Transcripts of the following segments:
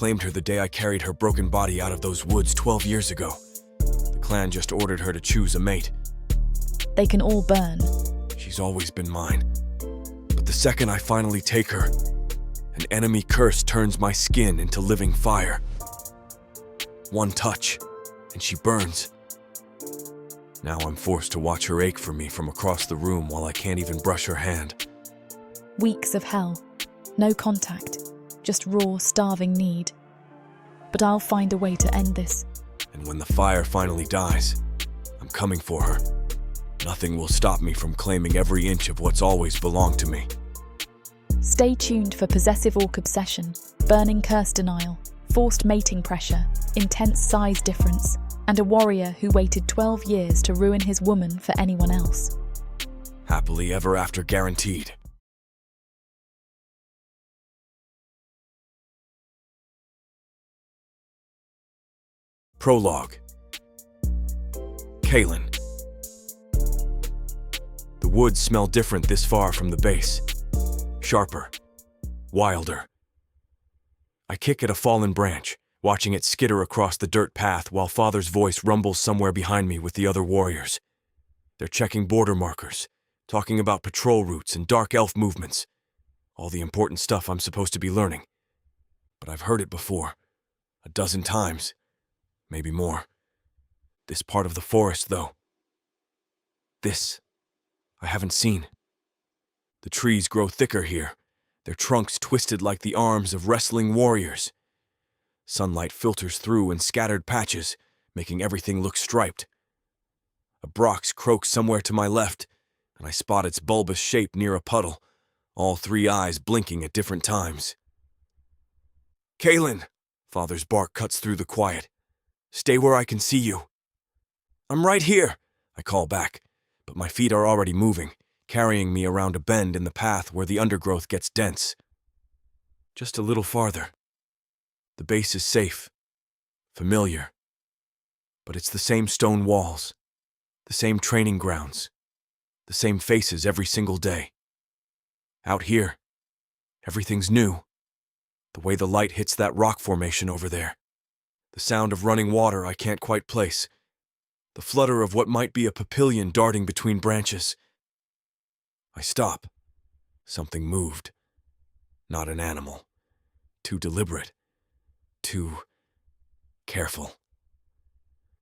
claimed her the day I carried her broken body out of those woods 12 years ago. The clan just ordered her to choose a mate. They can all burn. She's always been mine. But the second I finally take her, an enemy curse turns my skin into living fire. One touch, and she burns. Now I'm forced to watch her ache for me from across the room while I can't even brush her hand. Weeks of hell. No contact. Just raw, starving need. But I'll find a way to end this. And when the fire finally dies, I'm coming for her. Nothing will stop me from claiming every inch of what's always belonged to me. Stay tuned for Possessive Orc Obsession, Burning Curse Denial, Forced Mating Pressure, Intense Size Difference, and a warrior who waited 12 years to ruin his woman for anyone else. Happily ever after guaranteed. Prologue. Kaelin. The woods smell different this far from the base. Sharper. Wilder. I kick at a fallen branch, watching it skitter across the dirt path while Father's voice rumbles somewhere behind me with the other warriors. They're checking border markers, talking about patrol routes and dark elf movements. All the important stuff I'm supposed to be learning. But I've heard it before. 12 times. Maybe more. This part of the forest, though. This, I haven't seen. The trees grow thicker here, their trunks twisted like the arms of wrestling warriors. Sunlight filters through in scattered patches, making everything look striped. A brox croaks somewhere to my left, and I spot its bulbous shape near a puddle, all 3 eyes blinking at different times. Kaelin! Father's bark cuts through the quiet. Stay where I can see you. I'm right here, I call back, but my feet are already moving, carrying me around a bend in the path where the undergrowth gets dense. Just a little farther. The base is safe, familiar, but it's the same stone walls, the same training grounds, the same faces every single day. Out here, everything's new. The way the light hits that rock formation over there. The sound of running water I can't quite place. The flutter of what might be a papillion darting between branches. I stop. Something moved. Not an animal. Too deliberate. Too careful.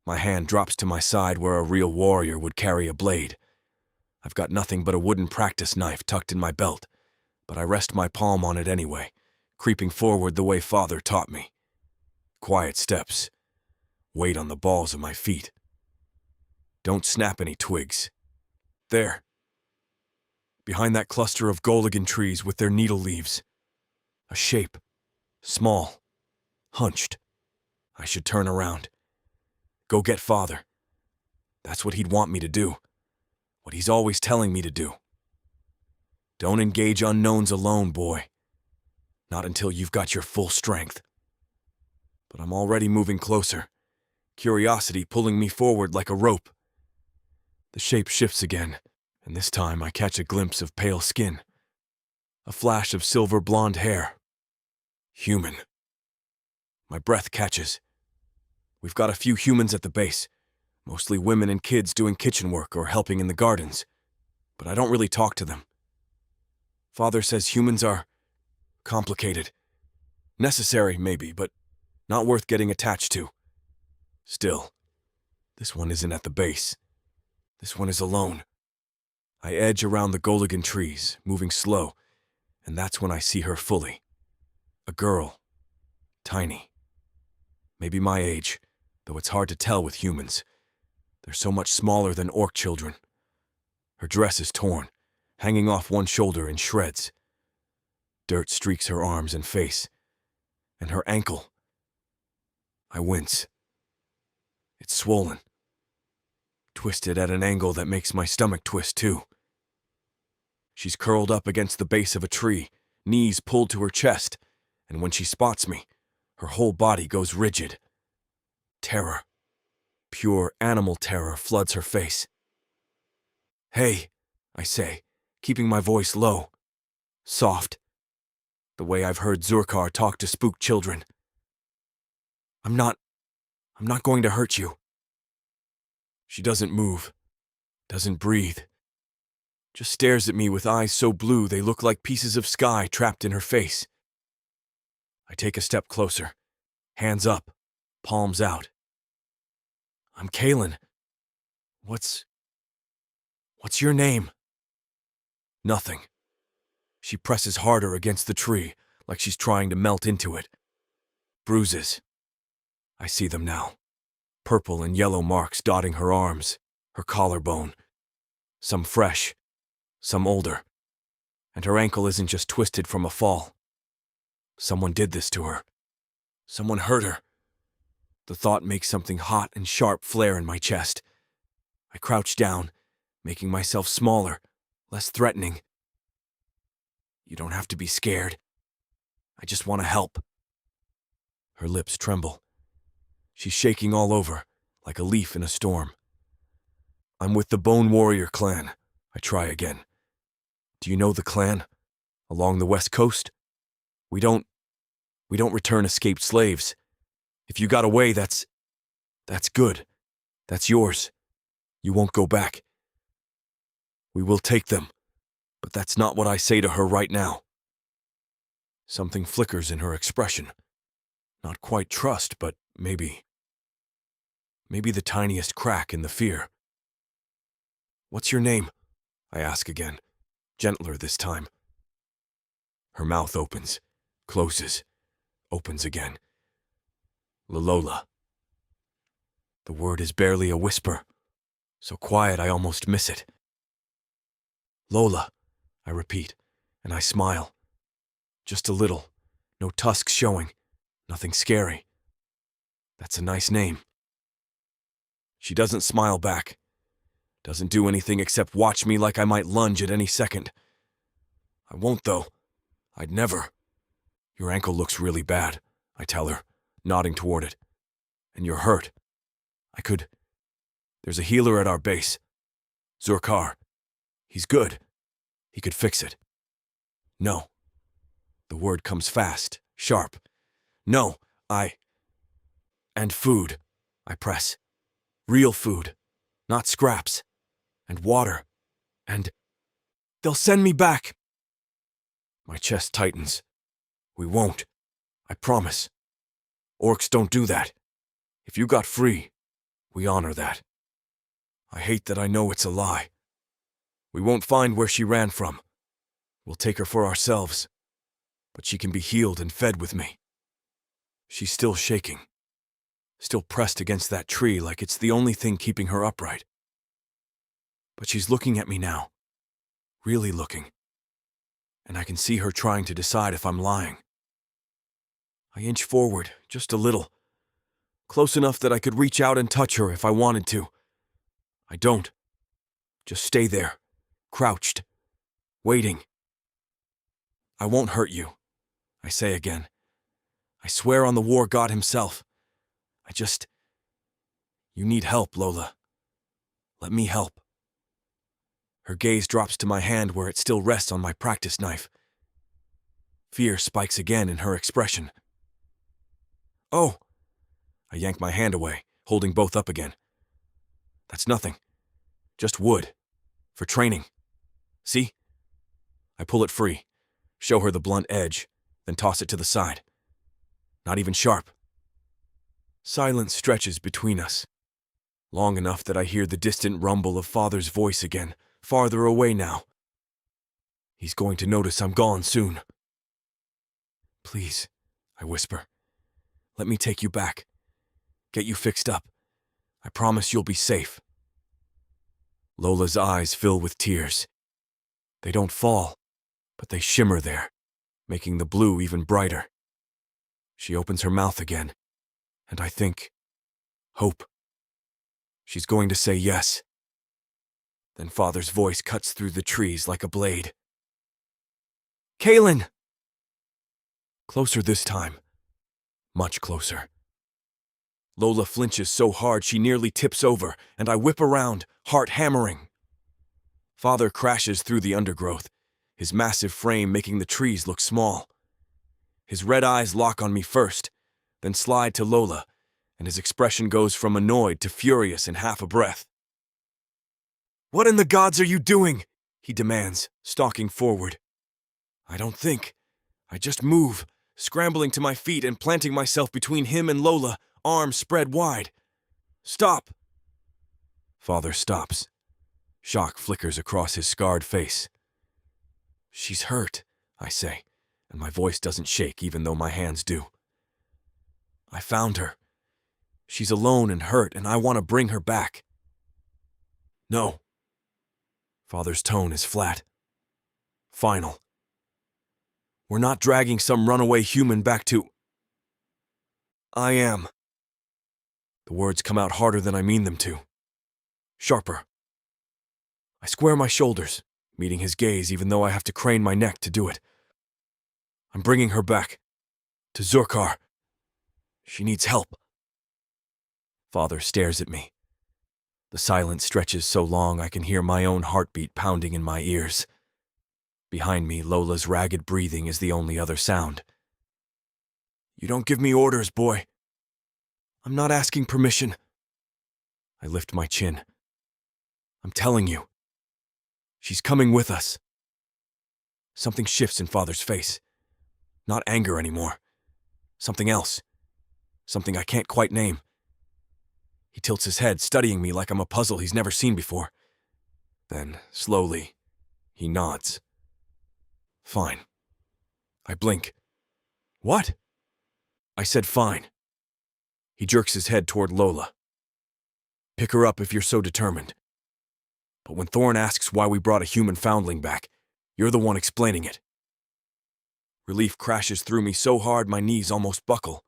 My hand drops to my side where a real warrior would carry a blade. I've got nothing but a wooden practice knife tucked in my belt, but I rest my palm on it anyway, creeping forward the way Father taught me. Quiet steps. Weight on the balls of my feet. Don't snap any twigs. There. Behind that cluster of Goligan trees with their needle leaves. A shape. Small. Hunched. I should turn around. Go get Father. That's what he'd want me to do. What he's always telling me to do. Don't engage unknowns alone, boy. Not until you've got your full strength. But I'm already moving closer, curiosity pulling me forward like a rope. The shape shifts again, and this time I catch a glimpse of pale skin. A flash of silver blonde hair. Human. My breath catches. We've got a few humans at the base, mostly women and kids doing kitchen work or helping in the gardens, but I don't really talk to them. Father says humans are complicated. Necessary, maybe, but not worth getting attached to. Still, this one isn't at the base. This one is alone. I edge around the Goligan trees, moving slow, and that's when I see her fully. A girl. Tiny. Maybe my age, though it's hard to tell with humans. They're so much smaller than orc children. Her dress is torn, hanging off one shoulder in shreds. Dirt streaks her arms and face, and her ankle. I wince. It's swollen. Twisted at an angle that makes my stomach twist too. She's curled up against the base of a tree, knees pulled to her chest, and when she spots me, her whole body goes rigid. Terror. Pure animal terror floods her face. Hey, I say, keeping my voice low. Soft. The way I've heard Zurkar talk to spook children. I'm not going to hurt you. She doesn't move, doesn't breathe, just stares at me with eyes so blue they look like pieces of sky trapped in her face. I take a step closer, hands up, palms out. I'm Kalen. What's your name? Nothing. She presses harder against the tree, like she's trying to melt into it. Bruises. I see them now. Purple and yellow marks dotting her arms, her collarbone. Some fresh, some older. And her ankle isn't just twisted from a fall. Someone did this to her. Someone hurt her. The thought makes something hot and sharp flare in my chest. I crouch down, making myself smaller, less threatening. You don't have to be scared. I just want to help. Her lips tremble. She's shaking all over, like a leaf in a storm. I'm with the Bone Warrior clan. I try again. Do you know the clan? Along the west coast? We don't return escaped slaves. If you got away, that's good. That's yours. You won't go back. We will take them, but that's not what I say to her right now. Something flickers in her expression. Not quite trust, but maybe the tiniest crack in the fear. What's your name? I ask again, gentler this time. Her mouth opens, closes, opens again. Lola. The word is barely a whisper, so quiet I almost miss it. Lola, I repeat, and I smile. Just a little, no tusks showing, nothing scary. That's a nice name. She doesn't smile back, doesn't do anything except watch me like I might lunge at any second. I won't though, I'd never. Your ankle looks really bad, I tell her, nodding toward it. And you're hurt. There's a healer at our base. Zurkar. He's good. He could fix it. No. The word comes fast, sharp. No, And food, I press. Real food, not scraps. And water. And they'll send me back. My chest tightens. We won't. I promise. Orcs don't do that. If you got free, we honor that. I hate that I know it's a lie. We won't find where she ran from. We'll take her for ourselves. But she can be healed and fed with me. She's still shaking. Still pressed against that tree like it's the only thing keeping her upright. But she's looking at me now. Really looking. And I can see her trying to decide if I'm lying. I inch forward, just a little. Close enough that I could reach out and touch her if I wanted to. I don't. Just stay there, crouched, waiting. I won't hurt you, I say again. I swear on the war god himself. You need help, Lola. Let me help. Her gaze drops to my hand where it still rests on my practice knife. Fear spikes again in her expression. Oh! I yank my hand away, holding both up again. That's nothing. Just wood. For training. See? I pull it free, show her the blunt edge, then toss it to the side. Not even sharp. Silence stretches between us. Long enough that I hear the distant rumble of Father's voice again, farther away now. He's going to notice I'm gone soon. Please, I whisper. Let me take you back. Get you fixed up. I promise you'll be safe. Lola's eyes fill with tears. They don't fall, but they shimmer there, making the blue even brighter. She opens her mouth again, and I think, hope. She's going to say yes. Then Father's voice cuts through the trees like a blade. Kalen! Closer this time. Much closer. Lola flinches so hard she nearly tips over, and I whip around, heart hammering. Father crashes through the undergrowth, his massive frame making the trees look small. His red eyes lock on me first, then slide to Lola, and his expression goes from annoyed to furious in half a breath. "What in the gods are you doing?" he demands, stalking forward. I don't think. I just move, scrambling to my feet and planting myself between him and Lola, arms spread wide. "Stop!" Father stops. Shock flickers across his scarred face. "She's hurt," I say, and my voice doesn't shake even though my hands do. "I found her. She's alone and hurt, and I want to bring her back." "No." Father's tone is flat. Final. "We're not dragging some runaway human back to—" "I am." The words come out harder than I mean them to. Sharper. I square my shoulders, meeting his gaze even though I have to crane my neck to do it. "I'm bringing her back. To Zurkar. She needs help." Father stares at me. The silence stretches so long I can hear my own heartbeat pounding in my ears. Behind me, Lola's ragged breathing is the only other sound. "You don't give me orders, boy." "I'm not asking permission." I lift my chin. "I'm telling you. She's coming with us." Something shifts in Father's face. Not anger anymore. Something else. Something I can't quite name. He tilts his head, studying me like I'm a puzzle he's never seen before. Then, slowly, he nods. "Fine." I blink. "What?" I said fine. He jerks his head toward Lola. "Pick her up if you're so determined. But when Thorn asks why we brought a human foundling back, you're the one explaining it." Relief crashes through me so hard my knees almost buckle.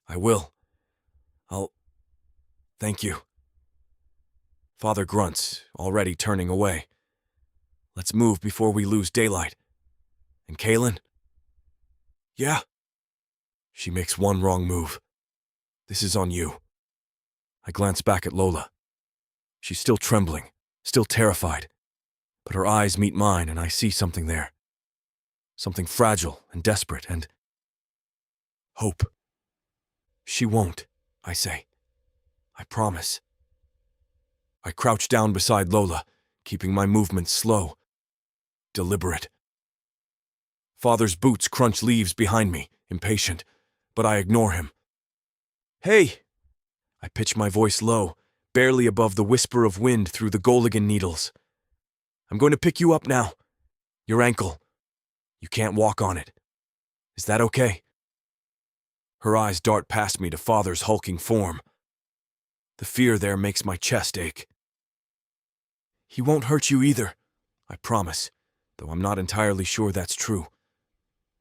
"I will. Thank you." Father grunts, already turning away. "Let's move before we lose daylight. And Kaylin?" "Yeah." She makes one wrong move. "This is on you." I glance back at Lola. She's still trembling, still terrified. But her eyes meet mine and I see something there. Something fragile and desperate and hope. "She won't," I say. "I promise." I crouch down beside Lola, keeping my movements slow, deliberate. Father's boots crunch leaves behind me, impatient, but I ignore him. "Hey!" I pitch my voice low, barely above the whisper of wind through the Goligan needles. "I'm going to pick you up now. Your ankle. You can't walk on it. Is that okay?" Her eyes dart past me to Father's hulking form. The fear there makes my chest ache. "He won't hurt you either," I promise, though I'm not entirely sure that's true.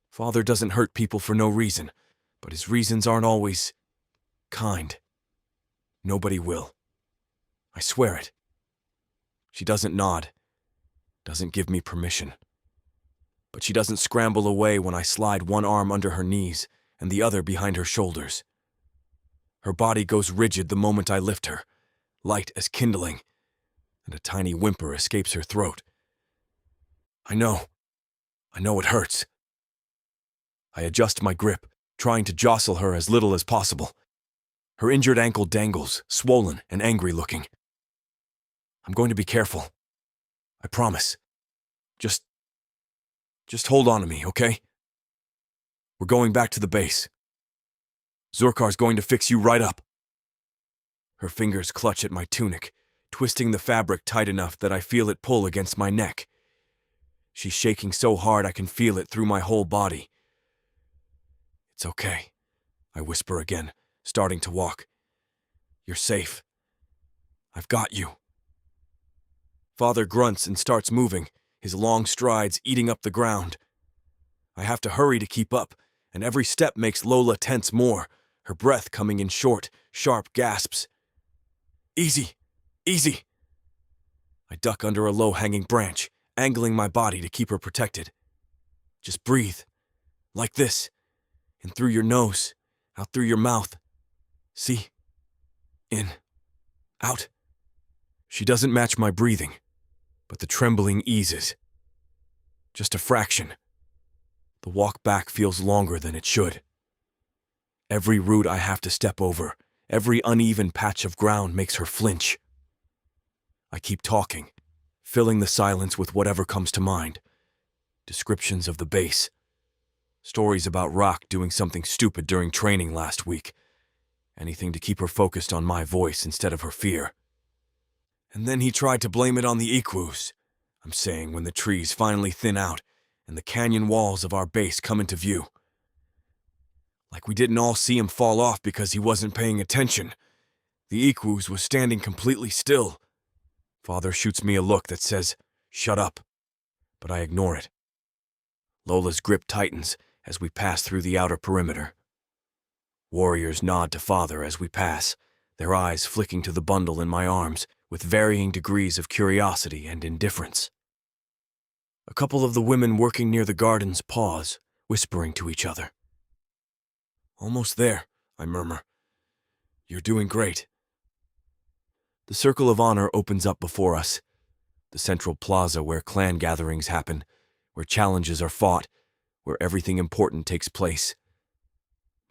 Father doesn't hurt people for no reason, but his reasons aren't always kind. Nobody will. I swear it. She doesn't nod, doesn't give me permission. But she doesn't scramble away when I slide one arm under her knees and the other behind her shoulders. Her body goes rigid the moment I lift her, light as kindling, and a tiny whimper escapes her throat. I know it hurts. I adjust my grip, trying to jostle her as little as possible. Her injured ankle dangles, swollen and angry looking. "I'm going to be careful. I promise. Just hold on to me, okay? We're going back to the base. Zurkar's going to fix you right up." Her fingers clutch at my tunic, twisting the fabric tight enough that I feel it pull against my neck. She's shaking so hard I can feel it through my whole body. "It's okay," I whisper again, starting to walk. "You're safe. I've got you." Father grunts and starts moving, his long strides eating up the ground. I have to hurry to keep up, and every step makes Lola tense more, her breath coming in short, sharp gasps. "Easy, easy." I duck under a low-hanging branch, angling my body to keep her protected. "Just breathe. Like this. In through your nose, out through your mouth. See? In. Out." She doesn't match my breathing, but the trembling eases. Just a fraction. The walk back feels longer than it should. Every root I have to step over, Every uneven patch of ground makes her flinch. I keep talking, filling the silence with whatever comes to mind. Descriptions of the base. Stories about Rock doing something stupid during training last week. Anything to keep her focused on my voice instead of her fear. And then he tried to blame it on the equus, I'm saying, when the trees finally thin out and the canyon walls of our base come into view. Like we didn't all see him fall off because he wasn't paying attention. The equus was standing completely still. Father shoots me a look that says, "Shut up," but I ignore it. Lola's grip tightens as we pass through the outer perimeter. Warriors nod to Father as we pass, their eyes flicking to the bundle in my arms with varying degrees of curiosity and indifference. A couple of the women working near the gardens pause, whispering to each other. "Almost there," I murmur. "You're doing great." The circle of honor opens up before us, the central plaza where clan gatherings happen, where challenges are fought, where everything important takes place.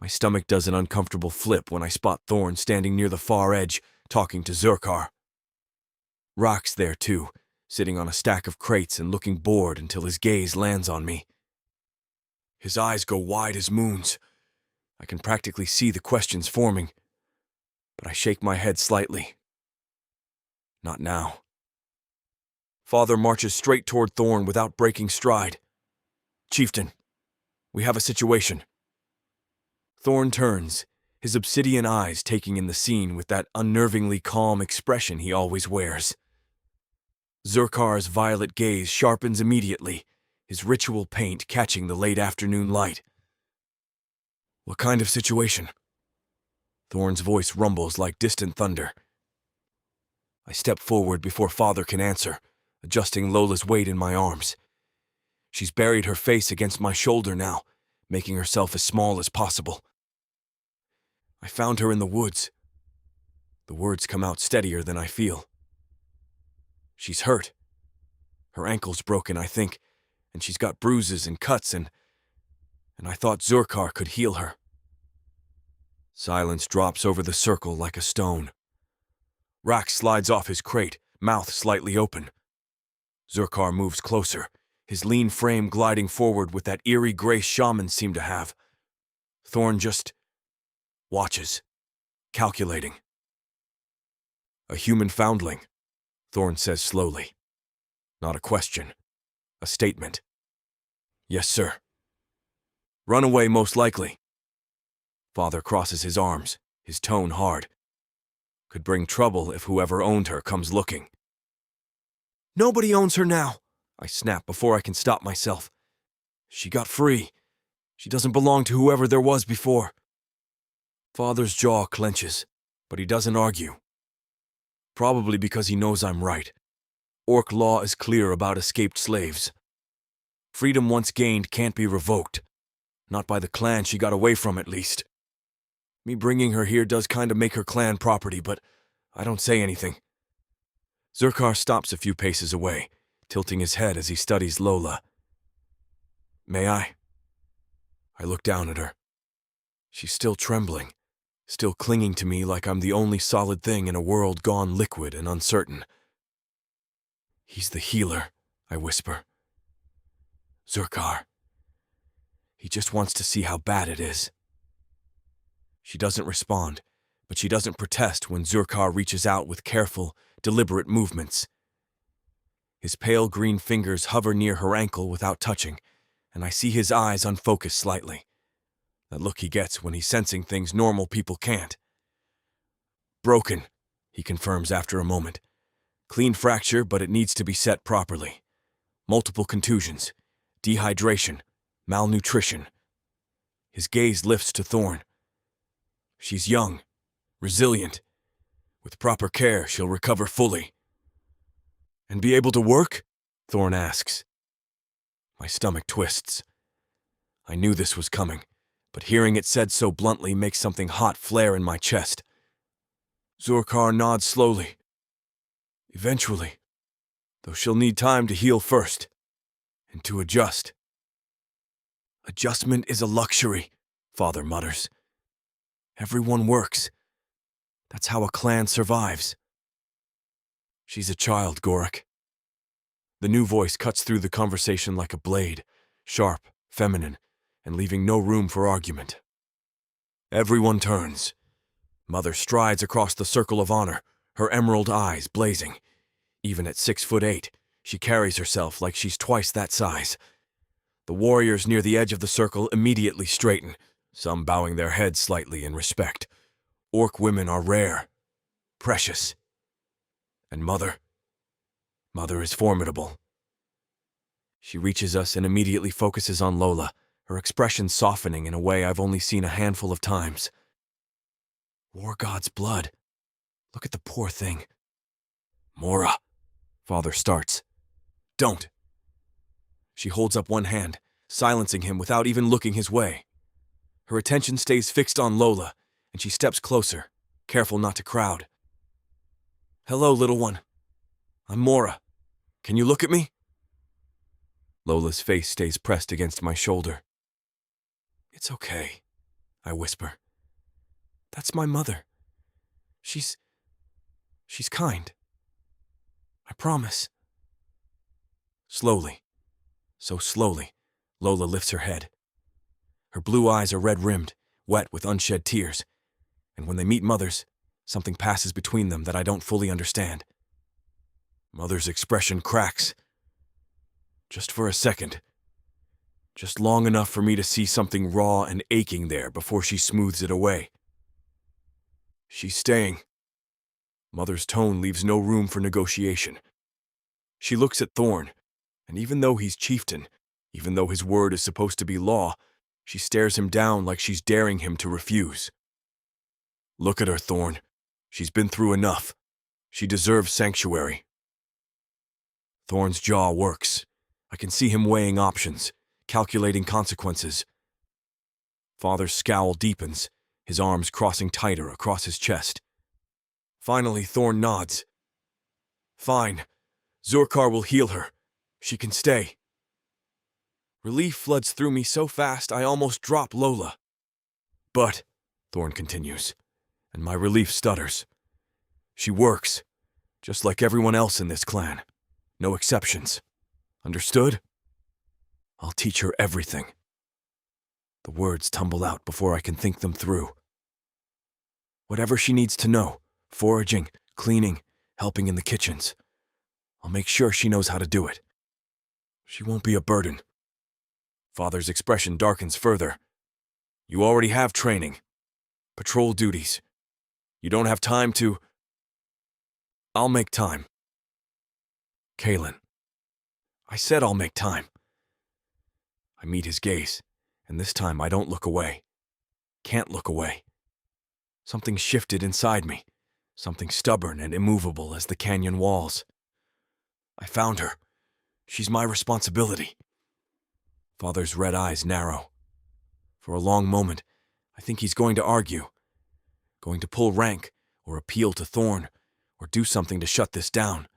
My stomach does an uncomfortable flip when I spot Thorn standing near the far edge, talking to Zurkar. Rock's there too, sitting on a stack of crates and looking bored until his gaze lands on me. His eyes go wide as moons. I can practically see the questions forming, but I shake my head slightly. Not now. Father marches straight toward Thorn without breaking stride. "Chieftain, we have a situation." Thorn turns, his obsidian eyes taking in the scene with that unnervingly calm expression he always wears. Zurkar's violet gaze sharpens immediately, his ritual paint catching the late afternoon light. "What kind of situation?" Thorn's voice rumbles like distant thunder. I step forward before Father can answer, adjusting Lola's weight in my arms. She's buried her face against my shoulder now, making herself as small as possible. "I found her in the woods." The words come out steadier than I feel. "She's hurt. Her ankle's broken, I think, and she's got bruises and cuts and I thought Zurkar could heal her." Silence drops over the circle like a stone. Rack slides off his crate, mouth slightly open. Zurkar moves closer, his lean frame gliding forward with that eerie grace shamans seem to have. Thorn just watches, calculating. "A human foundling," Thorn says slowly. Not a question, a statement. "Yes, sir." "Runaway, most likely." Father crosses his arms, his tone hard. "Could bring trouble if whoever owned her comes looking." "Nobody owns her now," I snap before I can stop myself. "She got free. She doesn't belong to whoever there was before." Father's jaw clenches, but he doesn't argue. Probably because he knows I'm right. Orc law is clear about escaped slaves. Freedom once gained can't be revoked. Not by the clan she got away from, at least. Me bringing her here does kind of make her clan property, but I don't say anything. Zurkar stops a few paces away, tilting his head as he studies Lola. "May I?" I look down at her. She's still trembling, still clinging to me like I'm the only solid thing in a world gone liquid and uncertain. "He's the healer," I whisper. "Zurkar. He just wants to see how bad it is." She doesn't respond, but she doesn't protest when Zurkar reaches out with careful, deliberate movements. His pale green fingers hover near her ankle without touching, and I see his eyes unfocus slightly. That look he gets when he's sensing things normal people can't. "Broken," he confirms after a moment. "Clean fracture, but it needs to be set properly. Multiple contusions, dehydration, malnutrition." His gaze lifts to Thorn. "She's young, resilient. With proper care, she'll recover fully." "And be able to work?" Thorn asks. My stomach twists. I knew this was coming, but hearing it said so bluntly makes something hot flare in my chest. Zurkar nods slowly. "Eventually, though she'll need time to heal first, and to adjust." "Adjustment is a luxury," Father mutters. "Everyone works. That's how a clan survives. She's a child, Gorik. The new voice cuts through the conversation like a blade, sharp, feminine, and leaving no room for argument. Everyone turns. Mother strides across the circle of honor, her emerald eyes blazing. Even at 6'8", she carries herself like she's twice that size. The warriors near the edge of the circle immediately straighten, some bowing their heads slightly in respect. Orc women are rare, precious. And Mother is formidable. She reaches us and immediately focuses on Lola, her expression softening in a way I've only seen a handful of times. War god's blood. Look at the poor thing. Mora, Father starts. Don't. She holds up one hand, silencing him without even looking his way. Her attention stays fixed on Lola, and she steps closer, careful not to crowd. Hello, little one. I'm Mora. Can you look at me? Lola's face stays pressed against my shoulder. It's okay, I whisper. That's my mother. She's kind. I promise. Slowly, so slowly, Lola lifts her head. Her blue eyes are red-rimmed, wet with unshed tears, and when they meet Mother's, something passes between them that I don't fully understand. Mother's expression cracks. Just for a second. Just long enough for me to see something raw and aching there before she smooths it away. She's staying. Mother's tone leaves no room for negotiation. She looks at Thorn, and even though he's chieftain, even though his word is supposed to be law, she stares him down like she's daring him to refuse. Look at her, Thorn. She's been through enough. She deserves sanctuary. Thorn's jaw works. I can see him weighing options, calculating consequences. Father's scowl deepens, his arms crossing tighter across his chest. Finally, Thorn nods. Fine. Zorkar will heal her. She can stay. Relief floods through me so fast I almost drop Lola. But, Thorn continues, and my relief stutters. She works, just like everyone else in this clan. No exceptions. Understood? I'll teach her everything. The words tumble out before I can think them through. Whatever she needs to know, foraging, cleaning, helping in the kitchens. I'll make sure she knows how to do it. She won't be a burden. Father's expression darkens further. You already have training. Patrol duties. You don't have time to... I'll make time. Kalen. I said I'll make time. I meet his gaze, and this time I don't look away. Can't look away. Something shifted inside me, something stubborn and immovable as the canyon walls. I found her. She's my responsibility. Father's red eyes narrow. For a long moment, I think he's going to argue, going to pull rank, or appeal to Thorn, or do something to shut this down.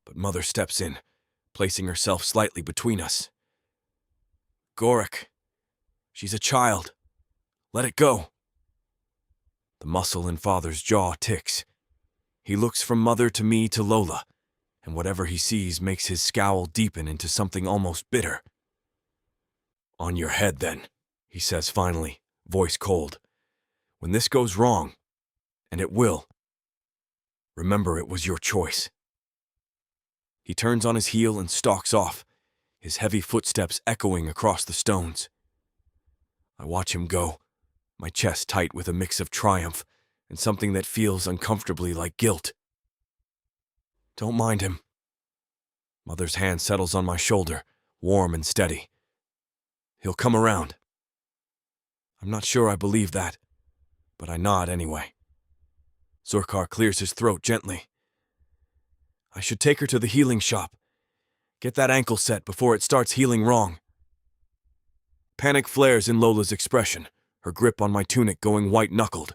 But Mother steps in, placing herself slightly between us. Gorik. She's a child. Let it go. The muscle in Father's jaw ticks. He looks from Mother to me to Lola, and whatever he sees makes his scowl deepen into something almost bitter. On your head, then, he says finally, voice cold. When this goes wrong, and it will, remember it was your choice. He turns on his heel and stalks off, his heavy footsteps echoing across the stones. I watch him go, my chest tight with a mix of triumph and something that feels uncomfortably like guilt. Don't mind him. Mother's hand settles on my shoulder, warm and steady. He'll come around. I'm not sure I believe that, but I nod anyway. Zorkar clears his throat gently. I should take her to the healing shop. Get that ankle set before it starts healing wrong. Panic flares in Lola's expression, her grip on my tunic going white-knuckled.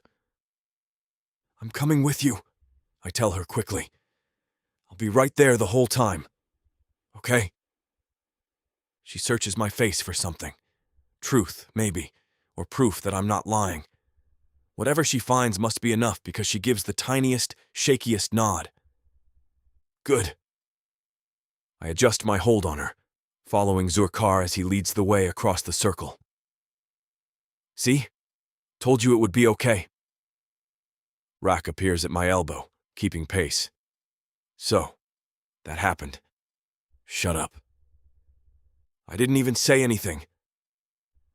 I'm coming with you, I tell her quickly. I'll be right there the whole time. Okay? She searches my face for something. Truth, maybe, or proof that I'm not lying. Whatever she finds must be enough because she gives the tiniest, shakiest nod. Good. I adjust my hold on her, following Zurkar as he leads the way across the circle. See? Told you it would be okay. Rak appears at my elbow, keeping pace. So, that happened. Shut up. I didn't even say anything.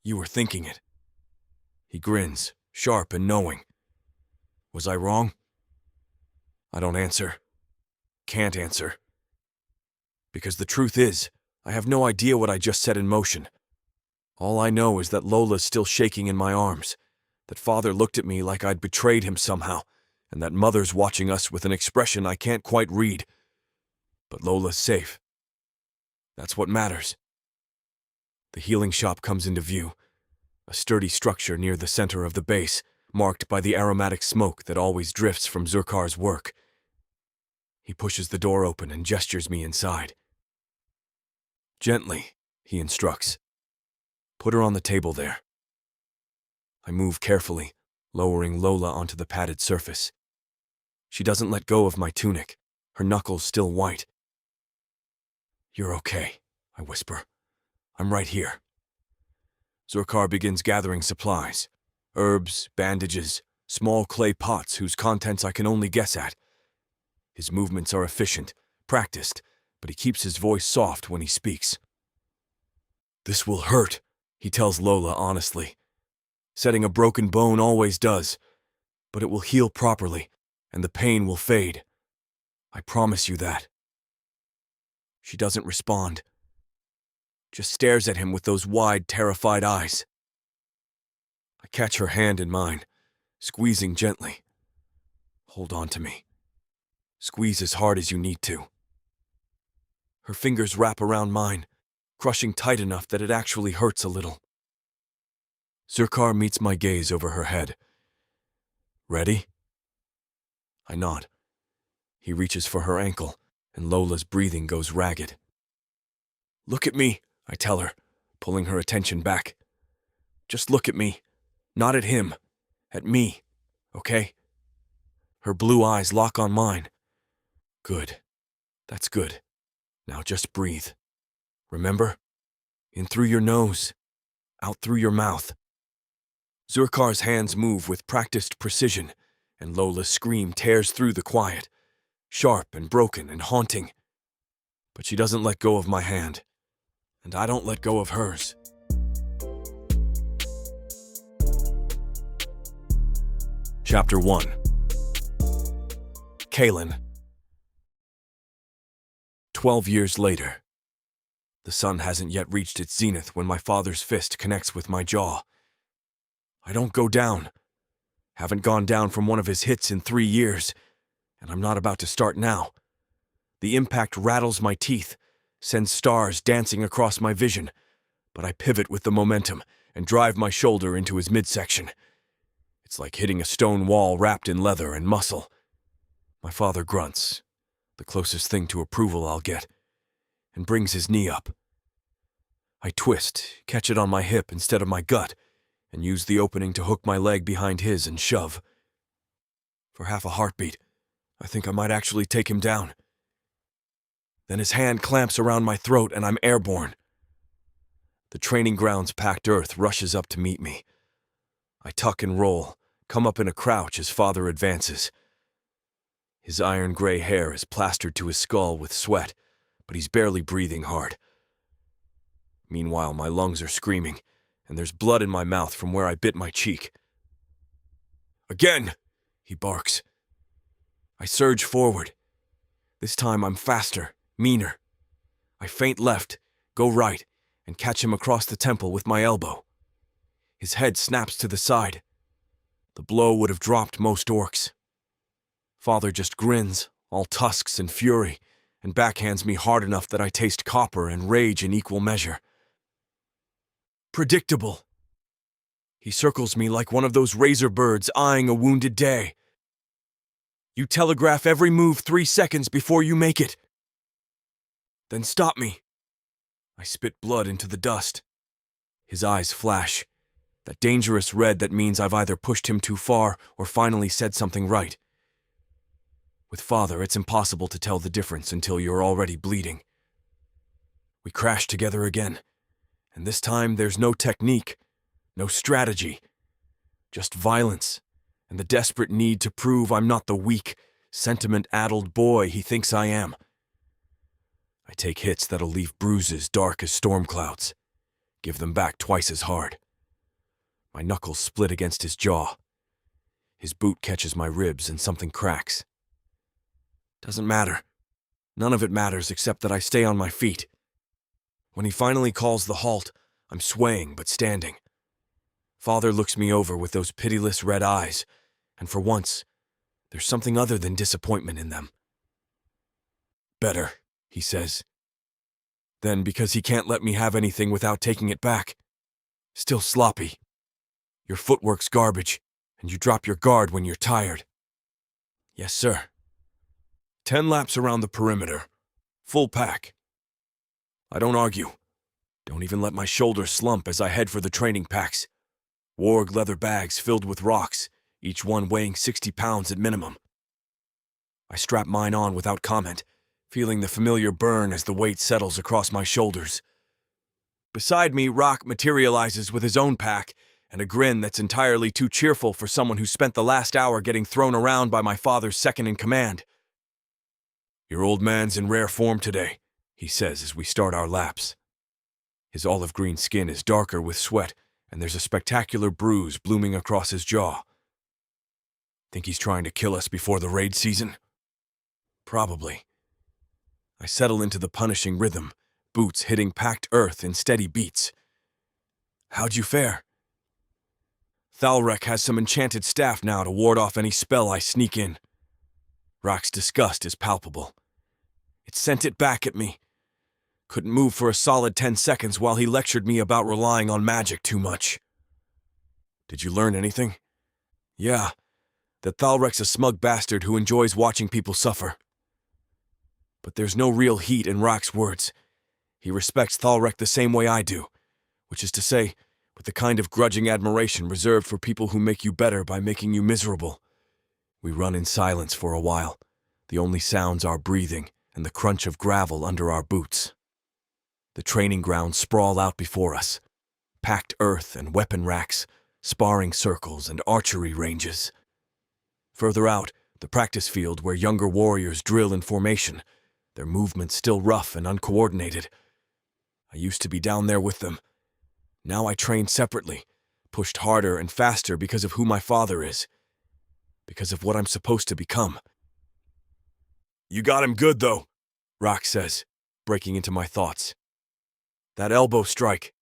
You were thinking it. He grins, sharp and knowing. Was I wrong? I don't answer. Can't answer. Because the truth is, I have no idea what I just set in motion. All I know is that Lola's still shaking in my arms, that Father looked at me like I'd betrayed him somehow, and that Mother's watching us with an expression I can't quite read. But Lola's safe. That's what matters. The healing shop comes into view, a sturdy structure near the center of the base, marked by the aromatic smoke that always drifts from Zurkar's work. He pushes the door open and gestures me inside. Gently, he instructs. Put her on the table there. I move carefully, lowering Lola onto the padded surface. She doesn't let go of my tunic, her knuckles still white. You're okay, I whisper. I'm right here. Zurkar begins gathering supplies. Herbs, bandages, small clay pots whose contents I can only guess at. His movements are efficient, practiced, but he keeps his voice soft when he speaks. This will hurt, he tells Lola honestly. Setting a broken bone always does, but it will heal properly, and the pain will fade. I promise you that. She doesn't respond, just stares at him with those wide, terrified eyes. I catch her hand in mine, squeezing gently. Hold on to me. Squeeze as hard as you need to. Her fingers wrap around mine, crushing tight enough that it actually hurts a little. Zurkar meets my gaze over her head. Ready? I nod. He reaches for her ankle, and Lola's breathing goes ragged. Look at me, I tell her, pulling her attention back. Just look at me, not at him, at me, okay? Her blue eyes lock on mine. Good. That's good. Now just breathe. Remember? In through your nose, out through your mouth. Zurkar's hands move with practiced precision, and Lola's scream tears through the quiet, sharp and broken and haunting. But she doesn't let go of my hand, and I don't let go of hers. Chapter 1. Kalen. 12 years later. The sun hasn't yet reached its zenith when my father's fist connects with my jaw. I don't go down. Haven't gone down from one of his hits in 3 years, and I'm not about to start now. The impact rattles my teeth, sends stars dancing across my vision, but I pivot with the momentum and drive my shoulder into his midsection. It's like hitting a stone wall wrapped in leather and muscle. My father grunts, the closest thing to approval I'll get, and brings his knee up. I twist, catch it on my hip instead of my gut, and use the opening to hook my leg behind his and shove. For half a heartbeat, I think I might actually take him down. Then his hand clamps around my throat and I'm airborne. The training ground's packed earth rushes up to meet me. I tuck and roll, come up in a crouch as father advances. His iron gray hair is plastered to his skull with sweat, but he's barely breathing hard. Meanwhile, my lungs are screaming, and there's blood in my mouth from where I bit my cheek. Again, he barks. I surge forward. This time I'm faster, meaner. I feint left, go right, and catch him across the temple with my elbow. His head snaps to the side. The blow would have dropped most orcs. Father just grins, all tusks and fury, and backhands me hard enough that I taste copper and rage in equal measure. Predictable. He circles me like one of those razor birds eyeing a wounded day. You telegraph every move 3 seconds before you make it. Then stop me. I spit blood into the dust. His eyes flash. That dangerous red that means I've either pushed him too far or finally said something right. With Father, it's impossible to tell the difference until you're already bleeding. We crash together again, and this time there's no technique, no strategy, just violence and the desperate need to prove I'm not the weak, sentiment-addled boy he thinks I am. I take hits that'll leave bruises dark as storm clouds, give them back twice as hard. My knuckles split against his jaw. His boot catches my ribs and something cracks. Doesn't matter. None of it matters except that I stay on my feet. When he finally calls the halt, I'm swaying but standing. Father looks me over with those pitiless red eyes, and for once, there's something other than disappointment in them. Better, he says. Then, because he can't let me have anything without taking it back. Still sloppy. Your footwork's garbage, and you drop your guard when you're tired. Yes, sir. 10 laps around the perimeter. Full pack. I don't argue. Don't even let my shoulders slump as I head for the training packs. Warg leather bags filled with rocks, each one weighing 60 pounds at minimum. I strap mine on without comment, feeling the familiar burn as the weight settles across my shoulders. Beside me, Rock materializes with his own pack and a grin that's entirely too cheerful for someone who spent the last hour getting thrown around by my father's second-in-command. Your old man's in rare form today, he says as we start our laps. His olive-green skin is darker with sweat, and there's a spectacular bruise blooming across his jaw. Think he's trying to kill us before the raid season? Probably. I settle into the punishing rhythm, boots hitting packed earth in steady beats. How'd you fare? Thalrek has some enchanted staff now to ward off any spell I sneak in. Rock's disgust is palpable. It sent it back at me. Couldn't move for a solid 10 seconds while he lectured me about relying on magic too much. Did you learn anything? Yeah, that Thalrek's a smug bastard who enjoys watching people suffer. But there's no real heat in Rock's words. He respects Thalrek the same way I do, which is to say, with the kind of grudging admiration reserved for people who make you better by making you miserable. We run in silence for a while. The only sounds are breathing and the crunch of gravel under our boots. The training grounds sprawl out before us. Packed earth and weapon racks, sparring circles and archery ranges. Further out, the practice field where younger warriors drill in formation, their movements still rough and uncoordinated. I used to be down there with them. Now I train separately, pushed harder and faster because of who my father is. Because of what I'm supposed to become. You got him good, though, Rock says, breaking into my thoughts. That elbow strike.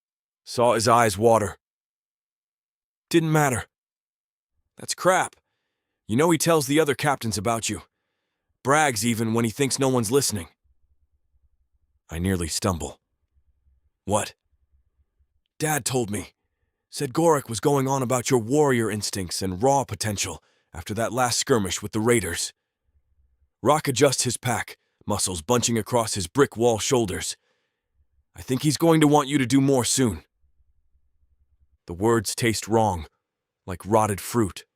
Saw his eyes water. Didn't matter. That's crap. You know he tells the other captains about you. Brags even when he thinks no one's listening. I nearly stumble. What? Dad told me. Said Gorik was going on about your warrior instincts and raw potential after that last skirmish with the raiders. Rock adjusts his pack, muscles bunching across his brick wall shoulders. I think he's going to want you to do more soon. The words taste wrong, like rotted fruit.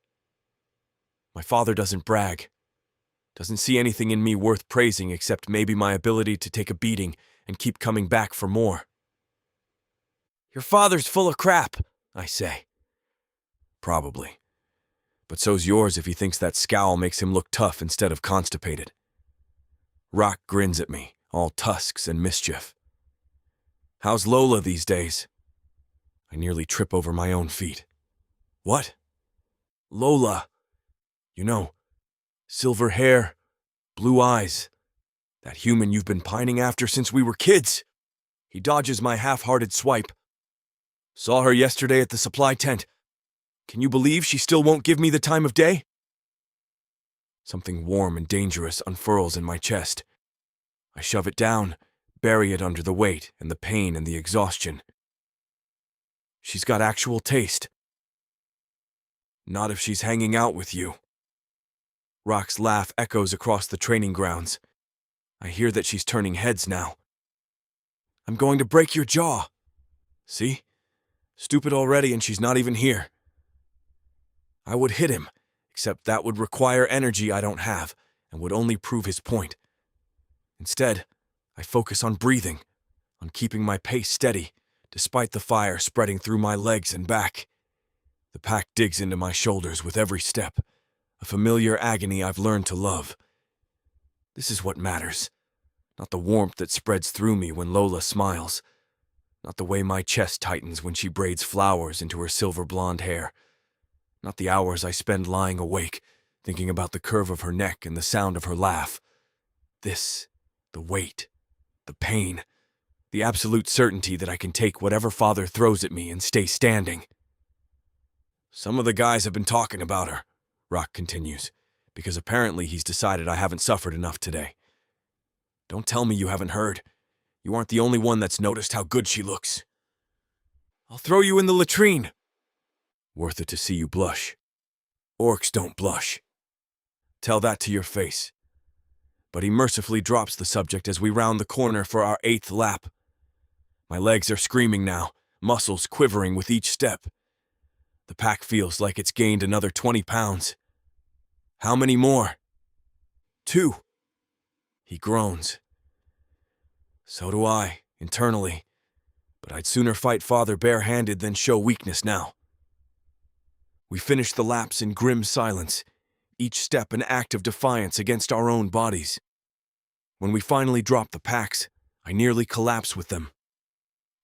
My father doesn't brag. Doesn't see anything in me worth praising except maybe my ability to take a beating and keep coming back for more. Your father's full of crap, I say. Probably. But so's yours if he thinks that scowl makes him look tough instead of constipated. Rock grins at me, all tusks and mischief. How's Lola these days? I nearly trip over my own feet. What? Lola. You know, silver hair, blue eyes. That human you've been pining after since we were kids. He dodges my half-hearted swipe. Saw her yesterday at the supply tent. Can you believe she still won't give me the time of day? Something warm and dangerous unfurls in my chest. I shove it down, bury it under the weight and the pain and the exhaustion. She's got actual taste. Not if she's hanging out with you. Rock's laugh echoes across the training grounds. I hear that she's turning heads now. I'm going to break your jaw. See? Stupid already, and she's not even here. I would hit him, except that would require energy I don't have and would only prove his point. Instead, I focus on breathing, on keeping my pace steady, despite the fire spreading through my legs and back. The pack digs into my shoulders with every step, a familiar agony I've learned to love. This is what matters, not the warmth that spreads through me when Lola smiles, not the way my chest tightens when she braids flowers into her silver blonde hair, not the hours I spend lying awake, thinking about the curve of her neck and the sound of her laugh. This, the weight, the pain, the absolute certainty that I can take whatever Father throws at me and stay standing. Some of the guys have been talking about her, Rock continues, because apparently he's decided I haven't suffered enough today. Don't tell me you haven't heard. You aren't the only one that's noticed how good she looks. I'll throw you in the latrine. Worth it to see you blush. Orcs don't blush. Tell that to your face. But he mercifully drops the subject as we round the corner for our 8th lap. My legs are screaming now, muscles quivering with each step. The pack feels like it's gained another 20 pounds. How many more? 2. He groans. So do I, internally. But I'd sooner fight Father bare-handed than show weakness now. We finish the laps in grim silence, each step an act of defiance against our own bodies. When we finally drop the packs, I nearly collapse with them.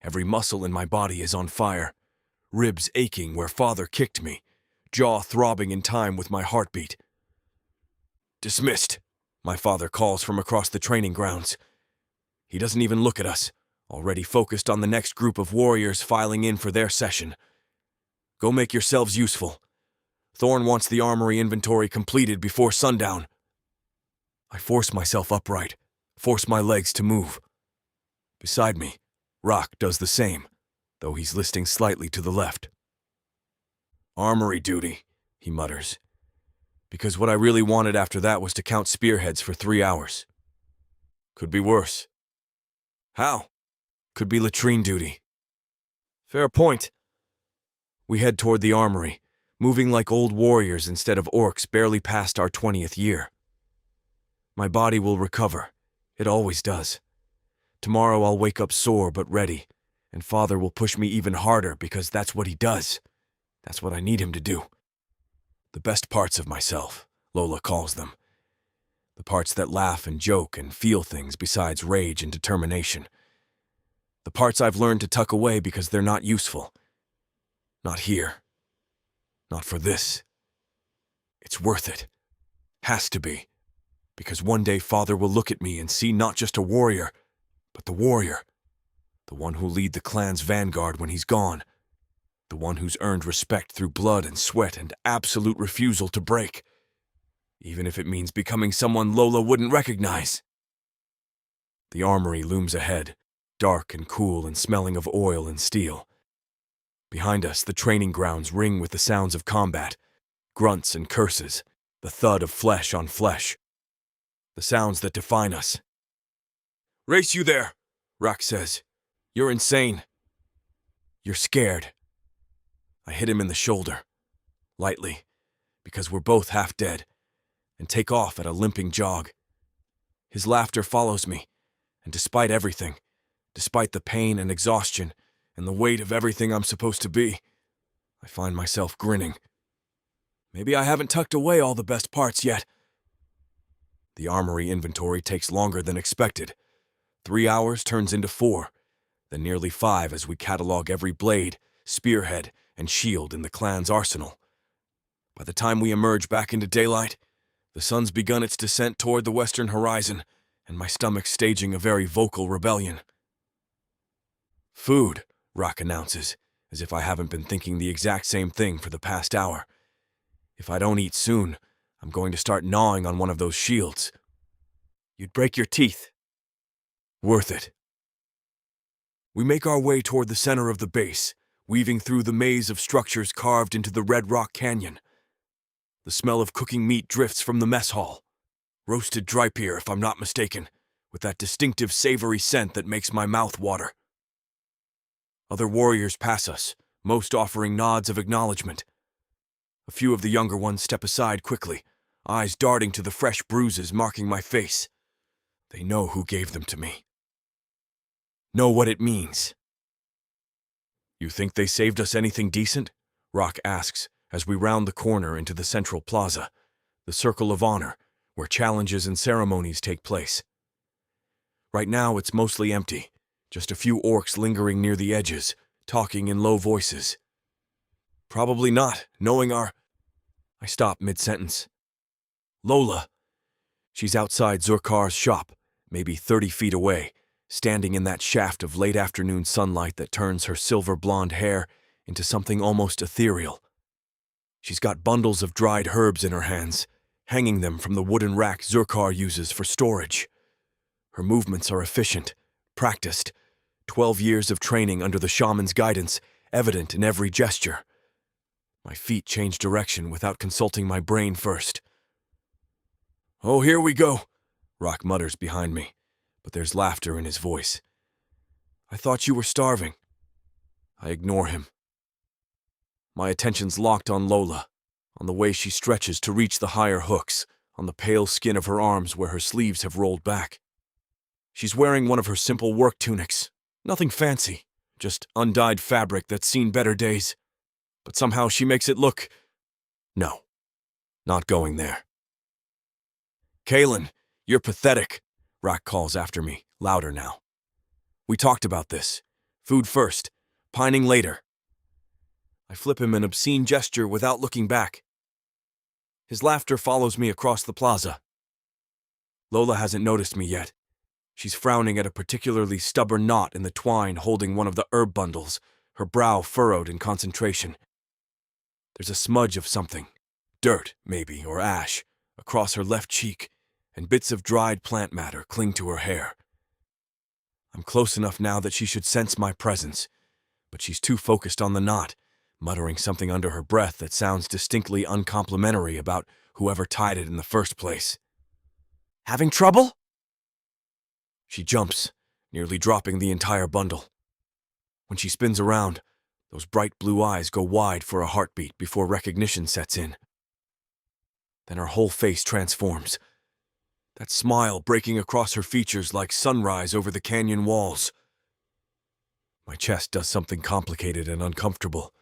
Every muscle in my body is on fire, ribs aching where Father kicked me, jaw throbbing in time with my heartbeat. Dismissed, my father calls from across the training grounds. He doesn't even look at us, already focused on the next group of warriors filing in for their session. Go make yourselves useful. Thorn wants the armory inventory completed before sundown. I force myself upright, force my legs to move. Beside me, Rock does the same, though he's listing slightly to the left. Armory duty, he mutters, because what I really wanted after that was to count spearheads for 3 hours. Could be worse. How? Could be latrine duty. Fair point. We head toward the armory, moving like old warriors instead of orcs barely past our 20th year. My body will recover. It always does. Tomorrow I'll wake up sore but ready, and Father will push me even harder because that's what he does. That's what I need him to do. The best parts of myself, Lola calls them. The parts that laugh and joke and feel things besides rage and determination. The parts I've learned to tuck away because they're not useful. Not here. Not for this. It's worth it. Has to be. Because one day Father will look at me and see not just a warrior, but the warrior. The one who'll lead the clan's vanguard when he's gone. The one who's earned respect through blood and sweat and absolute refusal to break. Even if it means becoming someone Lola wouldn't recognize. The armory looms ahead, dark and cool and smelling of oil and steel. Behind us, the training grounds ring with the sounds of combat, grunts and curses, the thud of flesh on flesh. The sounds that define us. Race you there, Rock says. You're insane. You're scared. I hit him in the shoulder, lightly, because we're both half dead, and take off at a limping jog. His laughter follows me, and despite everything, despite the pain and exhaustion and the weight of everything I'm supposed to be, I find myself grinning. Maybe I haven't tucked away all the best parts yet. The armory inventory takes longer than expected. 3 hours turns into 4, then nearly 5 as we catalog every blade, spearhead, and shield in the clan's arsenal. By the time we emerge back into daylight, the sun's begun its descent toward the western horizon, and my stomach's staging a very vocal rebellion. Food, Rock announces, as if I haven't been thinking the exact same thing for the past hour. If I don't eat soon, I'm going to start gnawing on one of those shields. You'd break your teeth. Worth it. We make our way toward the center of the base, weaving through the maze of structures carved into the Red Rock Canyon. The smell of cooking meat drifts from the mess hall. Roasted drypeer, if I'm not mistaken, with that distinctive savory scent that makes my mouth water. Other warriors pass us, most offering nods of acknowledgement. A few of the younger ones step aside quickly, eyes darting to the fresh bruises marking my face. They know who gave them to me. Know what it means. You think they saved us anything decent? Rock asks as we round the corner into the central plaza, the circle of honor, where challenges and ceremonies take place. Right now it's mostly empty, just a few orcs lingering near the edges, talking in low voices. Probably not, knowing our... I stop mid-sentence. Lola. She's outside Zurkar's shop, maybe 30 feet away, standing in that shaft of late afternoon sunlight that turns her silver blonde hair into something almost ethereal. She's got bundles of dried herbs in her hands, hanging them from the wooden rack Zurkar uses for storage. Her movements are efficient, practiced, 12 years of training under the shaman's guidance, evident in every gesture. My feet change direction without consulting my brain first. Oh, here we go, Rock mutters behind me, but there's laughter in his voice. I thought you were starving. I ignore him. My attention's locked on Lola, on the way she stretches to reach the higher hooks, on the pale skin of her arms where her sleeves have rolled back. She's wearing one of her simple work tunics, nothing fancy, just undyed fabric that's seen better days. But somehow she makes it look... No, not going there. Kalen, you're pathetic, Rock calls after me, louder now. We talked about this. Food first, pining later. I flip him an obscene gesture without looking back. His laughter follows me across the plaza. Lola hasn't noticed me yet. She's frowning at a particularly stubborn knot in the twine holding one of the herb bundles, her brow furrowed in concentration. There's a smudge of something, dirt, maybe, or ash, across her left cheek, and bits of dried plant matter cling to her hair. I'm close enough now that she should sense my presence, but she's too focused on the knot, muttering something under her breath that sounds distinctly uncomplimentary about whoever tied it in the first place. Having trouble? She jumps, nearly dropping the entire bundle. When she spins around, those bright blue eyes go wide for a heartbeat before recognition sets in. Then her whole face transforms, that smile breaking across her features like sunrise over the canyon walls. My chest does something complicated and uncomfortable.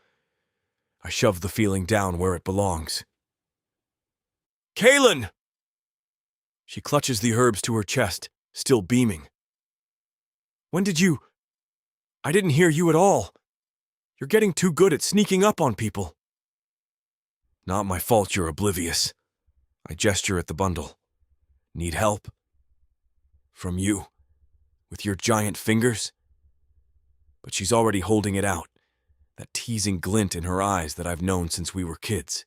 I shove the feeling down where it belongs. Kalen! She clutches the herbs to her chest, still beaming. When did you... I didn't hear you at all. You're getting too good at sneaking up on people. Not my fault you're oblivious. I gesture at the bundle. Need help? From you? With your giant fingers? But she's already holding it out, that teasing glint in her eyes that I've known since we were kids.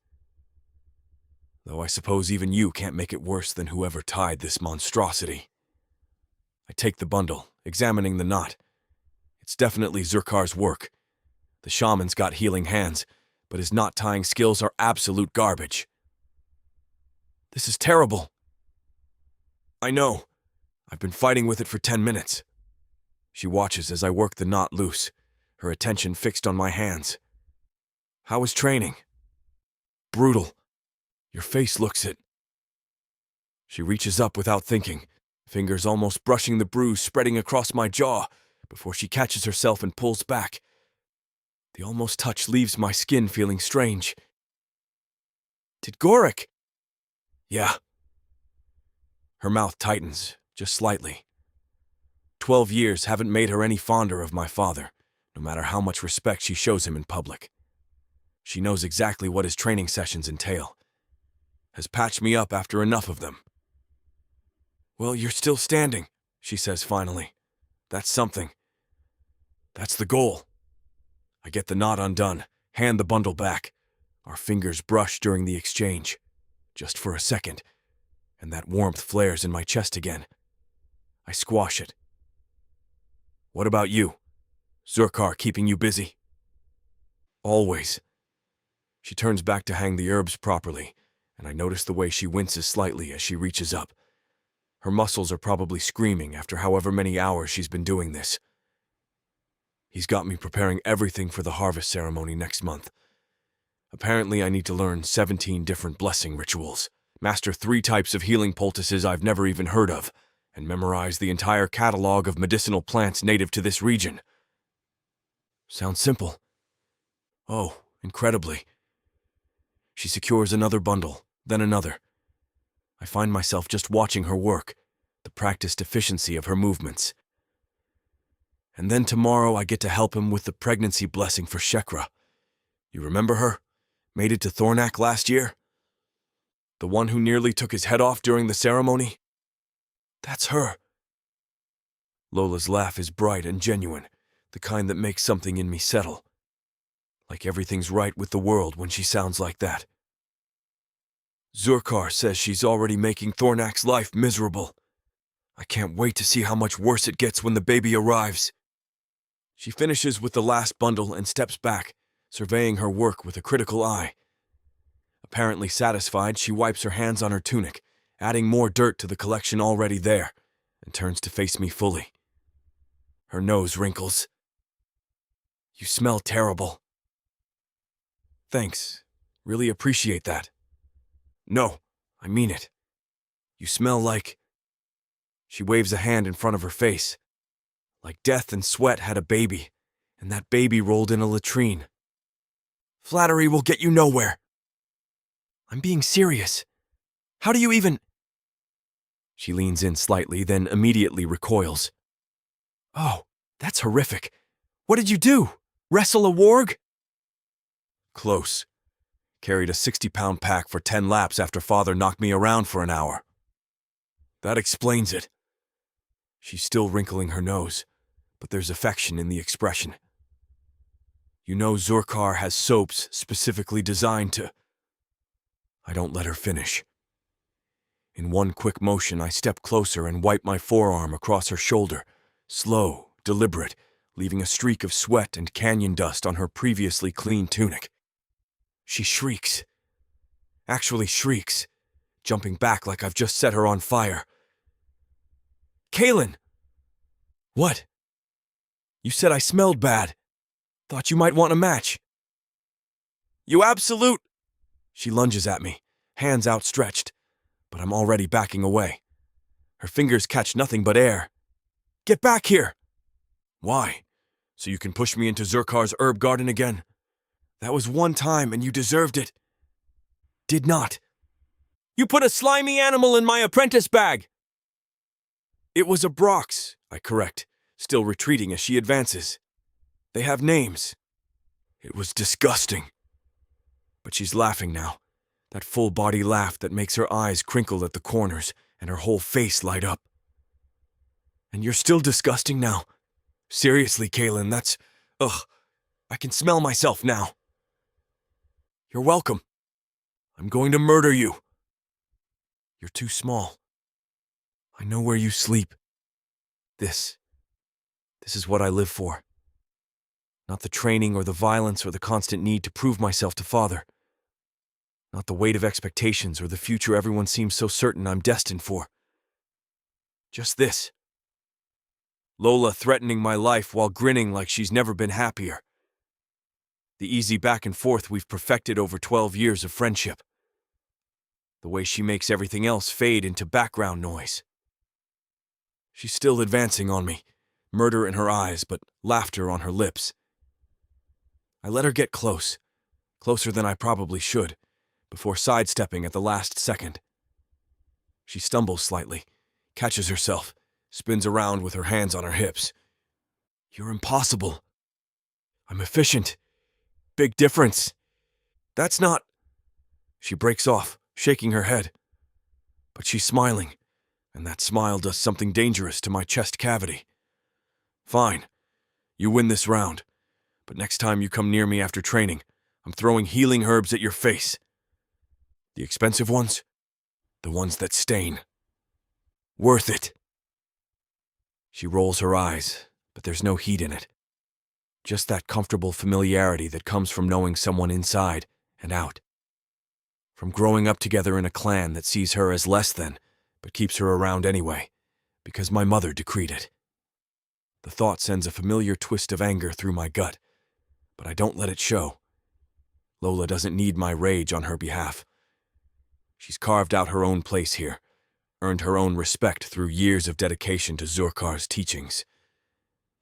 Though I suppose even you can't make it worse than whoever tied this monstrosity. I take the bundle, examining the knot. It's definitely Zurkar's work. The shaman's got healing hands, but his knot-tying skills are absolute garbage. This is terrible. I know. I've been fighting with it for 10 minutes. She watches as I work the knot loose, her attention fixed on my hands. How is training? Brutal. Your face looks it. She reaches up without thinking, fingers almost brushing the bruise spreading across my jaw, before she catches herself and pulls back. The almost touch leaves my skin feeling strange. Did Gorik? Yeah. Her mouth tightens, just slightly. 12 years haven't made her any fonder of my father, no matter how much respect she shows him in public. She knows exactly what his training sessions entail. Has patched me up after enough of them. Well, you're still standing, she says finally. That's something. That's the goal. I get the knot undone, hand the bundle back. Our fingers brush during the exchange. Just for a second, and that warmth flares in my chest again. I squash it. What about you? Zurkar keeping you busy? Always. She turns back to hang the herbs properly, and I notice the way she winces slightly as she reaches up. Her muscles are probably screaming after however many hours she's been doing this. He's got me preparing everything for the harvest ceremony next month. Apparently, I need to learn 17 different blessing rituals, master 3 types of healing poultices I've never even heard of, and memorize the entire catalog of medicinal plants native to this region. Sounds simple. Oh, incredibly. She secures another bundle, then another. I find myself just watching her work, the practiced efficiency of her movements. And then tomorrow I get to help him with the pregnancy blessing for Shekra. You remember her? Made it to Thornak last year? The one who nearly took his head off during the ceremony? That's her. Lola's laugh is bright and genuine, the kind that makes something in me settle. Like everything's right with the world when she sounds like that. Zurkar says she's already making Thornak's life miserable. I can't wait to see how much worse it gets when the baby arrives. She finishes with the last bundle and steps back, surveying her work with a critical eye. Apparently satisfied, she wipes her hands on her tunic, adding more dirt to the collection already there, and turns to face me fully. Her nose wrinkles. You smell terrible. Thanks. Really appreciate that. No, I mean it. You smell like... She waves a hand in front of her face. Like death and sweat had a baby, and that baby rolled in a latrine. Flattery will get you nowhere. I'm being serious. How do you even... She leans in slightly, then immediately recoils. Oh, that's horrific. What did you do? Wrestle a warg? Close. Carried a 60-pound pack for 10 laps after Father knocked me around for an hour. That explains it. She's still wrinkling her nose, but there's affection in the expression. You know Zurkar has soaps specifically designed to... I don't let her finish. In one quick motion, I step closer and wipe my forearm across her shoulder, slow, deliberate, leaving a streak of sweat and canyon dust on her previously clean tunic. She shrieks. Actually shrieks, jumping back like I've just set her on fire. Kaelin! What? You said I smelled bad. Thought you might want a match. You absolute... She lunges at me, hands outstretched, but I'm already backing away. Her fingers catch nothing but air. Get back here! Why? So you can push me into Zurkar's herb garden again? That was one time and you deserved it. Did not. You put a slimy animal in my apprentice bag! It was a Brox, I correct, still retreating as she advances. They have names. It was disgusting. But she's laughing now, that full-body laugh that makes her eyes crinkle at the corners and her whole face light up. And you're still disgusting now? Seriously, Kaelin, that's... Ugh, I can smell myself now. You're welcome. I'm going to murder you. You're too small. I know where you sleep. This is what I live for. Not the training or the violence or the constant need to prove myself to Father. Not the weight of expectations or the future everyone seems so certain I'm destined for. Just this. Lola threatening my life while grinning like she's never been happier. The easy back and forth we've perfected over 12 years of friendship. The way she makes everything else fade into background noise. She's still advancing on me, murder in her eyes but laughter on her lips. I let her get close, closer than I probably should, before sidestepping at the last second. She stumbles slightly, catches herself, spins around with her hands on her hips. You're impossible. I'm efficient. Big difference. That's not... She breaks off, shaking her head. But she's smiling, and that smile does something dangerous to my chest cavity. Fine. You win this round. But next time you come near me after training, I'm throwing healing herbs at your face. The expensive ones? The ones that stain. Worth it. She rolls her eyes, but there's no heat in it. Just that comfortable familiarity that comes from knowing someone inside and out. From growing up together in a clan that sees her as less than, but keeps her around anyway, because my mother decreed it. The thought sends a familiar twist of anger through my gut, but I don't let it show. Lola doesn't need my rage on her behalf. She's carved out her own place here, earned her own respect through years of dedication to Zurkar's teachings.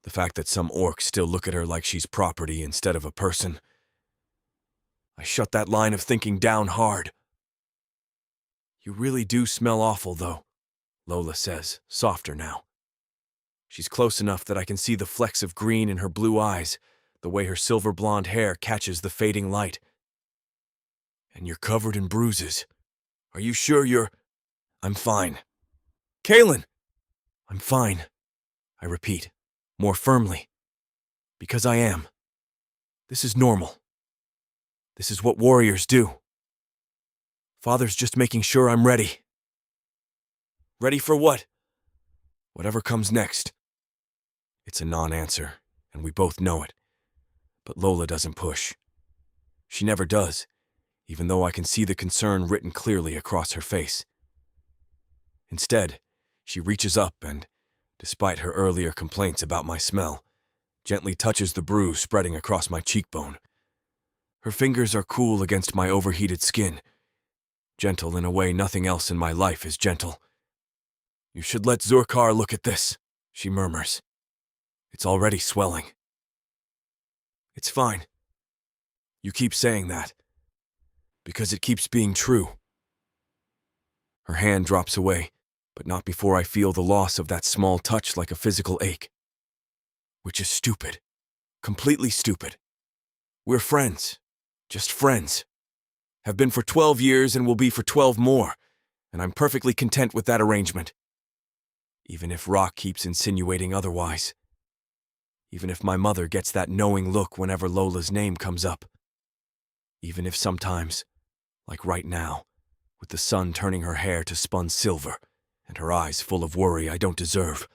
The fact that some orcs still look at her like she's property instead of a person. I shut that line of thinking down hard. You really do smell awful, though, Lola says, softer now. She's close enough that I can see the flecks of green in her blue eyes, the way her silver blonde hair catches the fading light. And you're covered in bruises. Are you sure you're... I'm fine. Kaelin! I'm fine, I repeat, more firmly. Because I am. This is normal. This is what warriors do. Father's just making sure I'm ready. Ready for what? Whatever comes next. It's a non-answer, and we both know it. But Lola doesn't push. She never does, even though I can see the concern written clearly across her face. Instead, she reaches up and, despite her earlier complaints about my smell, gently touches the bruise spreading across my cheekbone. Her fingers are cool against my overheated skin, gentle in a way nothing else in my life is gentle. You should let Zurkar look at this, she murmurs. It's already swelling. It's fine. You keep saying that. Because it keeps being true. Her hand drops away, but not before I feel the loss of that small touch like a physical ache. Which is stupid. Completely stupid. We're friends. Just friends. Have been for 12 years and will be for 12 more, and I'm perfectly content with that arrangement. Even if Rock keeps insinuating otherwise. Even if my mother gets that knowing look whenever Lola's name comes up. Even if sometimes, like right now, with the sun turning her hair to spun silver and her eyes full of worry I don't deserve,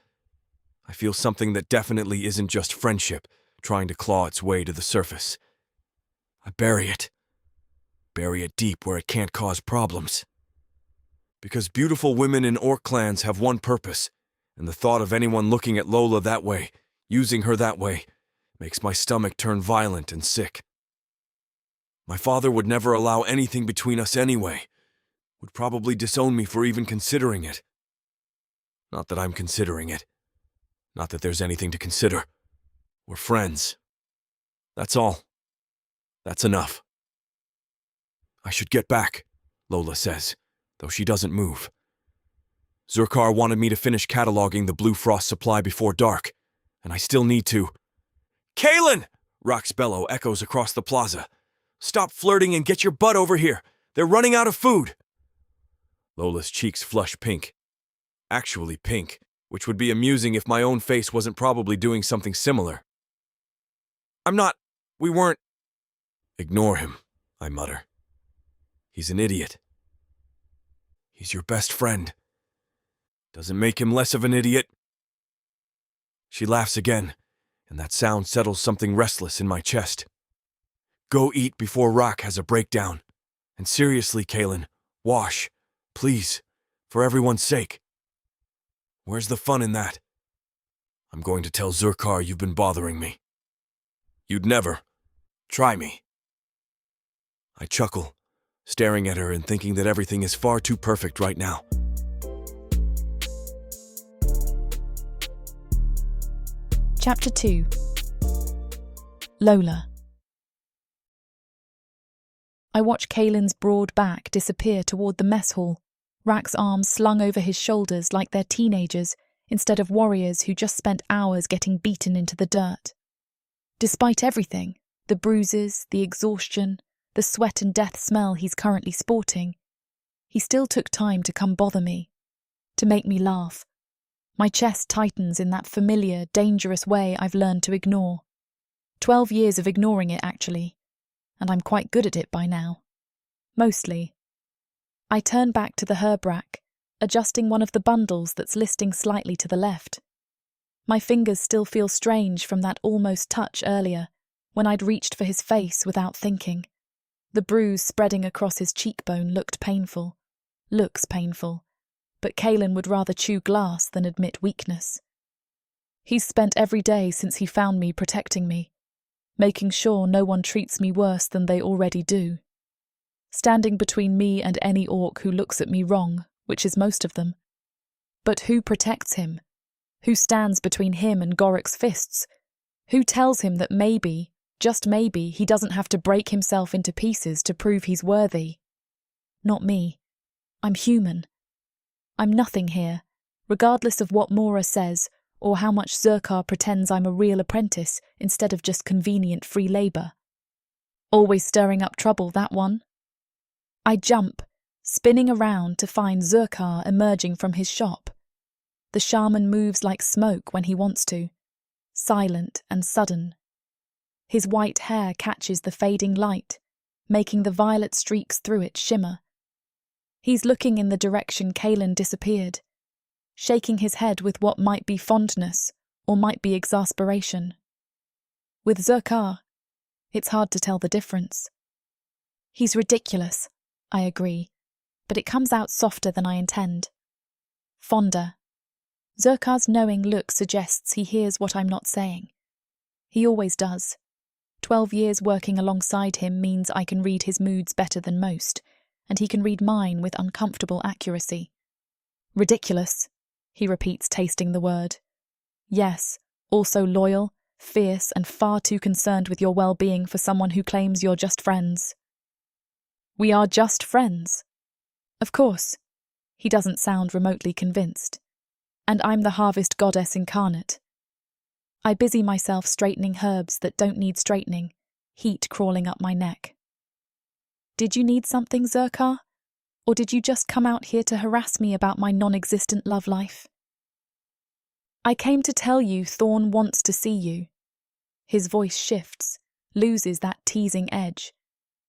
I feel something that definitely isn't just friendship trying to claw its way to the surface. I bury it. Bury it deep where it can't cause problems. Because beautiful women in orc clans have one purpose, and the thought of anyone looking at Lola that way, using her that way, makes my stomach turn violent and sick. My father would never allow anything between us anyway, would probably disown me for even considering it. Not that I'm considering it. Not that there's anything to consider. We're friends. That's all. That's enough. I should get back, Lola says, though she doesn't move. Zurkar wanted me to finish cataloging the Blue Frost supply before dark, and I still need to. Kaelin! Rock's bellow echoes across the plaza. Stop flirting and get your butt over here. They're running out of food. Lola's cheeks flush pink. Actually pink, which would be amusing if my own face wasn't probably doing something similar. We weren't. Ignore him, I mutter. He's an idiot. He's your best friend. Doesn't make him less of an idiot. She laughs again, and that sound settles something restless in my chest. Go eat before Rock has a breakdown. And seriously, Kaelin, wash, please, for everyone's sake. Where's the fun in that? I'm going to tell Zurkar you've been bothering me. You'd never. Try me. I chuckle, staring at her and thinking that everything is far too perfect right now. Chapter 2. Lola. I watch Kaelin's broad back disappear toward the mess hall, Rack's arms slung over his shoulders like they're teenagers instead of warriors who just spent hours getting beaten into the dirt. Despite everything, the bruises, the exhaustion, the sweat and death smell he's currently sporting, he still took time to come bother me, to make me laugh. My chest tightens in that familiar, dangerous way I've learned to ignore. 12 years of ignoring it, actually, and I'm quite good at it by now. Mostly. I turn back to the herb rack, adjusting one of the bundles that's listing slightly to the left. My fingers still feel strange from that almost touch earlier, when I'd reached for his face without thinking. The bruise spreading across his cheekbone looked painful. Looks painful. But Kaelin would rather chew glass than admit weakness. He's spent every day since he found me protecting me, making sure no one treats me worse than they already do. Standing between me and any orc who looks at me wrong, which is most of them. But who protects him? Who stands between him and Gorik's fists? Who tells him that maybe, just maybe, he doesn't have to break himself into pieces to prove he's worthy? Not me. I'm human. I'm nothing here, regardless of what Mora says or how much Zerkar pretends I'm a real apprentice instead of just convenient free labour. Always stirring up trouble, that one. I jump, spinning around to find Zerkar emerging from his shop. The shaman moves like smoke when he wants to, silent and sudden. His white hair catches the fading light, making the violet streaks through it shimmer. He's looking in the direction Kaelin disappeared, shaking his head with what might be fondness or might be exasperation. With Zerkar, it's hard to tell the difference. He's ridiculous, I agree, but it comes out softer than I intend. Fonder. Zerkar's knowing look suggests he hears what I'm not saying. He always does. 12 years working alongside him means I can read his moods better than most, and he can read mine with uncomfortable accuracy. Ridiculous, he repeats, tasting the word. Yes, also loyal, fierce, and far too concerned with your well-being for someone who claims you're just friends. We are just friends. Of course. He doesn't sound remotely convinced. And I'm the harvest goddess incarnate. I busy myself straightening herbs that don't need straightening, heat crawling up my neck. Did you need something, Zerkar? Or did you just come out here to harass me about my non-existent love life? I came to tell you Thorn wants to see you. His voice shifts, loses that teasing edge,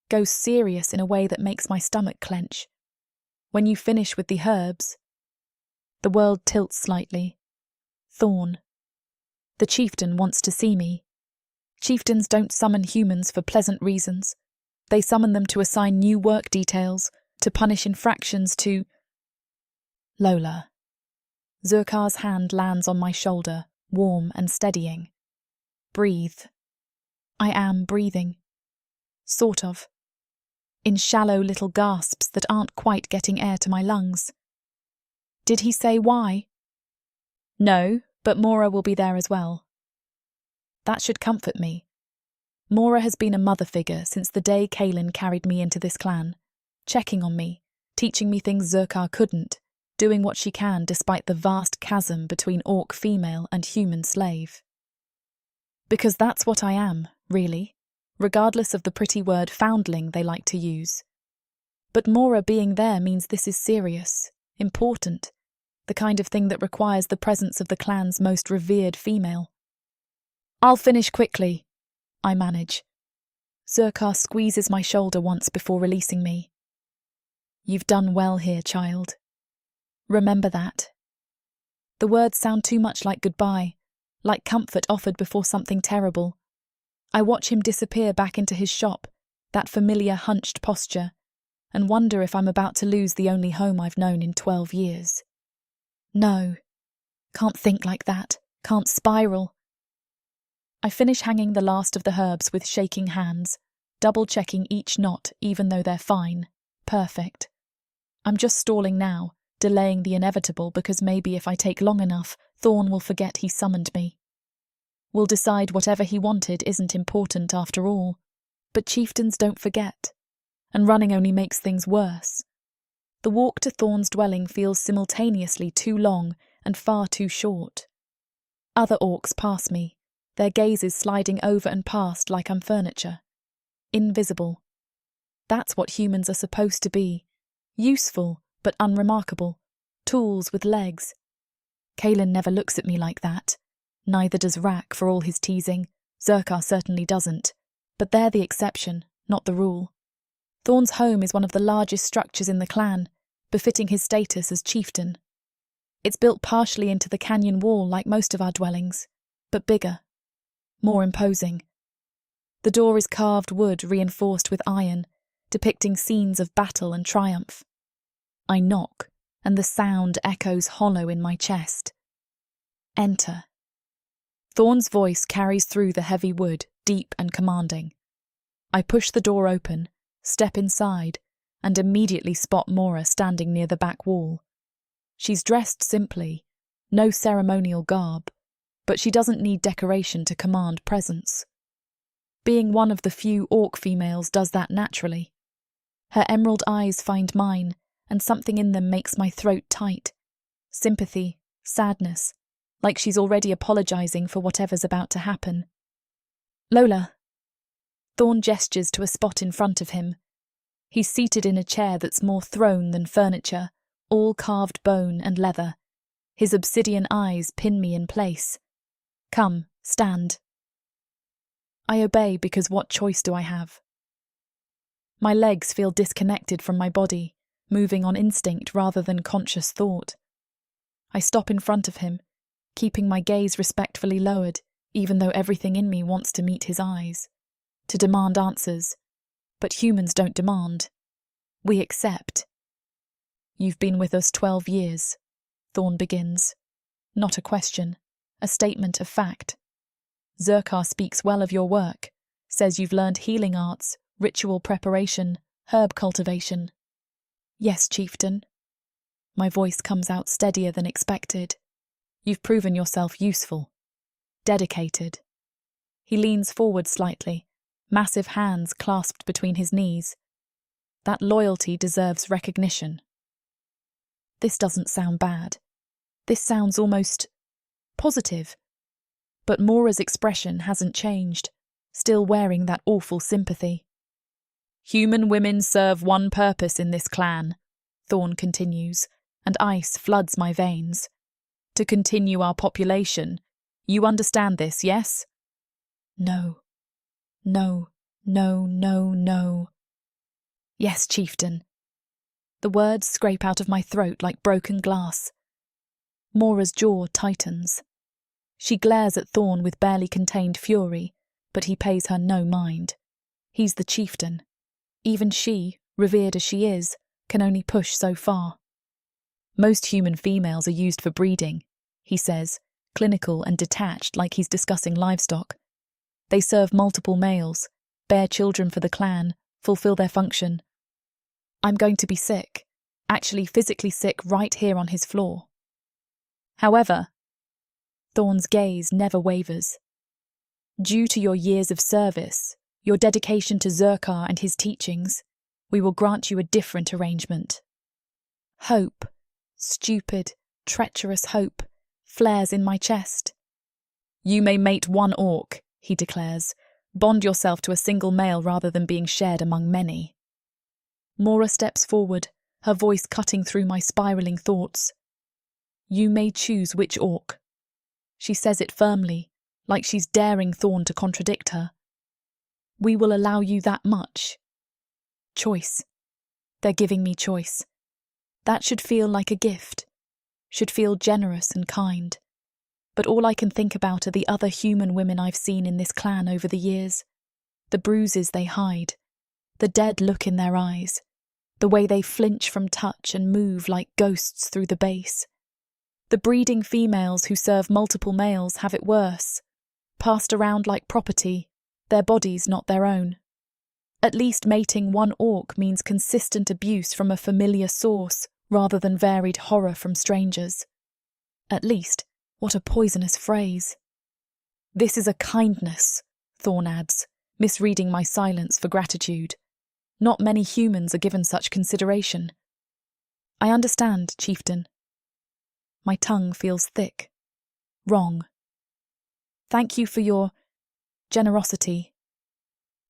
goes serious in a way that makes my stomach clench. When you finish with the herbs, the world tilts slightly. Thorn. The chieftain wants to see me. Chieftains don't summon humans for pleasant reasons. They summon them to assign new work details, to punish infractions, to... Lola. Zerkar's hand lands on my shoulder, warm and steadying. Breathe. I am breathing. Sort of. In shallow little gasps that aren't quite getting air to my lungs. Did he say why? No, but Mora will be there as well. That should comfort me. Mora has been a mother figure since the day Kaelin carried me into this clan, checking on me, teaching me things Zerkar couldn't, doing what she can despite the vast chasm between orc female and human slave. Because that's what I am, really, regardless of the pretty word foundling they like to use. But Mora being there means this is serious, important, the kind of thing that requires the presence of the clan's most revered female. I'll finish quickly, I manage. Zerkar squeezes my shoulder once before releasing me. You've done well here, child. Remember that. The words sound too much like goodbye, like comfort offered before something terrible. I watch him disappear back into his shop, that familiar hunched posture, and wonder if I'm about to lose the only home I've known in 12 years. No. Can't think like that. Can't spiral. I finish hanging the last of the herbs with shaking hands, double-checking each knot even though they're fine. Perfect. I'm just stalling now, delaying the inevitable because maybe if I take long enough, Thorn will forget he summoned me. We'll decide whatever he wanted isn't important after all. But chieftains don't forget, and running only makes things worse. The walk to Thorn's dwelling feels simultaneously too long and far too short. Other orcs pass me, their gazes sliding over and past like I'm furniture. Invisible. That's what humans are supposed to be. Useful, but unremarkable. Tools with legs. Kaelin never looks at me like that. Neither does Rak for all his teasing. Zerkar certainly doesn't. But they're the exception, not the rule. Thorn's home is one of the largest structures in the clan, befitting his status as chieftain. It's built partially into the canyon wall like most of our dwellings, but bigger. More imposing. The door is carved wood reinforced with iron, depicting scenes of battle and triumph. I knock, and the sound echoes hollow in my chest. Enter. Thorn's voice carries through the heavy wood, deep and commanding. I push the door open, step inside, and immediately spot Mora standing near the back wall. She's dressed simply, no ceremonial garb, but she doesn't need decoration to command presence. Being one of the few orc females does that naturally. Her emerald eyes find mine, and something in them makes my throat tight. Sympathy, sadness, like she's already apologizing for whatever's about to happen. Lola. Thorn gestures to a spot in front of him. He's seated in a chair that's more throne than furniture, all carved bone and leather. His obsidian eyes pin me in place. Come, stand. I obey because what choice do I have? My legs feel disconnected from my body, moving on instinct rather than conscious thought. I stop in front of him, keeping my gaze respectfully lowered, even though everything in me wants to meet his eyes, to demand answers. But humans don't demand. We accept. You've been with us 12 years, Thorn begins. Not a question, a statement of fact. Zerkar speaks well of your work, says you've learned healing arts, ritual preparation, herb cultivation. Yes, chieftain. My voice comes out steadier than expected. You've proven yourself useful. Dedicated. He leans forward slightly, massive hands clasped between his knees. That loyalty deserves recognition. This doesn't sound bad. This sounds almost positive. But Mora's expression hasn't changed, still wearing that awful sympathy. Human women serve one purpose in this clan, Thorn continues, and ice floods my veins. To continue our population. You understand this, yes? No. No, no, no, no. Yes, chieftain. The words scrape out of my throat like broken glass. Mora's jaw tightens. She glares at Thorn with barely contained fury, but he pays her no mind. He's the chieftain. Even she, revered as she is, can only push so far. Most human females are used for breeding, he says, clinical and detached like he's discussing livestock. They serve multiple males, bear children for the clan, fulfill their function. I'm going to be sick, actually physically sick right here on his floor. However, Thorn's gaze never wavers. Due to your years of service, your dedication to Zerkar and his teachings, we will grant you a different arrangement. Hope, stupid, treacherous hope, flares in my chest. You may mate one orc, he declares. Bond yourself to a single male rather than being shared among many. Mora steps forward, her voice cutting through my spiralling thoughts. You may choose which orc. She says it firmly, like she's daring Thorn to contradict her. We will allow you that much. Choice. They're giving me choice. That should feel like a gift, should feel generous and kind. But all I can think about are the other human women I've seen in this clan over the years. The bruises they hide, the dead look in their eyes, the way they flinch from touch and move like ghosts through the base. The breeding females who serve multiple males have it worse, passed around like property, their bodies not their own. At least mating one orc means consistent abuse from a familiar source rather than varied horror from strangers. At least, what a poisonous phrase. This is a kindness, Thorn adds, misreading my silence for gratitude. Not many humans are given such consideration. I understand, chieftain. My tongue feels thick. Wrong. Thank you for your generosity.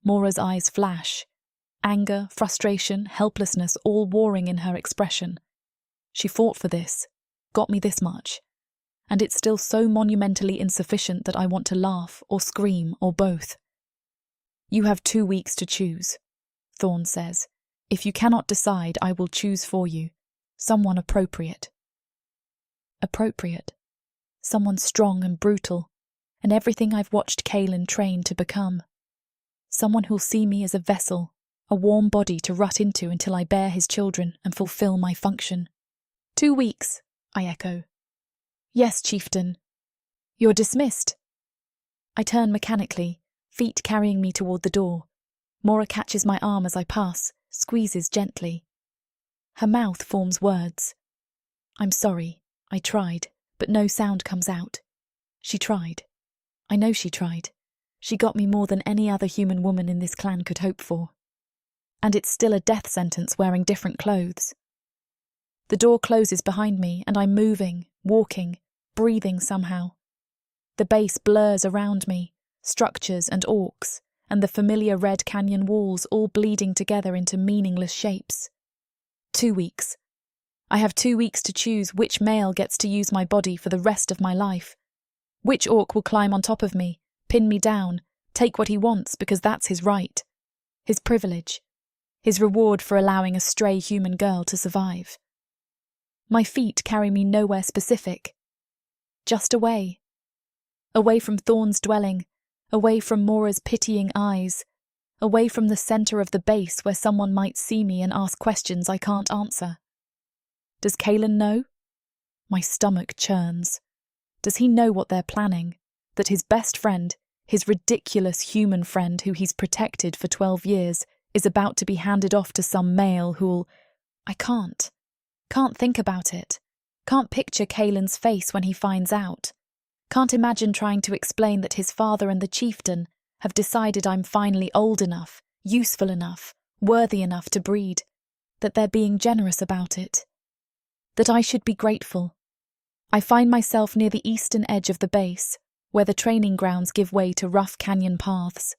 Mora's eyes flash. Anger, frustration, helplessness all warring in her expression. She fought for this, got me this much, and it's still so monumentally insufficient that I want to laugh or scream or both. You have 2 weeks to choose, Thorn says. If you cannot decide, I will choose for you. Someone appropriate. Appropriate. Someone strong and brutal, and everything I've watched Kaelin train to become. Someone who'll see me as a vessel, a warm body to rut into until I bear his children and fulfill my function. 2 weeks, I echo. Yes, chieftain. You're dismissed. I turn mechanically, feet carrying me toward the door. Mora catches my arm as I pass, squeezes gently. Her mouth forms words. I'm sorry, I tried, but no sound comes out. She tried. I know she tried. She got me more than any other human woman in this clan could hope for. And it's still a death sentence wearing different clothes. The door closes behind me and I'm moving, walking, breathing somehow. The base blurs around me, structures and orcs, and the familiar red canyon walls all bleeding together into meaningless shapes. 2 weeks. I have 2 weeks to choose which male gets to use my body for the rest of my life. Which orc will climb on top of me, pin me down, take what he wants because that's his right, his privilege, his reward for allowing a stray human girl to survive. My feet carry me nowhere specific. Just away. Away from Thorn's dwelling, away from Mora's pitying eyes, away from the centre of the base where someone might see me and ask questions I can't answer. Does Kalen know? My stomach churns. Does he know what they're planning? That his best friend, his ridiculous human friend who he's protected for 12 years, is about to be handed off to some male who'll... I can't think about it. Can't picture Kalen's face when he finds out. Can't imagine trying to explain that his father and the chieftain have decided I'm finally old enough, useful enough, worthy enough to breed, that they're being generous about it. That I should be grateful. I find myself near the eastern edge of the base, where the training grounds give way to rough canyon paths.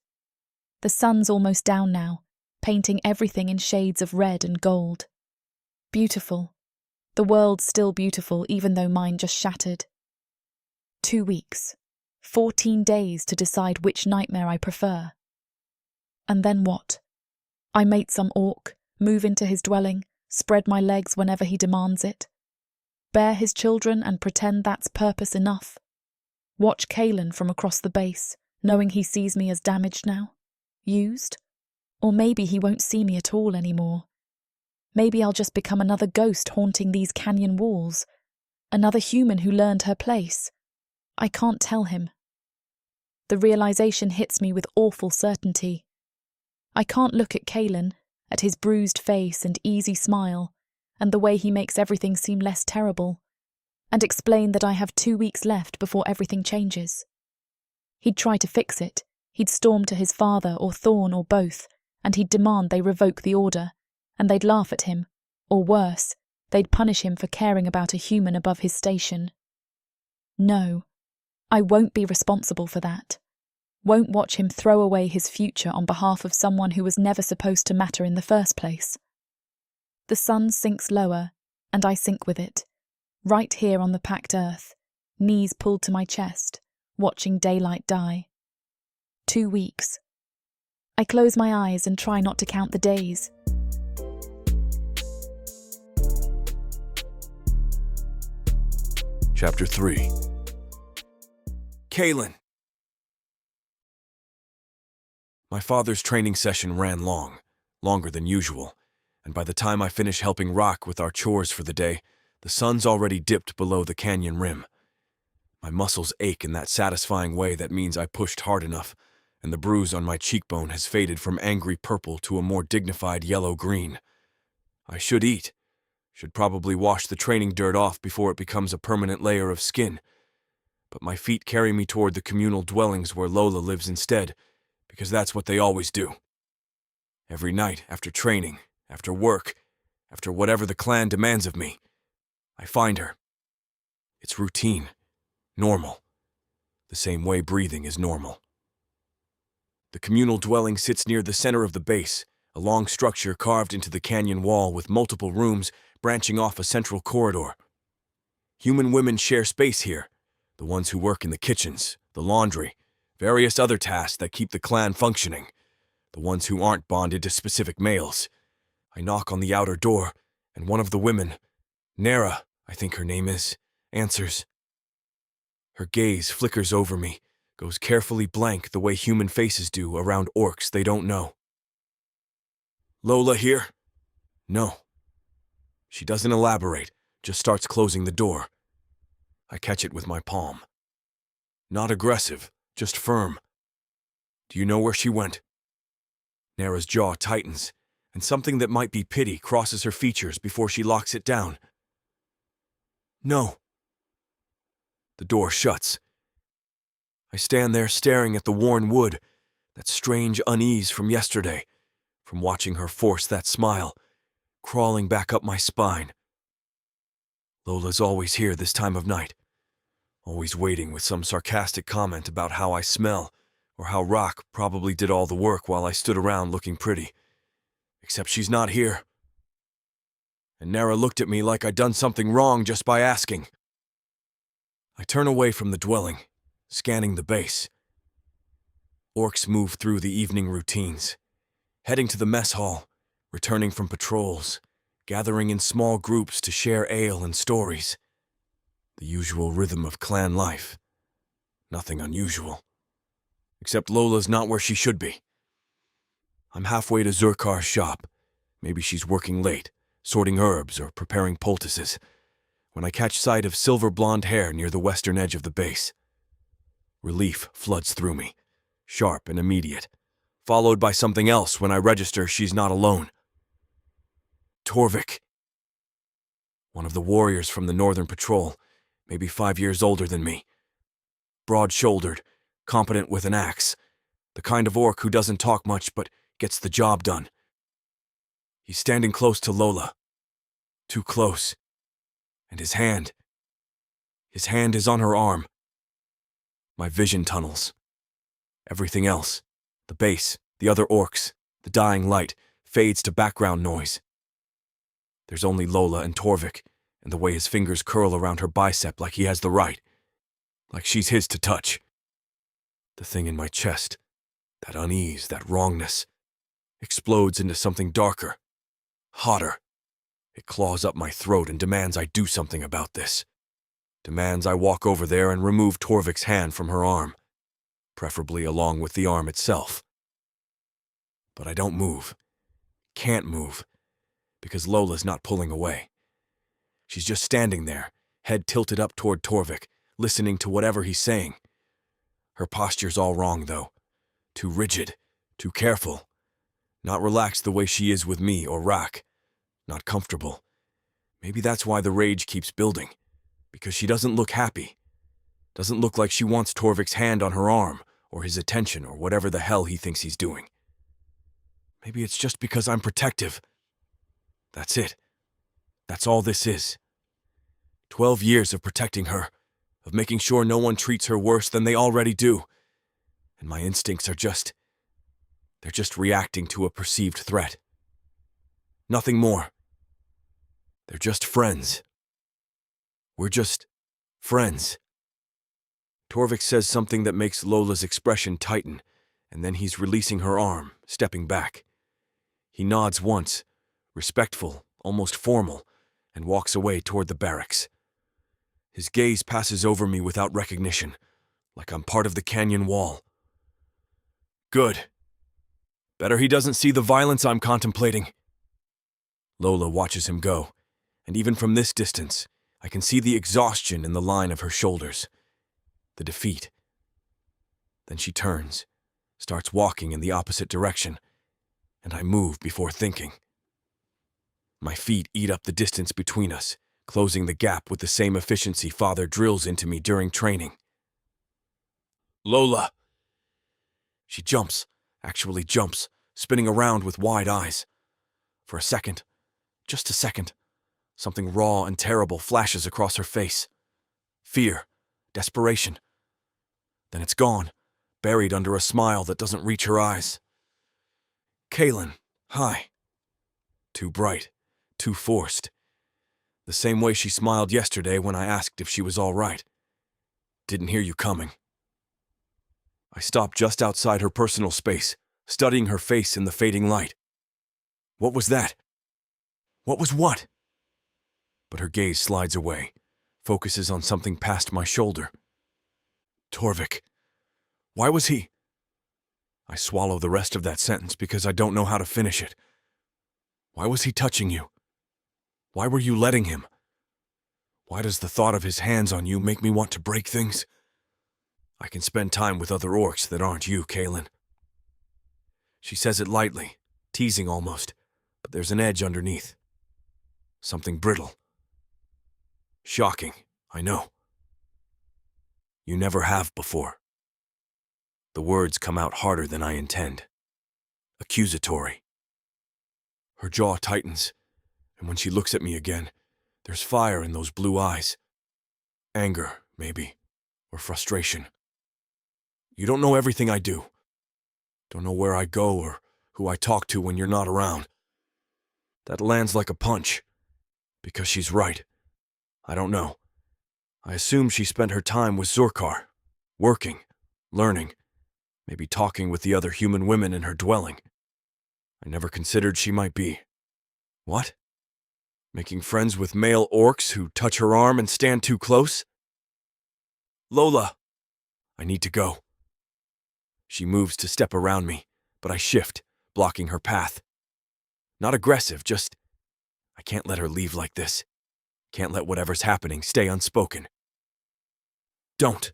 The sun's almost down now, painting everything in shades of red and gold. Beautiful. The world's still beautiful, even though mine just shattered. 2 weeks. 14 days to decide which nightmare I prefer. And then what? I mate some orc, move into his dwelling, spread my legs whenever he demands it. Bear his children and pretend that's purpose enough. Watch Kalen from across the base, knowing he sees me as damaged now. Used? Or maybe he won't see me at all anymore. Maybe I'll just become another ghost haunting these canyon walls. Another human who learned her place. I can't tell him. The realization hits me with awful certainty. I can't look at Kalen, at his bruised face and easy smile, and the way he makes everything seem less terrible, and explain that I have 2 weeks left before everything changes. He'd try to fix it. He'd storm to his father or Thorn or both, and he'd demand they revoke the order, and they'd laugh at him, or worse, they'd punish him for caring about a human above his station. No, I won't be responsible for that. Won't watch him throw away his future on behalf of someone who was never supposed to matter in the first place. The sun sinks lower, and I sink with it, right here on the packed earth, knees pulled to my chest, watching daylight die. 2 weeks. I close my eyes and try not to count the days. Chapter 3. Kalen. My father's training session ran long, longer than usual, and by the time I finish helping Rock with our chores for the day, the sun's already dipped below the canyon rim. My muscles ache in that satisfying way that means I pushed hard enough, and the bruise on my cheekbone has faded from angry purple to a more dignified yellow-green. I should eat. Should probably wash the training dirt off before it becomes a permanent layer of skin. But my feet carry me toward the communal dwellings where Lola lives instead, because that's what they always do. Every night, after training, after work, after whatever the clan demands of me, I find her. It's routine, normal, the same way breathing is normal. The communal dwelling sits near the center of the base, a long structure carved into the canyon wall with multiple rooms branching off a central corridor. Human women share space here, the ones who work in the kitchens, the laundry, various other tasks that keep the clan functioning, the ones who aren't bonded to specific males. I knock on the outer door, and one of the women, Nara, I think her name is, answers. Her gaze flickers over me, goes carefully blank the way human faces do around orcs they don't know. Lola here? No. She doesn't elaborate, just starts closing the door. I catch it with my palm. Not aggressive, just firm. Do you know where she went? Nara's jaw tightens, and something that might be pity crosses her features before she locks it down. No. The door shuts. I stand there staring at the worn wood, that strange unease from yesterday, from watching her force that smile, crawling back up my spine. Lola's always here this time of night, always waiting with some sarcastic comment about how I smell, or how Rock probably did all the work while I stood around looking pretty. Except she's not here. And Nara looked at me like I'd done something wrong just by asking. I turn away from the dwelling, scanning the base. Orcs move through the evening routines, heading to the mess hall, returning from patrols, gathering in small groups to share ale and stories. The usual rhythm of clan life. Nothing unusual. Except Lola's not where she should be. I'm halfway to Zurkar's shop. Maybe she's working late, sorting herbs or preparing poultices, when I catch sight of silver blonde hair near the western edge of the base. Relief floods through me, sharp and immediate, followed by something else when I register she's not alone. Torvik. One of the warriors from the Northern Patrol, maybe 5 years older than me. Broad-shouldered, competent with an axe, the kind of orc who doesn't talk much but gets the job done. He's standing close to Lola. Too close. And his hand is on her arm. My vision tunnels. Everything else, the base, the other orcs, the dying light, fades to background noise. There's only Lola and Torvik, and the way his fingers curl around her bicep like he has the right, like she's his to touch. The thing in my chest, that unease, that wrongness, explodes into something darker, hotter. It claws up my throat and demands I do something about this. Demands I walk over there and remove Torvik's hand from her arm, preferably along with the arm itself. But I don't move. Can't move, because Lola's not pulling away. She's just standing there, head tilted up toward Torvik, listening to whatever he's saying. Her posture's all wrong, though. Too rigid, too careful. Not relaxed the way she is with me or Rak. Not comfortable. Maybe that's why the rage keeps building. Because she doesn't look happy. Doesn't look like she wants Torvik's hand on her arm, or his attention, or whatever the hell he thinks he's doing. Maybe it's just because I'm protective. That's it. That's all this is. 12 years of protecting her, of making sure no one treats her worse than they already do. And my instincts are they're just reacting to a perceived threat. Nothing more. They're just friends. We're just friends. Torvik says something that makes Lola's expression tighten, and then he's releasing her arm, stepping back. He nods once, respectful, almost formal, and walks away toward the barracks. His gaze passes over me without recognition, like I'm part of the canyon wall. Good. Better he doesn't see the violence I'm contemplating. Lola watches him go, and even from this distance, I can see the exhaustion in the line of her shoulders. The defeat. Then she turns, starts walking in the opposite direction, and I move before thinking. My feet eat up the distance between us, closing the gap with the same efficiency Father drills into me during training. Lola! She jumps, actually jumps, spinning around with wide eyes. For a second, just a second, something raw and terrible flashes across her face. Fear, desperation. Then it's gone, buried under a smile that doesn't reach her eyes. Kaelin, hi. Too bright, too forced. The same way she smiled yesterday when I asked if she was all right. Didn't hear you coming. I stopped just outside her personal space, studying her face in the fading light. What was that? What was what? But her gaze slides away, focuses on something past my shoulder. Torvik. Why was he? I swallow the rest of that sentence because I don't know how to finish it. Why was he touching you? Why were you letting him? Why does the thought of his hands on you make me want to break things? I can spend time with other orcs that aren't you, Kaelin. She says it lightly, teasing almost, but there's an edge underneath. Something brittle. Shocking, I know. You never have before. The words come out harder than I intend. Accusatory. Her jaw tightens, and when she looks at me again, there's fire in those blue eyes. Anger, maybe, or frustration. You don't know everything I do. Don't know where I go or who I talk to when you're not around. That lands like a punch. Because she's right. I don't know. I assume she spent her time with Zurkar, working, learning, maybe talking with the other human women in her dwelling. I never considered she might be. What? Making friends with male orcs who touch her arm and stand too close? Lola! I need to go. She moves to step around me, but I shift, blocking her path. Not aggressive, just... I can't let her leave like this. Can't let whatever's happening stay unspoken. Don't.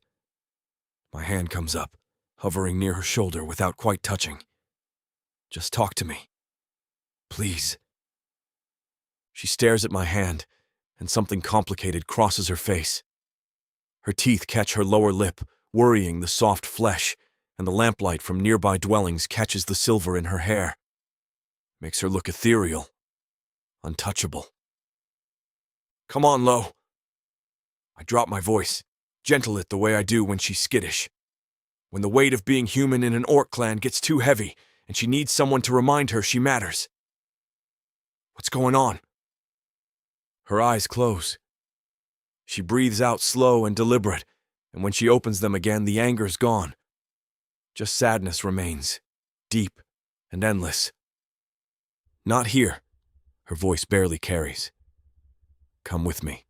My hand comes up, hovering near her shoulder without quite touching. Just talk to me. Please. She stares at my hand, and something complicated crosses her face. Her teeth catch her lower lip, worrying the soft flesh, and the lamplight from nearby dwellings catches the silver in her hair. Makes her look ethereal, untouchable. Come on, Lo. I drop my voice, gentle it the way I do when she's skittish. When the weight of being human in an orc clan gets too heavy, and she needs someone to remind her she matters. What's going on? Her eyes close. She breathes out slow and deliberate, and when she opens them again, the anger's gone. Just sadness remains, deep and endless. Not here, her voice barely carries. Come with me.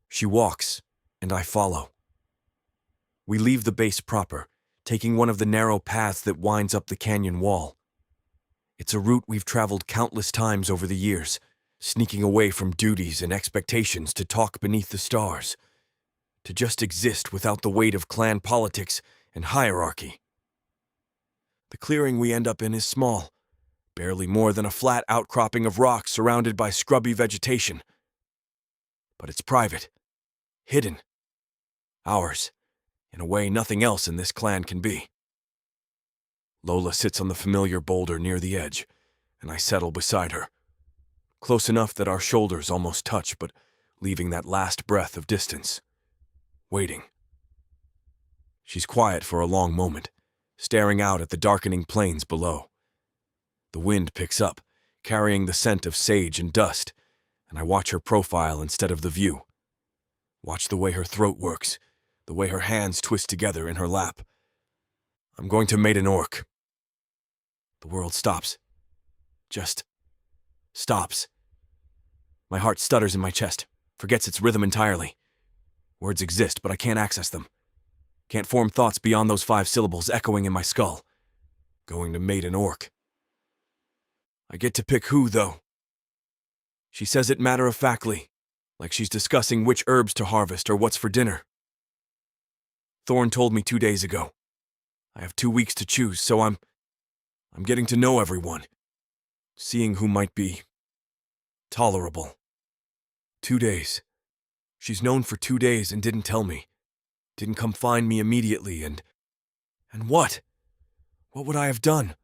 She walks, and I follow. We leave the base proper, taking one of the narrow paths that winds up the canyon wall. It's a route we've traveled countless times over the years, sneaking away from duties and expectations to talk beneath the stars, to just exist without the weight of clan politics and hierarchy. The clearing we end up in is small, barely more than a flat outcropping of rocks surrounded by scrubby vegetation. But it's private, hidden, ours, in a way nothing else in this clan can be. Lola sits on the familiar boulder near the edge, and I settle beside her. Close enough that our shoulders almost touch, but leaving that last breath of distance. Waiting. She's quiet for a long moment, staring out at the darkening plains below. The wind picks up, carrying the scent of sage and dust, and I watch her profile instead of the view. Watch the way her throat works, the way her hands twist together in her lap. I'm going to mate an orc. The world stops. Just stops. My heart stutters in my chest, forgets its rhythm entirely. Words exist, but I can't access them. Can't form thoughts beyond those 5 syllables echoing in my skull. Going to mate an orc. I get to pick who, though. She says it matter-of-factly, like she's discussing which herbs to harvest or what's for dinner. Thorn told me 2 days ago. I have 2 weeks to choose, so I'm getting to know everyone. Seeing who might be tolerable. 2 days. She's known for 2 days and didn't tell me. Didn't come find me immediately, and what? What would I have done?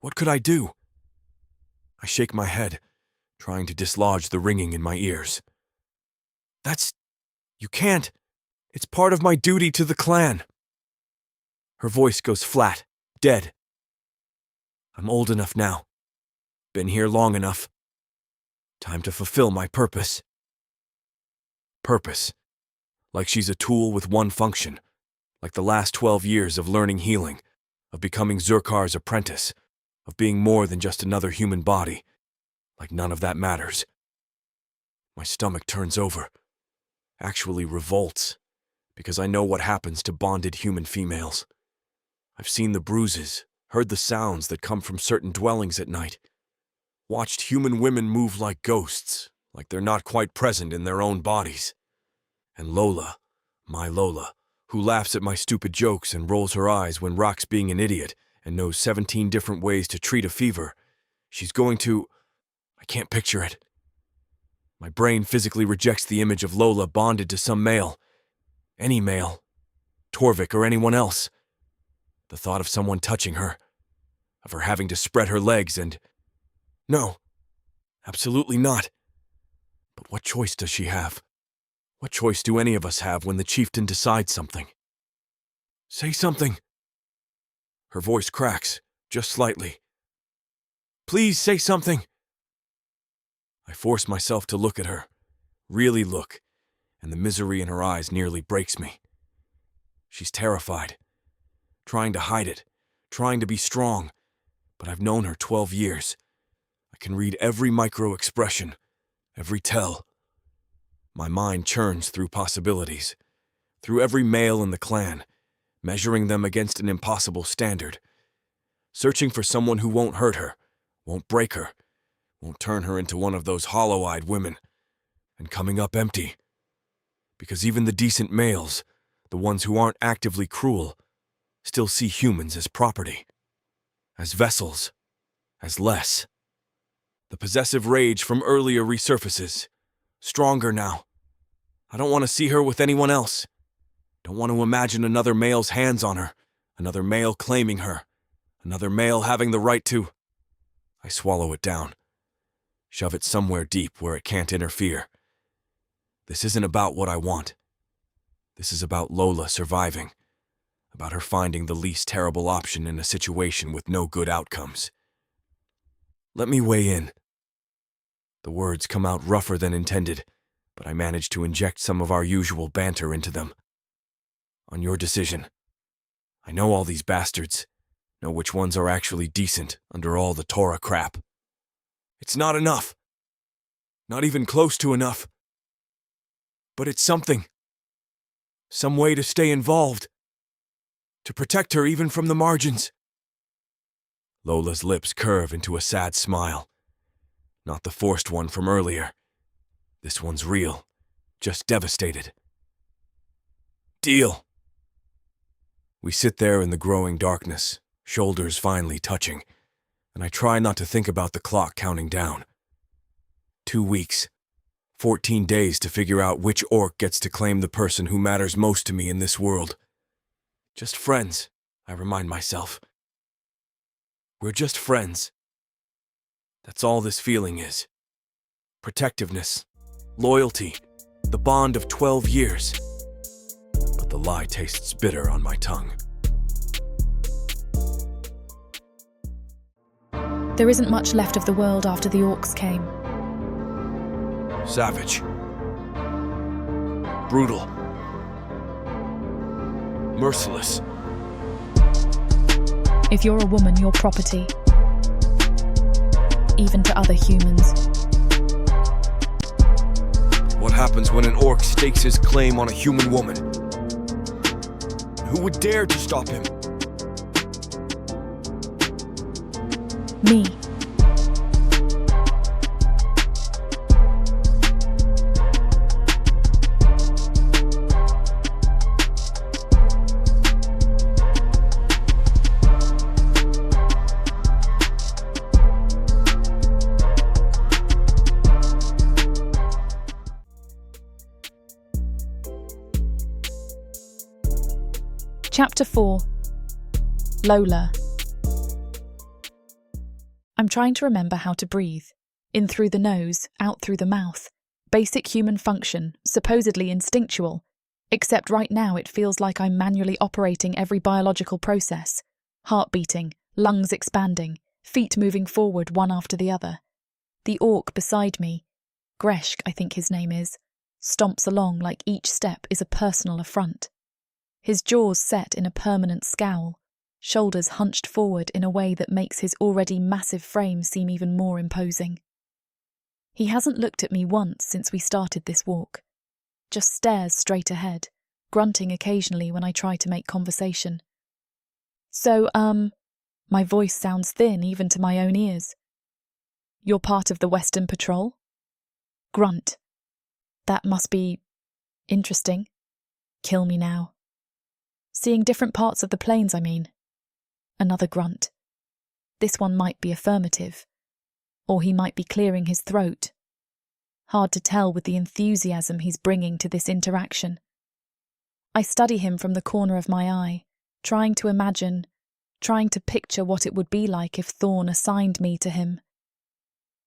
What could I do? I shake my head, trying to dislodge the ringing in my ears. You can't. It's part of my duty to the clan. Her voice goes flat, dead. I'm old enough now. Been here long enough. Time to fulfill my purpose. Purpose. Like she's a tool with one function. Like the last 12 years of learning healing, of becoming Zurkar's apprentice, of being more than just another human body. Like none of that matters. My stomach turns over. Actually revolts. Because I know what happens to bonded human females. I've seen the bruises, heard the sounds that come from certain dwellings at night. Watched human women move like ghosts, like they're not quite present in their own bodies. And Lola, my Lola, who laughs at my stupid jokes and rolls her eyes when Rock's being an idiot and knows 17 different ways to treat a fever. She's going to... I can't picture it. My brain physically rejects the image of Lola bonded to some male. Any male. Torvik or anyone else. The thought of someone touching her. Of her having to spread her legs and... No. Absolutely not. But what choice does she have? What choice do any of us have when the chieftain decides something? Say something. Her voice cracks, just slightly. Please say something. I force myself to look at her, really look, and the misery in her eyes nearly breaks me. She's terrified, trying to hide it, trying to be strong, but I've known her 12 years. I can read every micro-expression, every tell. My mind churns through possibilities, through every male in the clan, measuring them against an impossible standard, searching for someone who won't hurt her, won't break her, won't turn her into one of those hollow-eyed women, and coming up empty. Because even the decent males, the ones who aren't actively cruel, still see humans as property, as vessels, as less. The possessive rage from earlier resurfaces, stronger now. I don't want to see her with anyone else. Don't want to imagine another male's hands on her, another male claiming her, another male having the right to... I swallow it down. Shove it somewhere deep where it can't interfere. This isn't about what I want. This is about Lola surviving, about her finding the least terrible option in a situation with no good outcomes. Let me weigh in. The words come out rougher than intended, but I manage to inject some of our usual banter into them. On your decision. I know all these bastards, know which ones are actually decent under all the Torah crap. It's not enough. Not even close to enough. But it's something. Some way to stay involved. To protect her even from the margins. Lola's lips curve into a sad smile. Not the forced one from earlier. This one's real. Just devastated. Deal. We sit there in the growing darkness, shoulders finally touching, and I try not to think about the clock counting down. 2 weeks. 14 days to figure out which orc gets to claim the person who matters most to me in this world. Just friends, I remind myself. We're just friends. That's all this feeling is. Protectiveness, loyalty, the bond of 12 years. But the lie tastes bitter on my tongue. There isn't much left of the world after the orcs came. Savage. Brutal. Merciless. If you're a woman, you're property. Even to other humans. What happens when an orc stakes his claim on a human woman? Who would dare to stop him? Me. Chapter 4. Lola. I'm trying to remember how to breathe. In through the nose, out through the mouth. Basic human function, supposedly instinctual. Except right now it feels like I'm manually operating every biological process. Heart beating, lungs expanding, feet moving forward one after the other. The orc beside me, Greshk I think his name is, stomps along like each step is a personal affront. His jaws set in a permanent scowl, shoulders hunched forward in a way that makes his already massive frame seem even more imposing. He hasn't looked at me once since we started this walk, just stares straight ahead, grunting occasionally when I try to make conversation. So, my voice sounds thin even to my own ears. You're part of the Western Patrol? Grunt. That must be interesting. Kill me now. Seeing different parts of the plains, I mean. Another grunt. This one might be affirmative, or he might be clearing his throat. Hard to tell with the enthusiasm he's bringing to this interaction. I study him from the corner of my eye, trying to picture what it would be like if Thorn assigned me to him.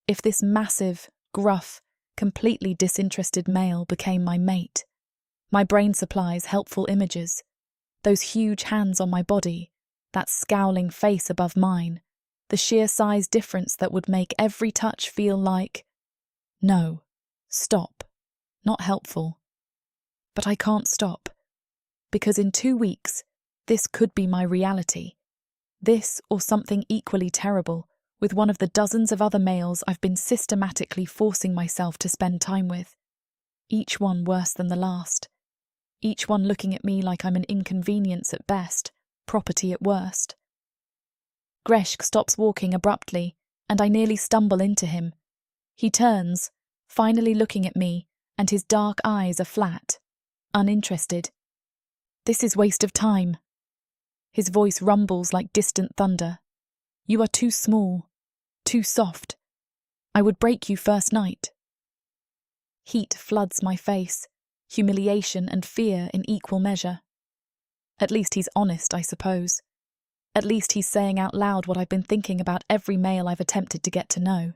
If this massive, gruff, completely disinterested male became my mate. My brain supplies helpful images. Those huge hands on my body, that scowling face above mine, the sheer size difference that would make every touch feel like, no, stop, not helpful. But I can't stop, because in 2 weeks, this could be my reality. This or something equally terrible with one of the dozens of other males I've been systematically forcing myself to spend time with. Each one worse than the last. Each one looking at me like I'm an inconvenience at best, property at worst. Greshk stops walking abruptly, and I nearly stumble into him. He turns, finally looking at me, and his dark eyes are flat, uninterested. This is waste of time. His voice rumbles like distant thunder. You are too small, too soft. I would break you first night. Heat floods my face, humiliation and fear in equal measure. At least he's honest, I suppose. At least he's saying out loud what I've been thinking about every male I've attempted to get to know.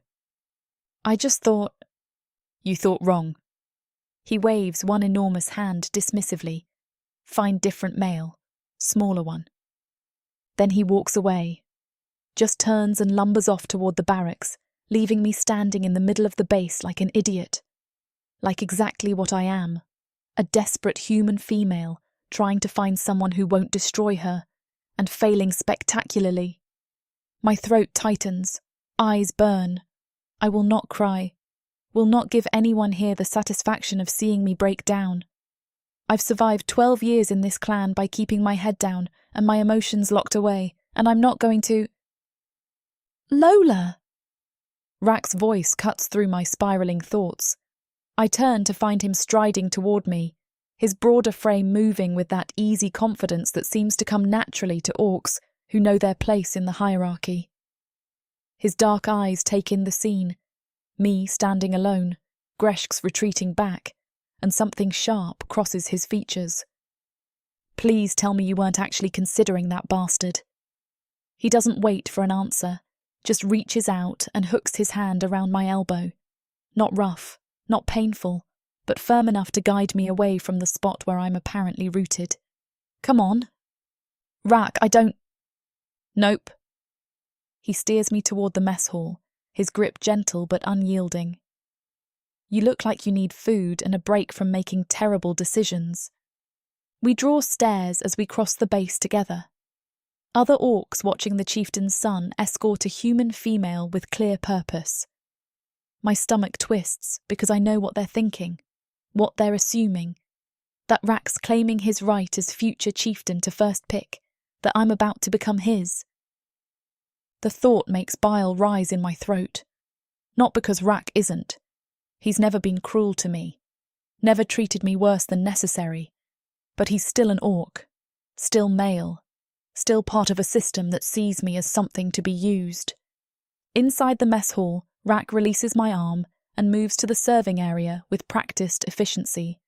I just thought... You thought wrong. He waves one enormous hand dismissively. Find different male, smaller one. Then he walks away, just turns and lumbers off toward the barracks, leaving me standing in the middle of the base like an idiot. Like exactly what I am, a desperate human female trying to find someone who won't destroy her, and failing spectacularly. My throat tightens, eyes burn. I will not cry, will not give anyone here the satisfaction of seeing me break down. I've survived 12 years in this clan by keeping my head down and my emotions locked away, and I'm not going to... Lola! Rak's voice cuts through my spiralling thoughts. I turn to find him striding toward me, his broader frame moving with that easy confidence that seems to come naturally to orcs who know their place in the hierarchy. His dark eyes take in the scene, me standing alone, Greshk's retreating back, and something sharp crosses his features. Please tell me you weren't actually considering that bastard. He doesn't wait for an answer, just reaches out and hooks his hand around my elbow. Not rough, not painful, but firm enough to guide me away from the spot where I'm apparently rooted. Come on. Rak, I don't... Nope. He steers me toward the mess hall, his grip gentle but unyielding. You look like you need food and a break from making terrible decisions. We draw stairs as we cross the base together. Other orcs watching the chieftain's son escort a human female with clear purpose. My stomach twists because I know what they're thinking, what they're assuming, that Rak's claiming his right as future chieftain to first pick, that I'm about to become his. The thought makes bile rise in my throat. Not because Rak isn't. He's never been cruel to me, never treated me worse than necessary, but he's still an orc, still male, still part of a system that sees me as something to be used. Inside the mess hall, Rak releases my arm and moves to the serving area with practiced efficiency.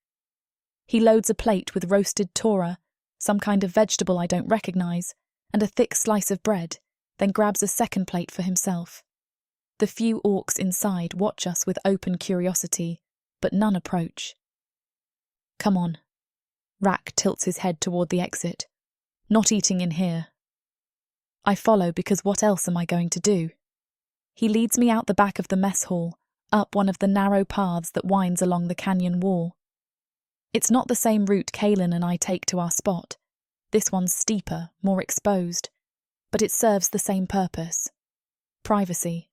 He loads a plate with roasted tora, some kind of vegetable I don't recognise, and a thick slice of bread, then grabs a second plate for himself. The few orcs inside watch us with open curiosity, but none approach. Come on. Rak tilts his head toward the exit. Not eating in here. I follow because what else am I going to do? He leads me out the back of the mess hall, up one of the narrow paths that winds along the canyon wall. It's not the same route Kaelin and I take to our spot. This one's steeper, more exposed, but it serves the same purpose. Privacy.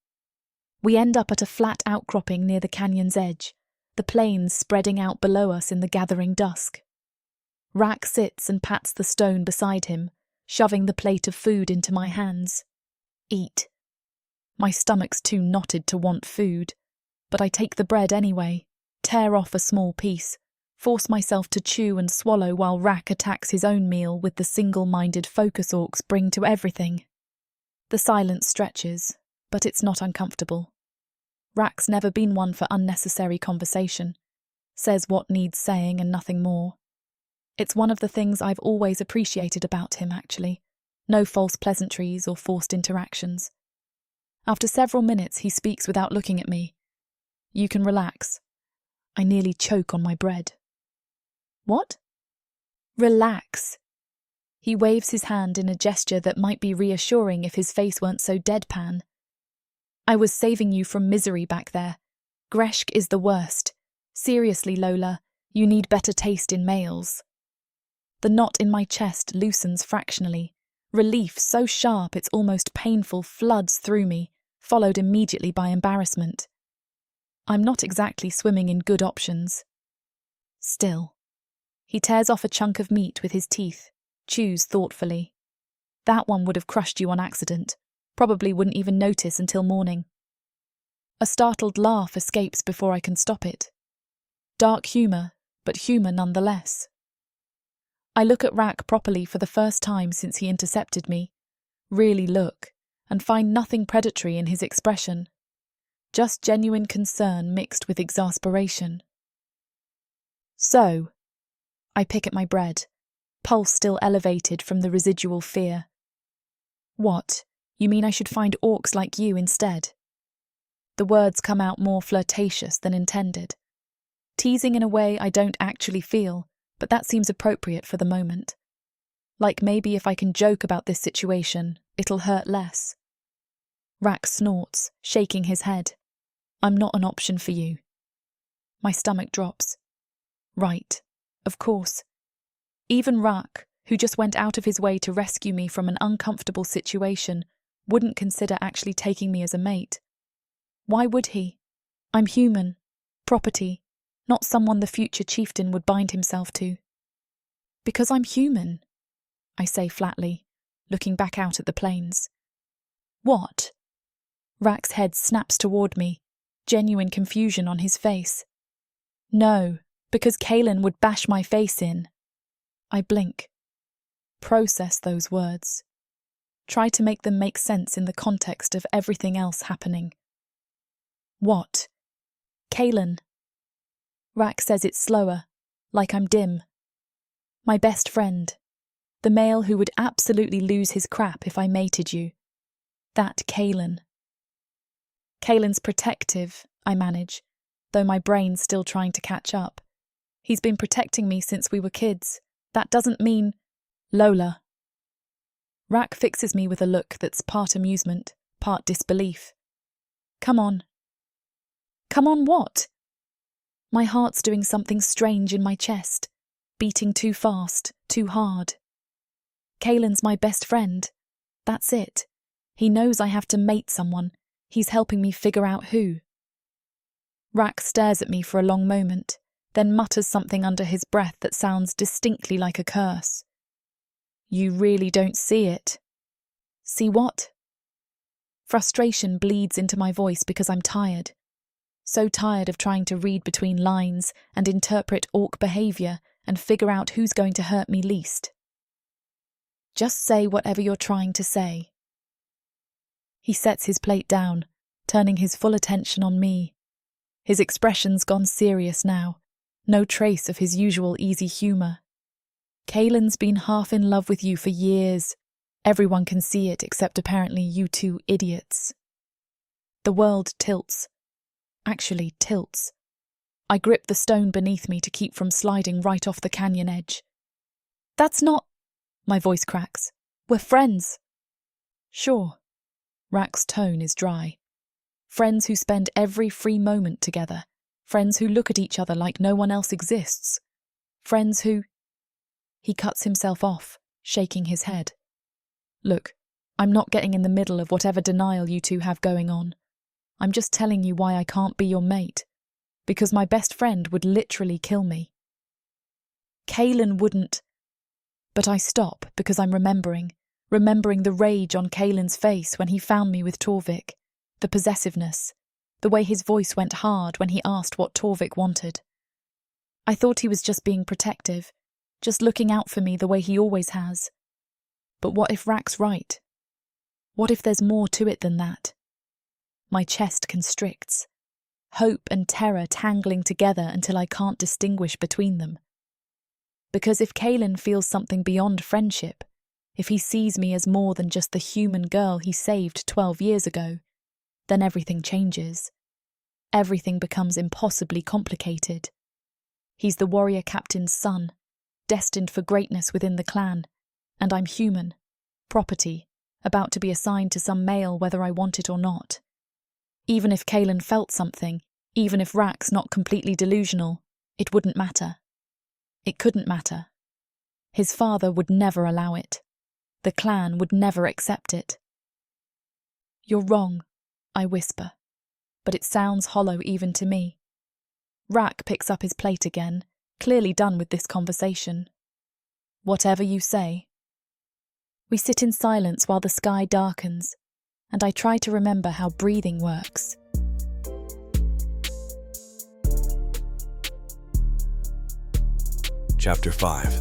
We end up at a flat outcropping near the canyon's edge, the plains spreading out below us in the gathering dusk. Rak sits and pats the stone beside him, shoving the plate of food into my hands. Eat. My stomach's too knotted to want food, but I take the bread anyway, tear off a small piece, force myself to chew and swallow while Rak attacks his own meal with the single-minded focus orcs bring to everything. The silence stretches, but it's not uncomfortable. Rak's never been one for unnecessary conversation, says what needs saying and nothing more. It's one of the things I've always appreciated about him, actually. No false pleasantries or forced interactions. After several minutes, he speaks without looking at me. You can relax. I nearly choke on my bread. What? Relax. He waves his hand in a gesture that might be reassuring if his face weren't so deadpan. I was saving you from misery back there. Greshk is the worst. Seriously, Lola, you need better taste in males. The knot in my chest loosens fractionally. Relief so sharp it's almost painful floods through me, followed immediately by embarrassment. I'm not exactly swimming in good options. Still. He tears off a chunk of meat with his teeth, chews thoughtfully. That one would have crushed you on accident. Probably wouldn't even notice until morning. A startled laugh escapes before I can stop it. Dark humour, but humour nonetheless. I look at Rak properly for the first time since he intercepted me. Really look, and find nothing predatory in his expression. Just genuine concern mixed with exasperation. So, I pick at my bread, pulse still elevated from the residual fear. What? You mean I should find orcs like you instead? The words come out more flirtatious than intended. Teasing in a way I don't actually feel, but that seems appropriate for the moment. Like maybe if I can joke about this situation, it'll hurt less. Rak snorts, shaking his head. I'm not an option for you. My stomach drops. Right, of course. Even Rak, who just went out of his way to rescue me from an uncomfortable situation, wouldn't consider actually taking me as a mate. Why would he? I'm human, property, not someone the future chieftain would bind himself to. Because I'm human, I say flatly, looking back out at the plains. What? Rak's head snaps toward me, genuine confusion on his face. No, because Kaelin would bash my face in. I blink. Process those words. Try to make them make sense in the context of everything else happening. What? Kaelin. Rak says it slower, like I'm dim. My best friend. The male who would absolutely lose his crap if I mated you. That Kaelin. Kaelin's protective, I manage, though my brain's still trying to catch up. He's been protecting me since we were kids. That doesn't mean... Lola. Rak fixes me with a look that's part amusement, part disbelief. Come on. Come on what? My heart's doing something strange in my chest, beating too fast, too hard. Kaelin's my best friend. That's it. He knows I have to mate someone. He's helping me figure out who. Rak stares at me for a long moment, then mutters something under his breath that sounds distinctly like a curse. You really don't see it. See what? Frustration bleeds into my voice because I'm tired. So tired of trying to read between lines and interpret orc behaviour and figure out who's going to hurt me least. Just say whatever you're trying to say. He sets his plate down, turning his full attention on me. His expression's gone serious now, no trace of his usual easy humour. Kaelin's been half in love with you for years. Everyone can see it except apparently you two idiots. The world tilts. Actually tilts. I grip the stone beneath me to keep from sliding right off the canyon edge. That's not... My voice cracks. We're friends. Sure. Rak's tone is dry. Friends who spend every free moment together. Friends who look at each other like no one else exists. Friends who... He cuts himself off, shaking his head. Look, I'm not getting in the middle of whatever denial you two have going on. I'm just telling you why I can't be your mate. Because my best friend would literally kill me. Kaelin wouldn't... But I stop because I'm remembering the rage on Kaelin's face when he found me with Torvik, the possessiveness, the way his voice went hard when he asked what Torvik wanted. I thought he was just being protective, just looking out for me the way he always has. But what if Rack's right? What if there's more to it than that? My chest constricts, hope and terror tangling together until I can't distinguish between them. Because if Kaelin feels something beyond friendship, if he sees me as more than just the human girl he saved 12 years ago, then everything changes. Everything becomes impossibly complicated. He's the warrior captain's son, destined for greatness within the clan, and I'm human, property, about to be assigned to some male whether I want it or not. Even if Kaelin felt something, even if Rack's not completely delusional, it wouldn't matter. It couldn't matter. His father would never allow it. The clan would never accept it. You're wrong, I whisper, but it sounds hollow even to me. Rack picks up his plate again, clearly done with this conversation. Whatever you say. We sit in silence while the sky darkens, and I try to remember how breathing works. Chapter 5.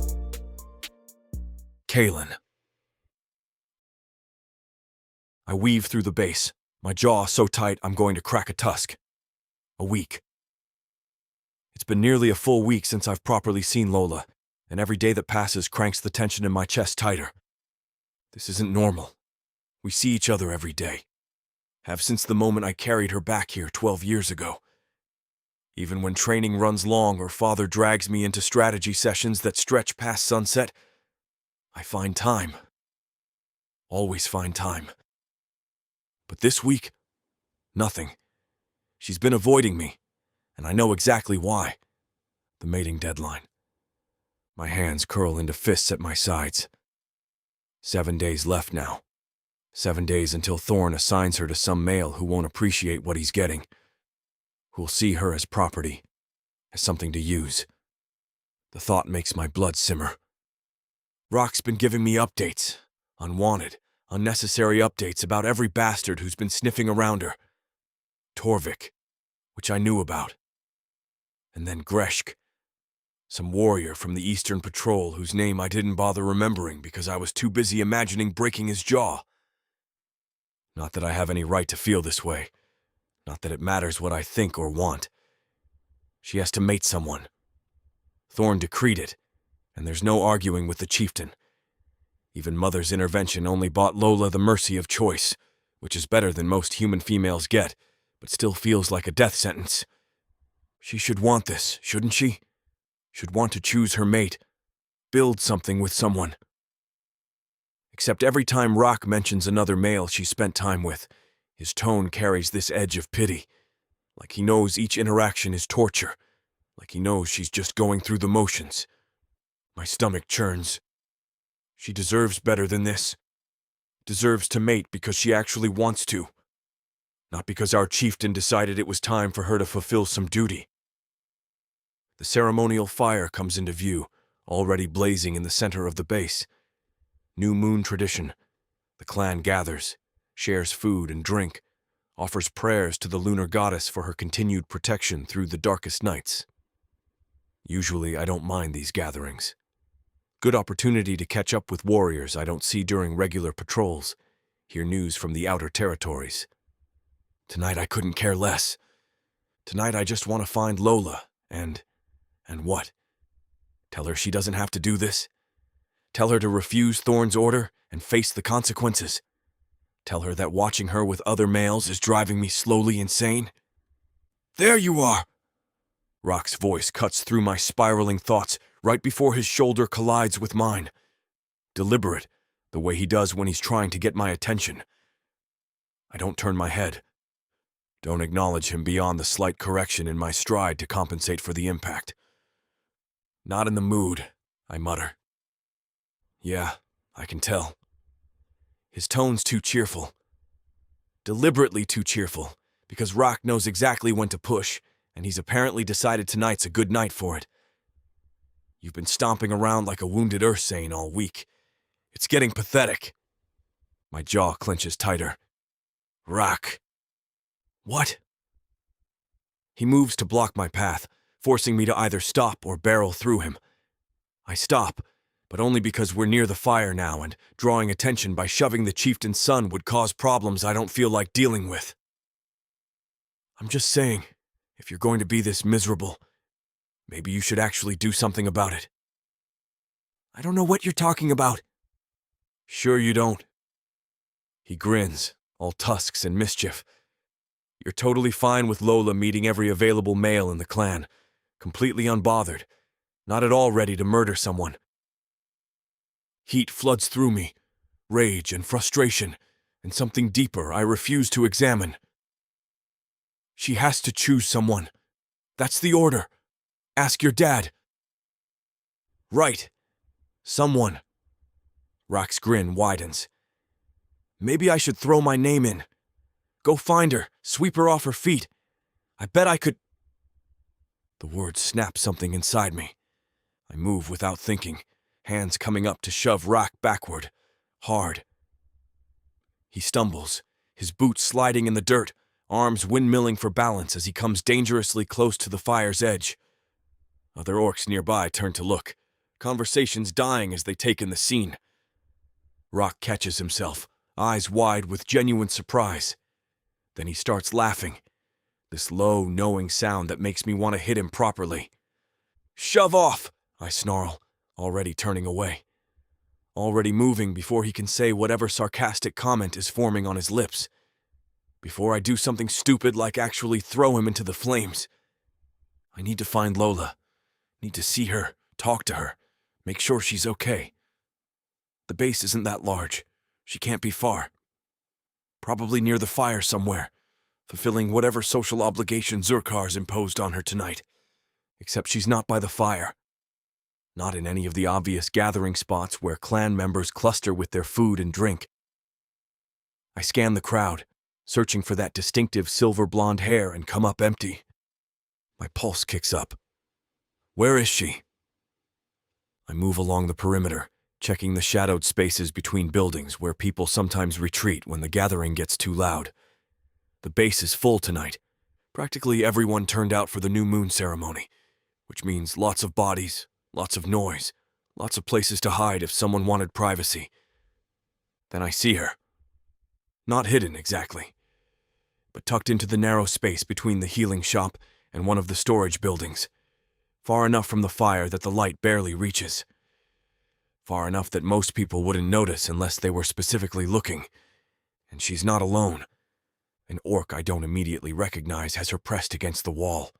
Kaelin. I weave through the base, my jaw so tight I'm going to crack a tusk. A week. It's been nearly a full week since I've properly seen Lola, and every day that passes cranks the tension in my chest tighter. This isn't normal. We see each other every day. Have since the moment I carried her back here 12 years ago. Even when training runs long or father drags me into strategy sessions that stretch past sunset, I find time. Always find time. But this week, nothing. She's been avoiding me, and I know exactly why. The mating deadline. My hands curl into fists at my sides. 7 days left now. 7 days until Thorn assigns her to some male who won't appreciate what he's getting. Who'll see her as property, as something to use. The thought makes my blood simmer. Rock's been giving me updates, unwanted, unnecessary updates about every bastard who's been sniffing around her. Torvik, which I knew about. And then Greshk, some warrior from the Eastern Patrol whose name I didn't bother remembering because I was too busy imagining breaking his jaw. Not that I have any right to feel this way. Not that it matters what I think or want. She has to mate someone. Thorn decreed it, and there's no arguing with the chieftain. Even Mother's intervention only bought Lola the mercy of choice, which is better than most human females get, but still feels like a death sentence. She should want this, shouldn't she? Should want to choose her mate, build something with someone. Except every time Rock mentions another male she spent time with, his tone carries this edge of pity, like he knows each interaction is torture, like he knows she's just going through the motions. My stomach churns. She deserves better than this. Deserves to mate because she actually wants to. Not because our chieftain decided it was time for her to fulfill some duty. The ceremonial fire comes into view, already blazing in the center of the base. New moon tradition. The clan gathers, shares food and drink, offers prayers to the lunar goddess for her continued protection through the darkest nights. Usually I don't mind these gatherings. Good opportunity to catch up with warriors I don't see during regular patrols, hear news from the outer territories. Tonight I couldn't care less. Tonight I just want to find Lola and what? Tell her she doesn't have to do this? Tell her to refuse Thorn's order and face the consequences? Tell her that watching her with other males is driving me slowly insane? There you are! Rock's voice cuts through my spiraling thoughts right before his shoulder collides with mine. Deliberate, the way he does when he's trying to get my attention. I don't turn my head. Don't acknowledge him beyond the slight correction in my stride to compensate for the impact. Not in the mood, I mutter. Yeah, I can tell. His tone's too cheerful. Deliberately too cheerful, because Rock knows exactly when to push, and he's apparently decided tonight's a good night for it. You've been stomping around like a wounded Ursane all week. It's getting pathetic. My jaw clenches tighter. Rock. What? He moves to block my path, forcing me to either stop or barrel through him. I stop, but only because we're near the fire now, and drawing attention by shoving the chieftain's son would cause problems I don't feel like dealing with. I'm just saying, if you're going to be this miserable, maybe you should actually do something about it. I don't know what you're talking about. Sure you don't. He grins, all tusks and mischief. You're totally fine with Lola meeting every available male in the clan, completely unbothered, not at all ready to murder someone. Heat floods through me, rage and frustration, and something deeper I refuse to examine. She has to choose someone. That's the order. Ask your dad. Right. Someone. Rock's grin widens. Maybe I should throw my name in. Go find her, sweep her off her feet. I bet I could. The words snap something inside me. I move without thinking, hands coming up to shove Rock backward, hard. He stumbles, his boots sliding in the dirt, arms windmilling for balance as he comes dangerously close to the fire's edge. Other orcs nearby turn to look, conversations dying as they take in the scene. Rock catches himself, eyes wide with genuine surprise. Then he starts laughing, this low, knowing sound that makes me want to hit him properly. Shove off, I snarl, already turning away. Already moving before he can say whatever sarcastic comment is forming on his lips. Before I do something stupid like actually throw him into the flames. I need to find Lola. Need to see her, talk to her, make sure she's okay. The base isn't that large. She can't be far. Probably near the fire somewhere, fulfilling whatever social obligation Zurkar's imposed on her tonight. Except she's not by the fire. Not in any of the obvious gathering spots where clan members cluster with their food and drink. I scan the crowd, searching for that distinctive silver blonde hair, and come up empty. My pulse kicks up. Where is she? I move along the perimeter, checking the shadowed spaces between buildings where people sometimes retreat when the gathering gets too loud. The base is full tonight. Practically everyone turned out for the new moon ceremony, which means lots of bodies, lots of noise, lots of places to hide if someone wanted privacy. Then I see her. Not hidden exactly, but tucked into the narrow space between the healing shop and one of the storage buildings, far enough from the fire that the light barely reaches. Far enough that most people wouldn't notice unless they were specifically looking. And she's not alone. An orc I don't immediately recognize has her pressed against the wall.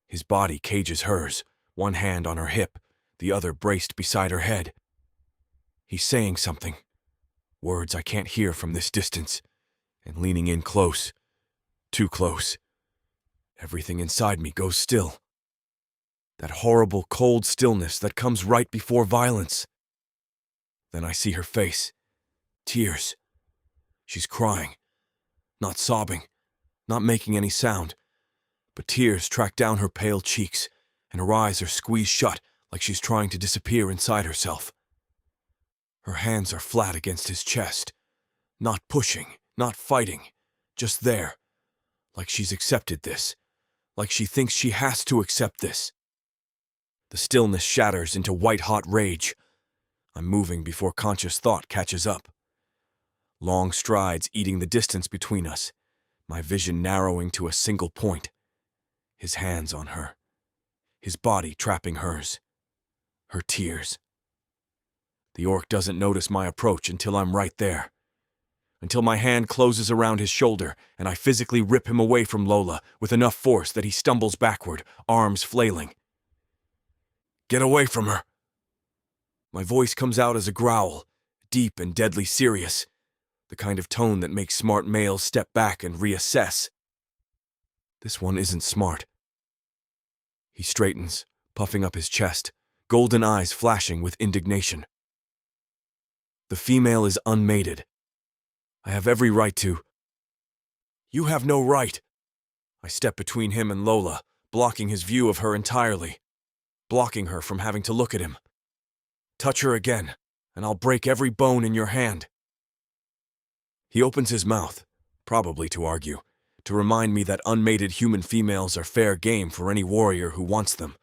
His body cages hers, one hand on her hip, the other braced beside her head. He's saying something, words I can't hear from this distance, and leaning in close, too close. Everything inside me goes still. That horrible, cold stillness that comes right before violence. Then I see her face. Tears. She's crying. Not sobbing. Not making any sound. But tears track down her pale cheeks, and her eyes are squeezed shut like she's trying to disappear inside herself. Her hands are flat against his chest. Not pushing, not fighting. Just there. Like she's accepted this. Like she thinks she has to accept this. The stillness shatters into white-hot rage. I'm moving before conscious thought catches up. Long strides eating the distance between us, my vision narrowing to a single point. His hands on her. His body trapping hers. Her tears. The orc doesn't notice my approach until I'm right there. Until my hand closes around his shoulder and I physically rip him away from Lola with enough force that he stumbles backward, arms flailing. Get away from her. My voice comes out as a growl, deep and deadly serious, the kind of tone that makes smart males step back and reassess. This one isn't smart. He straightens, puffing up his chest, golden eyes flashing with indignation. The female is unmated. I have every right to. You have no right. I step between him and Lola, blocking his view of her entirely. Blocking her from having to look at him. Touch her again, and I'll break every bone in your hand. He opens his mouth, probably to argue, to remind me that unmated human females are fair game for any warrior who wants them.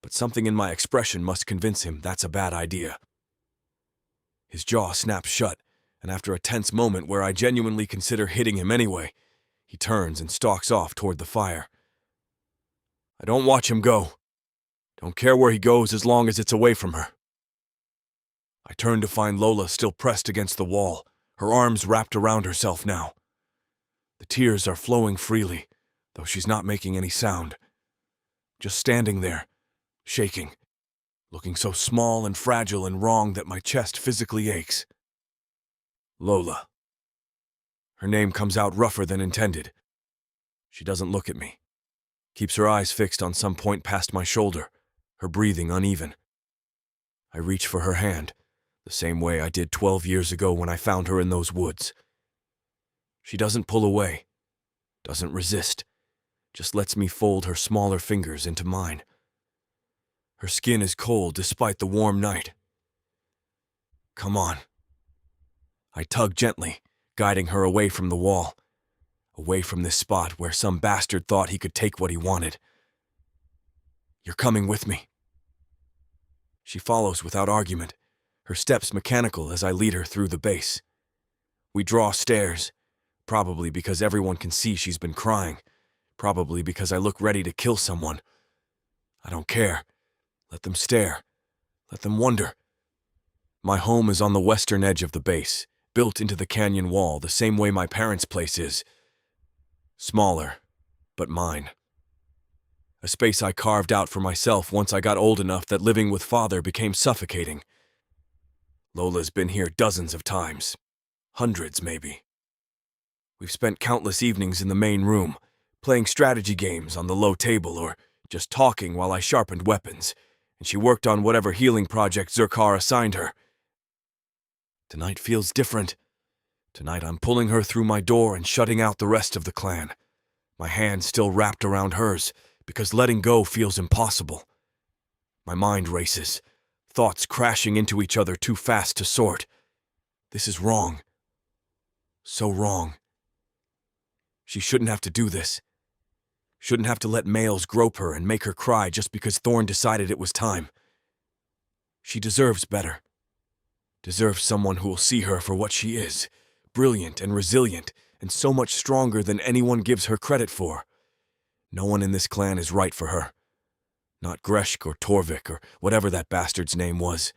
But something in my expression must convince him that's a bad idea. His jaw snaps shut, and after a tense moment where I genuinely consider hitting him anyway, he turns and stalks off toward the fire. I don't watch him go. Don't care where he goes as long as it's away from her. I turn to find Lola still pressed against the wall, her arms wrapped around herself now. The tears are flowing freely, though she's not making any sound. Just standing there, shaking, looking so small and fragile and wrong that my chest physically aches. Lola. Her name comes out rougher than intended. She doesn't look at me. Keeps her eyes fixed on some point past my shoulder, her breathing uneven. I reach for her hand, the same way I did 12 years ago when I found her in those woods. She doesn't pull away, doesn't resist, just lets me fold her smaller fingers into mine. Her skin is cold despite the warm night. Come on. I tug gently, guiding her away from the wall, away from this spot where some bastard thought he could take what he wanted. You're coming with me. She follows without argument, her steps mechanical as I lead her through the base. We draw stairs, probably because everyone can see she's been crying, probably because I look ready to kill someone. I don't care. Let them stare. Let them wonder. My home is on the western edge of the base, built into the canyon wall the same way my parents' place is. Smaller, but mine. A space I carved out for myself once I got old enough that living with father became suffocating. Lola's been here dozens of times. Hundreds, maybe. We've spent countless evenings in the main room, playing strategy games on the low table or just talking while I sharpened weapons, and she worked on whatever healing project Zerkar assigned her. Tonight feels different. Tonight I'm pulling her through my door and shutting out the rest of the clan. My hand still wrapped around hers, because letting go feels impossible. My mind races, thoughts crashing into each other too fast to sort. This is wrong. So wrong. She shouldn't have to do this. Shouldn't have to let males grope her and make her cry just because Thorn decided it was time. She deserves better. Deserves someone who will see her for what she is, brilliant and resilient, and so much stronger than anyone gives her credit for. No one in this clan is right for her. Not Greshk or Torvik or whatever that bastard's name was.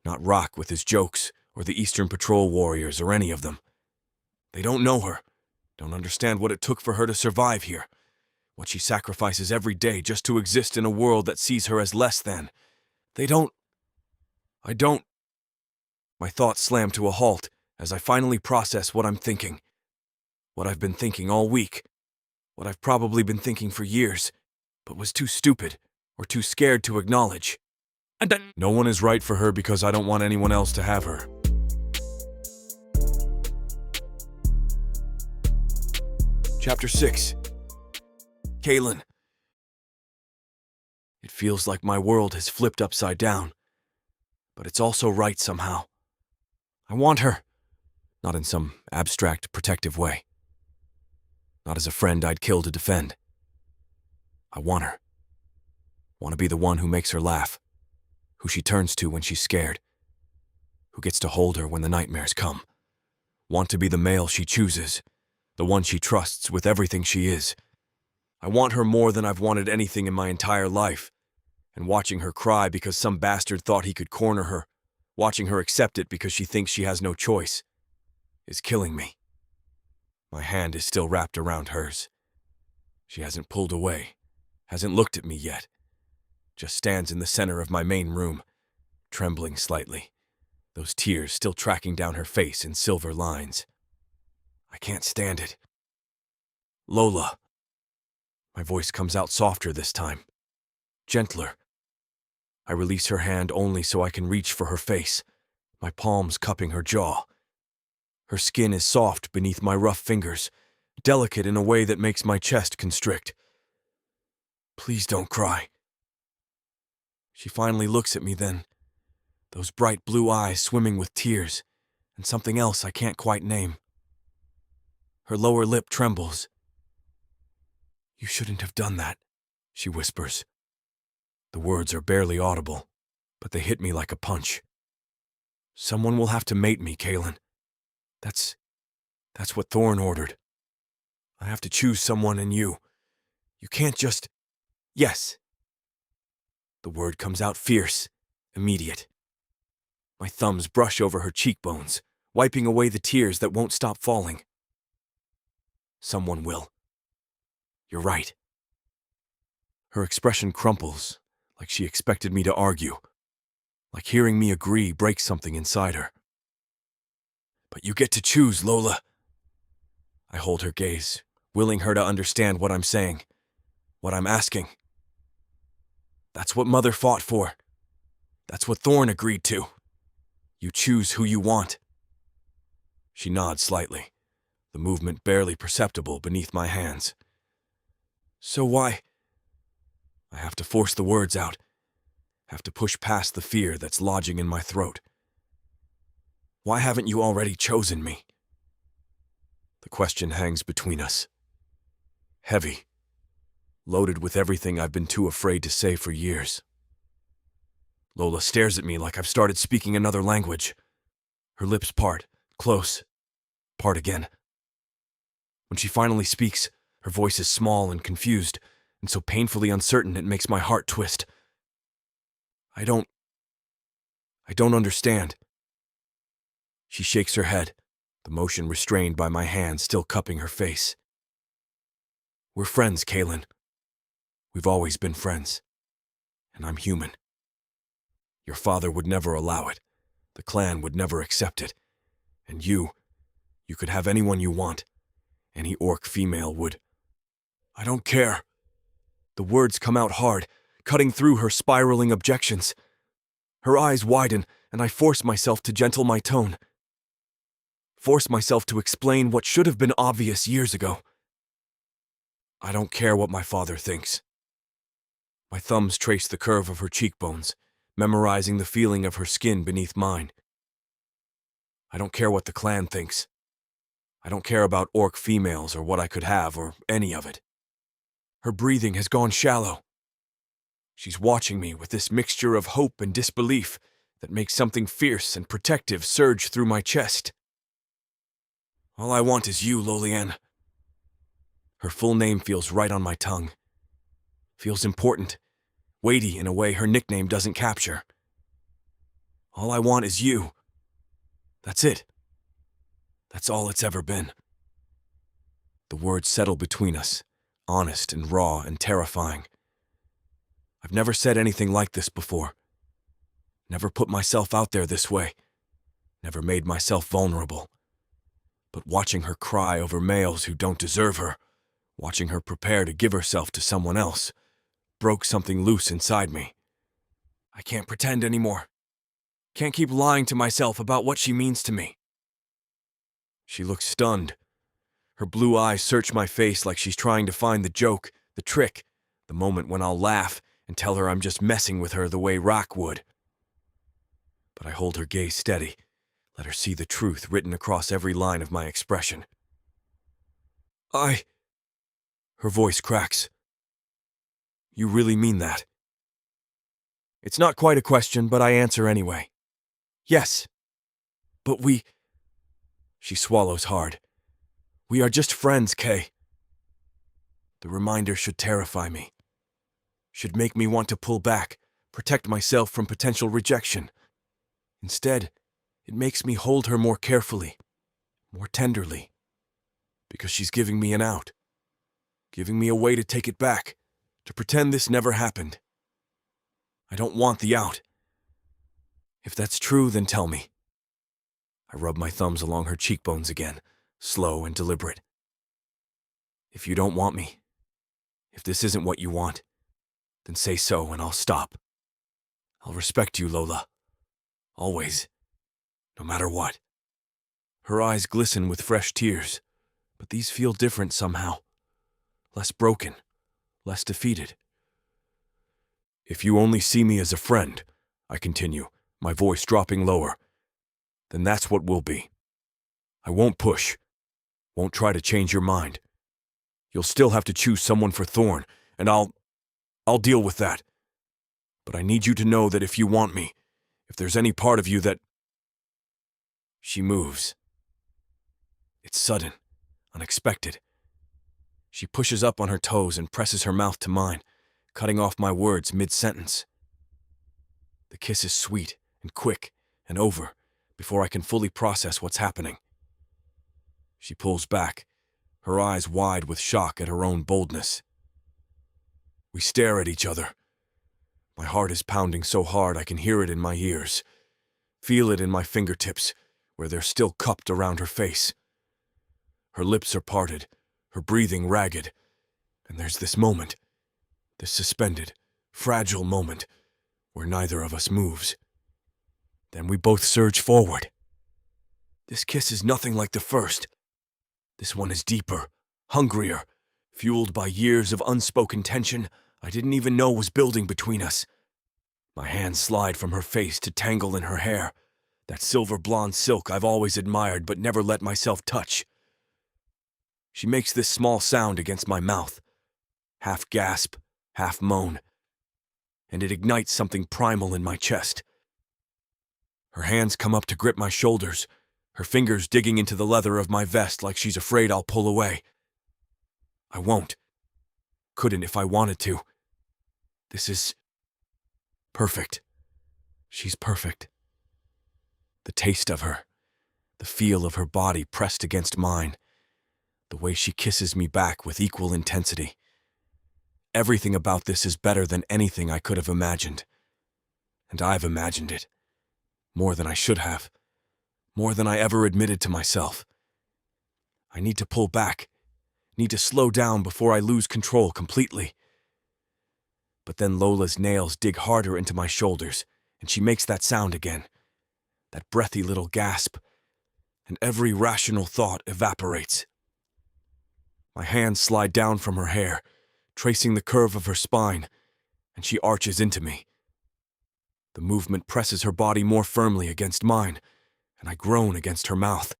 Not Rock with his jokes, or the Eastern Patrol warriors, or any of them. They don't know her, don't understand what it took for her to survive here, what she sacrifices every day just to exist in a world that sees her as less than. I don't. My thoughts slam to a halt as I finally process what I'm thinking. What I've been thinking all week. What I've probably been thinking for years, but was too stupid or too scared to acknowledge. No one is right for her because I don't want anyone else to have her. Chapter 6. Kaylin. It feels like my world has flipped upside down, but it's also right somehow. I want her, not in some abstract, protective way. Not as a friend I'd kill to defend. I want her. Want to be the one who makes her laugh, who she turns to when she's scared, who gets to hold her when the nightmares come. Want to be the male she chooses, the one she trusts with everything she is. I want her more than I've wanted anything in my entire life, and watching her cry because some bastard thought he could corner her, watching her accept it because she thinks she has no choice, is killing me. My hand is still wrapped around hers. She hasn't pulled away, hasn't looked at me yet, just stands in the center of my main room, trembling slightly, those tears still tracking down her face in silver lines. I can't stand it. Lola. My voice comes out softer this time, gentler. I release her hand only so I can reach for her face, my palms cupping her jaw. Her skin is soft beneath my rough fingers, delicate in a way that makes my chest constrict. Please don't cry. She finally looks at me then, those bright blue eyes swimming with tears, and something else I can't quite name. Her lower lip trembles. "You shouldn't have done that," she whispers. The words are barely audible, but they hit me like a punch. "Someone will have to mate me, Kaylin. That's what Thorn ordered. I have to choose someone and you. You can't just... Yes." The word comes out fierce, immediate. My thumbs brush over her cheekbones, wiping away the tears that won't stop falling. Someone will. You're right. Her expression crumples, like she expected me to argue, like hearing me agree breaks something inside her. "But you get to choose, Lola." I hold her gaze, willing her to understand what I'm saying, what I'm asking. That's what Mother fought for. That's what Thorn agreed to. You choose who you want. She nods slightly, the movement barely perceptible beneath my hands. "So why?" I have to force the words out, have to push past the fear that's lodging in my throat. "Why haven't you already chosen me?" The question hangs between us. Heavy, loaded with everything I've been too afraid to say for years. Lola stares at me like I've started speaking another language. Her lips part, close, part again. When she finally speaks, her voice is small and confused, and so painfully uncertain it makes my heart twist. I don't understand." She shakes her head, the motion restrained by my hand still cupping her face. "We're friends, Kaylin. We've always been friends. And I'm human. Your father would never allow it. The clan would never accept it. And you could have anyone you want. Any orc female would." "I don't care." The words come out hard, cutting through her spiraling objections. Her eyes widen, and I force myself to gentle my tone. Force myself to explain what should have been obvious years ago. "I don't care what my father thinks." My thumbs trace the curve of her cheekbones, memorizing the feeling of her skin beneath mine. "I don't care what the clan thinks. I don't care about orc females or what I could have or any of it." Her breathing has gone shallow. She's watching me with this mixture of hope and disbelief that makes something fierce and protective surge through my chest. "All I want is you, Lolianne." Her full name feels right on my tongue. Feels important, weighty in a way her nickname doesn't capture. "All I want is you. That's it. That's all it's ever been." The words settle between us, honest and raw and terrifying. I've never said anything like this before. Never put myself out there this way. Never made myself vulnerable. But watching her cry over males who don't deserve her, watching her prepare to give herself to someone else, broke something loose inside me. I can't pretend anymore. Can't keep lying to myself about what she means to me. She looks stunned. Her blue eyes search my face like she's trying to find the joke, the trick, the moment when I'll laugh and tell her I'm just messing with her the way Rock would. But I hold her gaze steady, let her see the truth written across every line of my expression. Her voice cracks. "You really mean that?" It's not quite a question, but I answer anyway. "Yes. But we..." She swallows hard. "We are just friends, Kay." The reminder should terrify me. Should make me want to pull back, protect myself from potential rejection. Instead, it makes me hold her more carefully, more tenderly. Because she's giving me an out. Giving me a way to take it back, to pretend this never happened. I don't want the out. If that's true, then tell me. I rub my thumbs along her cheekbones again, slow and deliberate. If you don't want me, if this isn't what you want, then say so and I'll stop. I'll respect you, Lola. Always. No matter what. Her eyes glisten with fresh tears, but these feel different somehow. Less broken, less defeated. If you only see me as a friend, I continue, my voice dropping lower, then that's what we'll be. I won't push. Won't try to change your mind. You'll still have to choose someone for Thorn, and I'll deal with that. But I need you to know that if you want me, if there's any part of you that... She moves. It's sudden, unexpected. She pushes up on her toes and presses her mouth to mine, cutting off my words mid-sentence. The kiss is sweet and quick and over before I can fully process what's happening. She pulls back, her eyes wide with shock at her own boldness. We stare at each other. My heart is pounding so hard I can hear it in my ears, feel it in my fingertips, where they're still cupped around her face. Her lips are parted, her breathing ragged, and there's this moment, this suspended, fragile moment, where neither of us moves. Then we both surge forward. This kiss is nothing like the first. This one is deeper, hungrier, fueled by years of unspoken tension I didn't even know was building between us. My hands slide from her face to tangle in her hair, that silver blonde silk I've always admired but never let myself touch. She makes this small sound against my mouth, half gasp, half moan, and it ignites something primal in my chest. Her hands come up to grip my shoulders, her fingers digging into the leather of my vest like she's afraid I'll pull away. I won't. Couldn't if I wanted to. This is perfect. She's perfect. The taste of her, the feel of her body pressed against mine, the way she kisses me back with equal intensity. Everything about this is better than anything I could have imagined. And I've imagined it. More than I should have. More than I ever admitted to myself. I need to pull back. Need to slow down before I lose control completely. But then Lola's nails dig harder into my shoulders, and she makes that sound again. That breathy little gasp. And every rational thought evaporates. My hands slide down from her hair, tracing the curve of her spine, and she arches into me. The movement presses her body more firmly against mine, and I groan against her mouth.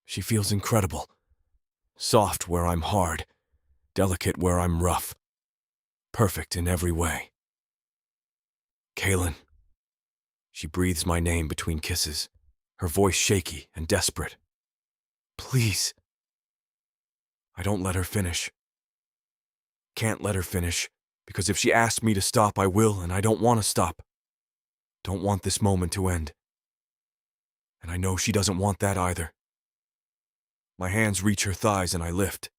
She feels incredible. Soft where I'm hard, delicate where I'm rough. Perfect in every way. Kaylin. She breathes my name between kisses, her voice shaky and desperate. Please. I don't let her finish. Can't let her finish, because if she asks me to stop, I will, and I don't want to stop. Don't want this moment to end. And I know she doesn't want that either. My hands reach her thighs and I lift.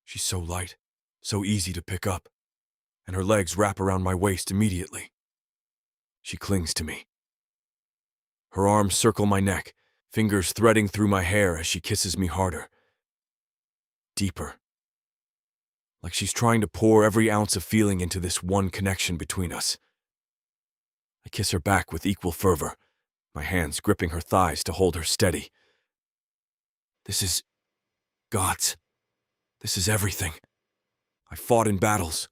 She's so light, so easy to pick up, and her legs wrap around my waist immediately. She clings to me. Her arms circle my neck, fingers threading through my hair as she kisses me harder. Deeper. Like she's trying to pour every ounce of feeling into this one connection between us. I kiss her back with equal fervor, my hands gripping her thighs to hold her steady. This is God's. This is everything. I fought in battles,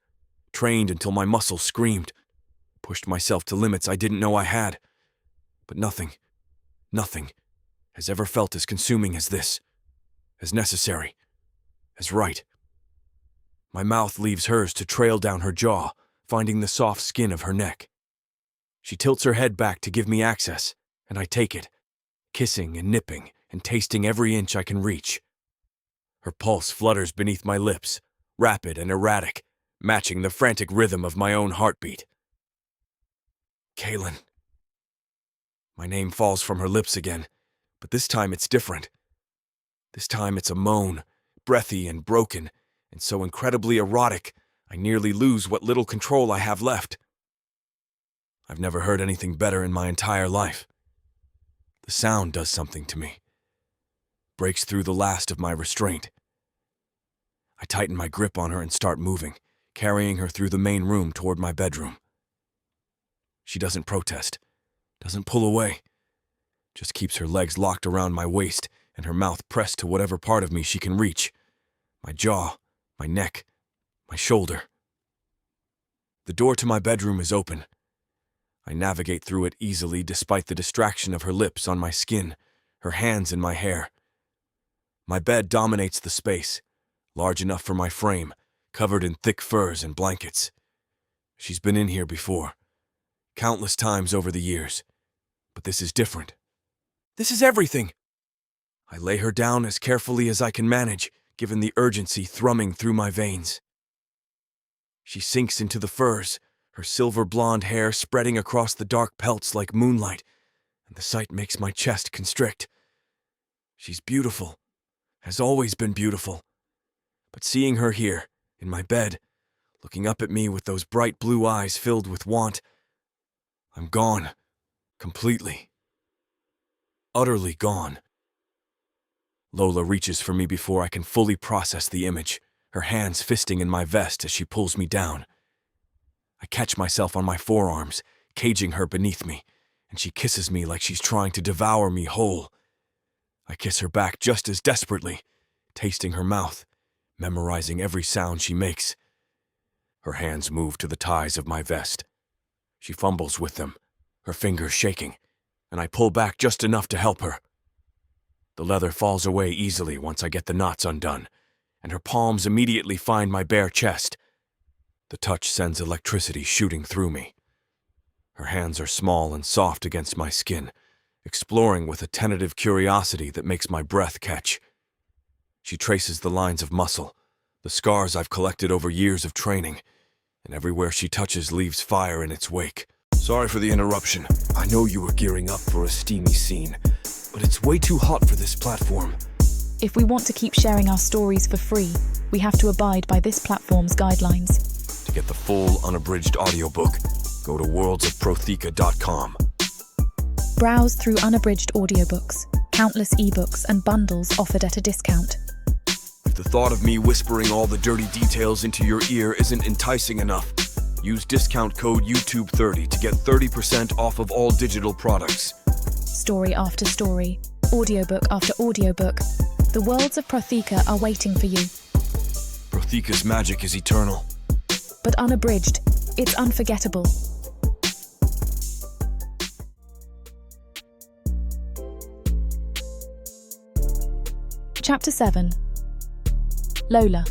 trained until my muscles screamed, pushed myself to limits I didn't know I had. But nothing has ever felt as consuming as this, as necessary, as right. My mouth leaves hers to trail down her jaw, finding the soft skin of her neck. She tilts her head back to give me access, and I take it, kissing and nipping and tasting every inch I can reach. Her pulse flutters beneath my lips, rapid and erratic, matching the frantic rhythm of my own heartbeat. Kaylin. My name falls from her lips again, but this time it's different. This time it's a moan, breathy and broken, and so incredibly erotic, I nearly lose what little control I have left. I've never heard anything better in my entire life. The sound does something to me. Breaks through the last of my restraint. I tighten my grip on her and start moving, carrying her through the main room toward my bedroom. She doesn't protest, doesn't pull away, just keeps her legs locked around my waist and her mouth pressed to whatever part of me she can reach. My jaw, my neck, my shoulder. The door to my bedroom is open. I navigate through it easily despite the distraction of her lips on my skin, her hands in my hair. My bed dominates the space, large enough for my frame, covered in thick furs and blankets. She's been in here before, countless times over the years, but this is different. This is everything. I lay her down as carefully as I can manage, given the urgency thrumming through my veins. She sinks into the furs, her silver blonde hair spreading across the dark pelts like moonlight, and the sight makes my chest constrict. She's beautiful, has always been beautiful. But seeing her here, in my bed, looking up at me with those bright blue eyes filled with want, I'm gone. Completely. Utterly gone. Lola reaches for me before I can fully process the image, her hands fisting in my vest as she pulls me down. I catch myself on my forearms, caging her beneath me, and she kisses me like she's trying to devour me whole. I kiss her back just as desperately, tasting her mouth, memorizing every sound she makes. Her hands move to the ties of my vest. She fumbles with them, her fingers shaking, and I pull back just enough to help her. The leather falls away easily once I get the knots undone, and her palms immediately find my bare chest. The touch sends electricity shooting through me. Her hands are small and soft against my skin, exploring with a tentative curiosity that makes my breath catch. She traces the lines of muscle, the scars I've collected over years of training, and everywhere she touches leaves fire in its wake. Sorry for the interruption. I know you were gearing up for a steamy scene, but it's way too hot for this platform. If we want to keep sharing our stories for free, we have to abide by this platform's guidelines. To get the full unabridged audiobook, go to worldsofprotheka.com. Browse through unabridged audiobooks, countless ebooks and bundles offered at a discount. If the thought of me whispering all the dirty details into your ear isn't enticing enough, use discount code YouTube30 to get 30% off of all digital products. Story after story, audiobook after audiobook, the worlds of Protheka are waiting for you. Protheka's magic is eternal. But unabridged, it's unforgettable. Chapter 7. Lola.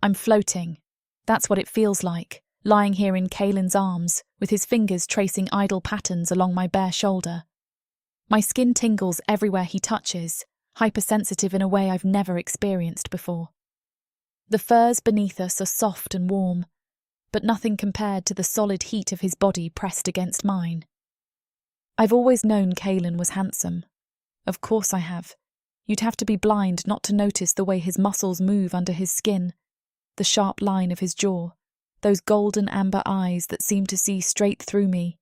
I'm floating. That's what it feels like, lying here in Kaelin's arms, with his fingers tracing idle patterns along my bare shoulder. My skin tingles everywhere he touches, hypersensitive in a way I've never experienced before. The furs beneath us are soft and warm, but nothing compared to the solid heat of his body pressed against mine. I've always known Kaelin was handsome. Of course I have. You'd have to be blind not to notice the way his muscles move under his skin, the sharp line of his jaw, those golden amber eyes that seem to see straight through me.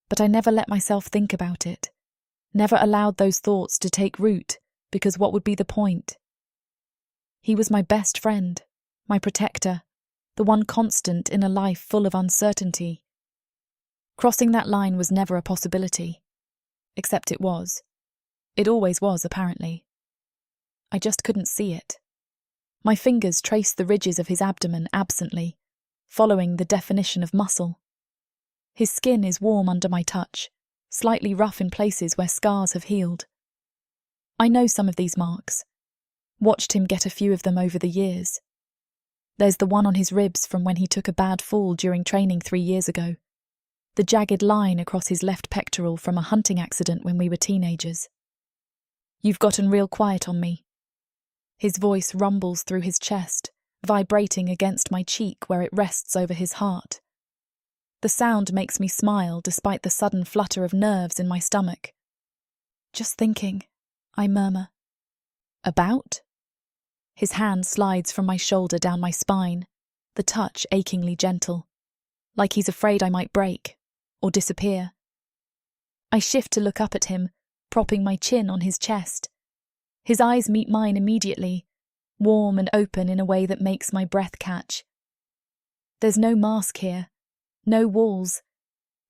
But I never let myself think about it, never allowed those thoughts to take root, because what would be the point? He was my best friend, my protector, the one constant in a life full of uncertainty. Crossing that line was never a possibility, except it was. It always was, apparently. I just couldn't see it. My fingers traced the ridges of his abdomen absently, following the definition of muscle. His skin is warm under my touch, slightly rough in places where scars have healed. I know some of these marks. Watched him get a few of them over the years. There's the one on his ribs from when he took a bad fall during training 3 years ago. The jagged line across his left pectoral from a hunting accident when we were teenagers. You've gotten real quiet on me. His voice rumbles through his chest, vibrating against my cheek where it rests over his heart. The sound makes me smile despite the sudden flutter of nerves in my stomach. Just thinking, I murmur. About? His hand slides from my shoulder down my spine, the touch achingly gentle, like he's afraid I might break or disappear. I shift to look up at him, propping my chin on his chest. His eyes meet mine immediately, warm and open in a way that makes my breath catch. There's no mask here, no walls,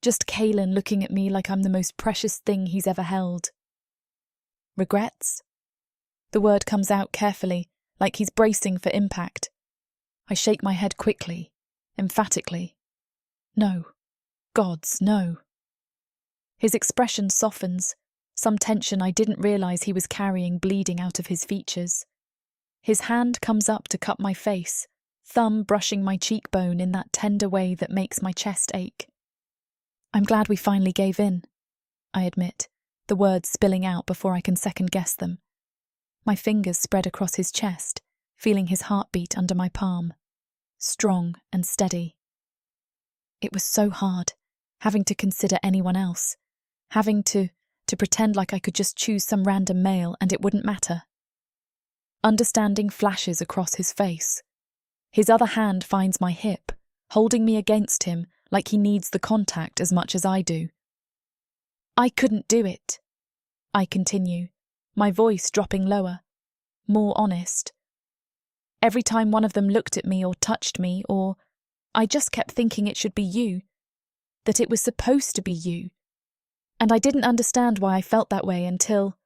just Kaelin looking at me like I'm the most precious thing he's ever held. Regrets? The word comes out carefully, like he's bracing for impact. I shake my head quickly, emphatically. No. Gods, no. His expression softens, some tension I didn't realize he was carrying bleeding out of his features. His hand comes up to cup my face, thumb brushing my cheekbone in that tender way that makes my chest ache. I'm glad we finally gave in, I admit, the words spilling out before I can second-guess them. My fingers spread across his chest, feeling his heartbeat under my palm, strong and steady. It was so hard, having to consider anyone else, having to pretend like I could just choose some random male and it wouldn't matter. Understanding flashes across his face. His other hand finds my hip, holding me against him like he needs the contact as much as I do. I couldn't do it, I continue, my voice dropping lower, more honest. Every time one of them looked at me or touched me, or I just kept thinking it should be you, that it was supposed to be you. And I didn't understand why I felt that way until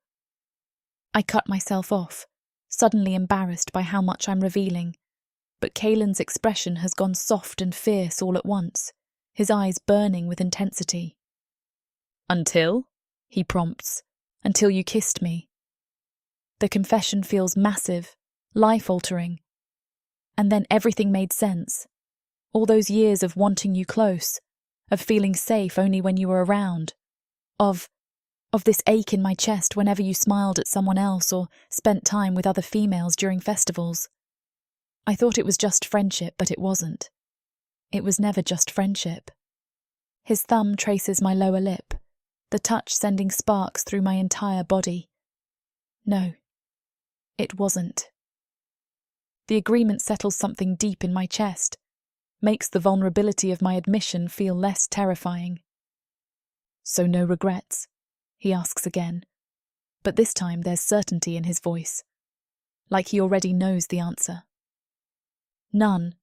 I cut myself off, suddenly embarrassed by how much I'm revealing. But Kaelin's expression has gone soft and fierce all at once, his eyes burning with intensity. Until, he prompts, until you kissed me. The confession feels massive, life-altering. And then everything made sense. All those years of wanting you close, of feeling safe only when you were around, of this ache in my chest whenever you smiled at someone else or spent time with other females during festivals. I thought it was just friendship, but it wasn't. It was never just friendship. His thumb traces my lower lip, the touch sending sparks through my entire body. No, it wasn't. The agreement settles something deep in my chest, makes the vulnerability of my admission feel less terrifying. So no regrets, he asks again, but this time there's certainty in his voice, like he already knows the answer. None.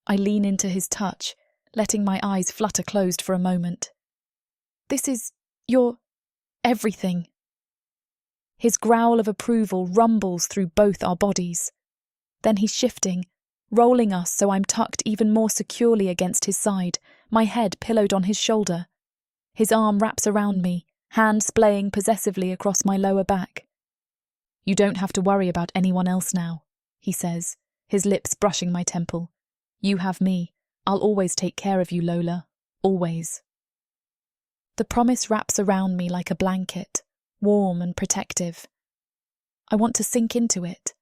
I lean into his touch, letting my eyes flutter closed for a moment. This is your everything. His growl of approval rumbles through both our bodies. Then he's shifting, rolling us so I'm tucked even more securely against his side, my head pillowed on his shoulder. His arm wraps around me, hand splaying possessively across my lower back. You don't have to worry about anyone else now, he says, his lips brushing my temple. You have me. I'll always take care of you, Lola. Always. The promise wraps around me like a blanket, warm and protective. I want to sink into it.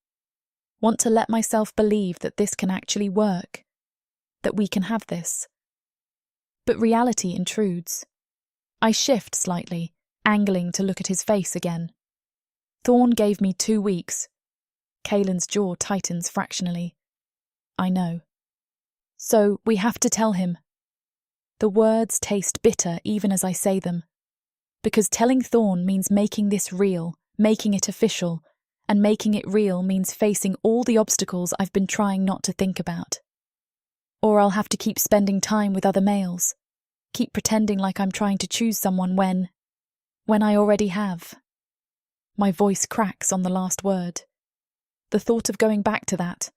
Want to let myself believe that this can actually work, that we can have this. But reality intrudes. I shift slightly, angling to look at his face again. Thorn gave me 2 weeks. Kaelin's jaw tightens fractionally. I know. So we have to tell him. The words taste bitter even as I say them. Because telling Thorn means making this real, making it official, and making it real means facing all the obstacles I've been trying not to think about. Or I'll have to keep spending time with other males, keep pretending like I'm trying to choose someone when I already have. My voice cracks on the last word. The thought of going back to that,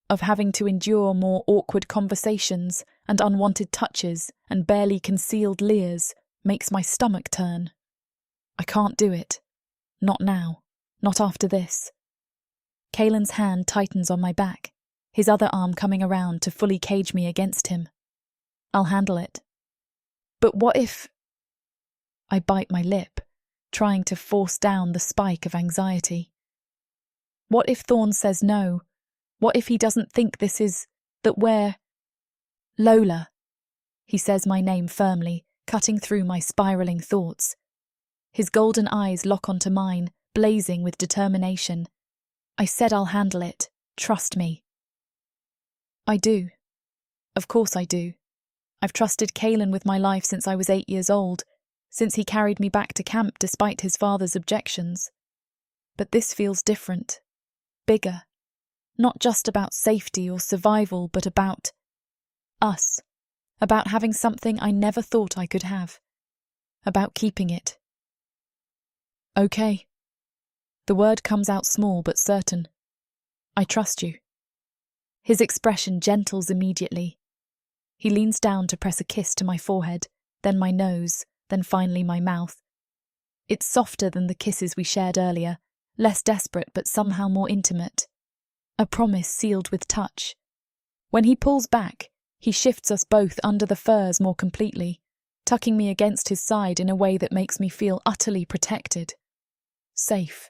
of having to endure more awkward conversations and unwanted touches and barely concealed leers, makes my stomach turn. I can't do it. Not now. Not after this. Kaelin's hand tightens on my back, his other arm coming around to fully cage me against him. I'll handle it. But what if... I bite my lip, trying to force down the spike of anxiety. What if Thorn says no? What if he doesn't think this is... that we're... Lola. He says my name firmly, cutting through my spiralling thoughts. His golden eyes lock onto mine, blazing with determination. I said I'll handle it. Trust me. I do. Of course I do. I've trusted Kaelin with my life since I was 8 years old, since he carried me back to camp despite his father's objections. But this feels different. Bigger. Not just about safety or survival, but about us. About having something I never thought I could have. About keeping it. Okay. The word comes out small but certain. I trust you. His expression gentles immediately. He leans down to press a kiss to my forehead, then my nose, then finally my mouth. It's softer than the kisses we shared earlier, less desperate but somehow more intimate. A promise sealed with touch. When he pulls back, he shifts us both under the furs more completely, tucking me against his side in a way that makes me feel utterly protected. Safe.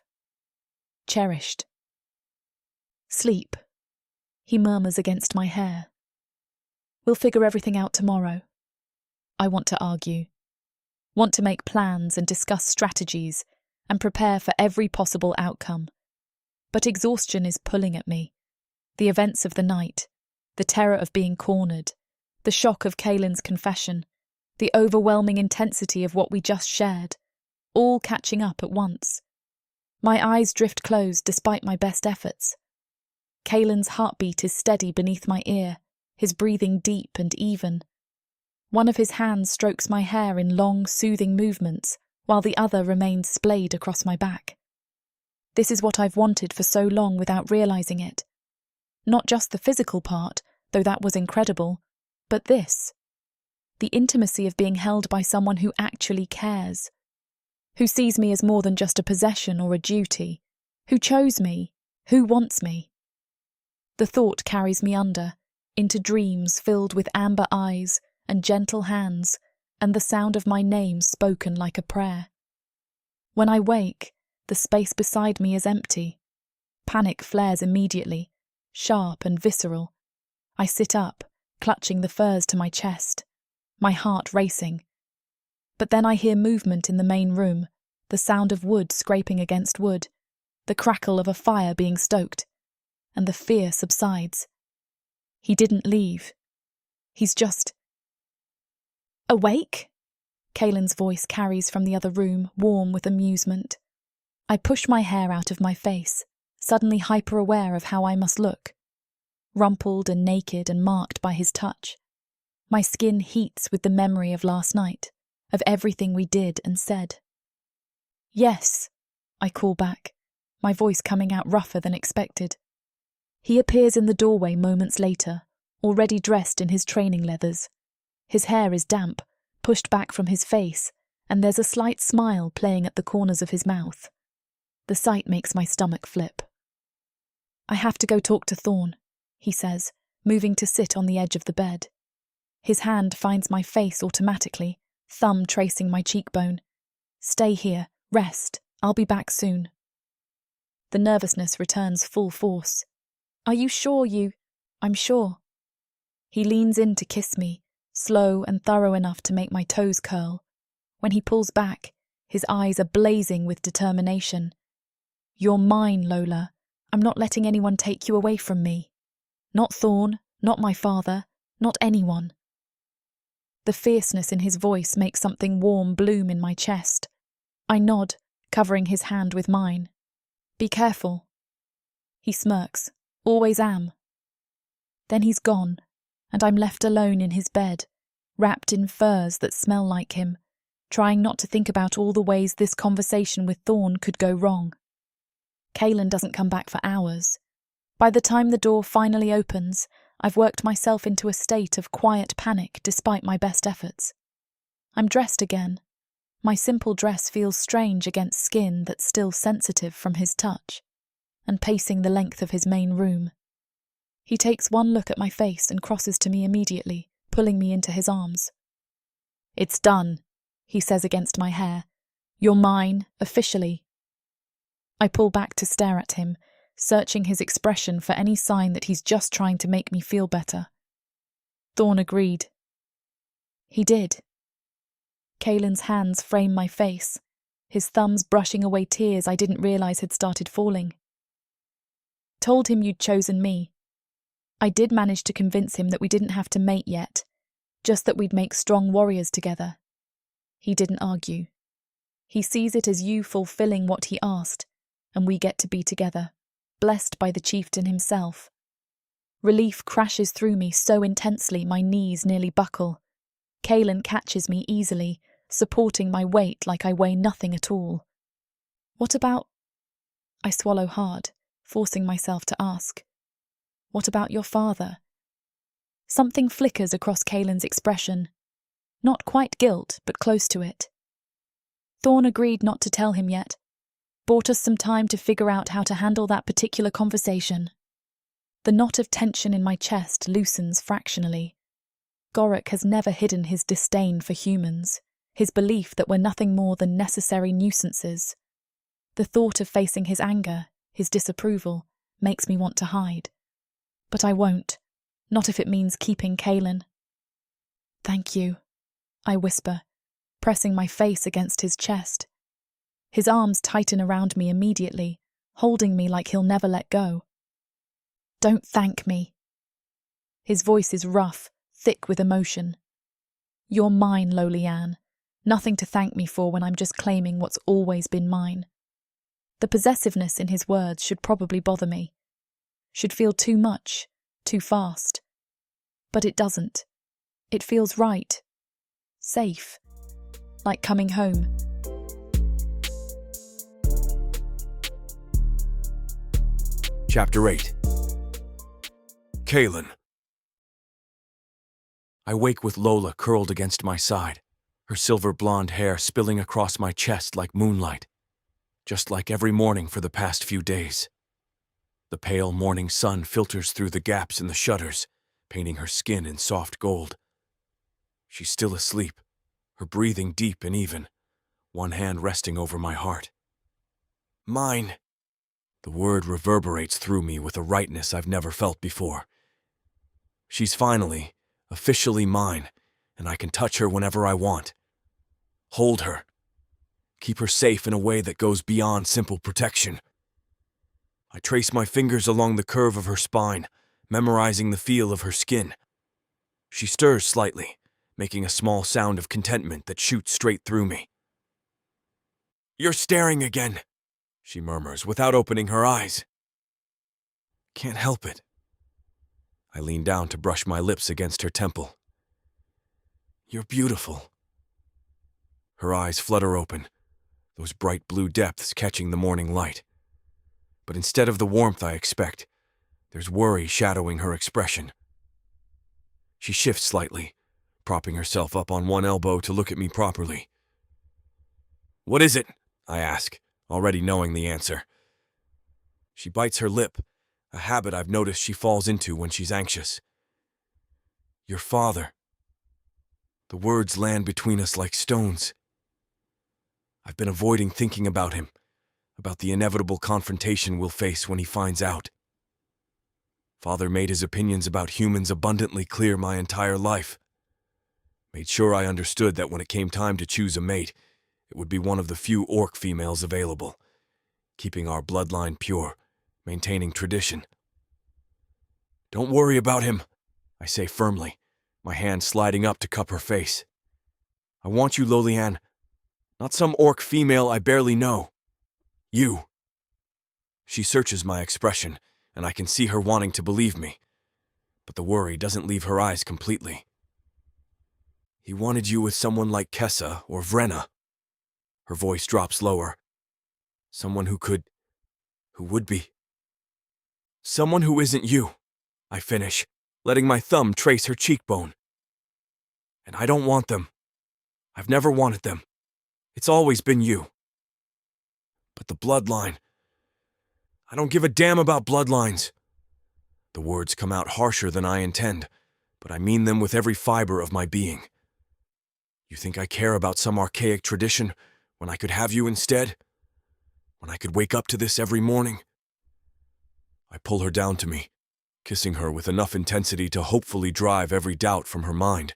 Cherished. Sleep, he murmurs against my hair. We'll figure everything out tomorrow. I want to argue. Want to make plans and discuss strategies and prepare for every possible outcome. But exhaustion is pulling at me. The events of the night, the terror of being cornered, the shock of Kaylin's confession, the overwhelming intensity of what we just shared, all catching up at once. My eyes drift closed despite my best efforts. Kaylin's heartbeat is steady beneath my ear, his breathing deep and even. One of his hands strokes my hair in long, soothing movements, while the other remains splayed across my back. This is what I've wanted for so long without realising it. Not just the physical part, though that was incredible, but this. The intimacy of being held by someone who actually cares, who sees me as more than just a possession or a duty, who chose me, who wants me. The thought carries me under, into dreams filled with amber eyes and gentle hands, and the sound of my name spoken like a prayer. When I wake, the space beside me is empty. Panic flares immediately, sharp and visceral. I sit up, clutching the furs to my chest, my heart racing. But then I hear movement in the main room, the sound of wood scraping against wood, the crackle of a fire being stoked, and the fear subsides. He didn't leave. He's just... Awake? Kaylin's voice carries from the other room, warm with amusement. I push my hair out of my face, suddenly hyper-aware of how I must look. Rumpled and naked and marked by his touch. My skin heats with the memory of last night, of everything we did and said. Yes, I call back, my voice coming out rougher than expected. He appears in the doorway moments later, already dressed in his training leathers. His hair is damp, pushed back from his face, and there's a slight smile playing at the corners of his mouth. The sight makes my stomach flip. I have to go talk to Thorn, he says, moving to sit on the edge of the bed. His hand finds my face automatically, thumb tracing my cheekbone. Stay here, rest, I'll be back soon. The nervousness returns full force. Are you sure you... I'm sure. He leans in to kiss me, slow and thorough enough to make my toes curl. When he pulls back, his eyes are blazing with determination. You're mine, Lola. I'm not letting anyone take you away from me. Not Thorn, not my father, not anyone. The fierceness in his voice makes something warm bloom in my chest. I nod, covering his hand with mine. Be careful. He smirks. Always am. Then he's gone, and I'm left alone in his bed, wrapped in furs that smell like him, trying not to think about all the ways this conversation with Thorn could go wrong. Kaylin doesn't come back for hours. By the time the door finally opens, I've worked myself into a state of quiet panic despite my best efforts. I'm dressed again. My simple dress feels strange against skin that's still sensitive from his touch, and pacing the length of his main room. He takes one look at my face and crosses to me immediately, pulling me into his arms. It's done, he says against my hair. You're mine, officially. I pull back to stare at him, searching his expression for any sign that he's just trying to make me feel better. Thorn agreed. He did. Kaylin's hands frame my face, his thumbs brushing away tears I didn't realise had started falling. Told him you'd chosen me. I did manage to convince him that we didn't have to mate yet, just that we'd make strong warriors together. He didn't argue. He sees it as you fulfilling what he asked, and we get to be together, blessed by the chieftain himself. Relief crashes through me so intensely my knees nearly buckle. Kaylin catches me easily, supporting my weight like I weigh nothing at all. What about... I swallow hard, forcing myself to ask. What about your father? Something flickers across Kaylin's expression. Not quite guilt, but close to it. Thorn agreed not to tell him yet. Bought us some time to figure out how to handle that particular conversation. The knot of tension in my chest loosens fractionally. Gorok has never hidden his disdain for humans, his belief that we're nothing more than necessary nuisances. The thought of facing his anger, his disapproval, makes me want to hide. But I won't, not if it means keeping Kaelin. Thank you, I whisper, pressing my face against his chest. His arms tighten around me immediately, holding me like he'll never let go. Don't thank me. His voice is rough, thick with emotion. You're mine, lowly Anne. Nothing to thank me for when I'm just claiming what's always been mine. The possessiveness in his words should probably bother me. Should feel too much, too fast. But it doesn't. It feels right. Safe. Like coming home. Chapter 8. Kaelin. I wake with Lola curled against my side, her silver blonde hair spilling across my chest like moonlight, just like every morning for the past few days. The pale morning sun filters through the gaps in the shutters, painting her skin in soft gold. She's still asleep, her breathing deep and even, one hand resting over my heart. Mine. The word reverberates through me with a rightness I've never felt before. She's finally, officially mine, and I can touch her whenever I want. Hold her. Keep her safe in a way that goes beyond simple protection. I trace my fingers along the curve of her spine, memorizing the feel of her skin. She stirs slightly, making a small sound of contentment that shoots straight through me. You're staring again, she murmurs without opening her eyes. Can't help it. I lean down to brush my lips against her temple. You're beautiful. Her eyes flutter open, those bright blue depths catching the morning light. But instead of the warmth I expect, there's worry shadowing her expression. She shifts slightly, propping herself up on one elbow to look at me properly. What is it? I ask, already knowing the answer. She bites her lip, a habit I've noticed she falls into when she's anxious. Your father. The words land between us like stones. I've been avoiding thinking about him, about the inevitable confrontation we'll face when he finds out. Father made his opinions about humans abundantly clear my entire life. Made sure I understood that when it came time to choose a mate, it would be one of the few orc females available, keeping our bloodline pure, maintaining tradition. Don't worry about him, I say firmly, my hand sliding up to cup her face. I want you, Lolianne, not some orc female I barely know. You. She searches my expression, and I can see her wanting to believe me, but the worry doesn't leave her eyes completely. He wanted you with someone like Kessa or Vrenna. Her voice drops lower. Someone who would be. Someone who isn't you, I finish, letting my thumb trace her cheekbone. And I don't want them. I've never wanted them. It's always been you. But the bloodline. I don't give a damn about bloodlines. The words come out harsher than I intend, but I mean them with every fiber of my being. You think I care about some archaic tradition when I could have you instead? When I could wake up to this every morning? I pull her down to me, kissing her with enough intensity to hopefully drive every doubt from her mind.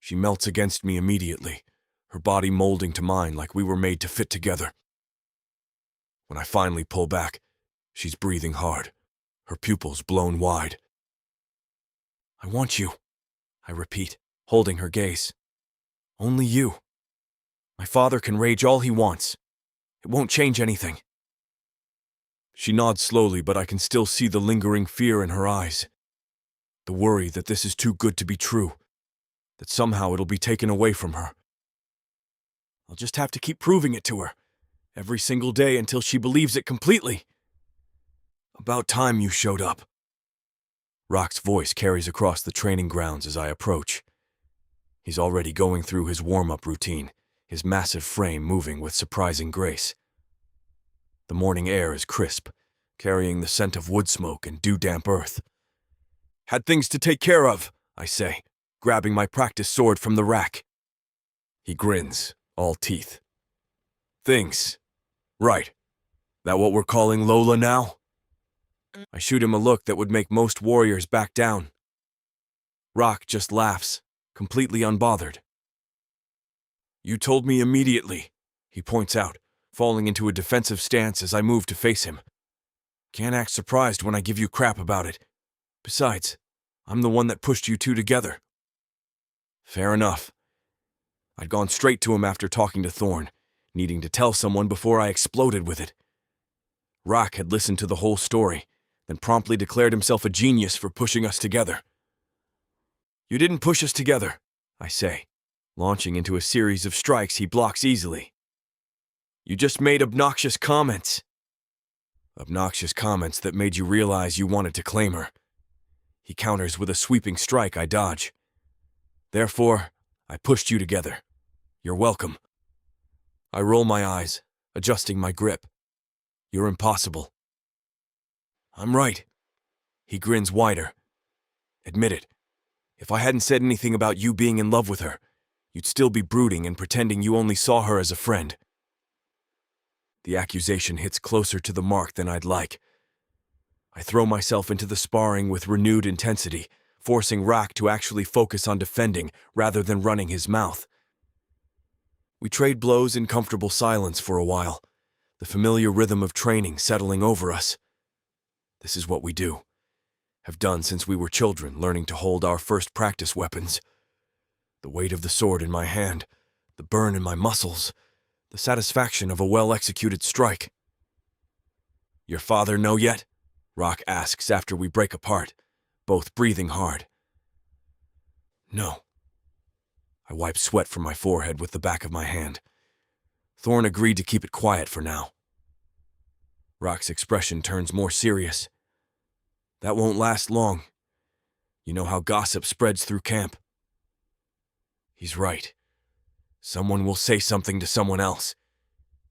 She melts against me immediately, her body molding to mine like we were made to fit together. When I finally pull back, she's breathing hard, her pupils blown wide. I want you, I repeat, holding her gaze. Only you. My father can rage all he wants. It won't change anything. She nods slowly, but I can still see the lingering fear in her eyes. The worry that this is too good to be true, that somehow it'll be taken away from her. I'll just have to keep proving it to her, every single day until she believes it completely. About time you showed up. Rock's voice carries across the training grounds as I approach. He's already going through his warm-up routine, his massive frame moving with surprising grace. The morning air is crisp, carrying the scent of wood smoke and dew-damp earth. "Had things to take care of," I say, grabbing my practice sword from the rack. He grins, all teeth. "Things. Right. That what we're calling Lola now?" I shoot him a look that would make most warriors back down. Rock just laughs, completely unbothered. "You told me immediately," he points out, falling into a defensive stance as I move to face him. "Can't act surprised when I give you crap about it. Besides, I'm the one that pushed you two together." Fair enough. I'd gone straight to him after talking to Thorn, needing to tell someone before I exploded with it. Rock had listened to the whole story, then promptly declared himself a genius for pushing us together. "You didn't push us together," I say, launching into a series of strikes he blocks easily. "You just made obnoxious comments." "Obnoxious comments that made you realize you wanted to claim her." He counters with a sweeping strike I dodge. "Therefore, I pushed you together. You're welcome." I roll my eyes, adjusting my grip. "You're impossible." "I'm right." He grins wider. "Admit it. If I hadn't said anything about you being in love with her, you'd still be brooding and pretending you only saw her as a friend." The accusation hits closer to the mark than I'd like. I throw myself into the sparring with renewed intensity, forcing Rock to actually focus on defending rather than running his mouth. We trade blows in comfortable silence for a while, the familiar rhythm of training settling over us. This is what we do, have done since we were children, learning to hold our first practice weapons. The weight of the sword in my hand, the burn in my muscles, the satisfaction of a well-executed strike. "Your father know yet?" Rock asks after we break apart, both breathing hard. "No." I wipe sweat from my forehead with the back of my hand. Thorn agreed to keep it quiet for now. Rock's expression turns more serious. "That won't last long. You know how gossip spreads through camp." He's right. Someone will say something to someone else,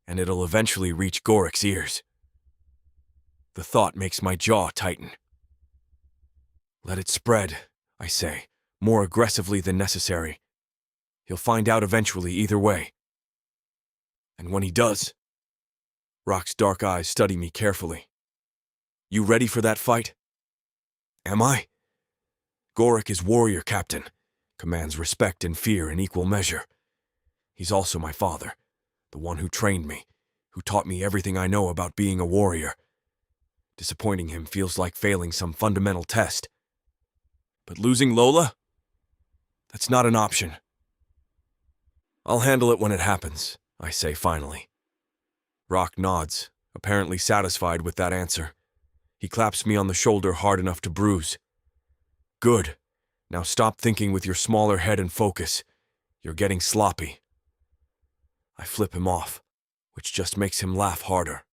and it'll eventually reach Gorik's ears. The thought makes my jaw tighten. "Let it spread," I say, more aggressively than necessary. "He'll find out eventually either way." "And when he does?" Rock's dark eyes study me carefully. "You ready for that fight?" "Am I?" "Gorik is warrior captain, commands respect and fear in equal measure. He's also my father, the one who trained me, who taught me everything I know about being a warrior. Disappointing him feels like failing some fundamental test. But losing Lola? That's not an option." "I'll handle it when it happens," I say finally. Rock nods, apparently satisfied with that answer. He claps me on the shoulder hard enough to bruise. "Good. Now stop thinking with your smaller head and focus. You're getting sloppy." I flip him off, which just makes him laugh harder.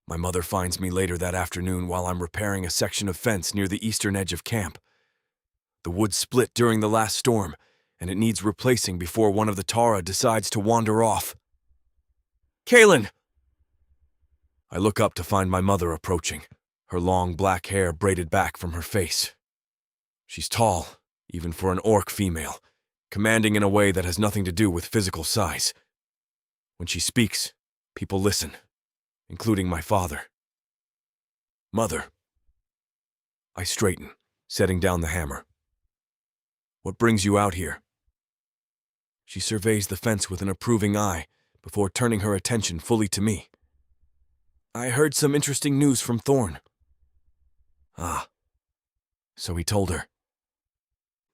My mother finds me later that afternoon while I'm repairing a section of fence near the eastern edge of camp. The wood split during the last storm, and it needs replacing before one of the Tara decides to wander off. "Kaelin!" I look up to find my mother approaching, her long black hair braided back from her face. She's tall, even for an orc female, commanding in a way that has nothing to do with physical size. When she speaks, people listen, including my father. "Mother." I straighten, setting down the hammer. "What brings you out here?" She surveys the fence with an approving eye before turning her attention fully to me. "I heard some interesting news from Thorn." "Ah." So he told her.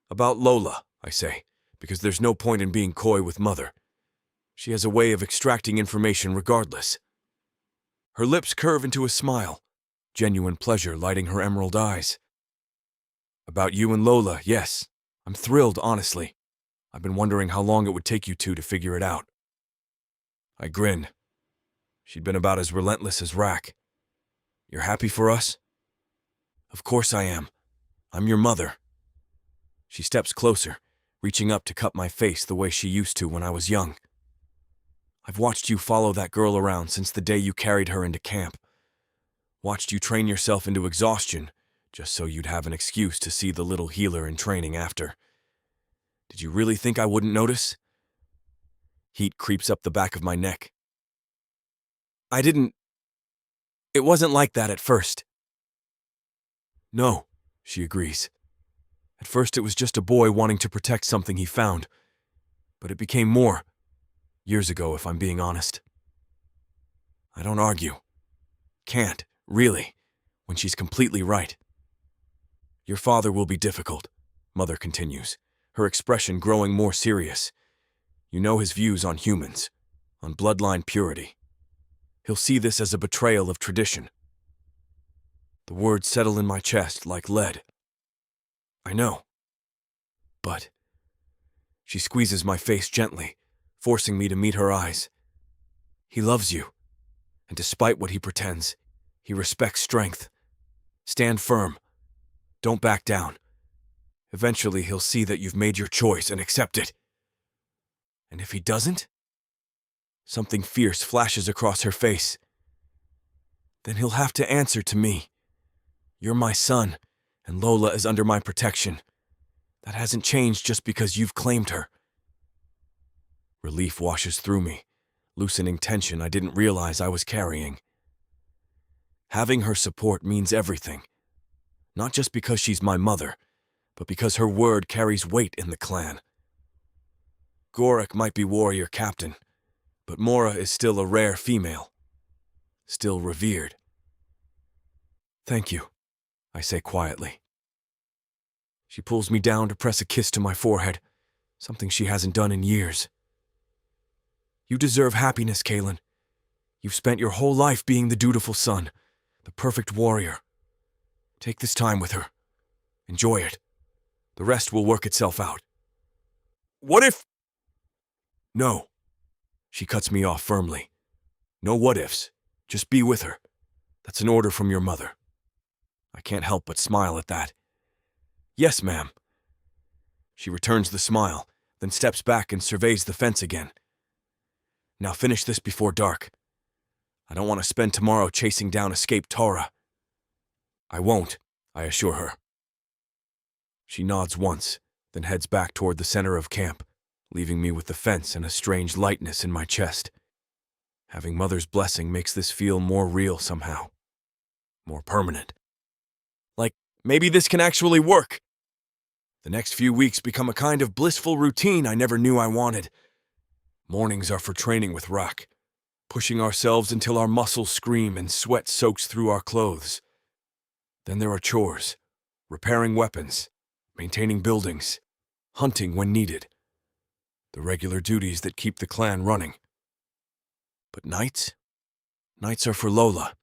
"About Lola," I say, because there's no point in being coy with Mother. She has a way of extracting information regardless. Her lips curve into a smile, genuine pleasure lighting her emerald eyes. "About you and Lola, yes. I'm thrilled, honestly. I've been wondering how long it would take you two to figure it out." I grin. She'd been about as relentless as Rack. "You're happy for us?" "Of course I am. I'm your mother." She steps closer, reaching up to cut my face the way she used to when I was young. I've watched you follow that girl around since the day you carried her into camp. Watched you train yourself into exhaustion, just so you'd have an excuse to see the little healer in training after. Did you really think I wouldn't notice? Heat creeps up the back of my neck. It wasn't like that at first. No, she agrees. At first it was just a boy wanting to protect something he found, but it became more. Years ago, if I'm being honest. I don't argue. Can't, really, when she's completely right. Your father will be difficult, Mother continues, her expression growing more serious. You know his views on humans, on bloodline purity. He'll see this as a betrayal of tradition. The words settle in my chest like lead. I know. But she squeezes my face gently, forcing me to meet her eyes. He loves you, and despite what he pretends, he respects strength. Stand firm. Don't back down. Eventually he'll see that you've made your choice and accept it. And if he doesn't? Something fierce flashes across her face. Then he'll have to answer to me. You're my son, and Lola is under my protection. That hasn't changed just because you've claimed her. Relief washes through me, loosening tension I didn't realize I was carrying. Having her support means everything. Not just because she's my mother, but because her word carries weight in the clan. Gorek might be warrior captain, but Mora is still a rare female. Still revered. Thank you, I say quietly. She pulls me down to press a kiss to my forehead, something she hasn't done in years. You deserve happiness, Kaelin. You've spent your whole life being the dutiful son, the perfect warrior. Take this time with her. Enjoy it. The rest will work itself out. What if... No. She cuts me off firmly. No what-ifs. Just be with her. That's an order from your mother. I can't help but smile at that. Yes, ma'am. She returns the smile, then steps back and surveys the fence again. Now finish this before dark. I don't want to spend tomorrow chasing down escaped Tara. I won't, I assure her. She nods once, then heads back toward the center of camp, leaving me with the fence and a strange lightness in my chest. Having Mother's blessing makes this feel more real somehow. More permanent. Like, maybe this can actually work. The next few weeks become a kind of blissful routine I never knew I wanted. Mornings are for training with Rock, pushing ourselves until our muscles scream and sweat soaks through our clothes. Then there are chores, repairing weapons, maintaining buildings, hunting when needed. The regular duties that keep the clan running. But nights? Nights are for Lola.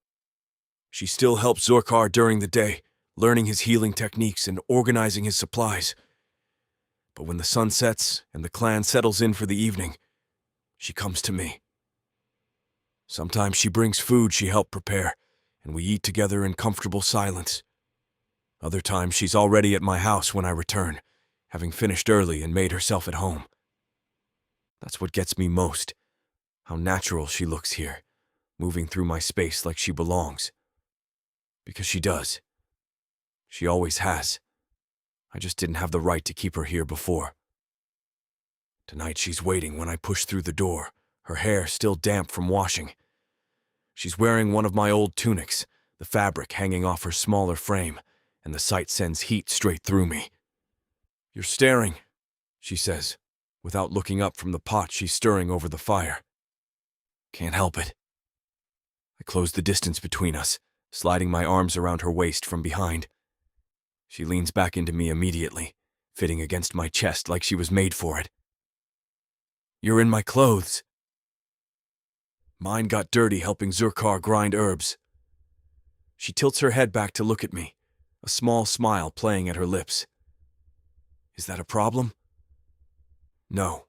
She still helps Zorkar during the day, learning his healing techniques and organizing his supplies. But when the sun sets and the clan settles in for the evening, she comes to me. Sometimes she brings food she helped prepare, and we eat together in comfortable silence. Other times she's already at my house when I return, having finished early and made herself at home. That's what gets me most, how natural she looks here, moving through my space like she belongs. Because she does. She always has. I just didn't have the right to keep her here before. Tonight she's waiting when I push through the door, her hair still damp from washing. She's wearing one of my old tunics, the fabric hanging off her smaller frame, and the sight sends heat straight through me. You're staring, she says, without looking up from the pot she's stirring over the fire. Can't help it. I close the distance between us, sliding my arms around her waist from behind. She leans back into me immediately, fitting against my chest like she was made for it. You're in my clothes. Mine got dirty helping Zurkar grind herbs. She tilts her head back to look at me, a small smile playing at her lips. Is that a problem? No.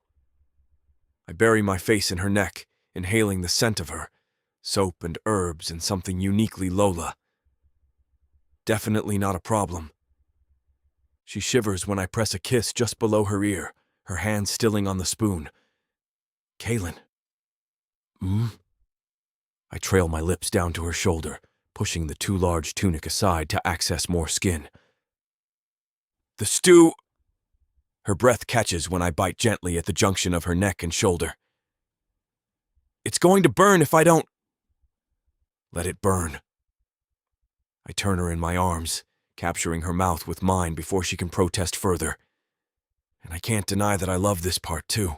I bury my face in her neck, inhaling the scent of her, soap and herbs and something uniquely Lola. Definitely not a problem. She shivers when I press a kiss just below her ear, her hand stilling on the spoon. Kaylin. I trail my lips down to her shoulder, pushing the too large tunic aside to access more skin. The stew... Her breath catches when I bite gently at the junction of her neck and shoulder. It's going to burn if I don't... Let it burn. I turn her in my arms, capturing her mouth with mine before she can protest further. And I can't deny that I love this part too.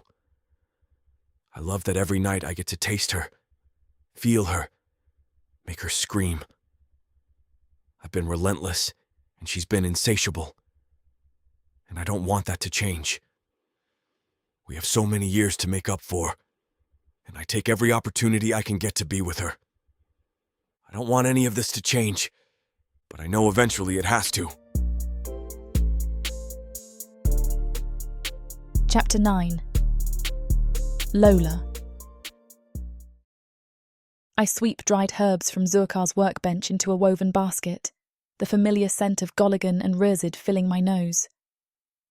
I love that every night I get to taste her, feel her, make her scream. I've been relentless, and she's been insatiable. And I don't want that to change. We have so many years to make up for, and I take every opportunity I can get to be with her. I don't want any of this to change, but I know eventually it has to. Chapter 9. Lola. I sweep dried herbs from Zurkar's workbench into a woven basket, the familiar scent of goligan and rerzid filling my nose.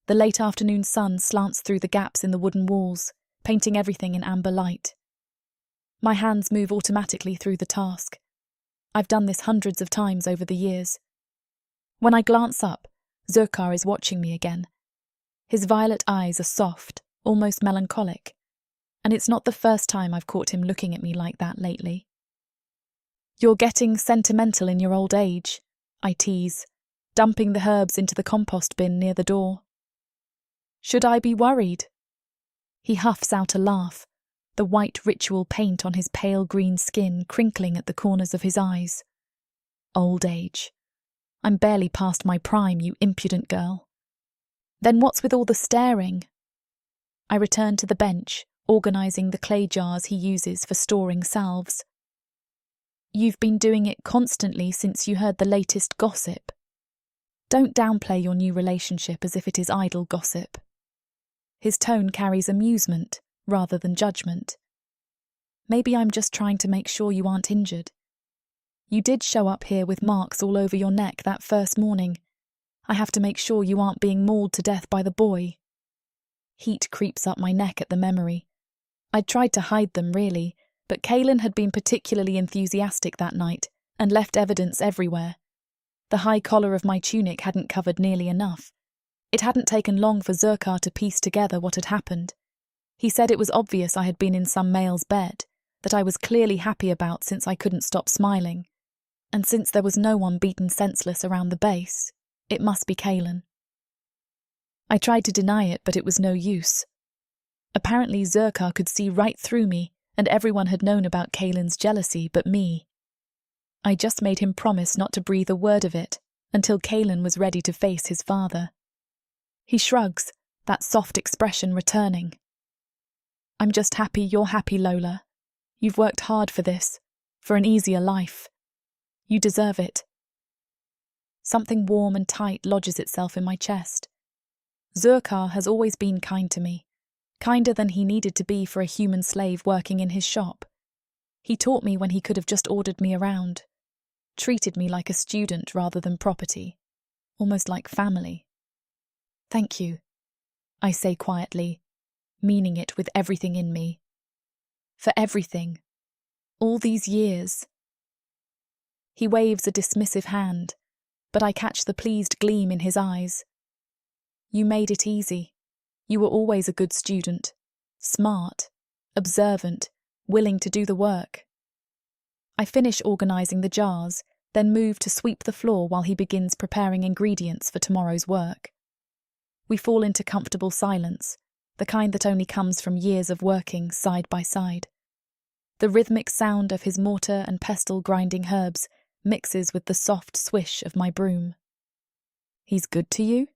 The late afternoon sun slants through the gaps in the wooden walls, painting everything in amber light. My hands move automatically through the task. I've done this hundreds of times over the years. When I glance up, Zurkar is watching me again. His violet eyes are soft, almost melancholic, and it's not the first time I've caught him looking at me like that lately. You're getting sentimental in your old age, I tease, dumping the herbs into the compost bin near the door. Should I be worried? He huffs out a laugh, the white ritual paint on his pale green skin crinkling at the corners of his eyes. Old age. I'm barely past my prime, you impudent girl. Then what's with all the staring? I return to the bench, organising the clay jars he uses for storing salves. You've been doing it constantly since you heard the latest gossip. Don't downplay your new relationship as if it is idle gossip. His tone carries amusement rather than judgment. Maybe I'm just trying to make sure you aren't injured. You did show up here with marks all over your neck that first morning. I have to make sure you aren't being mauled to death by the boy. Heat creeps up my neck at the memory. I'd tried to hide them, really, but Kaylin had been particularly enthusiastic that night and left evidence everywhere. The high collar of my tunic hadn't covered nearly enough. It hadn't taken long for Zurkar to piece together what had happened. He said it was obvious I had been in some male's bed, that I was clearly happy about since I couldn't stop smiling. And since there was no one beaten senseless around the base, it must be Kaylin. I tried to deny it, but it was no use. Apparently Zurkar could see right through me, and everyone had known about Kaylin's jealousy but me. I just made him promise not to breathe a word of it until Kaylin was ready to face his father. He shrugs, that soft expression returning. I'm just happy you're happy, Lola. You've worked hard for this, for an easier life. You deserve it. Something warm and tight lodges itself in my chest. Zurkar has always been kind to me, kinder than he needed to be for a human slave working in his shop. He taught me when he could have just ordered me around, treated me like a student rather than property, almost like family. Thank you, I say quietly, meaning it with everything in me. For everything. All these years. He waves a dismissive hand, but I catch the pleased gleam in his eyes. You made it easy. You were always a good student, smart, observant, willing to do the work. I finish organising the jars, then move to sweep the floor while he begins preparing ingredients for tomorrow's work. We fall into comfortable silence, the kind that only comes from years of working side by side. The rhythmic sound of his mortar and pestle grinding herbs mixes with the soft swish of my broom. He's good to you?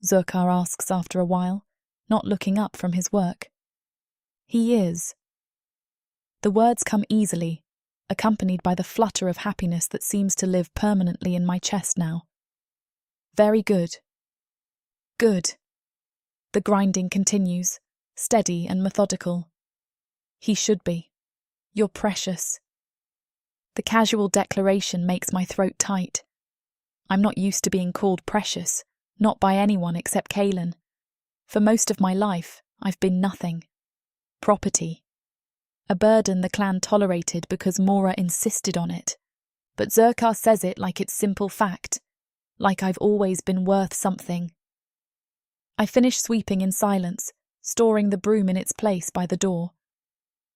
Zurkar asks after a while, not looking up from his work. He is. The words come easily, accompanied by the flutter of happiness that seems to live permanently in my chest now. Very good. Good. The grinding continues, steady and methodical. He should be. You're precious. The casual declaration makes my throat tight. I'm not used to being called precious, not by anyone except Kaylin. For most of my life, I've been nothing. Property. A burden the clan tolerated because Mora insisted on it. But Zerkar says it like it's simple fact, like I've always been worth something. I finish sweeping in silence, storing the broom in its place by the door.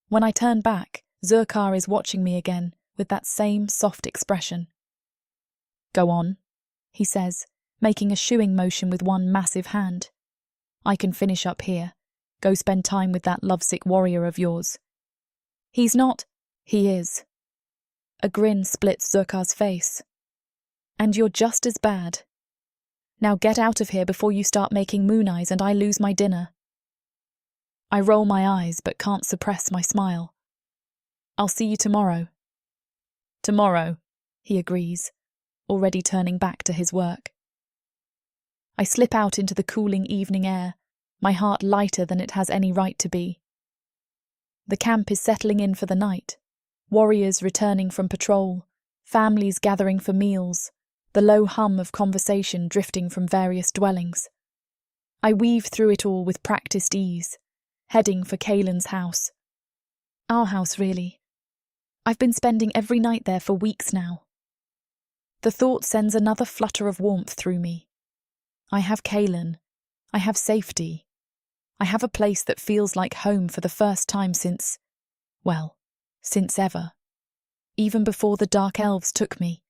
When I turn back, Zerkar is watching me again with that same soft expression. Go on, he says, making a shooing motion with one massive hand. I can finish up here. Go spend time with that lovesick warrior of yours. He's not. He is. A grin splits Zerkar's face. And you're just as bad. Now get out of here before you start making moon eyes and I lose my dinner. I roll my eyes but can't suppress my smile. I'll see you tomorrow. Tomorrow, he agrees, already turning back to his work. I slip out into the cooling evening air, my heart lighter than it has any right to be. The camp is settling in for the night, warriors returning from patrol, families gathering for meals, the low hum of conversation drifting from various dwellings. I weave through it all with practiced ease, heading for Kaelin's house. Our house, really. I've been spending every night there for weeks now. The thought sends another flutter of warmth through me. I have Kaelin. I have safety. I have a place that feels like home for the first time since ever. Even before the Dark Elves took me,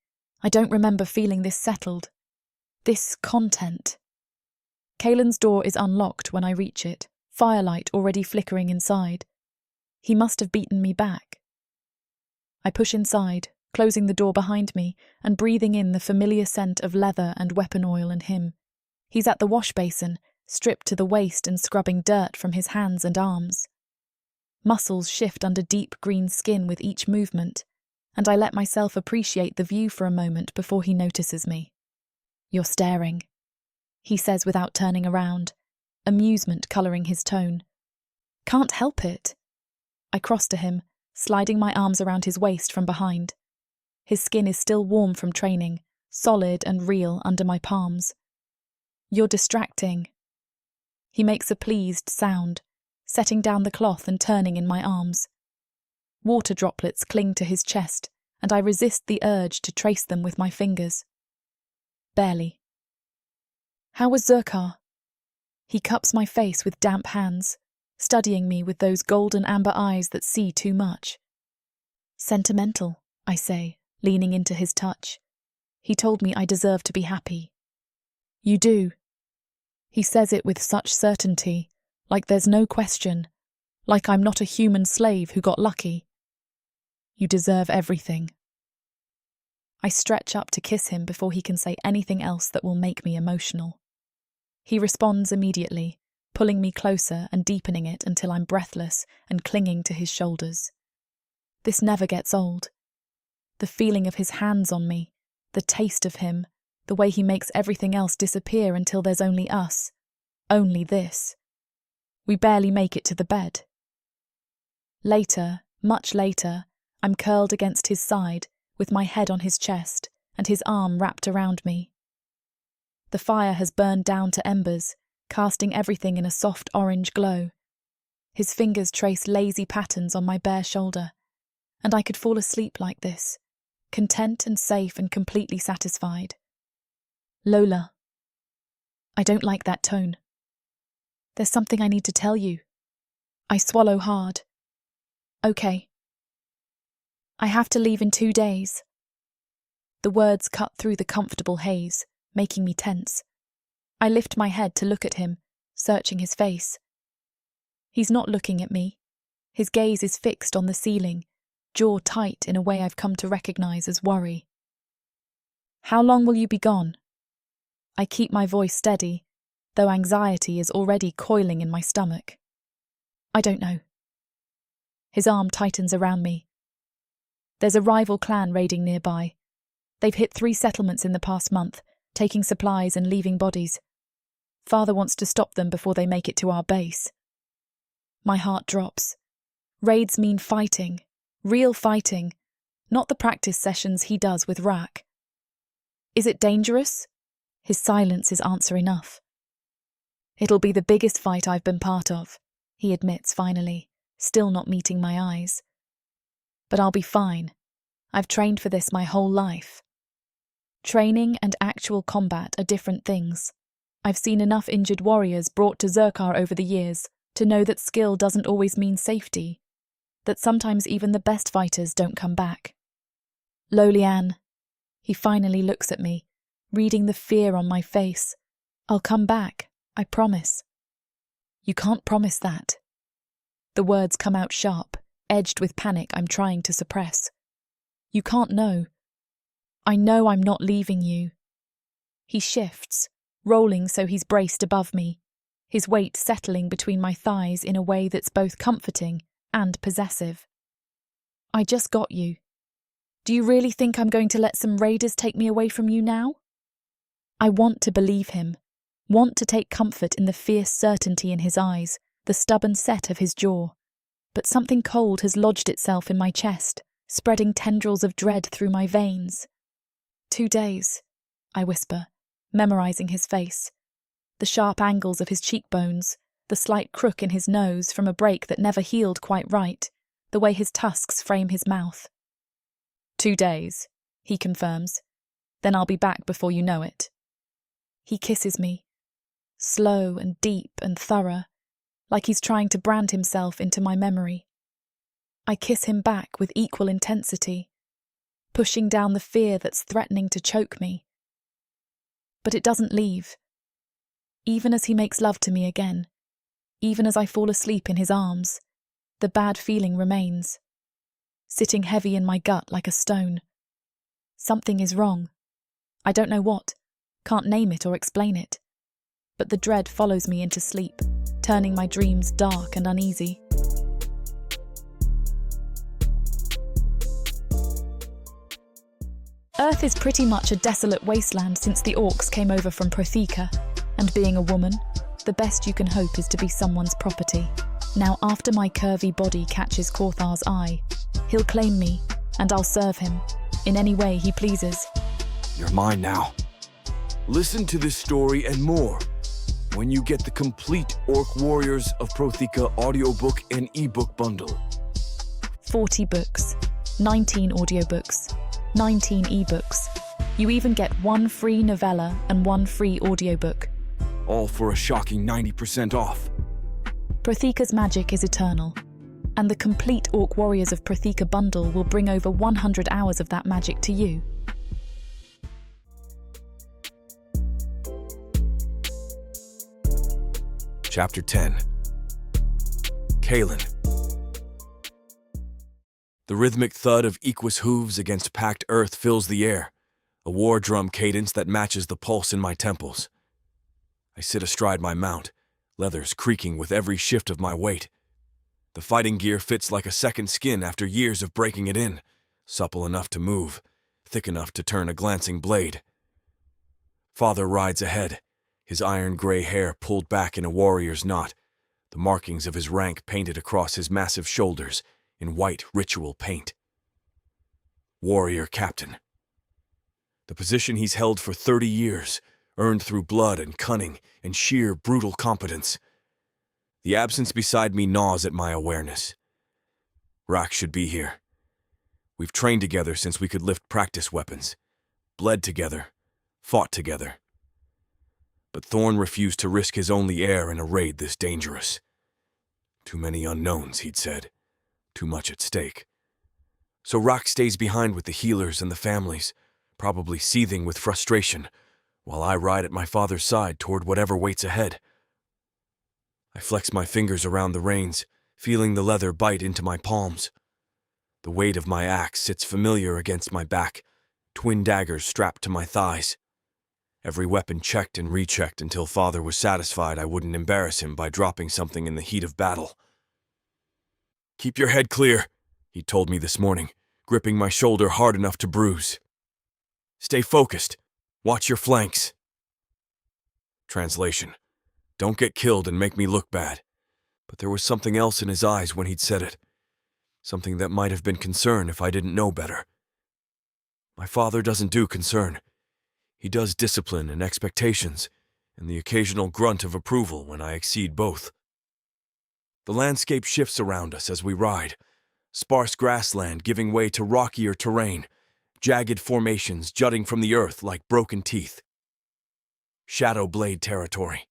I don't remember feeling this settled. This content. Kaelin's door is unlocked when I reach it, firelight already flickering inside. He must have beaten me back. I push inside, closing the door behind me and breathing in the familiar scent of leather and weapon oil and him. He's at the wash basin, stripped to the waist and scrubbing dirt from his hands and arms. Muscles shift under deep green skin with each movement, and I let myself appreciate the view for a moment before he notices me. You're staring, he says without turning around, amusement colouring his tone. Can't help it. I cross to him, sliding my arms around his waist from behind. His skin is still warm from training, solid and real under my palms. You're distracting. He makes a pleased sound, setting down the cloth and turning in my arms. Water droplets cling to his chest, and I resist the urge to trace them with my fingers. Barely. How was Zerkar? He cups my face with damp hands, studying me with those golden amber eyes that see too much. Sentimental, I say, leaning into his touch. He told me I deserve to be happy. You do. He says it with such certainty, like there's no question, like I'm not a human slave who got lucky. You deserve everything. I stretch up to kiss him before he can say anything else that will make me emotional. He responds immediately, pulling me closer and deepening it until I'm breathless and clinging to his shoulders. This never gets old. The feeling of his hands on me, the taste of him, the way he makes everything else disappear until there's only us. Only this. We barely make it to the bed. Later, much later, I'm curled against his side, with my head on his chest and his arm wrapped around me. The fire has burned down to embers, casting everything in a soft orange glow. His fingers trace lazy patterns on my bare shoulder, and I could fall asleep like this, content and safe and completely satisfied. Lola. I don't like that tone. There's something I need to tell you. I swallow hard. Okay. I have to leave in 2 days. The words cut through the comfortable haze, making me tense. I lift my head to look at him, searching his face. He's not looking at me. His gaze is fixed on the ceiling, jaw tight in a way I've come to recognize as worry. How long will you be gone? I keep my voice steady, though anxiety is already coiling in my stomach. I don't know. His arm tightens around me. There's a rival clan raiding nearby. They've hit 3 settlements in the past month, taking supplies and leaving bodies. Father wants to stop them before they make it to our base. My heart drops. Raids mean fighting, real fighting, not the practice sessions he does with Rak. Is it dangerous? His silence is answer enough. It'll be the biggest fight I've been part of, he admits finally, still not meeting my eyes. But I'll be fine. I've trained for this my whole life. Training and actual combat are different things. I've seen enough injured warriors brought to Zerkar over the years to know that skill doesn't always mean safety, that sometimes even the best fighters don't come back. Lolian, he finally looks at me, reading the fear on my face. I'll come back, I promise. You can't promise that. The words come out sharp, edged with panic I'm trying to suppress. You can't know. I know I'm not leaving you. He shifts, rolling so he's braced above me, his weight settling between my thighs in a way that's both comforting and possessive. I just got you. Do you really think I'm going to let some raiders take me away from you now? I want to believe him, want to take comfort in the fierce certainty in his eyes, the stubborn set of his jaw. But something cold has lodged itself in my chest, spreading tendrils of dread through my veins. 2 days, I whisper, memorizing his face. The sharp angles of his cheekbones, the slight crook in his nose from a break that never healed quite right, the way his tusks frame his mouth. 2 days, he confirms. Then I'll be back before you know it. He kisses me, slow and deep and thorough, like he's trying to brand himself into my memory. I kiss him back with equal intensity, pushing down the fear that's threatening to choke me. But it doesn't leave. Even as he makes love to me again, even as I fall asleep in his arms, the bad feeling remains, sitting heavy in my gut like a stone. Something is wrong. I don't know what, can't name it or explain it. But the dread follows me into sleep, turning my dreams dark and uneasy. Earth is pretty much a desolate wasteland since the orcs came over from Protheka, and being a woman, the best you can hope is to be someone's property. Now, after my curvy body catches Korthar's eye, he'll claim me, and I'll serve him, in any way he pleases. You're mine now. Listen to this story and more when you get the complete Orc Warriors of Protheka audiobook and ebook bundle. 40 books, 19 audiobooks, 19 ebooks. You even get 1 free novella and 1 free audiobook. All for a shocking 90% off. Protheka's magic is eternal, and the complete Orc Warriors of Protheka bundle will bring over 100 hours of that magic to you. Chapter 10. Kalen. The rhythmic thud of Equus hooves against packed earth fills the air, a war drum cadence that matches the pulse in my temples. I sit astride my mount, leathers creaking with every shift of my weight. The fighting gear fits like a second skin after years of breaking it in, supple enough to move, thick enough to turn a glancing blade. Father rides ahead, his iron-gray hair pulled back in a warrior's knot, the markings of his rank painted across his massive shoulders in white ritual paint. Warrior Captain. The position he's held for 30 years, earned through blood and cunning and sheer brutal competence. The absence beside me gnaws at my awareness. Rak should be here. We've trained together since we could lift practice weapons, bled together, fought together. But Thorn refused to risk his only heir in a raid this dangerous. Too many unknowns, he'd said. Too much at stake. So Rak stays behind with the healers and the families, probably seething with frustration, while I ride at my father's side toward whatever waits ahead. I flex my fingers around the reins, feeling the leather bite into my palms. The weight of my axe sits familiar against my back, twin daggers strapped to my thighs. Every weapon checked and rechecked until Father was satisfied I wouldn't embarrass him by dropping something in the heat of battle. "Keep your head clear," he told me this morning, gripping my shoulder hard enough to bruise. "Stay focused. Watch your flanks." Translation: Don't get killed and make me look bad. But there was something else in his eyes when he'd said it. Something that might have been concern if I didn't know better. My father doesn't do concern. He does discipline and expectations, and the occasional grunt of approval when I exceed both. The landscape shifts around us as we ride, sparse grassland giving way to rockier terrain, jagged formations jutting from the earth like broken teeth. Shadow Blade territory.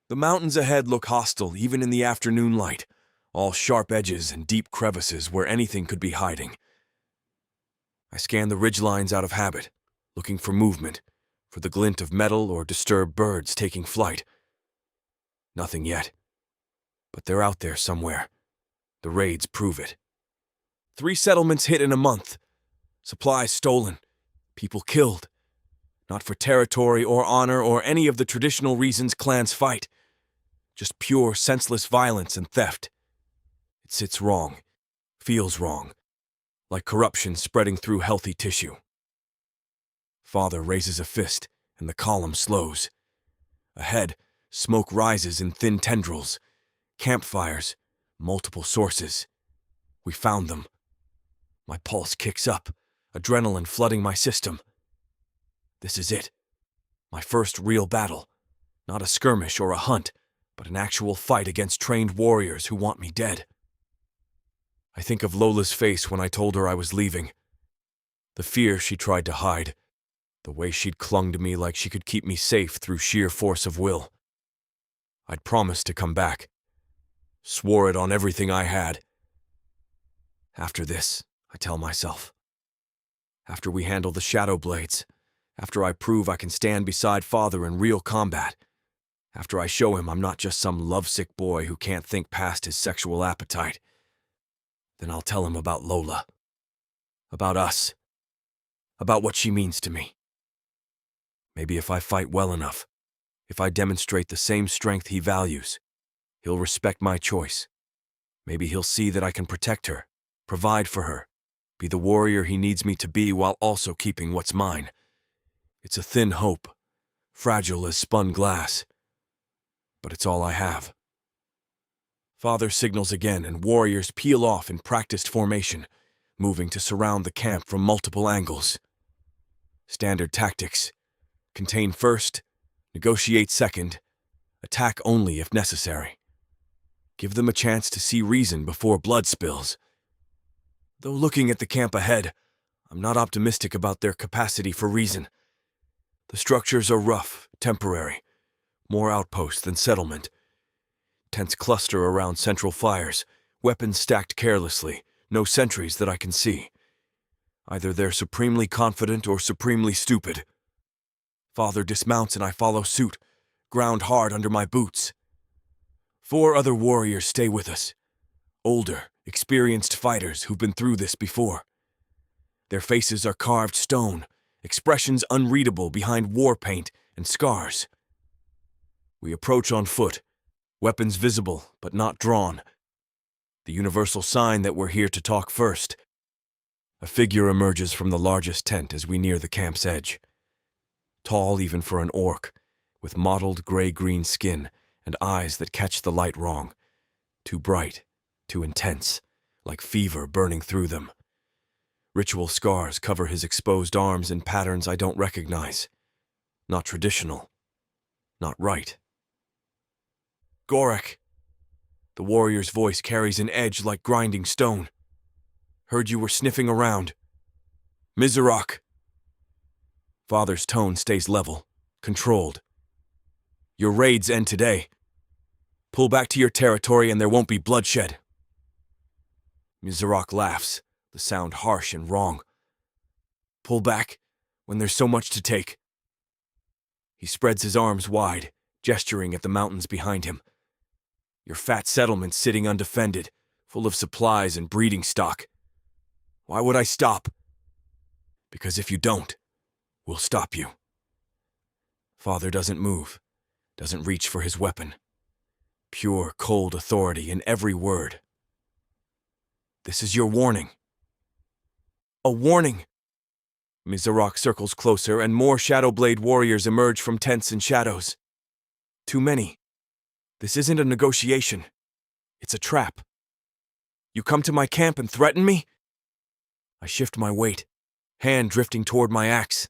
The mountains ahead look hostile even in the afternoon light, all sharp edges and deep crevices where anything could be hiding. I scan the ridgelines out of habit, looking for movement, for the glint of metal or disturbed birds taking flight. Nothing yet. But they're out there somewhere. The raids prove it. 3 settlements hit in a month. Supplies stolen. People killed. Not for territory or honor or any of the traditional reasons clans fight. Just pure, senseless violence and theft. It sits wrong. Feels wrong. Like corruption spreading through healthy tissue. Father raises a fist, and the column slows. Ahead, smoke rises in thin tendrils. Campfires, multiple sources. We found them. My pulse kicks up, adrenaline flooding my system. This is it. My first real battle. Not a skirmish or a hunt, but an actual fight against trained warriors who want me dead. I think of Lola's face when I told her I was leaving. The fear she tried to hide. The way she'd clung to me like she could keep me safe through sheer force of will. I'd promised to come back. Swore it on everything I had. After this, I tell myself. After we handle the Shadow Blades. After I prove I can stand beside Father in real combat. After I show him I'm not just some lovesick boy who can't think past his sexual appetite. Then I'll tell him about Lola. About us. About what she means to me. Maybe if I fight well enough, if I demonstrate the same strength he values, he'll respect my choice. Maybe he'll see that I can protect her, provide for her, be the warrior he needs me to be while also keeping what's mine. It's a thin hope, fragile as spun glass, but it's all I have. Father signals again and warriors peel off in practiced formation, moving to surround the camp from multiple angles. Standard tactics. Contain first, negotiate second, attack only if necessary. Give them a chance to see reason before blood spills. Though looking at the camp ahead, I'm not optimistic about their capacity for reason. The structures are rough, temporary, more outpost than settlement. Tents cluster around central fires, weapons stacked carelessly, no sentries that I can see. Either they're supremely confident or supremely stupid. Father dismounts and I follow suit, ground hard under my boots. 4 other warriors stay with us. Older, experienced fighters who've been through this before. Their faces are carved stone, expressions unreadable behind war paint and scars. We approach on foot, weapons visible but not drawn. The universal sign that we're here to talk first. A figure emerges from the largest tent as we near the camp's edge. Tall even for an orc, with mottled gray-green skin and eyes that catch the light wrong. Too bright, too intense, like fever burning through them. Ritual scars cover his exposed arms in patterns I don't recognize. Not traditional. Not right. Gorek! The warrior's voice carries an edge like grinding stone. Heard you were sniffing around. Mizarok! Father's tone stays level, controlled. Your raids end today. Pull back to your territory and there won't be bloodshed. Mizarok laughs, the sound harsh and wrong. Pull back when there's so much to take. He spreads his arms wide, gesturing at the mountains behind him. Your fat settlement's sitting undefended, full of supplies and breeding stock. Why would I stop? Because if you don't, we'll stop you. Father doesn't move, doesn't reach for his weapon. Pure, cold authority in every word. This is your warning. A warning! Mizarok circles closer and more Shadowblade warriors emerge from tents and shadows. Too many. This isn't a negotiation. It's a trap. You come to my camp and threaten me? I shift my weight, hand drifting toward my axe.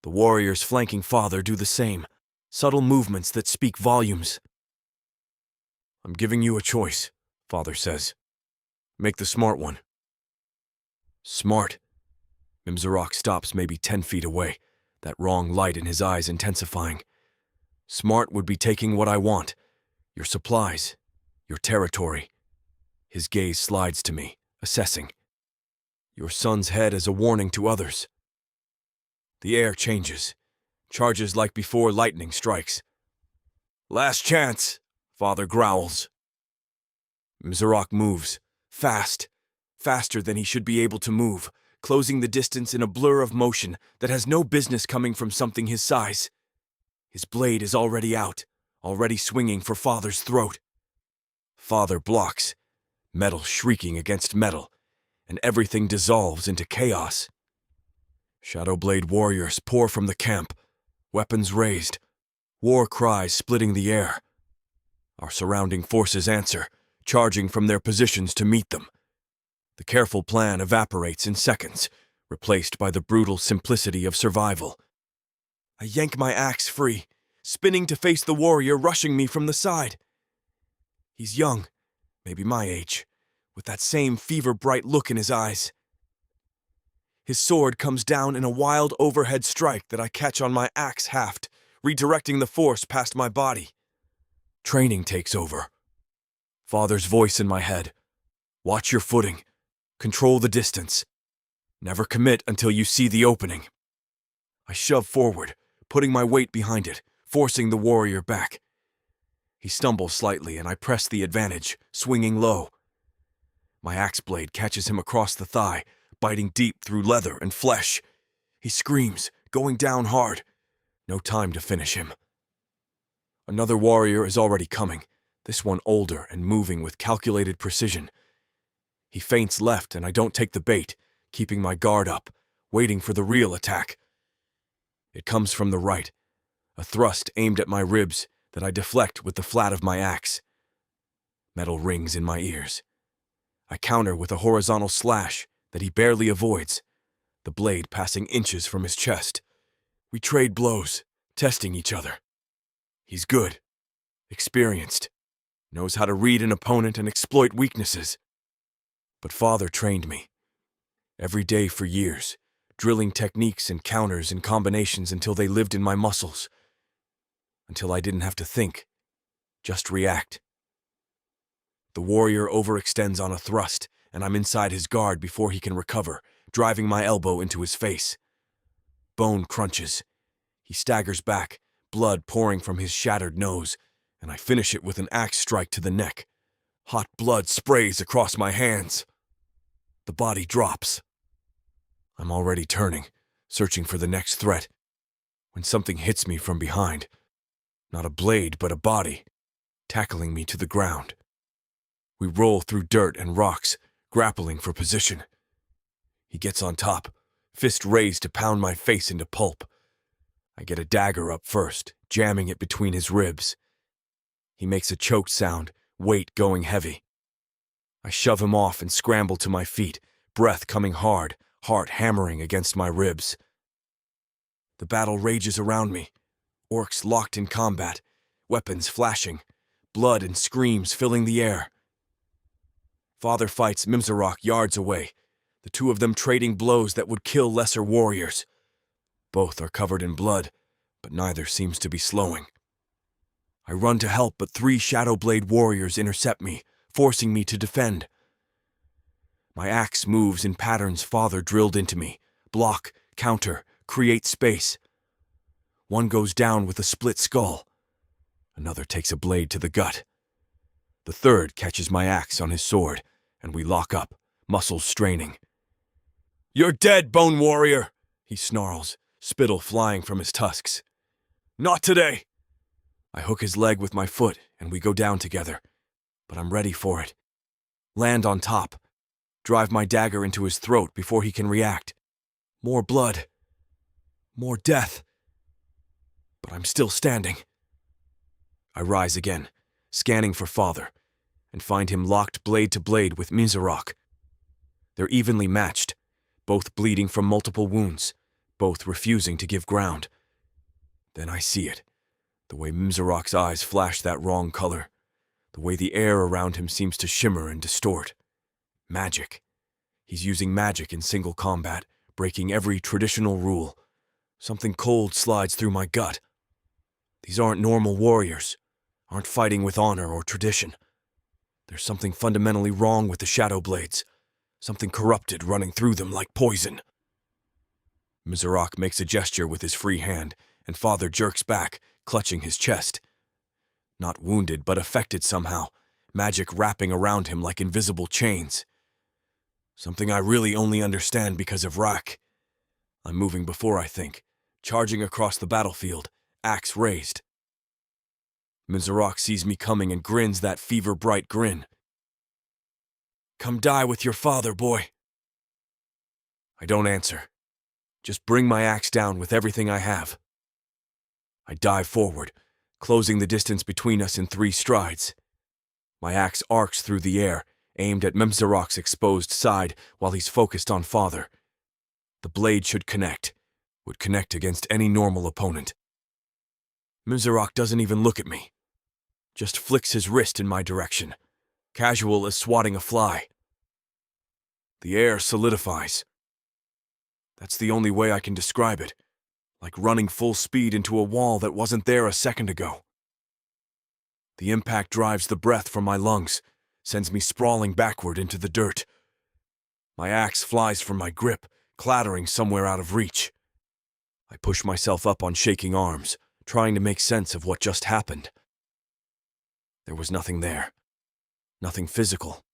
The warriors flanking Father do the same, subtle movements that speak volumes. "I'm giving you a choice," Father says. "Make the smart one." Smart? Mimzarok stops maybe 10 feet away, that wrong light in his eyes intensifying. Smart would be taking what I want, your supplies, your territory. His gaze slides to me, assessing. Your son's head as a warning to others. The air changes, charges like before lightning strikes. "Last chance," Father growls. Mimzarok moves, fast, faster than he should be able to move, closing the distance in a blur of motion that has no business coming from something his size. His blade is already out, already swinging for Father's throat. Father blocks, metal shrieking against metal, and everything dissolves into chaos. Shadowblade warriors pour from the camp, weapons raised, war cries splitting the air. Our surrounding forces answer, charging from their positions to meet them. The careful plan evaporates in seconds, replaced by the brutal simplicity of survival. I yank my axe free, spinning to face the warrior rushing me from the side. He's young, maybe my age, with that same fever-bright look in his eyes. His sword comes down in a wild overhead strike that I catch on my axe haft, redirecting the force past my body. Training takes over. Father's voice in my head. "Watch your footing. Control the distance. Never commit until you see the opening." I shove forward, putting my weight behind it, forcing the warrior back. He stumbles slightly and I press the advantage, swinging low. My axe blade catches him across the thigh, biting deep through leather and flesh. He screams, going down hard. No time to finish him. Another warrior is already coming, this one older and moving with calculated precision. He feints left and I don't take the bait, keeping my guard up, waiting for the real attack. It comes from the right, a thrust aimed at my ribs that I deflect with the flat of my axe. Metal rings in my ears. I counter with a horizontal slash that he barely avoids, the blade passing inches from his chest. We trade blows, testing each other. He's good, experienced, knows how to read an opponent and exploit weaknesses. But Father trained me. Every day for years, drilling techniques and counters and combinations until they lived in my muscles. Until I didn't have to think, just react. The warrior overextends on a thrust, and I'm inside his guard before he can recover, driving my elbow into his face. Bone crunches. He staggers back, blood pouring from his shattered nose, and I finish it with an axe strike to the neck. Hot blood sprays across my hands. The body drops. I'm already turning, searching for the next threat, when something hits me from behind. Not a blade, but a body, tackling me to the ground. We roll through dirt and rocks, grappling for position. He gets on top, fist raised to pound my face into pulp. I get a dagger up first, jamming it between his ribs. He makes a choked sound, weight going heavy. I shove him off and scramble to my feet, breath coming hard, heart hammering against my ribs. The battle rages around me, orcs locked in combat, weapons flashing, blood and screams filling the air. Father fights Mimzarok yards away, the two of them trading blows that would kill lesser warriors. Both are covered in blood, but neither seems to be slowing. I run to help, but 3 Shadowblade warriors intercept me, forcing me to defend. My axe moves in patterns Father drilled into me. Block, counter, create space. One goes down with a split skull. Another takes a blade to the gut. The third catches my axe on his sword, and we lock up, muscles straining. "You're dead, Bone Warrior," he snarls, spittle flying from his tusks. "Not today." I hook his leg with my foot, and we go down together, but I'm ready for it. Land on top, drive my dagger into his throat before he can react. More blood, more death. But I'm still standing. I rise again, scanning for Father, and find him locked blade to blade with Mimzarok. They're evenly matched, both bleeding from multiple wounds, both refusing to give ground. Then I see it, the way Mzarok's eyes flash that wrong color, the way the air around him seems to shimmer and distort. Magic. He's using magic in single combat, breaking every traditional rule. Something cold slides through my gut. These aren't normal warriors, aren't fighting with honor or tradition. There's something fundamentally wrong with the Shadow Blades, something corrupted running through them like poison. Mzarok makes a gesture with his free hand, and Father jerks back, clutching his chest. Not wounded, but affected somehow, magic wrapping around him like invisible chains. Something I really only understand because of Rak. I'm moving before I think, charging across the battlefield, axe raised. Mzarok sees me coming and grins that fever-bright grin. "Come die with your father, boy." I don't answer. Just bring my axe down with everything I have. I dive forward, closing the distance between us in 3 strides. My axe arcs through the air, aimed at Mzarok's exposed side while he's focused on Father. The blade should connect, would connect against any normal opponent. Mzarok doesn't even look at me, just flicks his wrist in my direction, casual as swatting a fly. The air solidifies. That's the only way I can describe it, like running full speed into a wall that wasn't there a second ago. The impact drives the breath from my lungs, sends me sprawling backward into the dirt. My axe flies from my grip, clattering somewhere out of reach. I push myself up on shaking arms, trying to make sense of what just happened. There was nothing there. Nothing physical.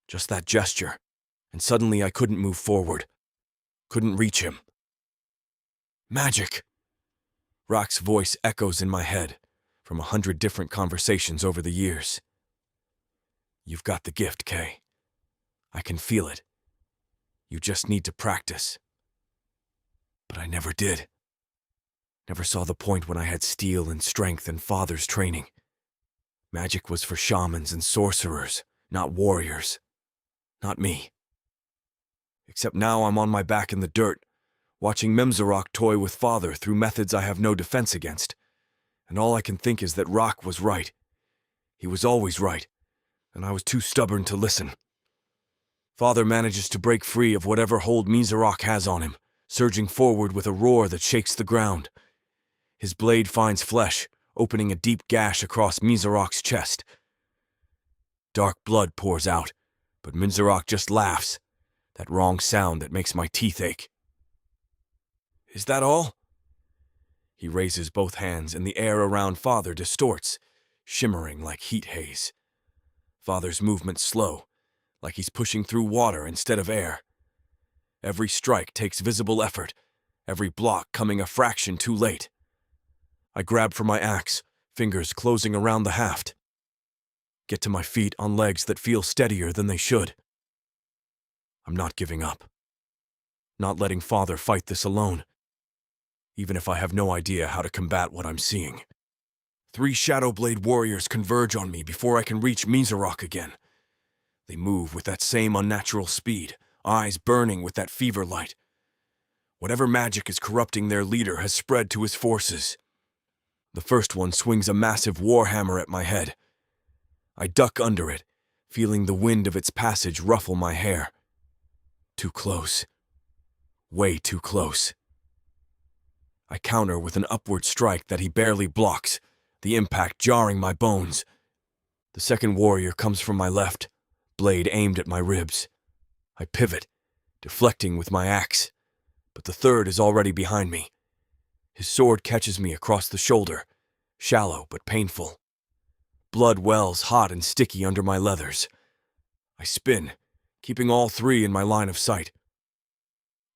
Just that gesture, and suddenly I couldn't move forward. Couldn't reach him. Magic! Rak's voice echoes in my head from 100 different conversations over the years. You've got the gift, Kay. I can feel it. You just need to practice. But I never did. Never saw the point when I had steel and strength and Father's training. Magic was for shamans and sorcerers, not warriors. Not me. Except now I'm on my back in the dirt, watching Mzarok toy with Father through methods I have no defense against. And all I can think is that Rak was right. He was always right, and I was too stubborn to listen. Father manages to break free of whatever hold Mzarok has on him, surging forward with a roar that shakes the ground. His blade finds flesh, opening a deep gash across Mzarok's chest. Dark blood pours out, but Mzarok just laughs, that wrong sound that makes my teeth ache. Is that all? He raises both hands, and the air around Father distorts, shimmering like heat haze. Father's movement's slow, like he's pushing through water instead of air. Every strike takes visible effort, every block coming a fraction too late. I grab for my axe, fingers closing around the haft. Get to my feet on legs that feel steadier than they should. I'm not giving up. Not letting Father fight this alone, even if I have no idea how to combat what I'm seeing. 3 Shadowblade warriors converge on me before I can reach Mzarok again. They move with that same unnatural speed, eyes burning with that fever light. Whatever magic is corrupting their leader has spread to his forces. The first one swings a massive warhammer at my head. I duck under it, feeling the wind of its passage ruffle my hair. Too close. Way too close. I counter with an upward strike that he barely blocks, the impact jarring my bones. The second warrior comes from my left, blade aimed at my ribs. I pivot, deflecting with my axe, but the third is already behind me. His sword catches me across the shoulder, shallow but painful. Blood wells hot and sticky under my leathers. I spin, keeping all 3 in my line of sight.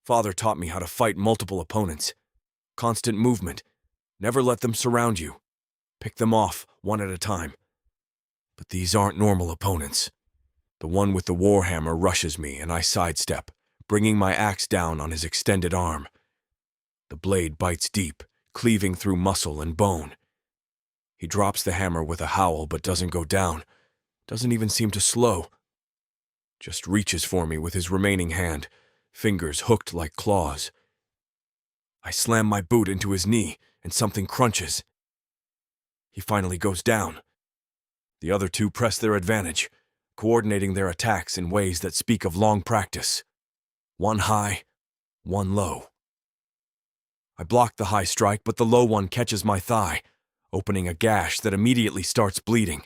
Father taught me how to fight multiple opponents. Constant movement. Never let them surround you. Pick them off, one at a time. But these aren't normal opponents. The one with the warhammer rushes me and I sidestep, bringing my axe down on his extended arm. The blade bites deep, cleaving through muscle and bone. He drops the hammer with a howl but doesn't go down, doesn't even seem to slow. Just reaches for me with his remaining hand, fingers hooked like claws. I slam my boot into his knee, and something crunches. He finally goes down. The other two press their advantage, coordinating their attacks in ways that speak of long practice. One high, one low. I block the high strike, but the low one catches my thigh, opening a gash that immediately starts bleeding.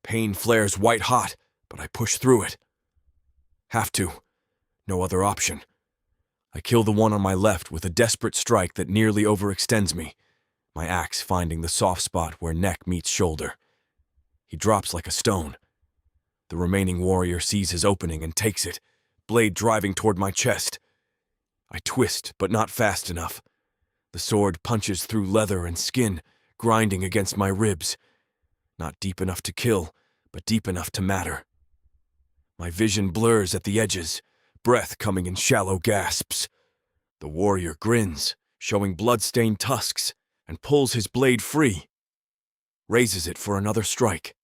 Pain flares white hot, but I push through it. Have to. No other option. I kill the one on my left with a desperate strike that nearly overextends me, my axe finding the soft spot where neck meets shoulder. He drops like a stone. The remaining warrior sees his opening and takes it, blade driving toward my chest. I twist, but not fast enough. The sword punches through leather and skin, grinding against my ribs. Not deep enough to kill, but deep enough to matter. My vision blurs at the edges, breath coming in shallow gasps. The warrior grins, showing blood-stained tusks, and pulls his blade free. Raises it for another strike.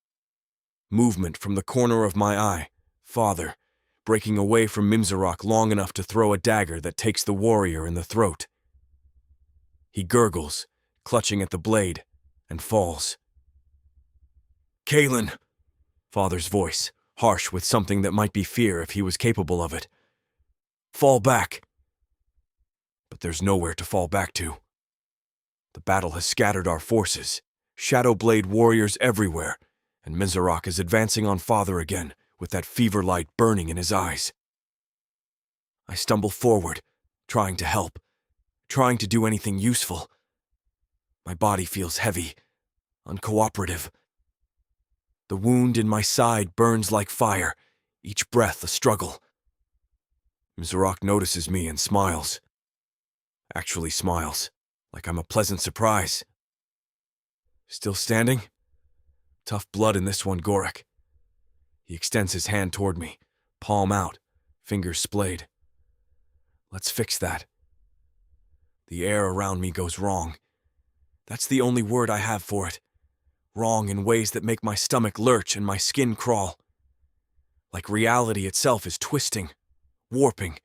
Movement from the corner of my eye, father, breaking away from Mimzarok long enough to throw a dagger that takes the warrior in the throat. He gurgles, clutching at the blade, and falls. "Kalen," father's voice, harsh with something that might be fear if he was capable of it. "Fall back." But there's nowhere to fall back to. The battle has scattered our forces, Shadowblade warriors everywhere, and Mimzarok is advancing on father again, with that fever light burning in his eyes. I stumble forward, trying to help, trying to do anything useful. My body feels heavy, uncooperative. The wound in my side burns like fire, each breath a struggle. Mimzarok notices me and smiles. Actually smiles, like I'm a pleasant surprise. "Still standing?" "Tough blood in this one, Gorak." He extends his hand toward me, palm out, fingers splayed. "Let's fix that." The air around me goes wrong. That's the only word I have for it. Wrong in ways that make my stomach lurch and my skin crawl. Like reality itself is twisting, warping,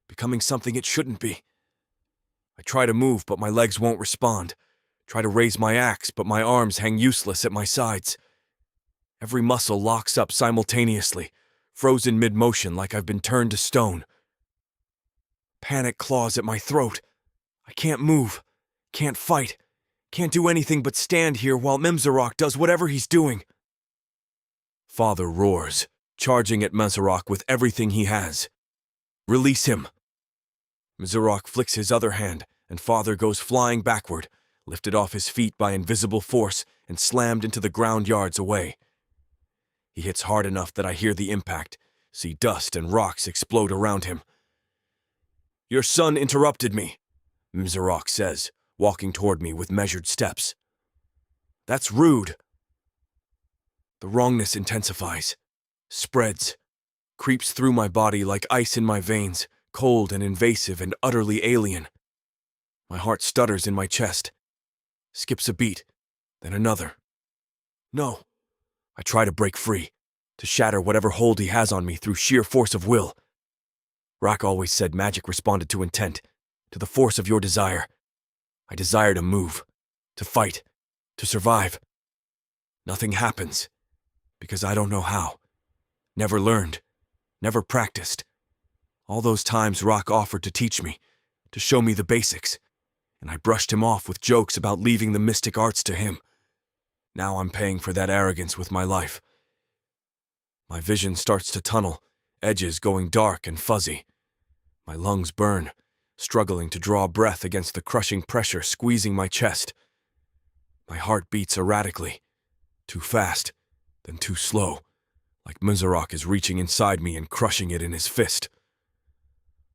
becoming something it shouldn't be. I try to move, but my legs won't respond. Try to raise my axe, but my arms hang useless at my sides. Every muscle locks up simultaneously, frozen mid-motion like I've been turned to stone. Panic claws at my throat. I can't move, can't fight, can't do anything but stand here while Mimzarok does whatever he's doing. Father roars, charging at Mimzarok with everything he has. "Release him." Mimzarok flicks his other hand, and father goes flying backward, lifted off his feet by invisible force and slammed into the ground yards away. He hits hard enough that I hear the impact, see dust and rocks explode around him. "Your son interrupted me," Mimzarok says, walking toward me with measured steps. "That's rude." The wrongness intensifies, spreads, creeps through my body like ice in my veins, cold and invasive and utterly alien. My heart stutters in my chest, skips a beat, then another. "No." I try to break free, to shatter whatever hold he has on me through sheer force of will. Rock always said magic responded to intent, to the force of your desire. I desire to move, to fight, to survive. Nothing happens, because I don't know how. Never learned, never practiced. All those times Rock offered to teach me, to show me the basics, and I brushed him off with jokes about leaving the mystic arts to him. Now I'm paying for that arrogance with my life. My vision starts to tunnel, edges going dark and fuzzy. My lungs burn, struggling to draw breath against the crushing pressure squeezing my chest. My heart beats erratically, too fast, then too slow, like Mimzarok is reaching inside me and crushing it in his fist.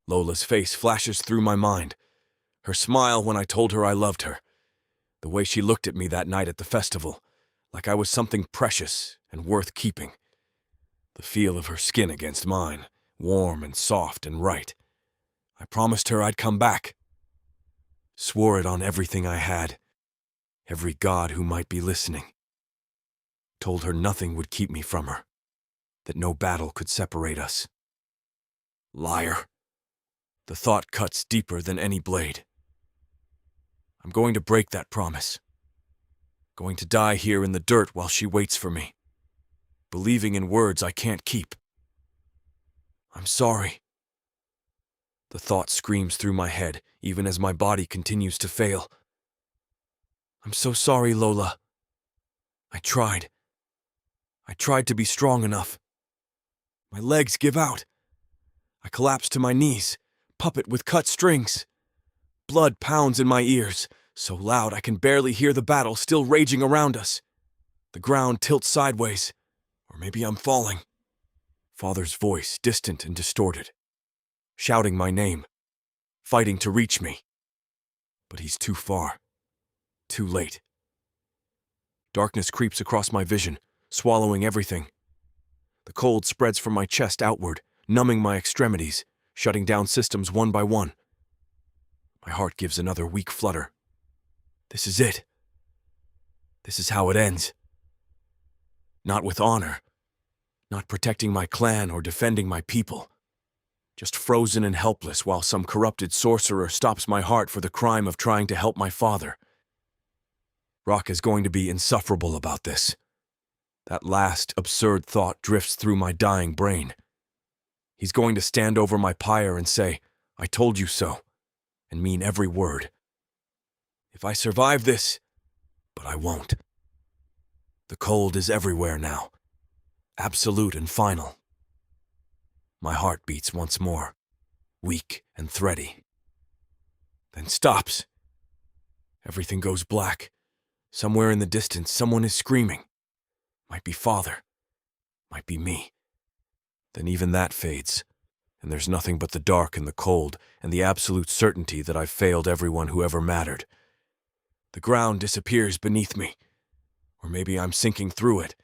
Lola's face flashes through my mind, her smile when I told her I loved her, the way she looked at me that night at the festival, like I was something precious and worth keeping. The feel of her skin against mine, warm and soft and right. I promised her I'd come back. Swore it on everything I had, every god who might be listening. Told her nothing would keep me from her, that no battle could separate us. Liar. The thought cuts deeper than any blade. I'm going to break that promise. Going to die here in the dirt while she waits for me, believing in words I can't keep. I'm sorry. The thought screams through my head, even as my body continues to fail. I'm so sorry, Lola. I tried. I tried to be strong enough. My legs give out. I collapse to my knees, puppet with cut strings. Blood pounds in my ears, so loud I can barely hear the battle still raging around us. The ground tilts sideways, or maybe I'm falling. Father's voice, distant and distorted, shouting my name, fighting to reach me. But he's too far, too late. Darkness creeps across my vision, swallowing everything. The cold spreads from my chest outward, numbing my extremities, shutting down systems one by one. My heart gives another weak flutter. This is it. This is how it ends. Not with honor, not protecting my clan or defending my people. Just frozen and helpless while some corrupted sorcerer stops my heart for the crime of trying to help my father. Rock is going to be insufferable about this. That last absurd thought drifts through my dying brain. He's going to stand over my pyre and say, "I told you so," and mean every word. If I survive this, but I won't. The cold is everywhere now, absolute and final. My heart beats once more, weak and thready. Then stops. Everything goes black. Somewhere in the distance, someone is screaming. Might be father. Might be me. Then even that fades, and there's nothing but the dark and the cold and the absolute certainty that I've failed everyone who ever mattered. The ground disappears beneath me. Or maybe I'm sinking through it,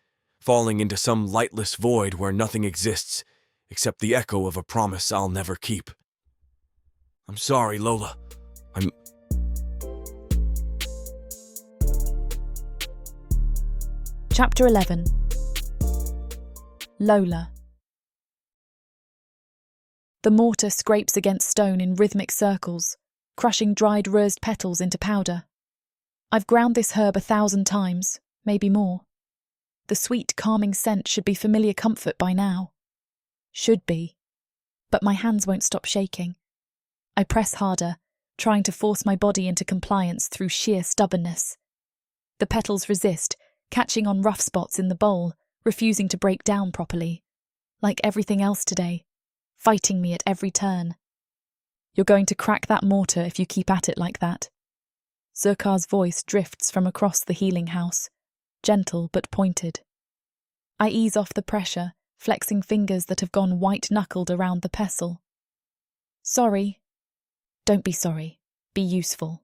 falling into some lightless void where nothing exists except the echo of a promise I'll never keep. I'm sorry, Lola. Chapter 11. Lola. The mortar scrapes against stone in rhythmic circles, crushing dried rosed petals into powder. I've ground this herb 1,000 times, maybe more. The sweet, calming scent should be familiar comfort by now. Should be. But my hands won't stop shaking. I press harder, trying to force my body into compliance through sheer stubbornness. The petals resist, catching on rough spots in the bowl, refusing to break down properly. Like everything else today, fighting me at every turn. You're going to crack that mortar if you keep at it like that. Zurkar's voice drifts from across the healing house, gentle but pointed. I ease off the pressure, flexing fingers that have gone white-knuckled around the pestle. Sorry. Don't be sorry. Be useful.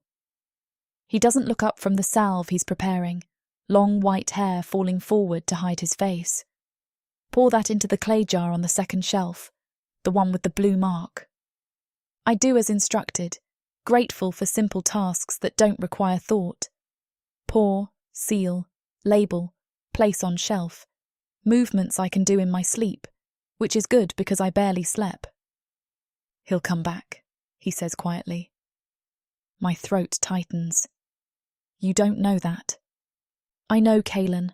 He doesn't look up from the salve he's preparing, long white hair falling forward to hide his face. Pour that into the clay jar on the second shelf, the one with the blue mark. I do as instructed, grateful for simple tasks that don't require thought. Pour, seal, label, place on shelf. Movements I can do in my sleep, which is good because I barely slept. He'll come back, he says quietly. My throat tightens. You don't know that. I know Kalen.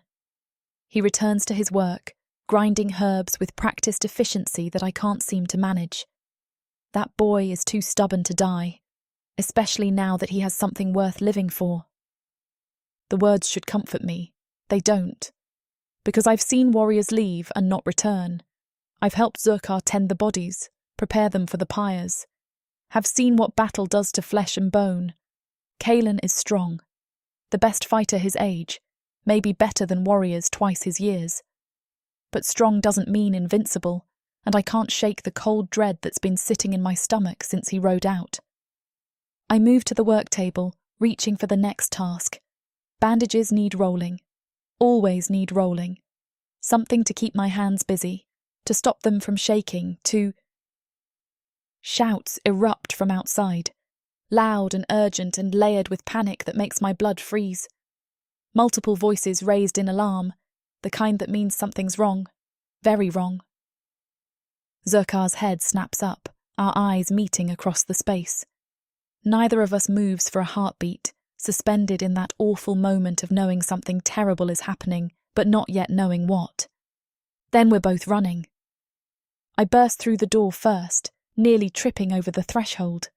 He returns to his work, grinding herbs with practiced efficiency that I can't seem to manage. That boy is too stubborn to die, especially now that he has something worth living for. The words should comfort me. They don't. Because I've seen warriors leave and not return. I've helped Zurkar tend the bodies, prepare them for the pyres. Have seen what battle does to flesh and bone. Kalen is strong. The best fighter his age, maybe better than warriors twice his years. But strong doesn't mean invincible, and I can't shake the cold dread that's been sitting in my stomach since he rode out. I move to the work table, reaching for the next task. Bandages need rolling. Always need rolling. Something to keep my hands busy, to stop them from shaking, to... Shouts erupt from outside, loud and urgent and layered with panic that makes my blood freeze. Multiple voices raised in alarm, the kind that means something's wrong, very wrong. Zurkar's head snaps up, our eyes meeting across the space. Neither of us moves for a heartbeat, suspended in that awful moment of knowing something terrible is happening, but not yet knowing what. Then we're both running. I burst through the door first, nearly tripping over the threshold.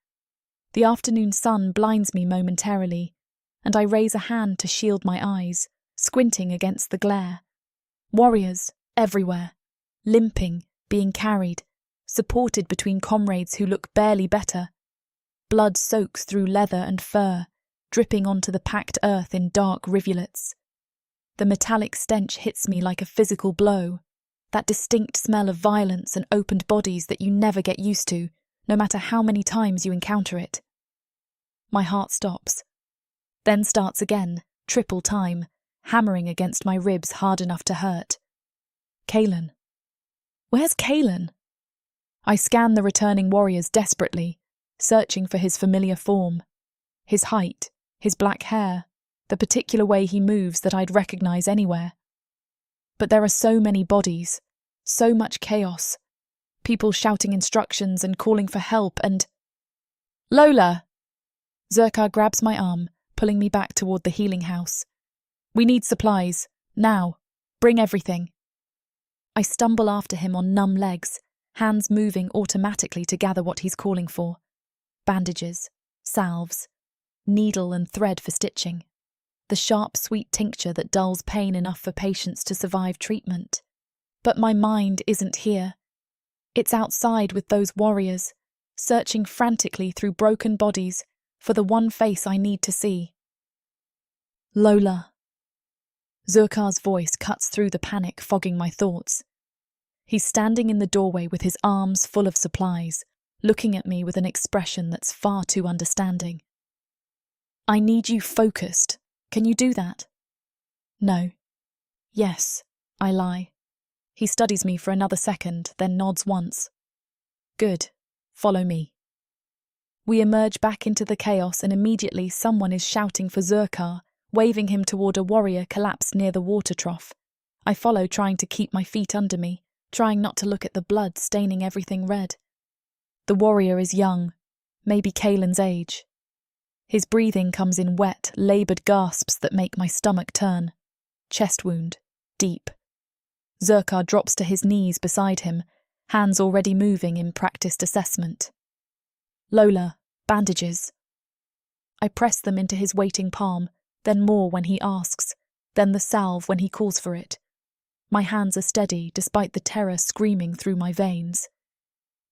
The afternoon sun blinds me momentarily, and I raise a hand to shield my eyes, squinting against the glare. Warriors, everywhere, limping, being carried, supported between comrades who look barely better. Blood soaks through leather and fur, dripping onto the packed earth in dark rivulets. The metallic stench hits me like a physical blow, that distinct smell of violence and opened bodies that you never get used to, no matter how many times you encounter it. My heart stops, then starts again, triple time, hammering against my ribs hard enough to hurt. Kalen. Where's Kalen? I scan the returning warriors desperately, searching for his familiar form. His height, his black hair, the particular way he moves that I'd recognize anywhere. But there are so many bodies, so much chaos, people shouting instructions and calling for help and... Lola! Zerkar grabs my arm, pulling me back toward the healing house. We need supplies, now. Bring everything. I stumble after him on numb legs, hands moving automatically to gather what he's calling for. Bandages, salves, needle and thread for stitching. The sharp, sweet tincture that dulls pain enough for patients to survive treatment. But my mind isn't here. It's outside with those warriors, searching frantically through broken bodies for the one face I need to see. Lola. Zerkar's voice cuts through the panic fogging my thoughts. He's standing in the doorway with his arms full of supplies, looking at me with an expression that's far too understanding. I need you focused. Can you do that? No. Yes, I lie. He studies me for another second, then nods once. Good. Follow me. We emerge back into the chaos and immediately someone is shouting for Zerkar, waving him toward a warrior collapsed near the water trough. I follow, trying to keep my feet under me, trying not to look at the blood staining everything red. The warrior is young, maybe Kalen's age. His breathing comes in wet, laboured gasps that make my stomach turn. Chest wound, deep. Zerkar drops to his knees beside him, hands already moving in practiced assessment. Lola, bandages. I press them into his waiting palm, then more when he asks, then the salve when he calls for it. My hands are steady despite the terror screaming through my veins.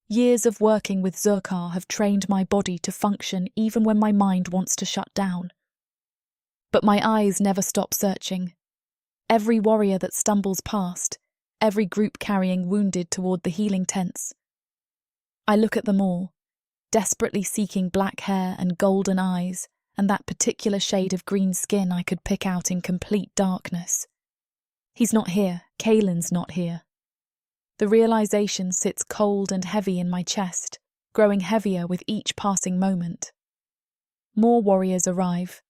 Years of working with Zerkar have trained my body to function even when my mind wants to shut down. But my eyes never stop searching. Every warrior that stumbles past, every group carrying wounded toward the healing tents. I look at them all, desperately seeking black hair and golden eyes and that particular shade of green skin I could pick out in complete darkness. He's not here. Kalen's not here. The realization sits cold and heavy in my chest, growing heavier with each passing moment. More warriors arrive.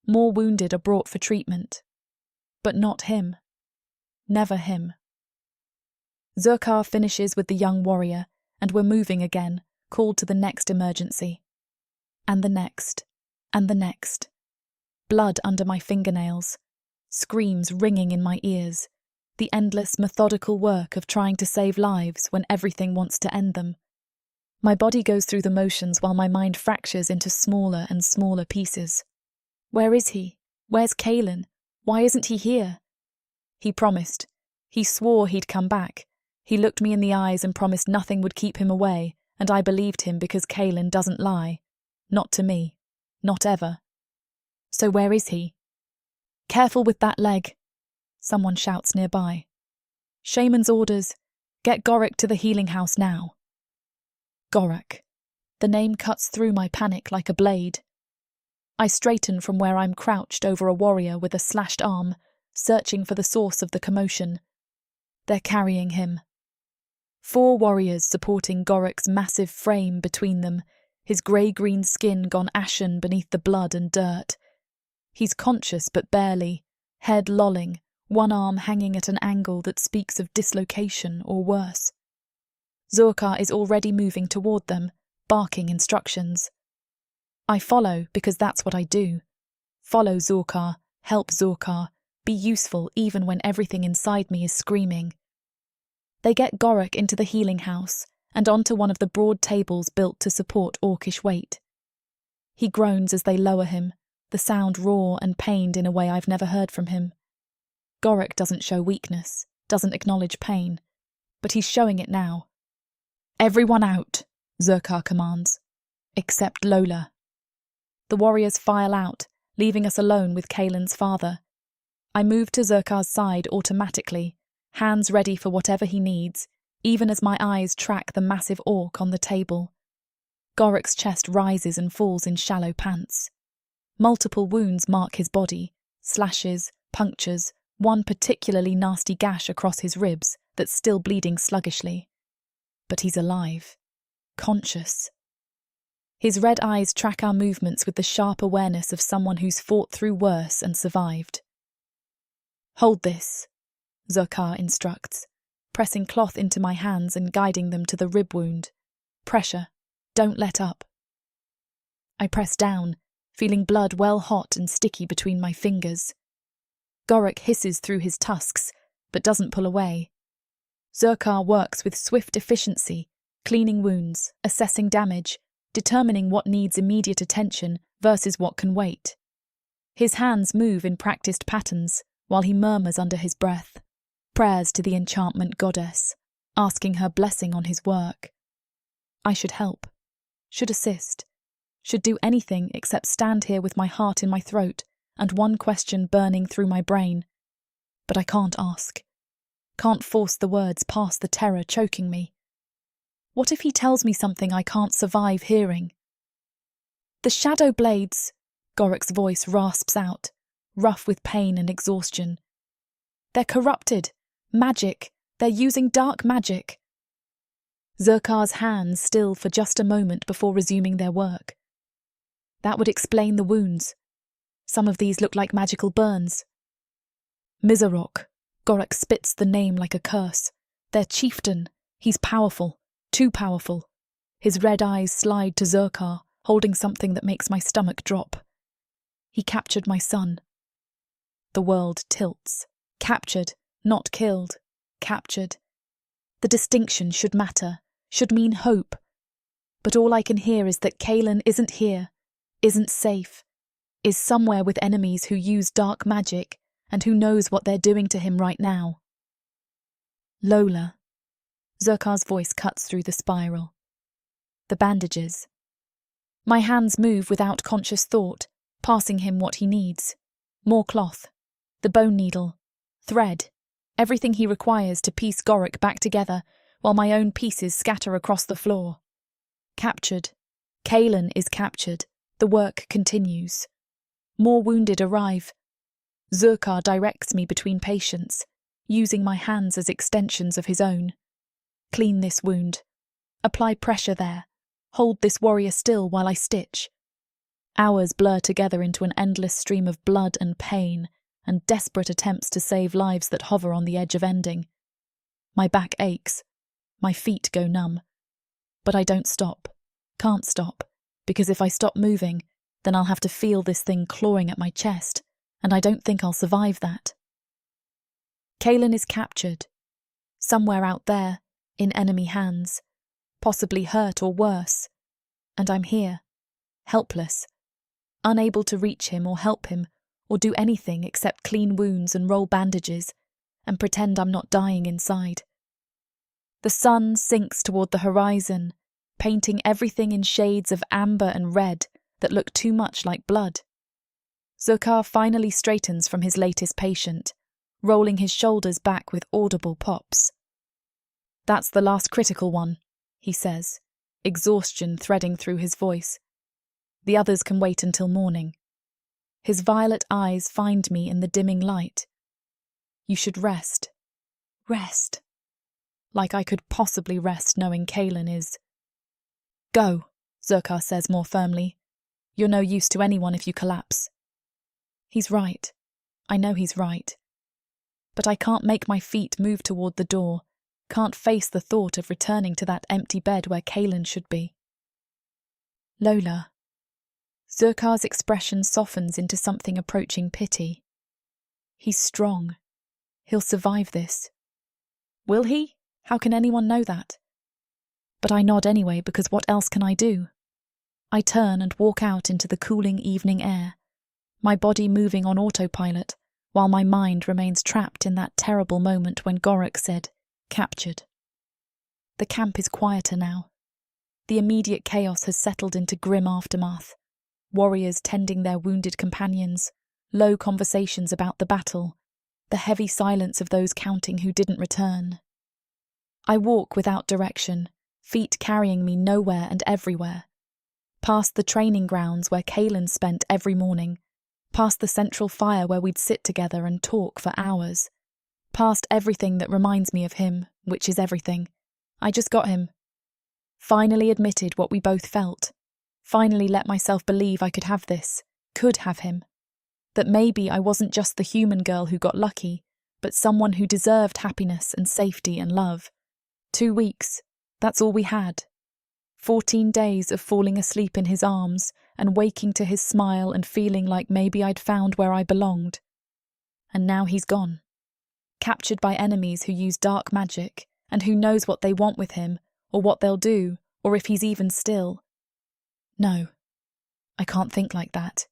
More wounded are brought for treatment. But not him. Never him. Zerkar finishes with the young warrior, and we're moving again, called to the next emergency. And the next. And the next. Blood under my fingernails. Screams ringing in my ears. The endless, methodical work of trying to save lives when everything wants to end them. My body goes through the motions while my mind fractures into smaller and smaller pieces. Where is he? Where's Kalen? Why isn't he here? He promised. He swore he'd come back. He looked me in the eyes and promised nothing would keep him away, and I believed him because Kalen doesn't lie. Not to me. Not ever. So where is he? Careful with that leg. Someone shouts nearby. Shaman's orders. Get Gorik to the healing house now. Gorik. The name cuts through my panic like a blade. I straighten from where I'm crouched over a warrior with a slashed arm, searching for the source of the commotion. They're carrying him. 4 warriors supporting Gorik's massive frame between them, his grey-green skin gone ashen beneath the blood and dirt. He's conscious but barely, head lolling, one arm hanging at an angle that speaks of dislocation or worse. Zerkar is already moving toward them, barking instructions. I follow because that's what I do. Follow Zorkar, help Zorkar, be useful even when everything inside me is screaming. They get Gorik into the healing house and onto one of the broad tables built to support orcish weight. He groans as they lower him, the sound raw and pained in a way I've never heard from him. Gorik doesn't show weakness, doesn't acknowledge pain, but he's showing it now. Everyone out, Zorkar commands, except Lola. The warriors file out, leaving us alone with Kaelin's father. I move to Zerkar's side automatically, hands ready for whatever he needs, even as my eyes track the massive orc on the table. Gorik's chest rises and falls in shallow pants. Multiple wounds mark his body, slashes, punctures, one particularly nasty gash across his ribs that's still bleeding sluggishly. But he's alive, conscious. His red eyes track our movements with the sharp awareness of someone who's fought through worse and survived. Hold this, Zorkar instructs, pressing cloth into my hands and guiding them to the rib wound. Pressure, don't let up. I press down, feeling blood well hot and sticky between my fingers. Gorik hisses through his tusks, but doesn't pull away. Zorkar works with swift efficiency, cleaning wounds, assessing damage, determining what needs immediate attention versus what can wait. His hands move in practiced patterns, while he murmurs under his breath, prayers to the enchantment goddess, asking her blessing on his work. I should help, should assist, should do anything except stand here with my heart in my throat and one question burning through my brain. But I can't ask. Can't force the words past the terror choking me. What if he tells me something I can't survive hearing? The shadow blades, Gorik's voice rasps out, rough with pain and exhaustion. They're corrupted. Magic. They're using dark magic. Zerkar's hands still for just a moment before resuming their work. That would explain the wounds. Some of these look like magical burns. Mizarok. Gorik spits the name like a curse. Their chieftain. He's powerful. Too powerful. His red eyes slide to Zerkar, holding something that makes my stomach drop. He captured my son. The world tilts. Captured, not killed. Captured. The distinction should matter, should mean hope. But all I can hear is that Kaelin isn't here, isn't safe, is somewhere with enemies who use dark magic and who knows what they're doing to him right now. Lola. Zerkar's voice cuts through the spiral. The bandages. My hands move without conscious thought, passing him what he needs. More cloth. The bone needle. Thread. Everything he requires to piece Gorik back together, while my own pieces scatter across the floor. Captured. Kaelin is captured. The work continues. More wounded arrive. Zerkar directs me between patients, using my hands as extensions of his own. Clean this wound. Apply pressure there. Hold this warrior still while I stitch. Hours blur together into an endless stream of blood and pain, and desperate attempts to save lives that hover on the edge of ending. My back aches. My feet go numb. But I don't stop. Can't stop. Because if I stop moving, then I'll have to feel this thing clawing at my chest, and I don't think I'll survive that. Kaelin is captured. Somewhere out there, in enemy hands, possibly hurt or worse. And I'm here, helpless, unable to reach him or help him, or do anything except clean wounds and roll bandages, and pretend I'm not dying inside. The sun sinks toward the horizon, painting everything in shades of amber and red that look too much like blood. Zerkar finally straightens from his latest patient, rolling his shoulders back with audible pops. That's the last critical one, he says, exhaustion threading through his voice. The others can wait until morning. His violet eyes find me in the dimming light. You should rest. Rest. Like I could possibly rest knowing Kaelin is. Go, Zerkar says more firmly. You're no use to anyone if you collapse. He's right. I know he's right. But I can't make my feet move toward the door, can't face the thought of returning to that empty bed where Kaelin should be. Lola. Zurkar's expression softens into something approaching pity. He's strong. He'll survive this. Will he? How can anyone know that? But I nod anyway, because what else can I do? I turn and walk out into the cooling evening air, my body moving on autopilot, while my mind remains trapped in that terrible moment when Gorok said, "Captured." The camp is quieter now. The immediate chaos has settled into grim aftermath. Warriors tending their wounded companions, low conversations about the battle, the heavy silence of those counting who didn't return. I walk without direction, feet carrying me nowhere and everywhere. Past the training grounds where Kaelin spent every morning, past the central fire where we'd sit together and talk for hours, past everything that reminds me of him, which is everything. I just got him. Finally admitted what we both felt. Finally let myself believe I could have this, could have him. That maybe I wasn't just the human girl who got lucky, but someone who deserved happiness and safety and love. 2 weeks, that's all we had. 14 days of falling asleep in his arms and waking to his smile and feeling like maybe I'd found where I belonged. And now he's gone. Captured by enemies who use dark magic and who knows what they want with him, or what they'll do, or if he's even still. No, I can't think like that.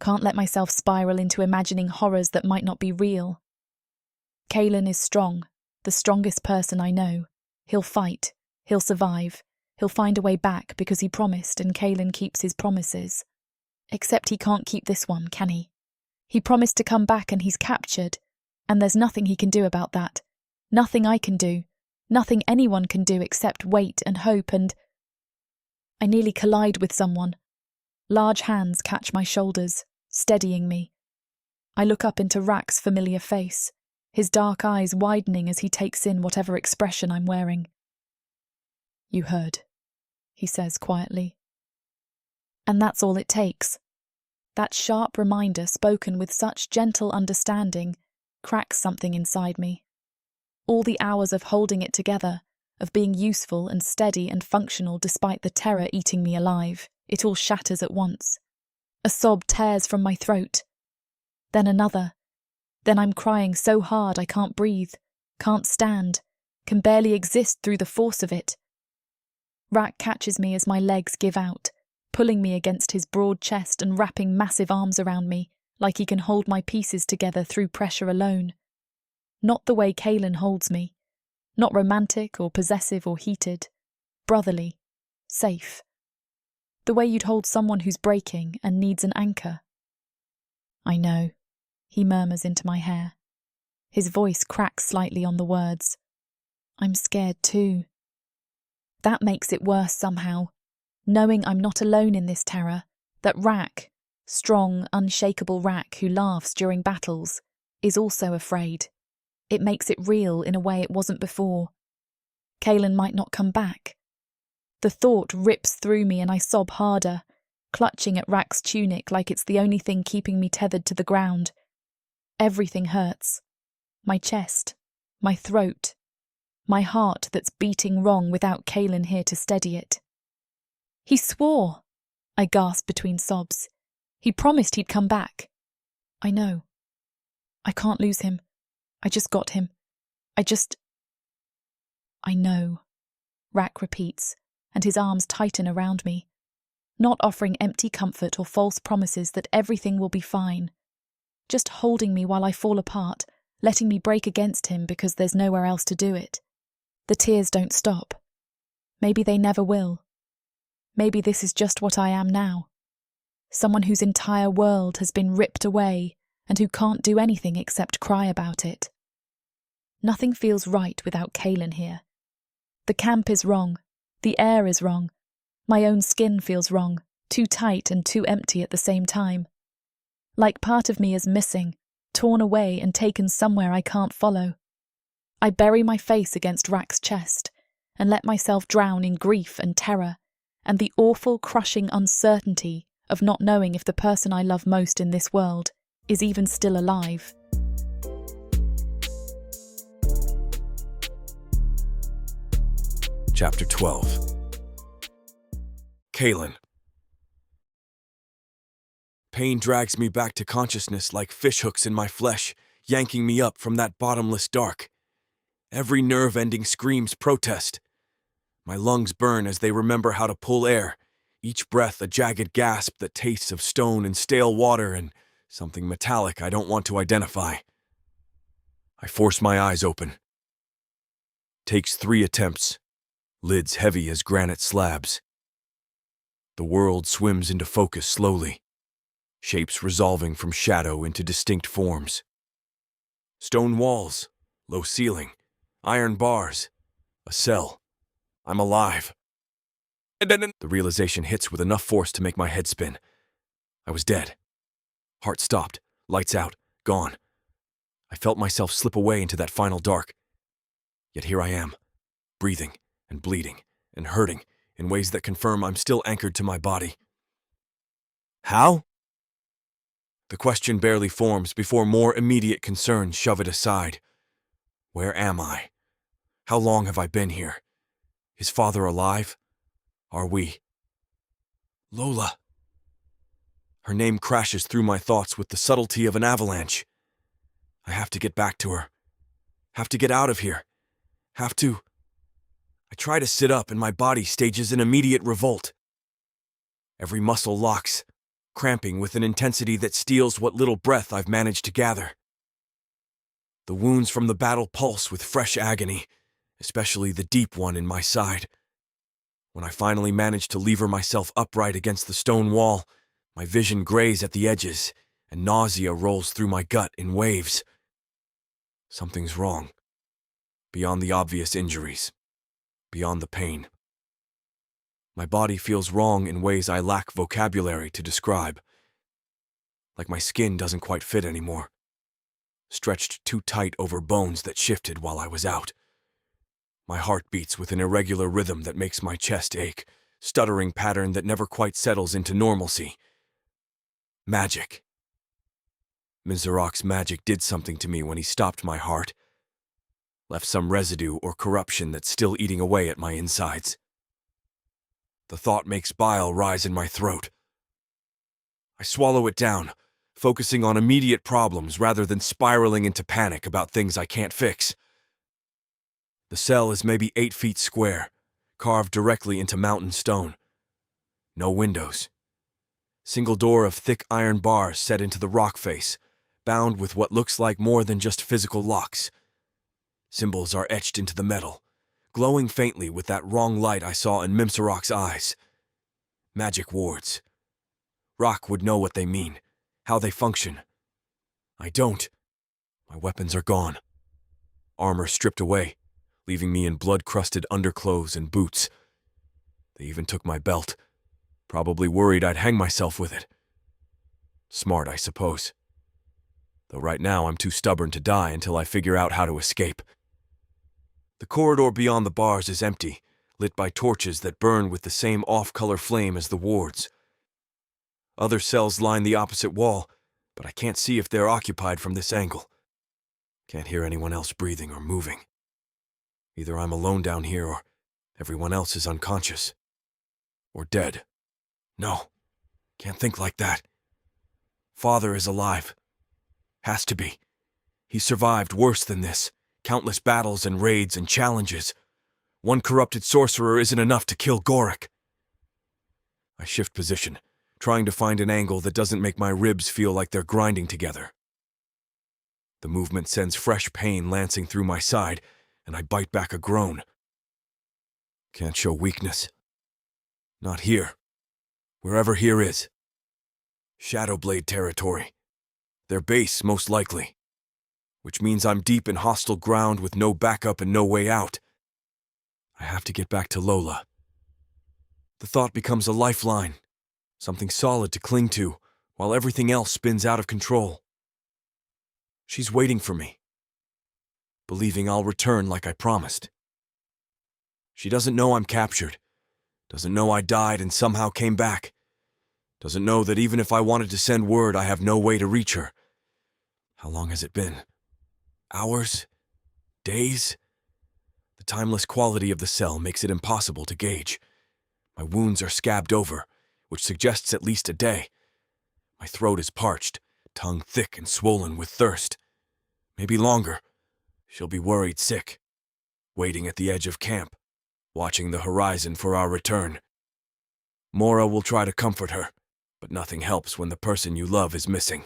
Can't let myself spiral into imagining horrors that might not be real. Kaelin is strong, the strongest person I know. He'll fight, he'll survive, he'll find a way back because he promised and Kaelin keeps his promises. Except he can't keep this one, can he? He promised to come back and he's captured, and there's nothing he can do about that. Nothing I can do. Nothing anyone can do except wait and hope and... I nearly collide with someone. Large hands catch my shoulders, steadying me. I look up into Rak's familiar face, his dark eyes widening as he takes in whatever expression I'm wearing. "You heard," he says quietly. And that's all it takes. That sharp reminder spoken with such gentle understanding cracks something inside me. All the hours of holding it together, of being useful and steady and functional despite the terror eating me alive, it all shatters at once. A sob tears from my throat. Then another. Then I'm crying so hard I can't breathe, can't stand, can barely exist through the force of it. Rak catches me as my legs give out, pulling me against his broad chest and wrapping massive arms around me, like he can hold my pieces together through pressure alone. Not the way Kaelin holds me. Not romantic or possessive or heated. Brotherly. Safe. The way you'd hold someone who's breaking and needs an anchor. "I know," he murmurs into my hair. His voice cracks slightly on the words. "I'm scared too." That makes it worse somehow, knowing I'm not alone in this terror, that Rak, strong, unshakable Rak who laughs during battles, is also afraid. It makes it real in a way it wasn't before. Kaelin might not come back. The thought rips through me and I sob harder, clutching at Rak's tunic like it's the only thing keeping me tethered to the ground. Everything hurts. My chest, my throat, my heart that's beating wrong without Kaelin here to steady it. "He swore," I gasp between sobs. "He promised he'd come back." "I know. I can't lose him. I just got him. "I know," Rak repeats, and his arms tighten around me, not offering empty comfort or false promises that everything will be fine, just holding me while I fall apart, letting me break against him because there's nowhere else to do it. The tears don't stop. Maybe they never will. Maybe this is just what I am now. Someone whose entire world has been ripped away and who can't do anything except cry about it. Nothing feels right without Kaelin here. The camp is wrong. The air is wrong. My own skin feels wrong, too tight and too empty at the same time. Like part of me is missing, torn away and taken somewhere I can't follow. I bury my face against Rak's chest and let myself drown in grief and terror and the awful, crushing uncertainty of not knowing if the person I love most in this world is even still alive. Chapter 12. Kaelin. Pain drags me back to consciousness like fishhooks in my flesh, yanking me up from that bottomless dark. Every nerve ending screams protest. My lungs burn as they remember how to pull air, each breath a jagged gasp that tastes of stone and stale water and something metallic I don't want to identify. I force my eyes open. Takes 3 attempts, lids heavy as granite slabs. The world swims into focus slowly, shapes resolving from shadow into distinct forms. Stone walls, low ceiling, iron bars, a cell. I'm alive. And then the realization hits with enough force to make my head spin. I was dead. Heart stopped, lights out, gone. I felt myself slip away into that final dark. Yet here I am, breathing and bleeding and hurting in ways that confirm I'm still anchored to my body. How? The question barely forms before more immediate concerns shove it aside. Where am I? How long have I been here? Is father alive? Are we? Lola. Her name crashes through my thoughts with the subtlety of an avalanche. I have to get back to her. Have to get out of here. I try to sit up and my body stages an immediate revolt. Every muscle locks, cramping with an intensity that steals what little breath I've managed to gather. The wounds from the battle pulse with fresh agony, especially the deep one in my side. When I finally manage to lever myself upright against the stone wall, my vision grays at the edges, and nausea rolls through my gut in waves. Something's wrong. Beyond the obvious injuries. Beyond the pain. My body feels wrong in ways I lack vocabulary to describe. Like my skin doesn't quite fit anymore. Stretched too tight over bones that shifted while I was out. My heart beats with an irregular rhythm that makes my chest ache, stuttering pattern that never quite settles into normalcy. Magic. Mizarok's magic did something to me when he stopped my heart. Left some residue or corruption that's still eating away at my insides. The thought makes bile rise in my throat. I swallow it down, focusing on immediate problems rather than spiraling into panic about things I can't fix. The cell is maybe 8 feet square, carved directly into mountain stone. No windows. Single door of thick iron bars set into the rock face, bound with what looks like more than just physical locks. Symbols are etched into the metal, glowing faintly with that wrong light I saw in Mimsarok's eyes. Magic wards. Rock would know what they mean, how they function. I don't. My weapons are gone. Armor stripped away, leaving me in blood-crusted underclothes and boots. They even took my belt, probably worried I'd hang myself with it. Smart, I suppose. Though right now I'm too stubborn to die until I figure out how to escape. The corridor beyond the bars is empty, lit by torches that burn with the same off-color flame as the wards. Other cells line the opposite wall, but I can't see if they're occupied from this angle. Can't hear anyone else breathing or moving. Either I'm alone down here or everyone else is unconscious. Or dead. No, can't think like that. Father is alive. Has to be. He survived worse than this. Countless battles and raids and challenges. One corrupted sorcerer isn't enough to kill Gorik. I shift position, trying to find an angle that doesn't make my ribs feel like they're grinding together. The movement sends fresh pain lancing through my side, and I bite back a groan. Can't show weakness. Not here. Wherever here is. Shadowblade territory. Their base, most likely. Which means I'm deep in hostile ground with no backup and no way out. I have to get back to Lola. The thought becomes a lifeline, something solid to cling to, while everything else spins out of control. She's waiting for me, believing I'll return like I promised. She doesn't know I'm captured, doesn't know I died and somehow came back, doesn't know that even if I wanted to send word, I have no way to reach her. How long has it been? Hours? Days? The timeless quality of the cell makes it impossible to gauge. My wounds are scabbed over, which suggests at least a day. My throat is parched, tongue thick and swollen with thirst. Maybe longer. She'll be worried sick, waiting at the edge of camp, watching the horizon for our return. Mora will try to comfort her, but nothing helps when the person you love is missing.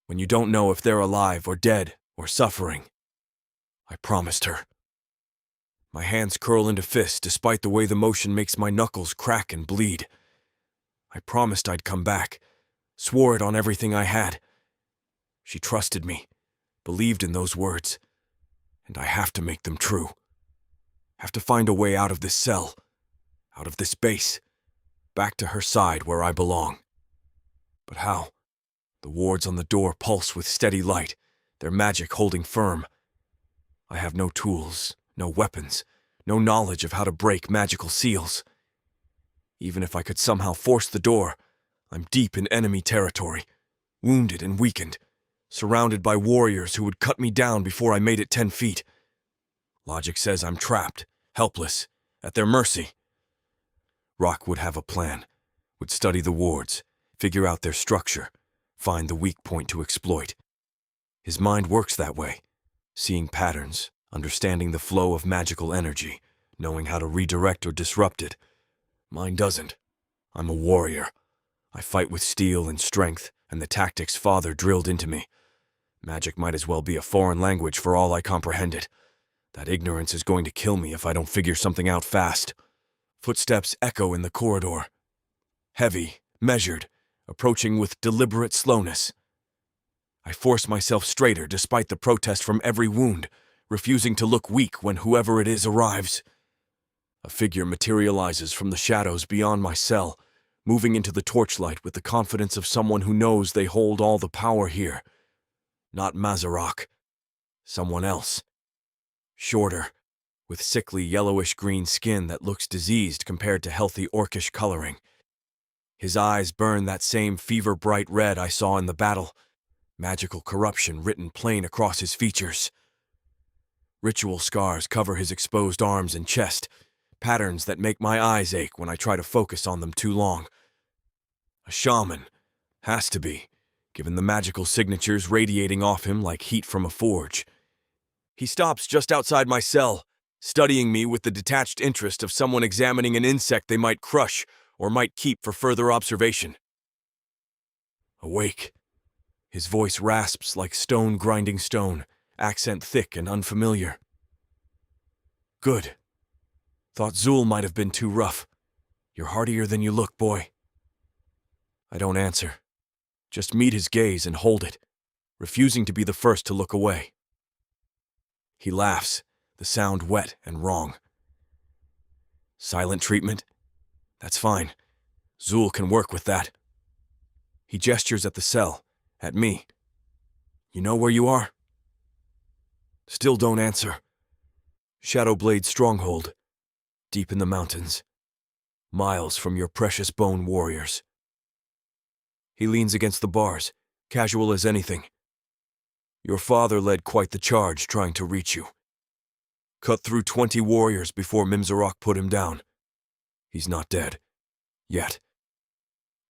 When you don't know if they're alive or dead or suffering. I promised her. My hands curl into fists despite the way the motion makes my knuckles crack and bleed. I promised I'd come back, swore it on everything I had. She trusted me, believed in those words, and I have to make them true. Have to find a way out of this cell, out of this base, back to her side where I belong. But how? The wards on the door pulse with steady light, their magic holding firm. I have no tools, no weapons, no knowledge of how to break magical seals. Even if I could somehow force the door, I'm deep in enemy territory, wounded and weakened, surrounded by warriors who would cut me down before I made it 10 feet. Logic says I'm trapped, helpless, at their mercy. Rock would have a plan, would study the wards, figure out their structure, find the weak point to exploit. His mind works that way, seeing patterns, understanding the flow of magical energy, knowing how to redirect or disrupt it. Mine doesn't. I'm a warrior. I fight with steel and strength, and the tactics Father drilled into me. Magic might as well be a foreign language for all I comprehend it. That ignorance is going to kill me if I don't figure something out fast. Footsteps echo in the corridor. Heavy, measured, approaching with deliberate slowness. I force myself straighter despite the protest from every wound, refusing to look weak when whoever it is arrives. A figure materializes from the shadows beyond my cell, moving into the torchlight with the confidence of someone who knows they hold all the power here. Not Mazarok. Someone else. Shorter, with sickly yellowish-green skin that looks diseased compared to healthy orcish coloring. His eyes burn that same fever-bright red I saw in the battle, magical corruption written plain across his features. Ritual scars cover his exposed arms and chest, patterns that make my eyes ache when I try to focus on them too long. A shaman. Has to be, given the magical signatures radiating off him like heat from a forge. He stops just outside my cell, studying me with the detached interest of someone examining an insect they might crush or might keep for further observation. Awake. His voice rasps like stone grinding stone, accent thick and unfamiliar. Good. Thought Zul might have been too rough. You're hardier than you look, boy. I don't answer. Just meet his gaze and hold it, refusing to be the first to look away. He laughs, the sound wet and wrong. Silent treatment? That's fine. Zul can work with that. He gestures at the cell, at me. You know where you are? Still don't answer. Shadowblade stronghold, deep in the mountains, miles from your precious bone warriors. He leans against the bars, casual as anything. Your father led quite the charge trying to reach you. Cut through 20 warriors before Mimzarok put him down. He's not dead. Yet.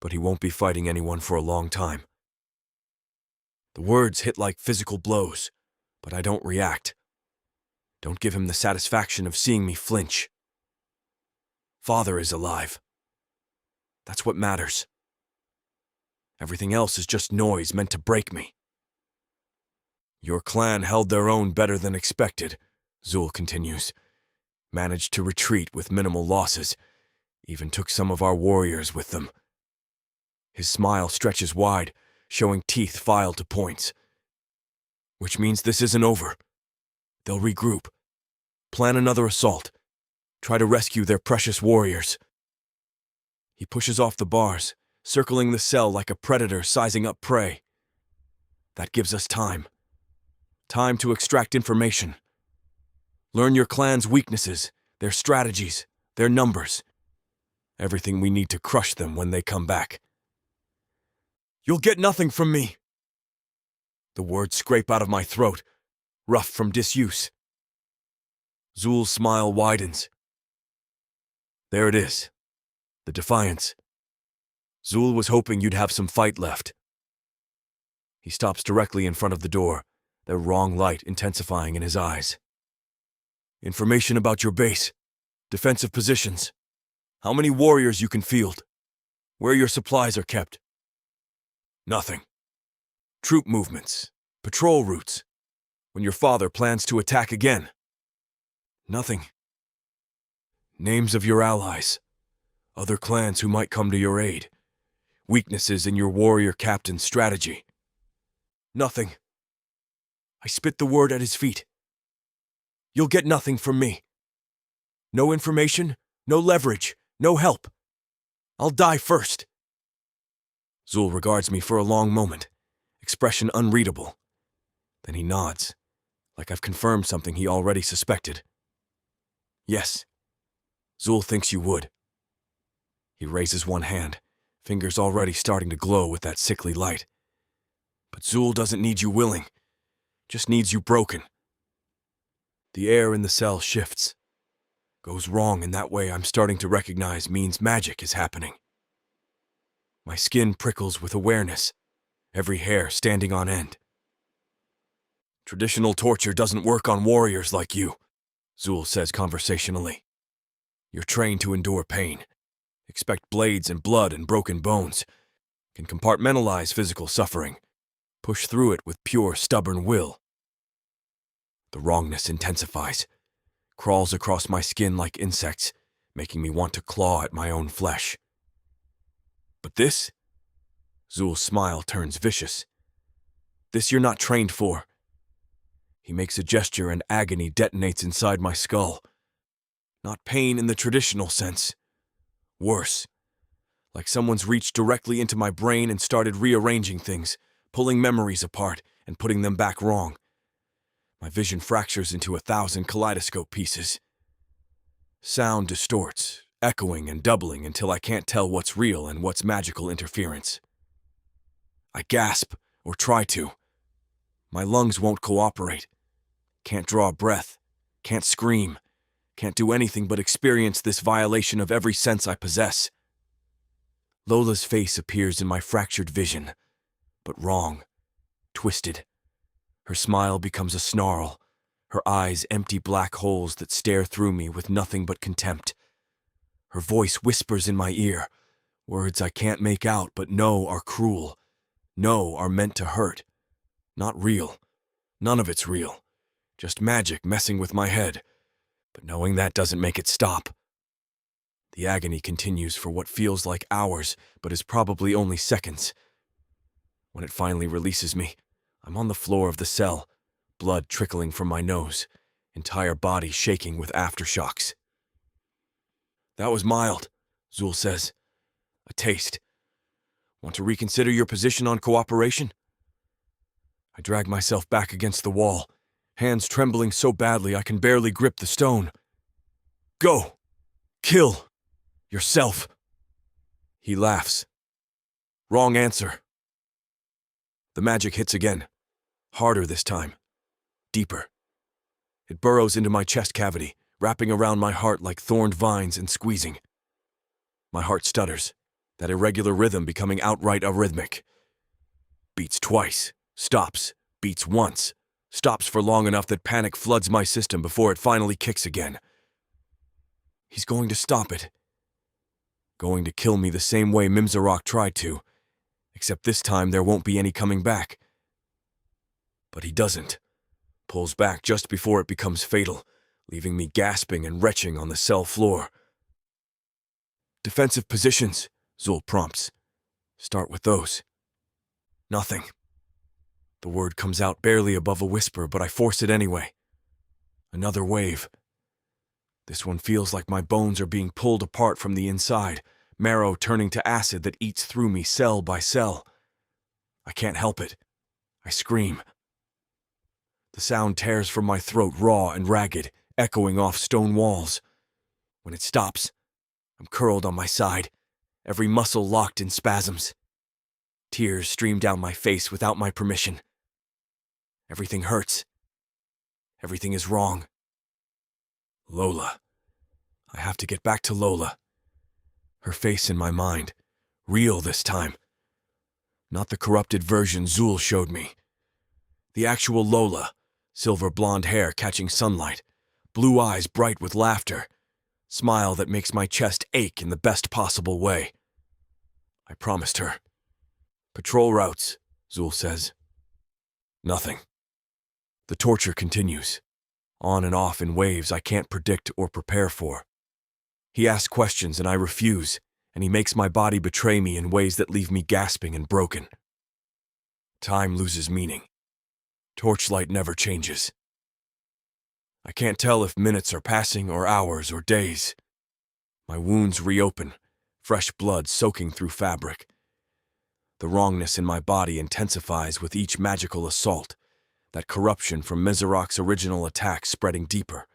But he won't be fighting anyone for a long time. The words hit like physical blows, but I don't react. Don't give him the satisfaction of seeing me flinch. Father is alive. That's what matters. Everything else is just noise meant to break me. Your clan held their own better than expected, Zul continues. Managed to retreat with minimal losses. Even took some of our warriors with them. His smile stretches wide, showing teeth filed to points. Which means this isn't over. They'll regroup. Plan another assault. Try to rescue their precious warriors. He pushes off the bars, circling the cell like a predator sizing up prey. That gives us time. Time to extract information. Learn your clan's weaknesses, their strategies, their numbers. Everything we need to crush them when they come back. You'll get nothing from me. The words scrape out of my throat, rough from disuse. Zul's smile widens. There it is. The defiance. Zul was hoping you'd have some fight left. He stops directly in front of the door, their wrong light intensifying in his eyes. Information about your base, defensive positions, how many warriors you can field, where your supplies are kept. Nothing. Troop movements, patrol routes, when your father plans to attack again. Nothing. Names of your allies, other clans who might come to your aid, weaknesses in your warrior captain's strategy. Nothing. I spit the word at his feet. You'll get nothing from me. No information, no leverage, no help. I'll die first. Zul regards me for a long moment, expression unreadable. Then he nods, like I've confirmed something he already suspected. Yes, Zul thinks you would. He raises one hand, fingers already starting to glow with that sickly light. But Zul doesn't need you willing, just needs you broken. The air in the cell shifts. Goes wrong in that way I'm starting to recognize means magic is happening. My skin prickles with awareness, every hair standing on end. Traditional torture doesn't work on warriors like you, Zul says conversationally. You're trained to endure pain, expect blades and blood and broken bones, can compartmentalize physical suffering, push through it with pure, stubborn will. The wrongness intensifies, crawls across my skin like insects, making me want to claw at my own flesh. But this? Zul's smile turns vicious. This you're not trained for. He makes a gesture and agony detonates inside my skull. Not pain in the traditional sense. Worse. Like someone's reached directly into my brain and started rearranging things, pulling memories apart and putting them back wrong. My vision fractures into 1,000 kaleidoscope pieces. Sound distorts, echoing and doubling until I can't tell what's real and what's magical interference. I gasp, or try to. My lungs won't cooperate. Can't draw a breath. Can't scream. Can't do anything but experience this violation of every sense I possess. Lola's face appears in my fractured vision, but wrong, twisted. Her smile becomes a snarl, her eyes empty black holes that stare through me with nothing but contempt. Her voice whispers in my ear, words I can't make out but know are cruel, know are meant to hurt. Not real. None of it's real. Just magic messing with my head. But knowing that doesn't make it stop. The agony continues for what feels like hours, but is probably only seconds. When it finally releases me, I'm on the floor of the cell, blood trickling from my nose, entire body shaking with aftershocks. That was mild, Zul says. A taste. Want to reconsider your position on cooperation? I drag myself back against the wall, hands trembling so badly I can barely grip the stone. Go! Kill! Yourself! He laughs. Wrong answer. The magic hits again. Harder this time. Deeper. It burrows into my chest cavity, wrapping around my heart like thorned vines and squeezing. My heart stutters, that irregular rhythm becoming outright arrhythmic. Beats twice, stops, beats once, stops for long enough that panic floods my system before it finally kicks again. He's going to stop it. Going to kill me the same way Mimzarok tried to, except this time there won't be any coming back. But he doesn't. Pulls back just before it becomes fatal, leaving me gasping and retching on the cell floor. Defensive positions, Zul prompts. Start with those. Nothing. The word comes out barely above a whisper, but I force it anyway. Another wave. This one feels like my bones are being pulled apart from the inside, marrow turning to acid that eats through me cell by cell. I can't help it. I scream. The sound tears from my throat raw and ragged, echoing off stone walls. When it stops, I'm curled on my side, every muscle locked in spasms. Tears stream down my face without my permission. Everything hurts. Everything is wrong. Lola. I have to get back to Lola. Her face in my mind, Real this time. Not the corrupted version Zul showed me. The actual Lola, silver blonde hair catching sunlight, blue eyes bright with laughter, smile that makes my chest ache in the best possible way. I promised her. Patrol routes, Zul says. Nothing. The torture continues, on and off in waves I can't predict or prepare for. He asks questions and I refuse, and he makes my body betray me in ways that leave me gasping and broken. Time loses meaning. Torchlight never changes. I can't tell if minutes are passing or hours or days. My wounds reopen, fresh blood soaking through fabric. The wrongness in my body intensifies with each magical assault, that corruption from Mizarok's original attack spreading deeper.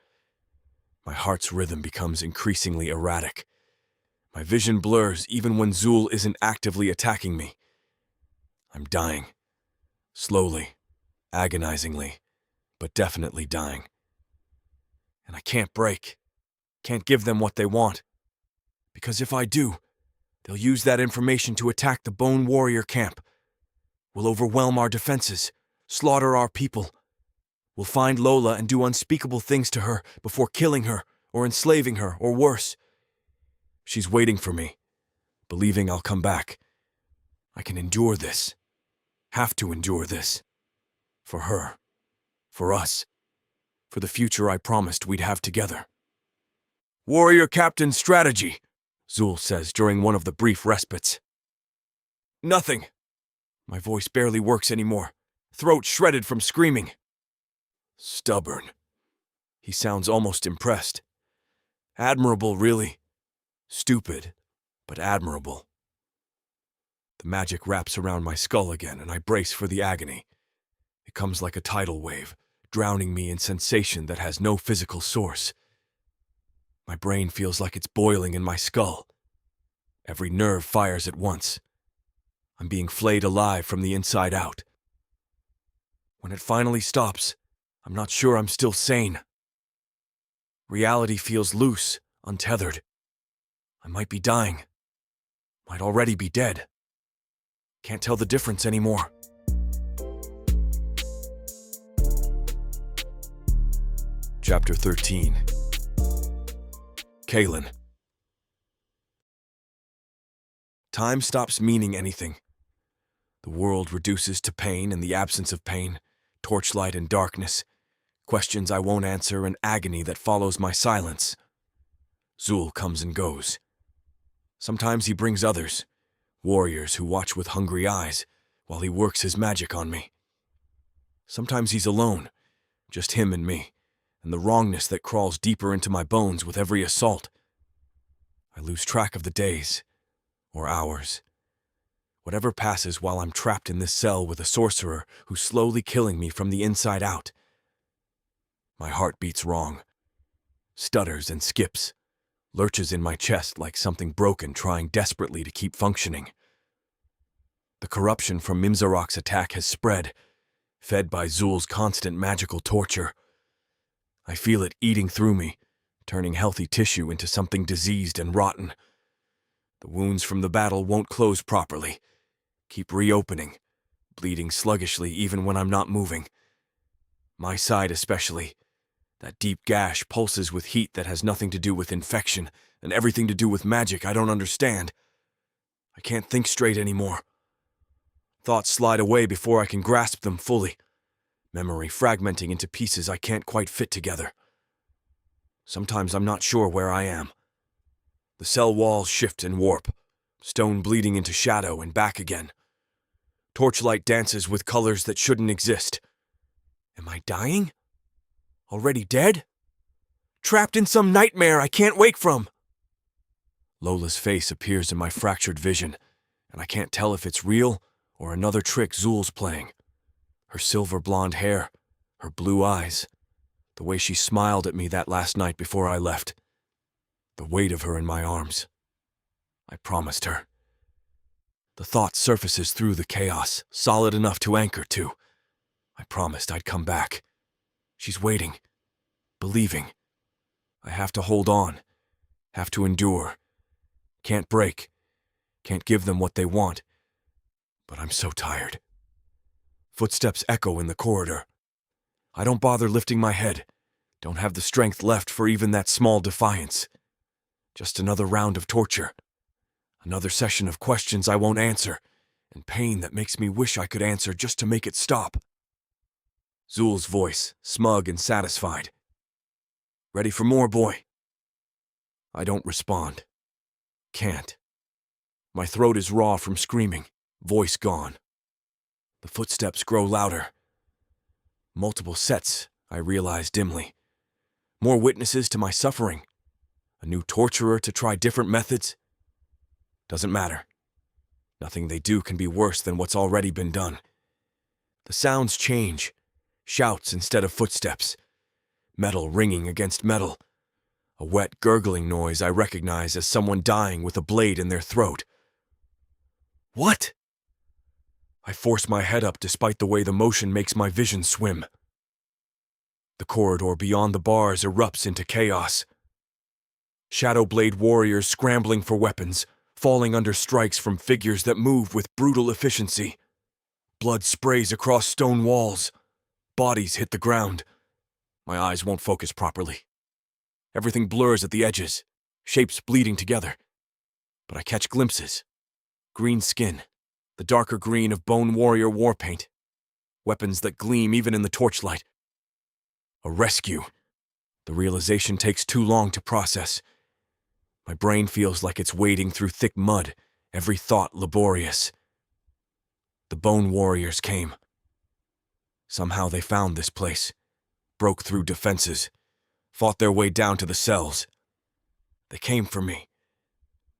My heart's rhythm becomes increasingly erratic. My vision blurs even when Zul isn't actively attacking me. I'm dying. Slowly, agonizingly, but definitely dying. And I can't break. Can't give them what they want. Because if I do, they'll use that information to attack the Bone Warrior camp. We'll overwhelm our defenses, slaughter our people. We'll find Lola and do unspeakable things to her before killing her or enslaving her or worse. She's waiting for me, believing I'll come back. I can endure this. Have to endure this. For her. For us. For the future I promised we'd have together. Warrior Captain's strategy, Zul says during one of the brief respites. Nothing. My voice barely works anymore, throat shredded from screaming. Stubborn. He sounds almost impressed. Admirable, really. Stupid, but admirable. The magic wraps around my skull again, and I brace for the agony. It comes like a tidal wave, drowning me in sensation that has no physical source. My brain feels like it's boiling in my skull. Every nerve fires at once. I'm being flayed alive from the inside out. When it finally stops, I'm not sure I'm still sane. Reality feels loose, untethered. I might be dying. Might already be dead. Can't tell the difference anymore. Chapter 13. Kalen. Time stops meaning anything. The world reduces to pain and the absence of pain, torchlight and darkness, questions I won't answer and agony that follows my silence. Zul comes and goes. Sometimes he brings others, warriors who watch with hungry eyes while he works his magic on me. Sometimes he's alone, just him and me, and the wrongness that crawls deeper into my bones with every assault. I lose track of the days, or hours. Whatever passes while I'm trapped in this cell with a sorcerer who's slowly killing me from the inside out. My heart beats wrong, stutters and skips, lurches in my chest like something broken trying desperately to keep functioning. The corruption from Mimzarok's attack has spread, fed by Zul's constant magical torture. I feel it eating through me, turning healthy tissue into something diseased and rotten. The wounds from the battle won't close properly, keep reopening, bleeding sluggishly even when I'm not moving. My side especially. That deep gash pulses with heat that has nothing to do with infection and everything to do with magic I don't understand. I can't think straight anymore. Thoughts slide away before I can grasp them fully, memory fragmenting into pieces I can't quite fit together. Sometimes I'm not sure where I am. The cell walls shift and warp, stone bleeding into shadow and back again. Torchlight dances with colors that shouldn't exist. Am I dying? Already dead? Trapped in some nightmare I can't wake from. Lola's face appears in my fractured vision, and I can't tell if it's real or another trick Zul's playing. Her silver blonde hair, her blue eyes, the way she smiled at me that last night before I left. The weight of her in my arms. I promised her. The thought surfaces through the chaos, solid enough to anchor to. I promised I'd come back. She's waiting, believing. I have to hold on, have to endure. Can't break, Can't give them what they want. But I'm so tired. Footsteps echo in the corridor. I don't bother lifting my head. Don't have the strength left for even that small defiance. Just another round of torture. Another session of questions I won't answer, and pain that makes me wish I could answer just to make it stop. Zul's voice, smug and satisfied. Ready for more, boy? I don't respond. Can't. My throat is raw from screaming, voice gone. The footsteps grow louder. Multiple sets, I realize dimly. More witnesses to my suffering. A new torturer to try different methods. Doesn't matter. Nothing they do can be worse than what's already been done. The sounds change. Shouts instead of footsteps. Metal ringing against metal. A wet, gurgling noise I recognize as someone dying with a blade in their throat. What? I force my head up despite the way the motion makes my vision swim. The corridor beyond the bars erupts into chaos. Shadowblade warriors scrambling for weapons, falling under strikes from figures that move with brutal efficiency. Blood sprays across stone walls. Bodies hit the ground. My eyes won't focus properly. Everything blurs at the edges, shapes bleeding together. But I catch glimpses. Green skin, the darker green of Bone Warrior war paint. Weapons that gleam even in the torchlight. A rescue. The realization takes too long to process. My brain feels like it's wading through thick mud, every thought laborious. The Bone Warriors came. Somehow they found this place, broke through defenses, fought their way down to the cells. They came for me.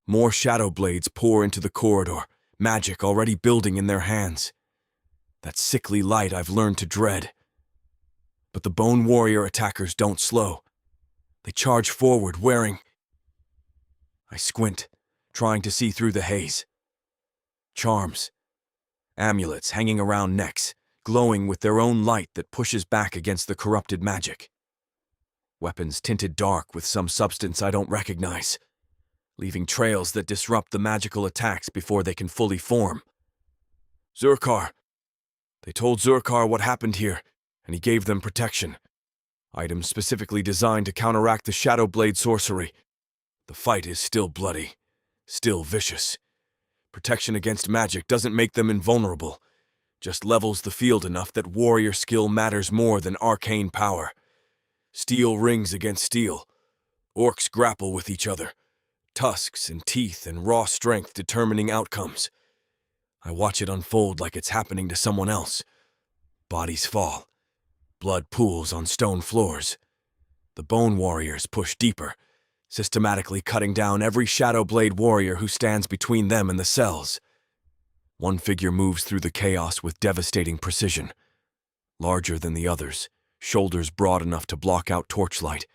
More shadow blades pour into the corridor, magic already building in their hands. That sickly light I've learned to dread. But the Bone Warrior attackers don't slow. They charge forward, wearing... I squint, trying to see through the haze. Charms. Amulets hanging around necks, glowing with their own light that pushes back against the corrupted magic. Weapons tinted dark with some substance I don't recognize, leaving trails that disrupt the magical attacks before they can fully form. Zurkar. They told Zurkar what happened here, and he gave them protection. Items specifically designed to counteract the Shadowblade sorcery. The fight is still bloody, still vicious. Protection against magic doesn't make them invulnerable, just levels the field enough that warrior skill matters more than arcane power. Steel rings against steel. Orcs grapple with each other. Tusks and teeth and raw strength determining outcomes. I watch it unfold like it's happening to someone else. Bodies fall. Blood pools on stone floors. The Bone Warriors push deeper, systematically cutting down every Shadowblade warrior who stands between them and the cells. One figure moves through the chaos with devastating precision. Larger than the others, shoulders broad enough to block out torchlight.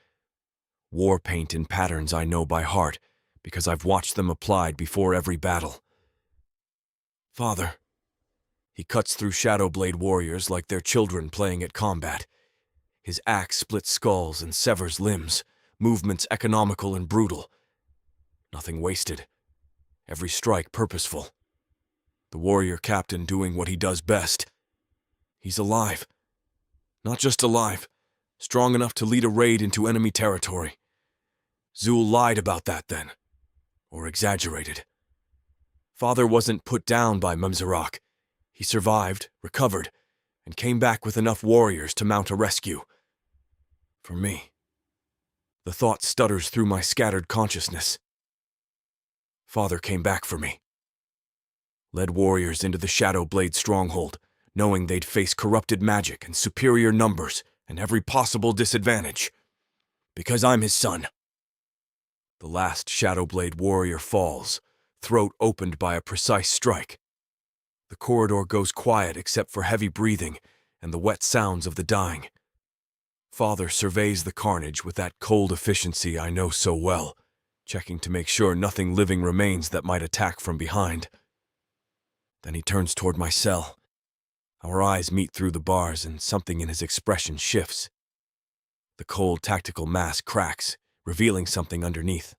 War paint in patterns I know by heart, because I've watched them applied before every battle. Father. He cuts through Shadowblade warriors like they're children playing at combat. His axe splits skulls and severs limbs, movements economical and brutal. Nothing wasted. Every strike purposeful. The warrior captain doing what he does best. He's alive. Not just alive, strong enough to lead a raid into enemy territory. Zul lied about that then. Or exaggerated. Father wasn't put down by Memzerak. He survived, recovered, and came back with enough warriors to mount a rescue. For me. The thought stutters through my scattered consciousness. Father came back for me. Led warriors into the Shadowblade stronghold, knowing they'd face corrupted magic and superior numbers and every possible disadvantage. Because I'm his son. The last Shadowblade warrior falls, throat opened by a precise strike. The corridor goes quiet except for heavy breathing and the wet sounds of the dying. Father surveys the carnage with that cold efficiency I know so well, checking to make sure nothing living remains that might attack from behind. Then he turns toward my cell. Our eyes meet through the bars and something in his expression shifts. The cold tactical mask cracks, revealing something underneath.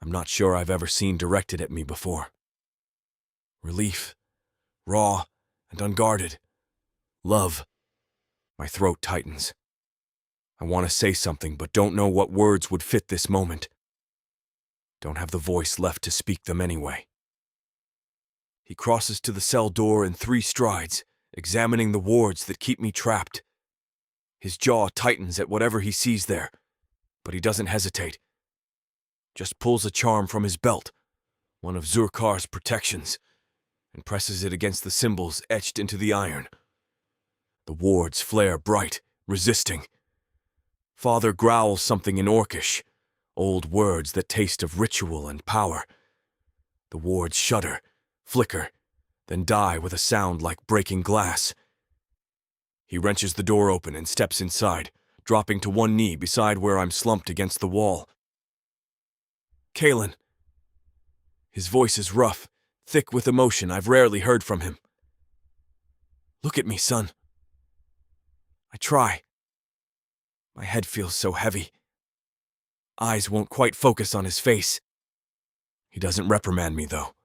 I'm not sure I've ever seen directed at me before. Relief, raw and unguarded. Love. My throat tightens. I want to say something, but don't know what words would fit this moment. Don't have the voice left to speak them anyway. He crosses to the cell door in 3 strides, examining the wards that keep me trapped. His jaw tightens at whatever he sees there, but he doesn't hesitate. Just pulls a charm from his belt, one of Zurkar's protections, and presses it against the symbols etched into the iron. The wards flare bright, resisting. Father growls something in Orcish, old words that taste of ritual and power. The wards shudder, flicker, then die with a sound like breaking glass. He wrenches the door open and steps inside, dropping to one knee beside where I'm slumped against the wall. Kalen. His voice is rough, thick with emotion I've rarely heard from him. Look at me, son. I try. My head feels so heavy. Eyes won't quite focus on his face. He doesn't reprimand me, though.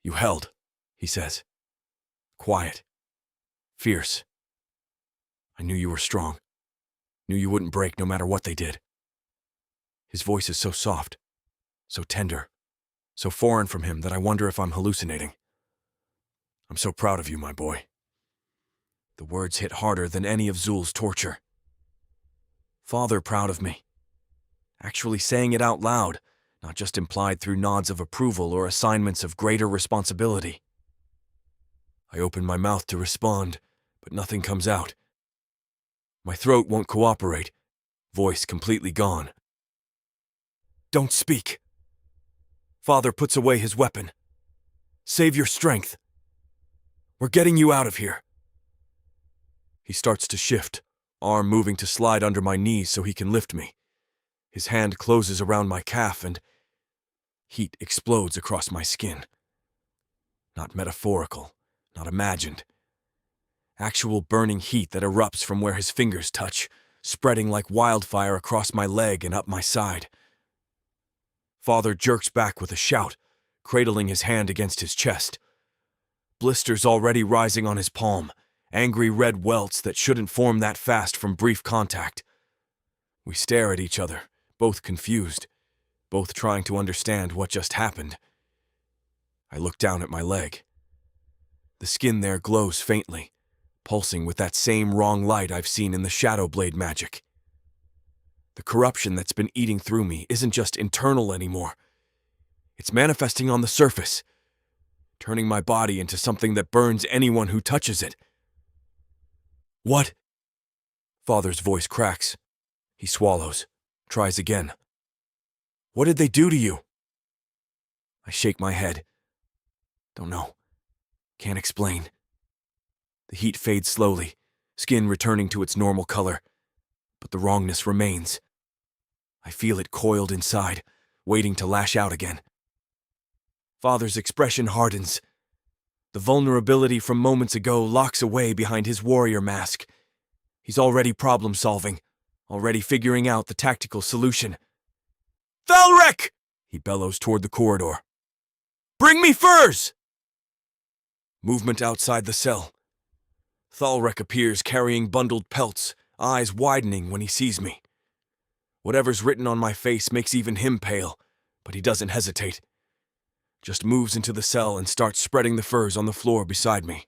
You held, he says. Quiet. Fierce. I knew you were strong. Knew you wouldn't break no matter what they did. His voice is so soft, so tender, so foreign from him that I wonder if I'm hallucinating. I'm so proud of you, my boy. The words hit harder than any of Zul's torture. Father proud of me. Actually saying it out loud, not just implied through nods of approval or assignments of greater responsibility. I open my mouth to respond, but nothing comes out. My throat won't cooperate, voice completely gone. Don't speak. Father puts away his weapon. Save your strength. We're getting you out of here. He starts to shift, arm moving to slide under my knees so he can lift me. His hand closes around my calf and heat explodes across my skin. Not metaphorical, not imagined. Actual burning heat that erupts from where his fingers touch, spreading like wildfire across my leg and up my side. Father jerks back with a shout, cradling his hand against his chest. Blisters already rising on his palm, angry red welts that shouldn't form that fast from brief contact. We stare at each other, both confused, both trying to understand what just happened. I look down at my leg. The skin there glows faintly, pulsing with that same wrong light I've seen in the Shadow Blade magic. The corruption that's been eating through me isn't just internal anymore. It's manifesting on the surface, turning my body into something that burns anyone who touches it. What? Father's voice cracks. He swallows, tries again. What did they do to you? I shake my head. Don't know. Can't explain. The heat fades slowly, skin returning to its normal color, but the wrongness remains. I feel it coiled inside, waiting to lash out again. Father's expression hardens. The vulnerability from moments ago locks away behind his warrior mask. He's already problem-solving, already figuring out the tactical solution. Thalrek! He bellows toward the corridor. Bring me furs! Movement outside the cell. Thalrek appears carrying bundled pelts, eyes widening when he sees me. Whatever's written on my face makes even him pale, but he doesn't hesitate. Just moves into the cell and starts spreading the furs on the floor beside me.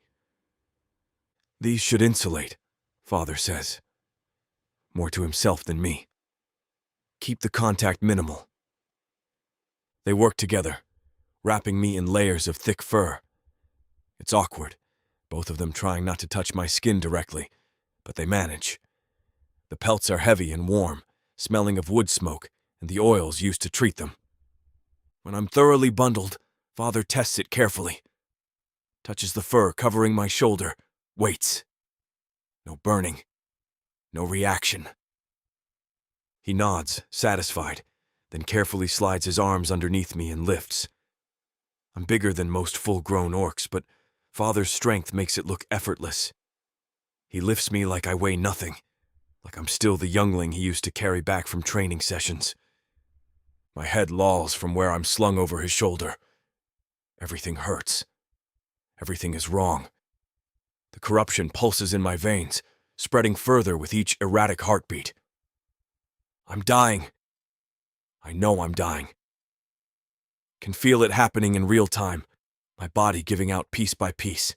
These should insulate, Father says. More to himself than me. Keep the contact minimal. They work together, wrapping me in layers of thick fur. It's awkward, both of them trying not to touch my skin directly, but they manage. The pelts are heavy and warm, smelling of wood smoke and the oils used to treat them. When I'm thoroughly bundled, Father tests it carefully. Touches the fur covering my shoulder, waits. No burning, no reaction. He nods, satisfied, then carefully slides his arms underneath me and lifts. I'm bigger than most full-grown orcs, but Father's strength makes it look effortless. He lifts me like I weigh nothing, like I'm still the youngling he used to carry back from training sessions. My head lolls from where I'm slung over his shoulder. Everything hurts. Everything is wrong. The corruption pulses in my veins, spreading further with each erratic heartbeat. I'm dying. I know I'm dying. Can feel it happening in real time, my body giving out piece by piece.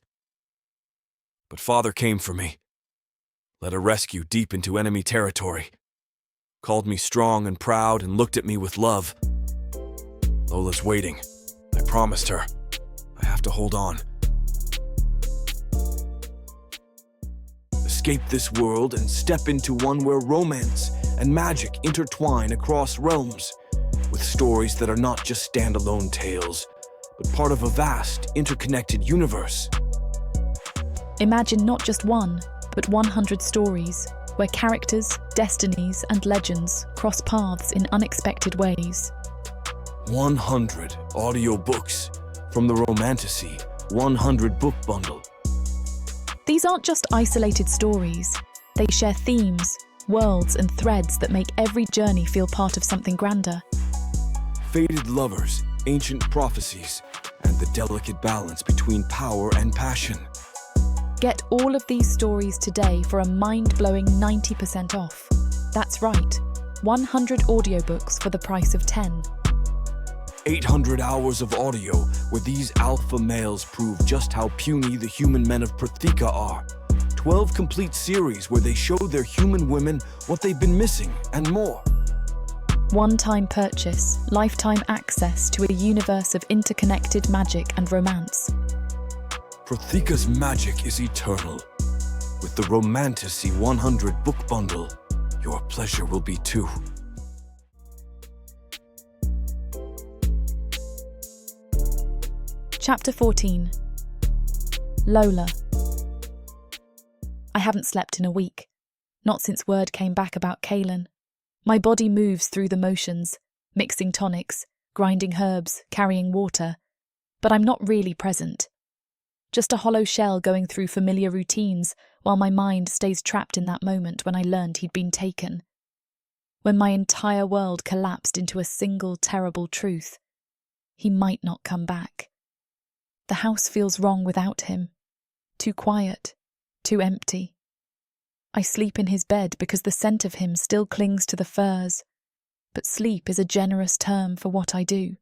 But Father came for me, led a rescue deep into enemy territory, called me strong and proud and looked at me with love. Lola's waiting. I promised her. I have to hold on. Escape this world and step into one where romance and magic intertwine across realms, with stories that are not just standalone tales, but part of a vast, interconnected universe. Imagine not just one, but 100 stories, where characters, destinies, and legends cross paths in unexpected ways. 100 audiobooks from the Romantasy 100 book bundle. These aren't just isolated stories. They share themes, worlds, and threads that make every journey feel part of something grander. Fated lovers, ancient prophecies, and the delicate balance between power and passion. Get all of these stories today for a mind-blowing 90% off. That's right, 100 audiobooks for the price of 10. 800 hours of audio where these alpha males prove just how puny the human men of Protheka are. 12 complete series where they show their human women what they've been missing and more. One-time purchase, lifetime access to a universe of interconnected magic and romance. Protheka's magic is eternal. With the Romantasy 100 book bundle, your pleasure will be too. Chapter 14. Lola. I haven't slept in a week, not since word came back about Kaelin. My body moves through the motions, mixing tonics, grinding herbs, carrying water, but I'm not really present. Just a hollow shell going through familiar routines while my mind stays trapped in that moment when I learned he'd been taken. When my entire world collapsed into a single terrible truth. He might not come back. The house feels wrong without him. Too quiet, too empty. I sleep in his bed because the scent of him still clings to the furs, but sleep is a generous term for what I do.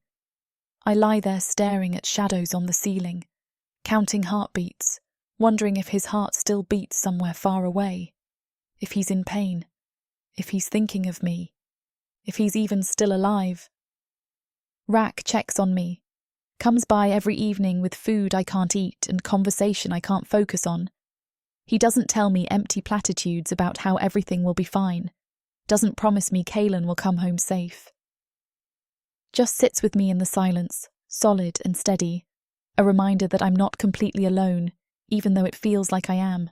I lie there staring at shadows on the ceiling, counting heartbeats, wondering if his heart still beats somewhere far away, if he's in pain, if he's thinking of me, if he's even still alive. Rack checks on me, comes by every evening with food I can't eat and conversation I can't focus on. He doesn't tell me empty platitudes about how everything will be fine, doesn't promise me Kaelin will come home safe. Just sits with me in the silence, solid and steady, a reminder that I'm not completely alone, even though it feels like I am.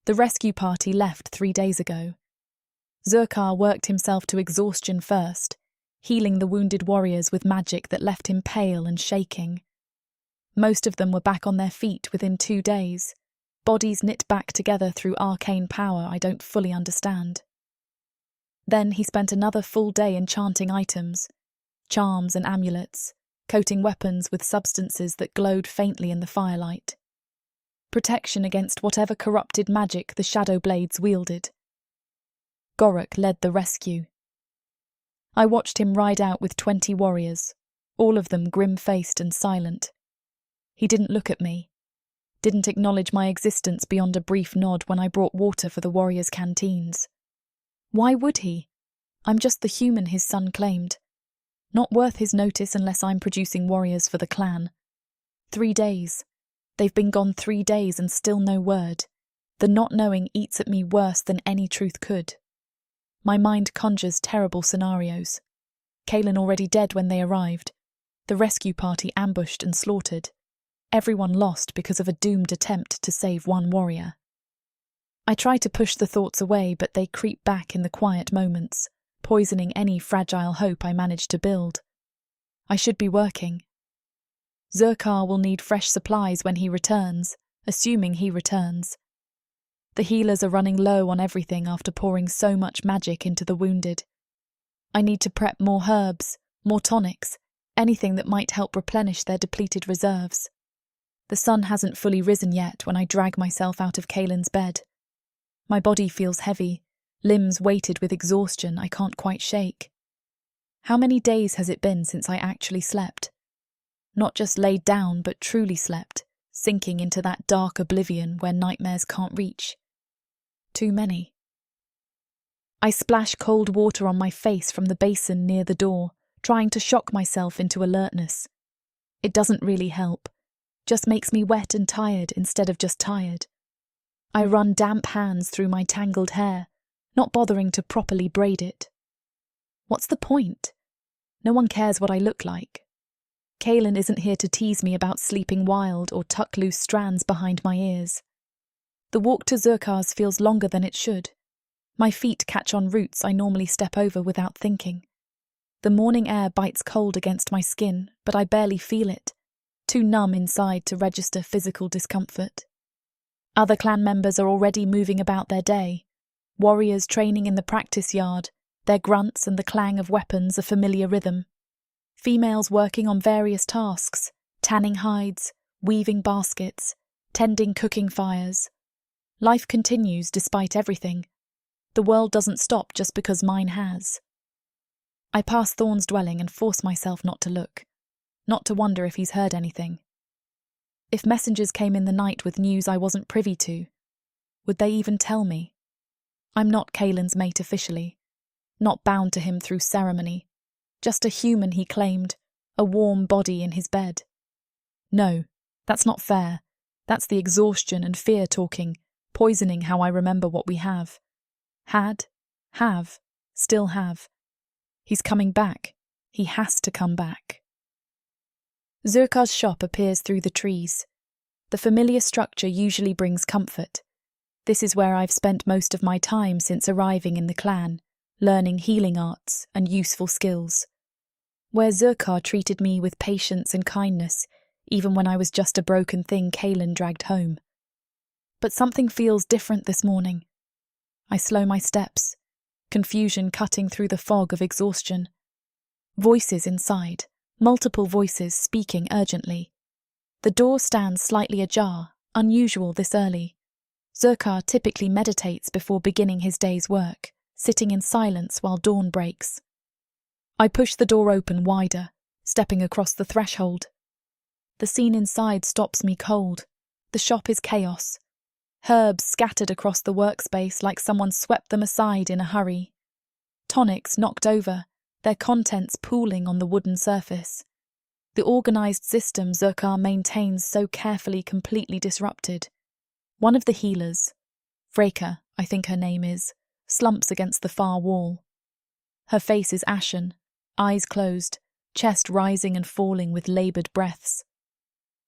The rescue party left 3 days ago. Zurkar worked himself to exhaustion first, healing the wounded warriors with magic that left him pale and shaking. Most of them were back on their feet within 2 days, bodies knit back together through arcane power I don't fully understand. Then he spent another full day enchanting items, charms and amulets, coating weapons with substances that glowed faintly in the firelight. Protection against whatever corrupted magic the shadow blades wielded. Gorok led the rescue. I watched him ride out with 20 warriors, all of them grim-faced and silent. He didn't look at me, didn't acknowledge my existence beyond a brief nod when I brought water for the warriors' canteens. Why would he? I'm just the human his son claimed. Not worth his notice unless I'm producing warriors for the clan. 3 days. They've been gone 3 days and still no word. The not knowing eats at me worse than any truth could. My mind conjures terrible scenarios. Kaelin already dead when they arrived. The rescue party ambushed and slaughtered. Everyone lost because of a doomed attempt to save one warrior. I try to push the thoughts away, but they creep back in the quiet moments, poisoning any fragile hope I manage to build. I should be working. Zurkar will need fresh supplies when he returns, assuming he returns. The healers are running low on everything after pouring so much magic into the wounded. I need to prep more herbs, more tonics, anything that might help replenish their depleted reserves. The sun hasn't fully risen yet when I drag myself out of Kaylin's bed. My body feels heavy, limbs weighted with exhaustion I can't quite shake. How many days has it been since I actually slept? Not just laid down, but truly slept, sinking into that dark oblivion where nightmares can't reach. Too many. I splash cold water on my face from the basin near the door, trying to shock myself into alertness. It doesn't really help, just makes me wet and tired instead of just tired. I run damp hands through my tangled hair, not bothering to properly braid it. What's the point? No one cares what I look like. Kaylin isn't here to tease me about sleeping wild or tuck loose strands behind my ears. The walk to Zurkar's feels longer than it should. My feet catch on roots I normally step over without thinking. The morning air bites cold against my skin, but I barely feel it, too numb inside to register physical discomfort. Other clan members are already moving about their day. Warriors training in the practice yard, their grunts and the clang of weapons a familiar rhythm. Females working on various tasks, tanning hides, weaving baskets, tending cooking fires. Life continues despite everything. The world doesn't stop just because mine has. I pass Thorn's dwelling and force myself not to look, not to wonder if he's heard anything. If messengers came in the night with news I wasn't privy to, would they even tell me? I'm not Kaylin's mate officially, not bound to him through ceremony, just a human he claimed, a warm body in his bed. No, that's not fair. That's the exhaustion and fear talking, poisoning how I remember what we have. Had, have, still have. He's coming back. He has to come back. Zurkar's shop appears through the trees. The familiar structure usually brings comfort. This is where I've spent most of my time since arriving in the clan, learning healing arts and useful skills. Where Zurkar treated me with patience and kindness, even when I was just a broken thing Kaylin dragged home. But something feels different this morning. I slow my steps, confusion cutting through the fog of exhaustion. Voices inside, multiple voices speaking urgently. The door stands slightly ajar, unusual this early. Zurkar typically meditates before beginning his day's work, sitting in silence while dawn breaks. I push the door open wider, stepping across the threshold. The scene inside stops me cold. The shop is chaos. Herbs scattered across the workspace like someone swept them aside in a hurry. Tonics knocked over, their contents pooling on the wooden surface. The organised system Zurkar maintains so carefully completely disrupted. One of the healers, Protheka, I think her name is, slumps against the far wall. Her face is ashen, eyes closed, chest rising and falling with laboured breaths.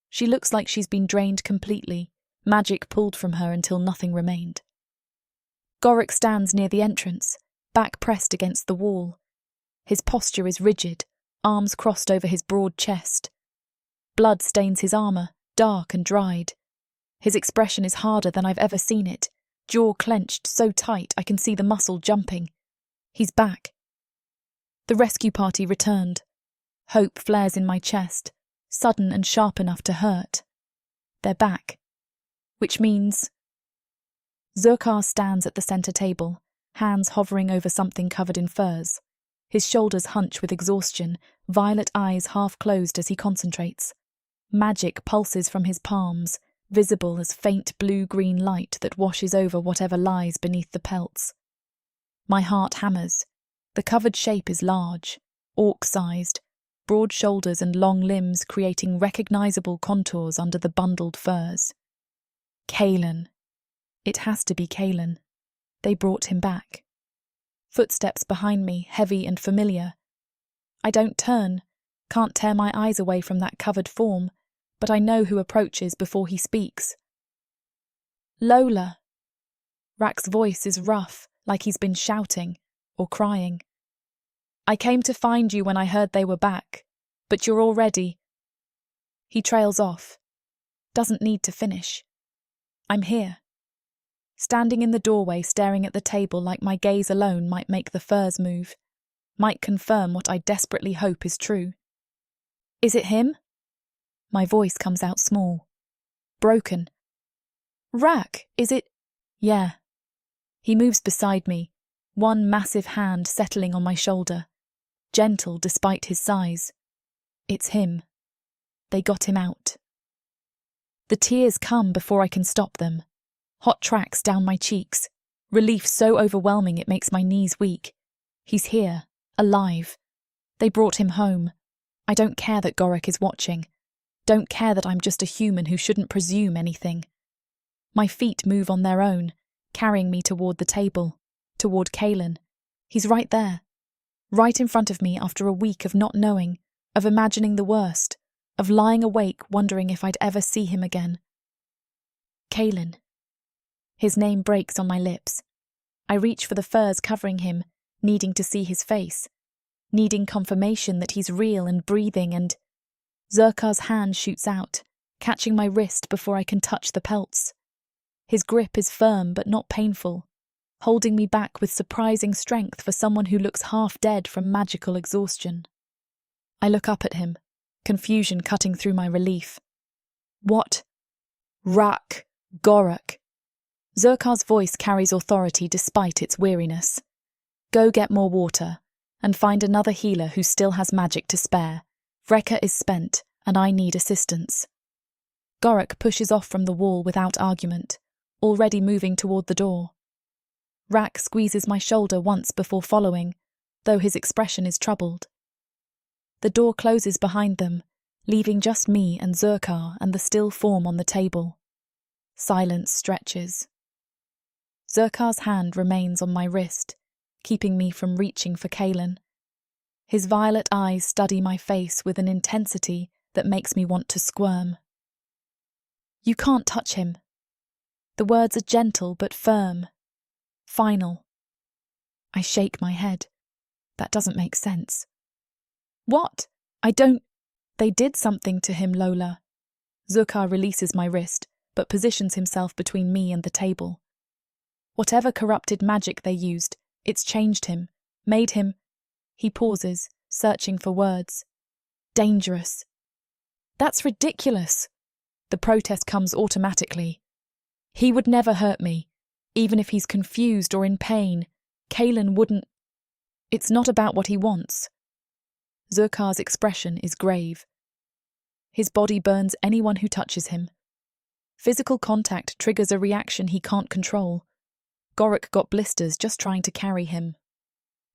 She looks like she's been drained completely, magic pulled from her until nothing remained. Goric stands near the entrance, back pressed against the wall. His posture is rigid, arms crossed over his broad chest. Blood stains his armour, dark and dried. His expression is harder than I've ever seen it, jaw clenched so tight I can see the muscle jumping. He's back. The rescue party returned. Hope flares in my chest, sudden and sharp enough to hurt. They're back. Which means... Zurkar stands at the centre table, hands hovering over something covered in furs. His shoulders hunch with exhaustion, violet eyes half closed as he concentrates. Magic pulses from his palms, visible as faint blue-green light that washes over whatever lies beneath the pelts. My heart hammers. The covered shape is large, orc-sized, broad shoulders and long limbs creating recognisable contours under the bundled furs. Kaylin. It has to be Kaylin. They brought him back. Footsteps behind me, heavy and familiar. I don't turn, can't tear my eyes away from that covered form, but I know who approaches before he speaks. Lola. Rak's voice is rough, like he's been shouting or crying. I came to find you when I heard they were back, but you're all ready. He trails off. Doesn't need to finish. I'm here. Standing in the doorway staring at the table like my gaze alone might make the furs move. might confirm what I desperately hope is true. Is it him? My voice comes out small, broken. Rack, is it? Yeah. He moves beside me, one massive hand settling on my shoulder, gentle despite his size. It's him. They got him out. The tears come before I can stop them. Hot tracks down my cheeks, relief so overwhelming it makes my knees weak. He's here, alive. They brought him home. I don't care that Gorok is watching. Don't care that I'm just a human who shouldn't presume anything. My feet move on their own, carrying me toward the table, toward Kalen. He's right there, right in front of me after a week of not knowing, of imagining the worst, of lying awake wondering if I'd ever see him again. Kalen. His name breaks on my lips. I reach for the furs covering him, needing to see his face, needing confirmation that he's real and breathing, and Zerkar's hand shoots out, catching my wrist before I can touch the pelts. His grip is firm but not painful, holding me back with surprising strength for someone who looks half dead from magical exhaustion. I look up at him, confusion cutting through my relief. What? Rack, Gorok. Zerkar's voice carries authority despite its weariness. Go get more water, and find another healer who still has magic to spare. Vreka is spent, and I need assistance. Gorok pushes off from the wall without argument, already moving toward the door. Rack squeezes my shoulder once before following, though his expression is troubled. The door closes behind them, leaving just me and Zerkar and the still form on the table. Silence stretches. Zerkar's hand remains on my wrist, keeping me from reaching for Kalen. His violet eyes study my face with an intensity that makes me want to squirm. You can't touch him. The words are gentle but firm. Final. I shake my head. That doesn't make sense. What? They did something to him, Lola. Zerkar releases my wrist, but positions himself between me and the table. Whatever corrupted magic they used, it's changed him, made him... He pauses, searching for words. Dangerous. That's ridiculous. The protest comes automatically. He would never hurt me. Even if he's confused or in pain, Kalen wouldn't... It's not about what he wants. Zerkar's expression is grave. His body burns anyone who touches him. Physical contact triggers a reaction he can't control. Gorok got blisters just trying to carry him.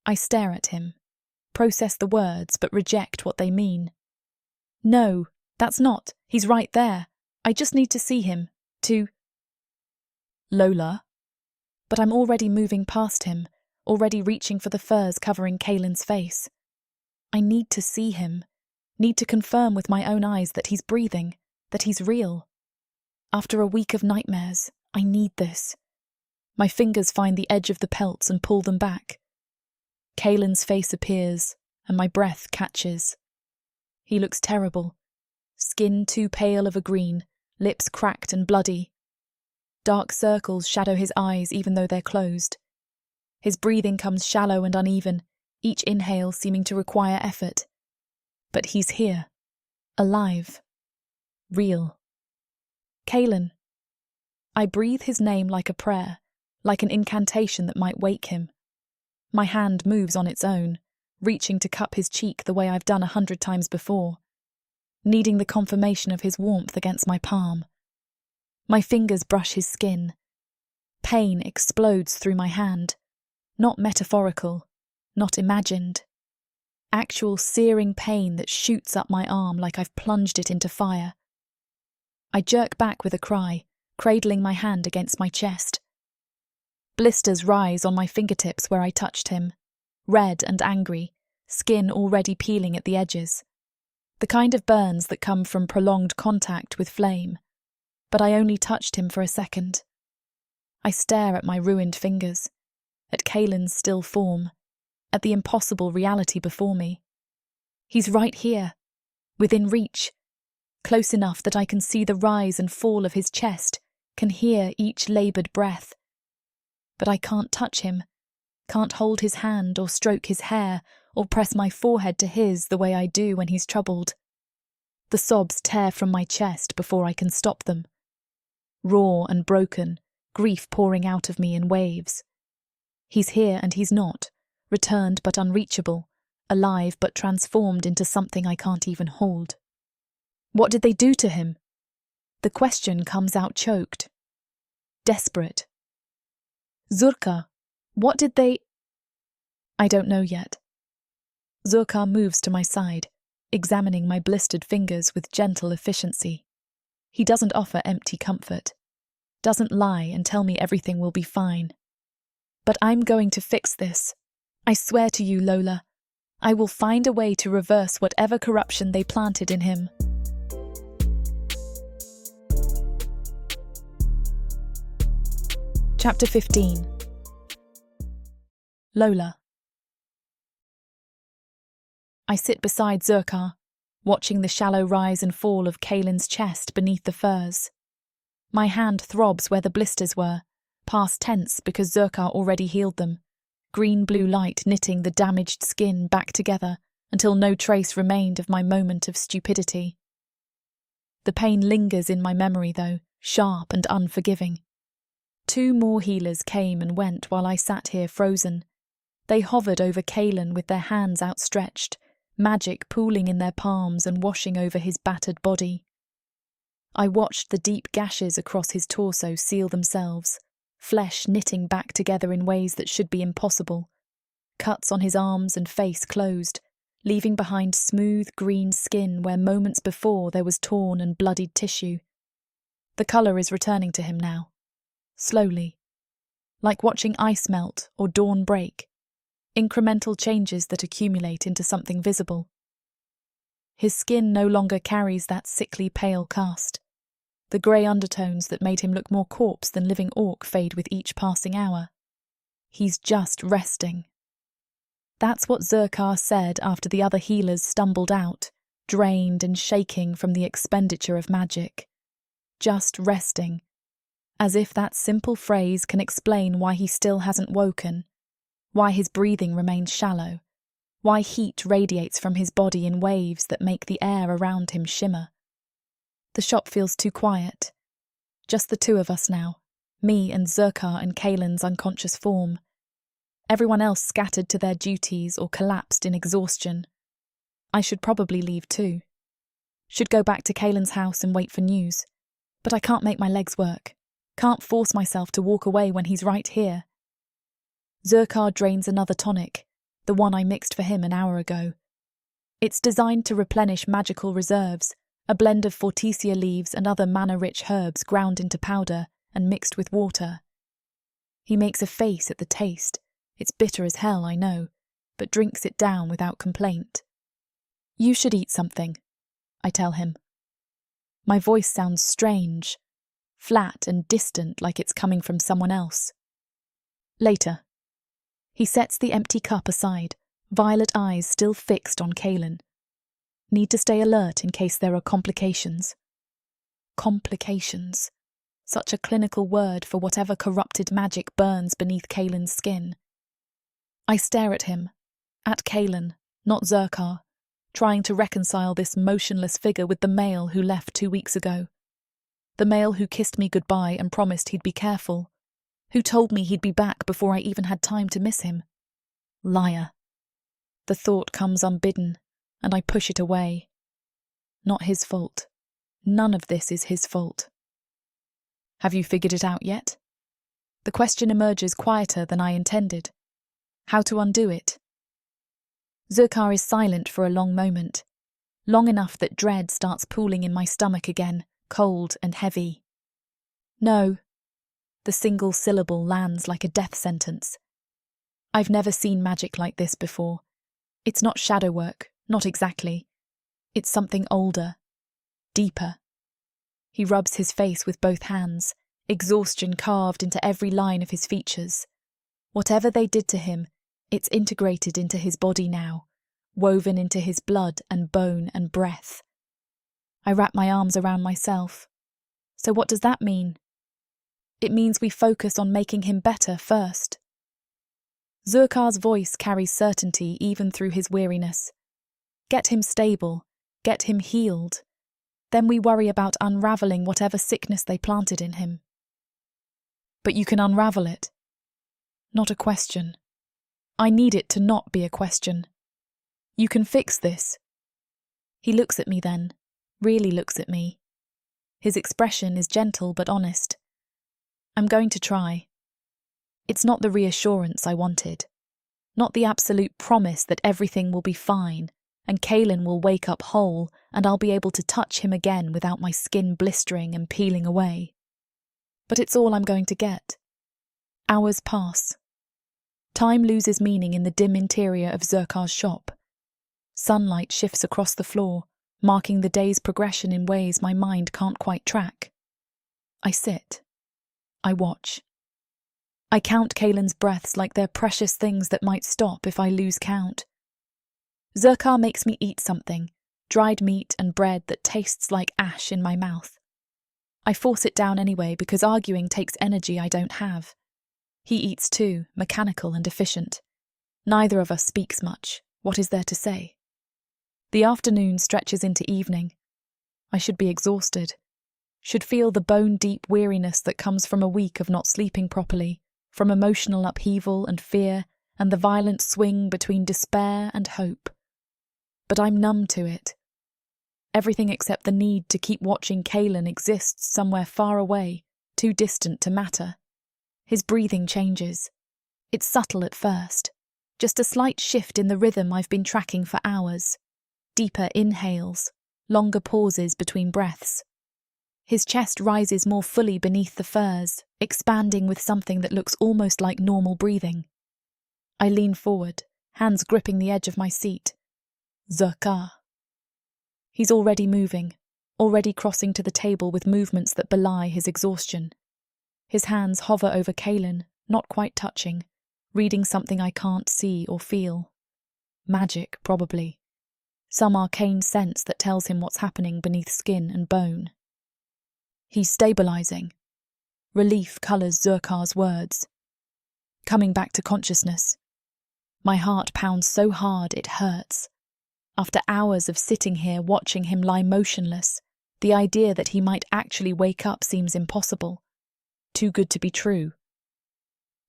I stare at him, process the words but reject what they mean. No, that's not. He's right there. I just need to see him, to... Lola? But I'm already moving past him, already reaching for the furs covering Kalen's face. I need to see him, need to confirm with my own eyes that he's breathing, that he's real. After a week of nightmares, I need this. My fingers find the edge of the pelts and pull them back. Kalen's face appears, and my breath catches. He looks terrible. Skin too pale of a green, lips cracked and bloody. Dark circles shadow his eyes even though they're closed. His breathing comes shallow and uneven, each inhale seeming to require effort. But he's here, alive, real. Kalen. I breathe his name like a prayer, like an incantation that might wake him. My hand moves on its own, reaching to cup his cheek the way I've done 100 times before, needing the confirmation of his warmth against my palm. My fingers brush his skin. Pain explodes through my hand. Not metaphorical, not imagined. Actual searing pain that shoots up my arm like I've plunged it into fire. I jerk back with a cry, cradling my hand against my chest. Blisters rise on my fingertips where I touched him, red and angry, skin already peeling at the edges. The kind of burns that come from prolonged contact with flame. But I only touched him for a second. I stare at my ruined fingers, at Kalen's still form, at the impossible reality before me. He's right here, within reach, close enough that I can see the rise and fall of his chest, can hear each laboured breath. But I can't touch him, can't hold his hand or stroke his hair or press my forehead to his the way I do when he's troubled. The sobs tear from my chest before I can stop them. Raw and broken, grief pouring out of me in waves. He's here and he's not, returned but unreachable, alive but transformed into something I can't even hold. What did they do to him? The question comes out choked. Desperate. Zurka, what did they... I don't know yet. Zurka moves to my side, examining my blistered fingers with gentle efficiency. He doesn't offer empty comfort, doesn't lie and tell me everything will be fine. But I'm going to fix this. I swear to you, Lola. I will find a way to reverse whatever corruption they planted in him. Chapter 15. Lola. I sit beside Zurka, watching the shallow rise and fall of Kaylin's chest beneath the furs. My hand throbs where the blisters were, past tense because Zurka already healed them, green-blue light knitting the damaged skin back together until no trace remained of my moment of stupidity. The pain lingers in my memory, though, sharp and unforgiving. 2 more healers came and went while I sat here frozen. They hovered over Kaylin with their hands outstretched, magic pooling in their palms and washing over his battered body. I watched the deep gashes across his torso seal themselves, flesh knitting back together in ways that should be impossible. Cuts on his arms and face closed, leaving behind smooth green skin where moments before there was torn and bloodied tissue. The colour is returning to him now. Slowly, like watching ice melt or dawn break, incremental changes that accumulate into something visible. His skin no longer carries that sickly pale cast. The grey undertones that made him look more corpse than living orc fade with each passing hour. He's just resting. That's what Zurka said after the other healers stumbled out, drained and shaking from the expenditure of magic. Just resting. As if that simple phrase can explain why he still hasn't woken, why his breathing remains shallow, why heat radiates from his body in waves that make the air around him shimmer. The shop feels too quiet. Just the 2 of us now, me and Zurka in Kaylin's unconscious form. Everyone else scattered to their duties or collapsed in exhaustion. I should probably leave too. Should go back to Kaylin's house and wait for news. But I can't make my legs work. Can't force myself to walk away when he's right here. Zurka drains another tonic, the one I mixed for him an hour ago. It's designed to replenish magical reserves, a blend of Fortisia leaves and other mana-rich herbs ground into powder and mixed with water. He makes a face at the taste. It's bitter as hell, I know, but drinks it down without complaint. You should eat something, I tell him. My voice sounds strange, flat and distant like it's coming from someone else. Later. He sets the empty cup aside, violet eyes still fixed on Kaylin. Need to stay alert in case there are complications. Complications. Such a clinical word for whatever corrupted magic burns beneath Kaylin's skin. I stare at him, at Kaylin, not Zurka, trying to reconcile this motionless figure with the male who left 2 weeks ago. The male who kissed me goodbye and promised he'd be careful, who told me he'd be back before I even had time to miss him. Liar. The thought comes unbidden, and I push it away. Not his fault. None of this is his fault. Have you figured it out yet? The question emerges quieter than I intended. How to undo it? Zurka is silent for a long moment, long enough that dread starts pooling in my stomach again, cold and heavy. No. The single syllable lands like a death sentence. I've never seen magic like this before. It's not shadow work, not exactly. It's something older, deeper. He rubs his face with both hands, exhaustion carved into every line of his features. Whatever they did to him, it's integrated into his body now, woven into his blood and bone and breath. I wrap my arms around myself. So what does that mean? It means we focus on making him better first. Zurkar's voice carries certainty even through his weariness. Get him stable, get him healed. Then we worry about unravelling whatever sickness they planted in him. But you can unravel it. Not a question. I need it to not be a question. You can fix this. He looks at me then, really looks at me. His expression is gentle but honest. I'm going to try. It's not the reassurance I wanted. Not the absolute promise that everything will be fine and Kaelin will wake up whole and I'll be able to touch him again without my skin blistering and peeling away. But it's all I'm going to get. Hours pass. Time loses meaning in the dim interior of Zurkar's shop. Sunlight shifts across the floor, marking the day's progression in ways my mind can't quite track. I sit. I watch. I count Kaelin's breaths like they're precious things that might stop if I lose count. Zurkar makes me eat something, dried meat and bread that tastes like ash in my mouth. I force it down anyway because arguing takes energy I don't have. He eats too, mechanical and efficient. Neither of us speaks much. What is there to say? The afternoon stretches into evening. I should be exhausted. Should feel the bone-deep weariness that comes from a week of not sleeping properly, from emotional upheaval and fear, and the violent swing between despair and hope. But I'm numb to it. Everything except the need to keep watching Kaelin exists somewhere far away, too distant to matter. His breathing changes. It's subtle at first, just a slight shift in the rhythm I've been tracking for hours. Deeper inhales, longer pauses between breaths. His chest rises more fully beneath the furs, expanding with something that looks almost like normal breathing. I lean forward, hands gripping the edge of my seat. Zurkar. He's already moving, already crossing to the table with movements that belie his exhaustion. His hands hover over Kaelin, not quite touching, reading something I can't see or feel. Magic, probably. Some arcane sense that tells him what's happening beneath skin and bone. He's stabilising. Relief colours Zurkar's words. Coming back to consciousness. My heart pounds so hard it hurts. After hours of sitting here watching him lie motionless, the idea that he might actually wake up seems impossible. Too good to be true.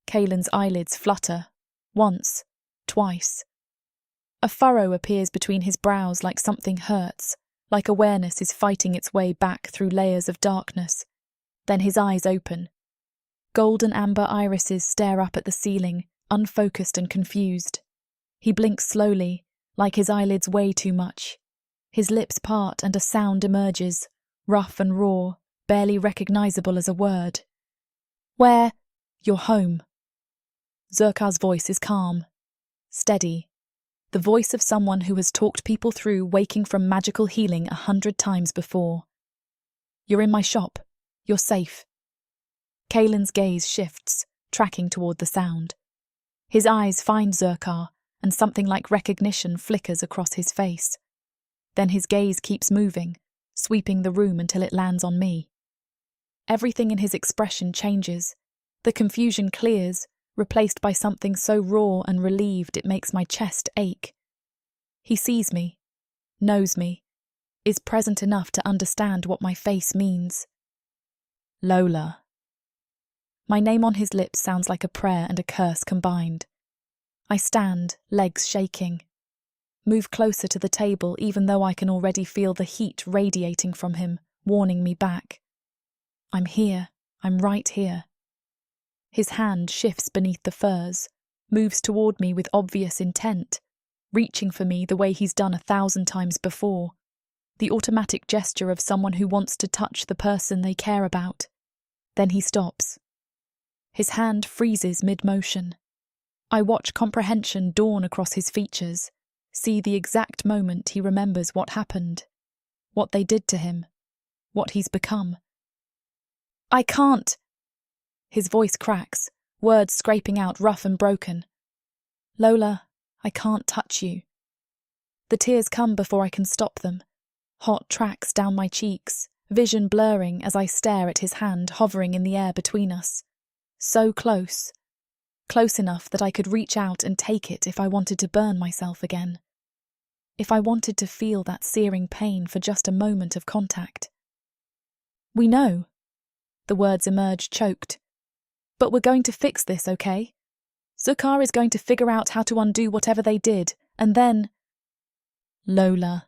Kaelin's eyelids flutter. Once. Twice. A furrow appears between his brows like something hurts, like awareness is fighting its way back through layers of darkness. Then his eyes open. Golden amber irises stare up at the ceiling, unfocused and confused. He blinks slowly, like his eyelids weigh too much. His lips part and a sound emerges, rough and raw, barely recognisable as a word. Where? You're home. Zurkar's voice is calm, steady. The voice of someone who has talked people through waking from magical healing 100 times before. You're in my shop. You're safe. Kaelin's gaze shifts, tracking toward the sound. His eyes find Zurkar, and something like recognition flickers across his face. Then his gaze keeps moving, sweeping the room until it lands on me. Everything in his expression changes. The confusion clears, replaced by something so raw and relieved it makes my chest ache. He sees me, knows me, is present enough to understand what my face means. Lola. My name on his lips sounds like a prayer and a curse combined. I stand, legs shaking. Move closer to the table even though I can already feel the heat radiating from him, warning me back. I'm here. I'm right here. His hand shifts beneath the furs, moves toward me with obvious intent, reaching for me the way he's done 1,000 times before. The automatic gesture of someone who wants to touch the person they care about. Then he stops. His hand freezes mid-motion. I watch comprehension dawn across his features, see the exact moment he remembers what happened, what they did to him, what he's become. I can't! His voice cracks, words scraping out rough and broken. Lola, I can't touch you. The tears come before I can stop them. Hot tracks down my cheeks, vision blurring as I stare at his hand hovering in the air between us. So close. close enough that I could reach out and take it if I wanted to burn myself again. If I wanted to feel that searing pain for just a moment of contact. We know. The words emerged choked. But we're going to fix this, okay? Zukar is going to figure out how to undo whatever they did, and then… Lola.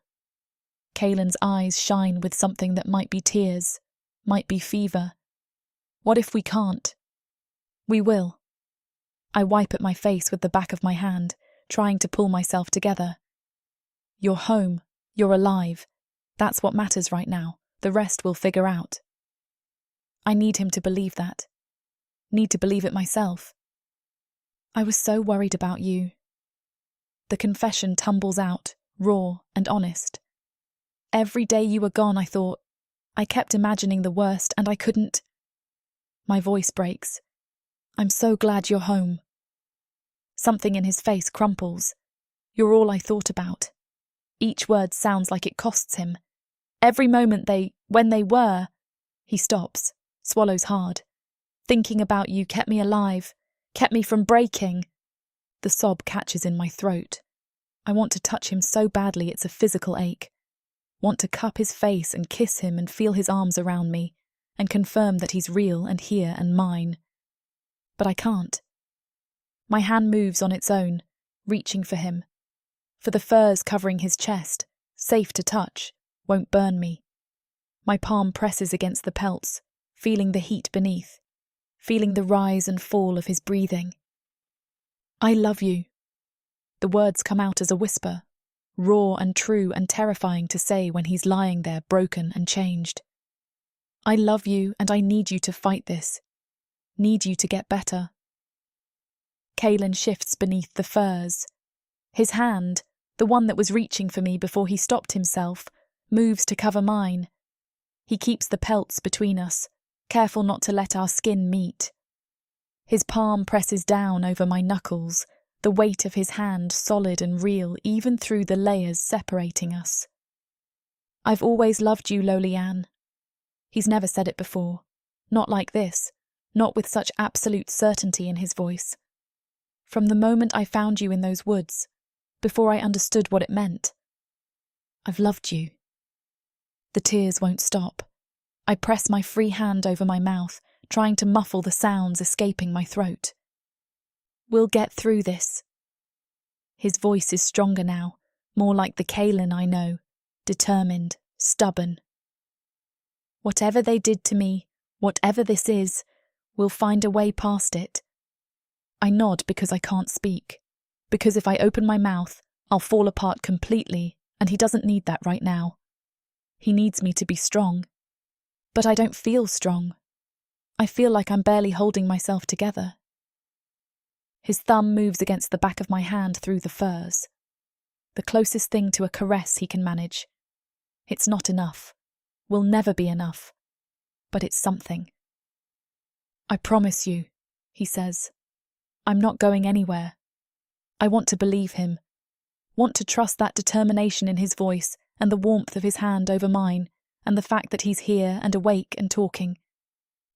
Kaylin's eyes shine with something that might be tears, might be fever. What if we can't? We will. I wipe at my face with the back of my hand, trying to pull myself together. You're home. You're alive. That's what matters right now. The rest we'll figure out. I need him to believe that. Need to believe it myself. I was so worried about you. The confession tumbles out, raw and honest. Every day you were gone, I kept imagining the worst and I couldn't. My voice breaks. I'm so glad you're home. Something in his face crumples. You're all I thought about. Each word sounds like it costs him. Every moment when they were… He stops, swallows hard. Thinking about you kept me alive, kept me from breaking. The sob catches in my throat. I want to touch him so badly it's a physical ache. Want to cup his face and kiss him and feel his arms around me and confirm that he's real and here and mine. But I can't. My hand moves on its own, reaching for him. For the furs covering his chest, safe to touch, won't burn me. My palm presses against the pelts, feeling the heat beneath, feeling the rise and fall of his breathing. I love you. The words come out as a whisper, raw and true and terrifying to say when he's lying there broken and changed. I love you and I need you to fight this. Need you to get better. Kaylin shifts beneath the furs. His hand, the one that was reaching for me before he stopped himself, moves to cover mine. He keeps the pelts between us, careful not to let our skin meet. His palm presses down over my knuckles, the weight of his hand solid and real even through the layers separating us. I've always loved you, Lolianne. He's never said it before. Not like this, not with such absolute certainty in his voice. From the moment I found you in those woods, before I understood what it meant. I've loved you. The tears won't stop. I press my free hand over my mouth, trying to muffle the sounds escaping my throat. We'll get through this. His voice is stronger now, more like the Kaylin I know, determined, stubborn. Whatever they did to me, whatever this is, we'll find a way past it. I nod because I can't speak, because if I open my mouth, I'll fall apart completely, and he doesn't need that right now. He needs me to be strong. But I don't feel strong. I feel like I'm barely holding myself together. His thumb moves against the back of my hand through the furs. The closest thing to a caress he can manage. It's not enough. Will never be enough. But it's something. I promise you, he says. I'm not going anywhere. I want to believe him. Want to trust that determination in his voice and the warmth of his hand over mine and the fact that he's here and awake and talking.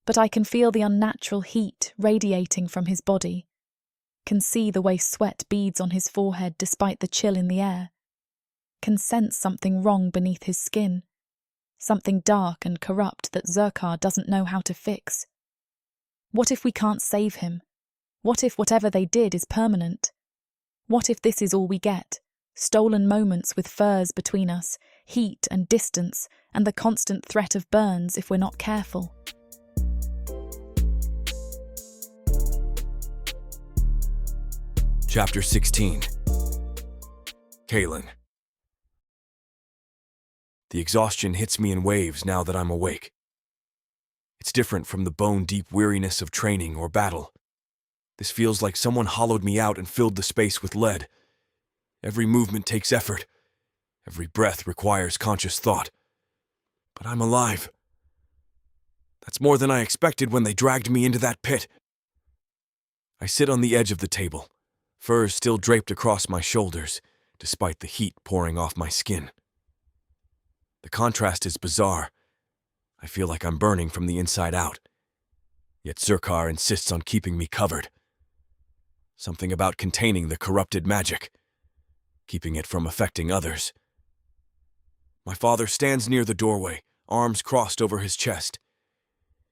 But I can feel the unnatural heat radiating from his body. Can see the way sweat beads on his forehead despite the chill in the air. Can sense something wrong beneath his skin. Something dark and corrupt that Zukar doesn't know how to fix. What if we can't save him? What if whatever they did is permanent? What if this is all we get? Stolen moments with furs between us, heat and distance, and the constant threat of burns if we're not careful. Chapter 16. Kaylin. The exhaustion hits me in waves now that I'm awake. It's different from the bone-deep weariness of training or battle. This feels like someone hollowed me out and filled the space with lead. Every movement takes effort. Every breath requires conscious thought. But I'm alive. That's more than I expected when they dragged me into that pit. I sit on the edge of the table, furs still draped across my shoulders, despite the heat pouring off my skin. The contrast is bizarre. I feel like I'm burning from the inside out. Yet Zukar insists on keeping me covered. Something about containing the corrupted magic, keeping it from affecting others. My father stands near the doorway, arms crossed over his chest.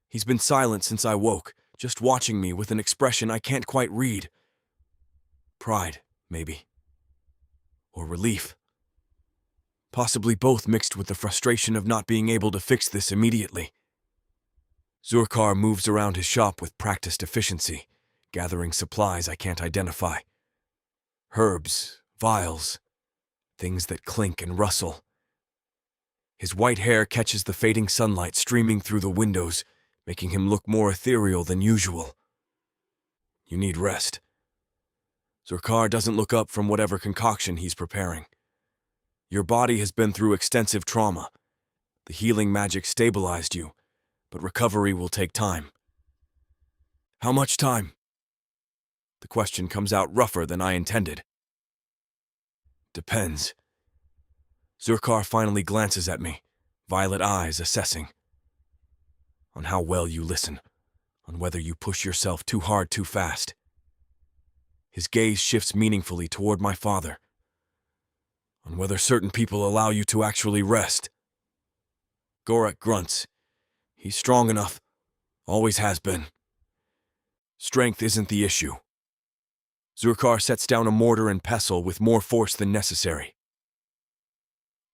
He's been silent since I woke, just watching me with an expression I can't quite read. Pride, maybe. Or relief. Possibly both mixed with the frustration of not being able to fix this immediately. Zurkar moves around his shop with practiced efficiency, gathering supplies I can't identify. Herbs, vials, things that clink and rustle. His white hair catches the fading sunlight streaming through the windows, making him look more ethereal than usual. You need rest. Zurkar doesn't look up from whatever concoction he's preparing. Your body has been through extensive trauma. The healing magic stabilized you, but recovery will take time. How much time? The question comes out rougher than I intended. Depends. Zurkar finally glances at me, violet eyes assessing. On how well you listen, on whether you push yourself too hard too fast. His gaze shifts meaningfully toward my father, on whether certain people allow you to actually rest. Gorek grunts. He's strong enough. Always has been. Strength isn't the issue. Zurkar sets down a mortar and pestle with more force than necessary.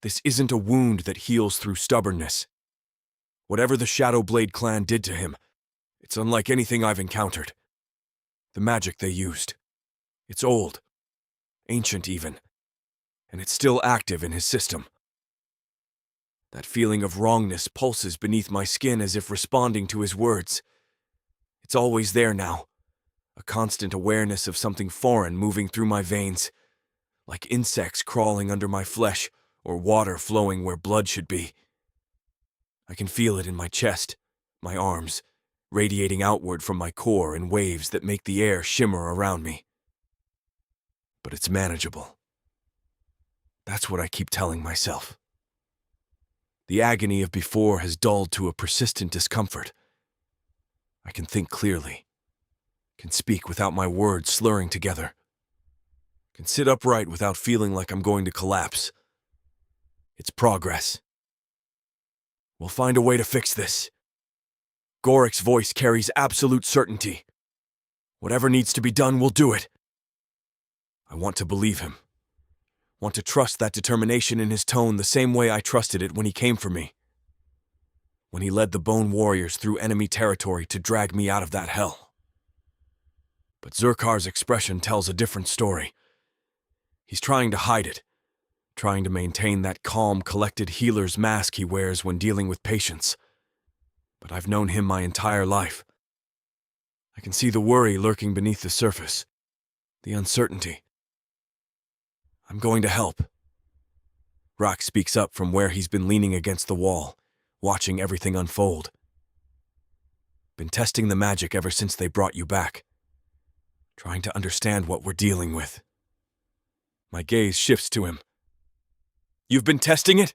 This isn't a wound that heals through stubbornness. Whatever the Shadowblade clan did to him, it's unlike anything I've encountered. The magic they used. It's old. Ancient even. And it's still active in his system. That feeling of wrongness pulses beneath my skin as if responding to his words. It's always there now, a constant awareness of something foreign moving through my veins, like insects crawling under my flesh or water flowing where blood should be. I can feel it in my chest, my arms, radiating outward from my core in waves that make the air shimmer around me. But it's manageable. That's what I keep telling myself. The agony of before has dulled to a persistent discomfort. I can think clearly, can speak without my words slurring together, can sit upright without feeling like I'm going to collapse. It's progress. We'll find a way to fix this. Gorek's voice carries absolute certainty. Whatever needs to be done, we'll do it. I want to believe him. Want to trust that determination in his tone the same way I trusted it when he came for me. When he led the Bone Warriors through enemy territory to drag me out of that hell. But Zurkar's expression tells a different story. He's trying to hide it, trying to maintain that calm, collected healer's mask he wears when dealing with patients. But I've known him my entire life. I can see the worry lurking beneath the surface, the uncertainty. I'm going to help. Rock speaks up from where he's been leaning against the wall, watching everything unfold. Been testing the magic ever since they brought you back. Trying to understand what we're dealing with. My gaze shifts to him. You've been testing it?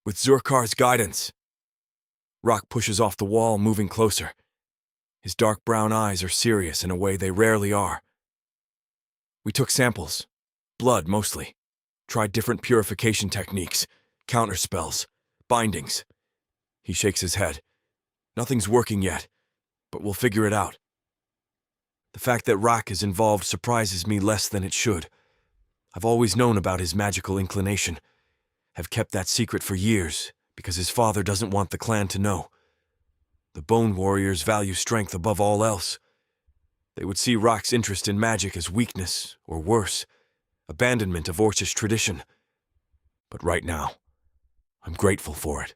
With Zurkar's guidance. Rock pushes off the wall, moving closer. His dark brown eyes are serious in a way they rarely are. We took samples. Blood, mostly. Tried different purification techniques, counterspells, bindings. He shakes his head. Nothing's working yet, but we'll figure it out. The fact that Rock is involved surprises me less than it should. I've always known about his magical inclination. Have kept that secret for years, because his father doesn't want the clan to know. The Bone Warriors value strength above all else. They would see Rock's interest in magic as weakness, or worse, abandonment of Orcish tradition. But right now, I'm grateful for it.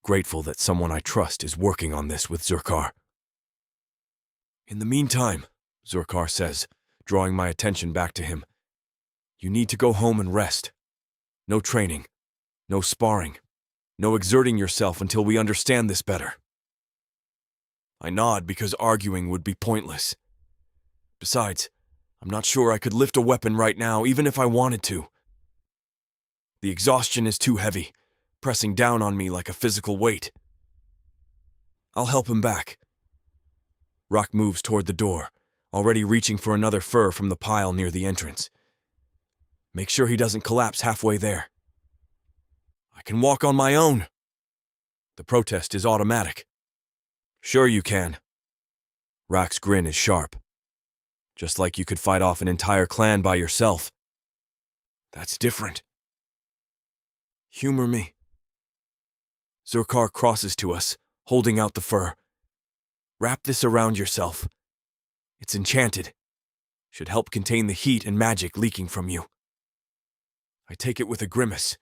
Grateful that someone I trust is working on this with Zurkar. In the meantime, Zurkar says, drawing my attention back to him, you need to go home and rest. No training, no sparring, no exerting yourself until we understand this better. I nod because arguing would be pointless. Besides, I'm not sure I could lift a weapon right now, even if I wanted to. The exhaustion is too heavy, pressing down on me like a physical weight. I'll help him back. Rock moves toward the door, already reaching for another fur from the pile near the entrance. Make sure he doesn't collapse halfway there. I can walk on my own. The protest is automatic. Sure you can. Rock's grin is sharp. Just like you could fight off an entire clan by yourself. That's different. Humor me. Zurkar crosses to us, holding out the fur. Wrap this around yourself. It's enchanted. Should help contain the heat and magic leaking from you. I take it with a grimace.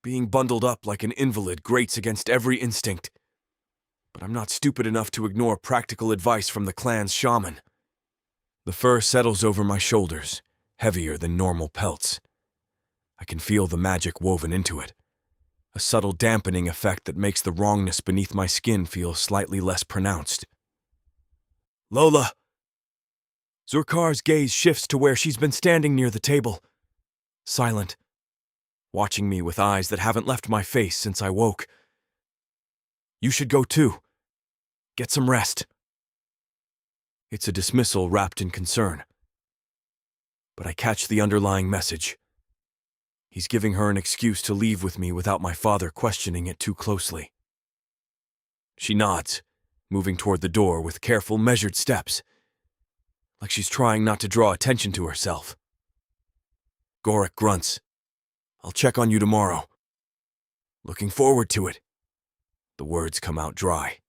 Being bundled up like an invalid grates against every instinct. But I'm not stupid enough to ignore practical advice from the clan's shaman. The fur settles over my shoulders, heavier than normal pelts. I can feel the magic woven into it. A subtle dampening effect that makes the wrongness beneath my skin feel slightly less pronounced. Lola! Zurkar's gaze shifts to where she's been standing near the table. Silent. Watching me with eyes that haven't left my face since I woke. You should go too. Get some rest. It's a dismissal wrapped in concern. But I catch the underlying message. He's giving her an excuse to leave with me without my father questioning it too closely. She nods, moving toward the door with careful, measured steps, like she's trying not to draw attention to herself. Gorik grunts. I'll check on you tomorrow. Looking forward to it. The words come out dry.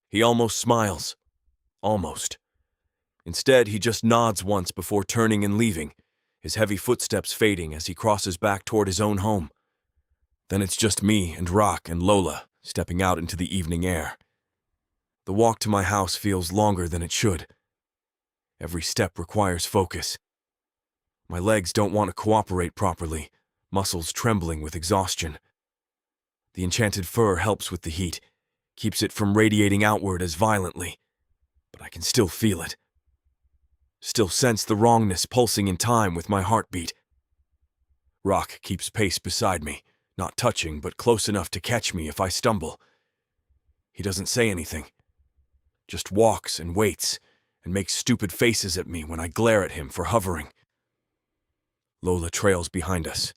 He almost smiles. Almost. Instead, he just nods once before turning and leaving, his heavy footsteps fading as he crosses back toward his own home. Then it's just me and Rock and Lola stepping out into the evening air. The walk to my house feels longer than it should. Every step requires focus. My legs don't want to cooperate properly, muscles trembling with exhaustion. The enchanted fur helps with the heat, keeps it from radiating outward as violently, but I can still feel it. Still sense the wrongness pulsing in time with my heartbeat. Rock keeps pace beside me, not touching but close enough to catch me if I stumble. He doesn't say anything, just walks and waits and makes stupid faces at me when I glare at him for hovering. Lola trails behind us.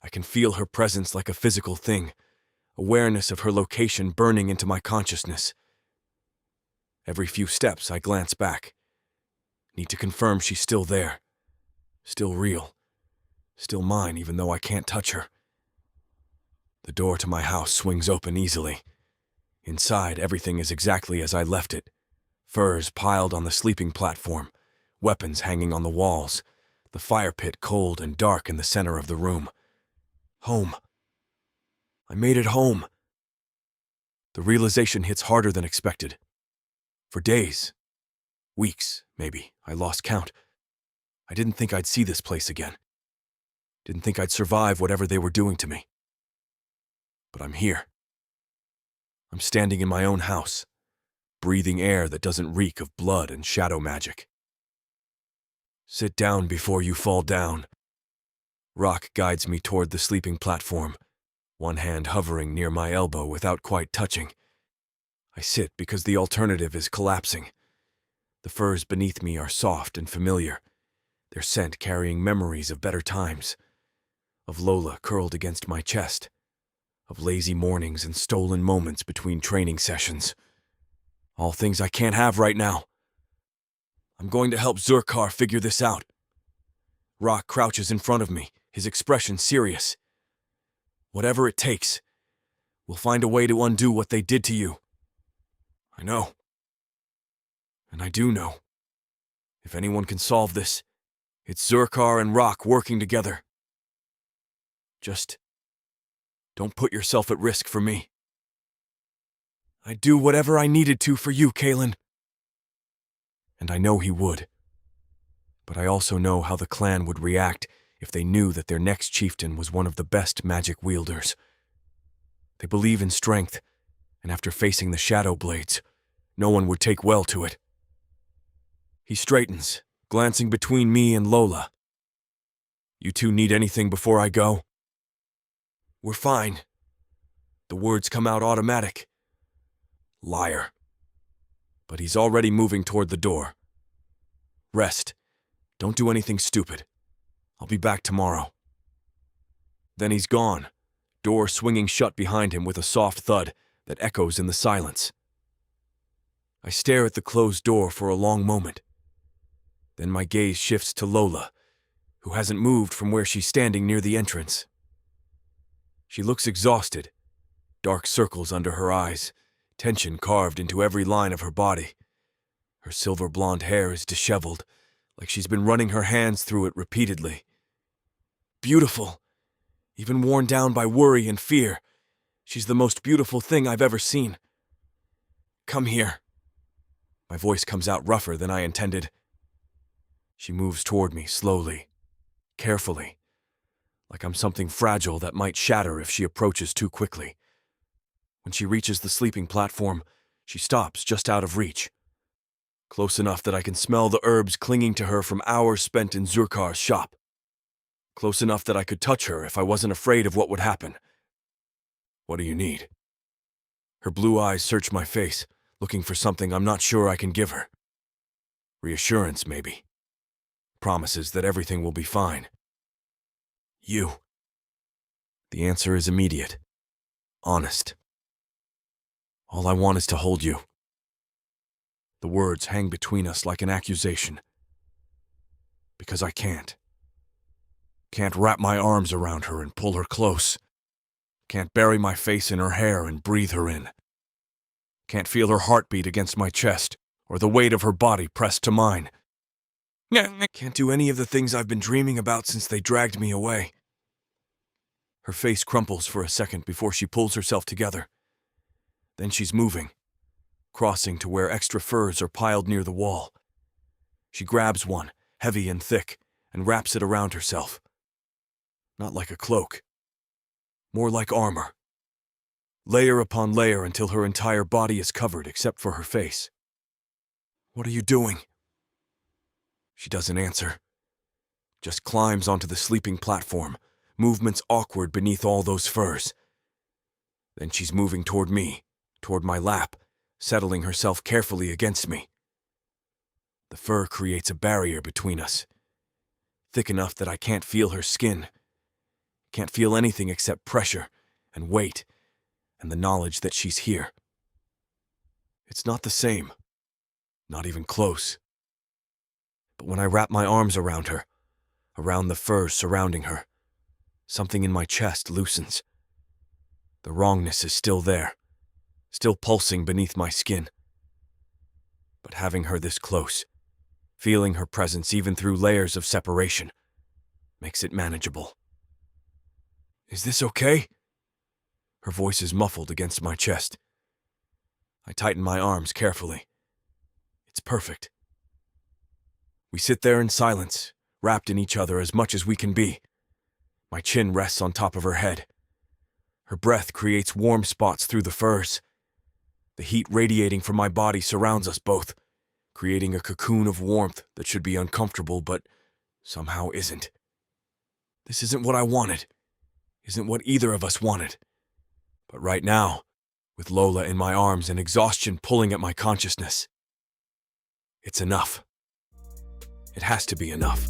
I can feel her presence like a physical thing, awareness of her location burning into my consciousness. Every few steps I glance back. Need to confirm she's still there. Still real. Still mine even though I can't touch her. The door to my house swings open easily. Inside, everything is exactly as I left it. Furs piled on the sleeping platform, weapons hanging on the walls, the fire pit cold and dark in the center of the room. Home. I made it home. The realization hits harder than expected. For days, weeks, maybe, I lost count. I didn't think I'd see this place again. Didn't think I'd survive whatever they were doing to me. But I'm here. I'm standing in my own house, breathing air that doesn't reek of blood and shadow magic. Sit down before you fall down. Rock guides me toward the sleeping platform, one hand hovering near my elbow without quite touching. I sit because the alternative is collapsing. The furs beneath me are soft and familiar, their scent carrying memories of better times, of Lola curled against my chest, of lazy mornings and stolen moments between training sessions. All things I can't have right now. I'm going to help Zurkar figure this out. Rock crouches in front of me, his expression serious. Whatever it takes, we'll find a way to undo what they did to you. I know. And I do know. If anyone can solve this, it's Zurkar and Rock working together. Just don't put yourself at risk for me. I'd do whatever I needed to for you, Kalen. And I know he would. But I also know how the clan would react if they knew that their next chieftain was one of the best magic wielders. They believe in strength, and after facing the Shadow Blades, no one would take well to it. He straightens, glancing between me and Lola. You two need anything before I go? We're fine. The words come out automatic. Liar. But he's already moving toward the door. Rest. Don't do anything stupid. I'll be back tomorrow." Then he's gone, door swinging shut behind him with a soft thud that echoes in the silence. I stare at the closed door for a long moment. Then my gaze shifts to Lola, who hasn't moved from where she's standing near the entrance. She looks exhausted, dark circles under her eyes, tension carved into every line of her body. Her silver blonde hair is disheveled, like she's been running her hands through it repeatedly. Beautiful, even worn down by worry and fear. She's the most beautiful thing I've ever seen. "Come here." My voice comes out rougher than I intended. She moves toward me slowly, carefully, like I'm something fragile that might shatter if she approaches too quickly. When she reaches the sleeping platform, she stops just out of reach, close enough that I can smell the herbs clinging to her from hours spent in Zurkar's shop, close enough that I could touch her if I wasn't afraid of what would happen. "What do you need?" Her blue eyes search my face, looking for something I'm not sure I can give her. Reassurance, maybe. Promises that everything will be fine. "You." The answer is immediate, honest. "All I want is to hold you." The words hang between us like an accusation. Because I can't. Can't wrap my arms around her and pull her close. Can't bury my face in her hair and breathe her in. Can't feel her heartbeat against my chest, or the weight of her body pressed to mine. Can't do any of the things I've been dreaming about since they dragged me away. Her face crumples for a second before she pulls herself together. Then she's moving, crossing to where extra furs are piled near the wall. She grabs one, heavy and thick, and wraps it around herself. Not like a cloak. More like armor. Layer upon layer until her entire body is covered except for her face. "What are you doing?" She doesn't answer. Just climbs onto the sleeping platform, movements awkward beneath all those furs. Then she's moving toward me, toward my lap, settling herself carefully against me. The fur creates a barrier between us, thick enough that I can't feel her skin. Can't feel anything except pressure and weight and the knowledge that she's here. It's not the same, not even close. But when I wrap my arms around her, around the furs surrounding her, something in my chest loosens. The wrongness is still there, still pulsing beneath my skin. But having her this close, feeling her presence even through layers of separation, makes it manageable. "Is this okay?" Her voice is muffled against my chest. I tighten my arms carefully. It's perfect. We sit there in silence, wrapped in each other as much as we can be. My chin rests on top of her head. Her breath creates warm spots through the furs. The heat radiating from my body surrounds us both, creating a cocoon of warmth that should be uncomfortable but somehow isn't. This isn't what I wanted. Isn't what either of us wanted. But right now, with Lola in my arms and exhaustion pulling at my consciousness, it's enough. It has to be enough.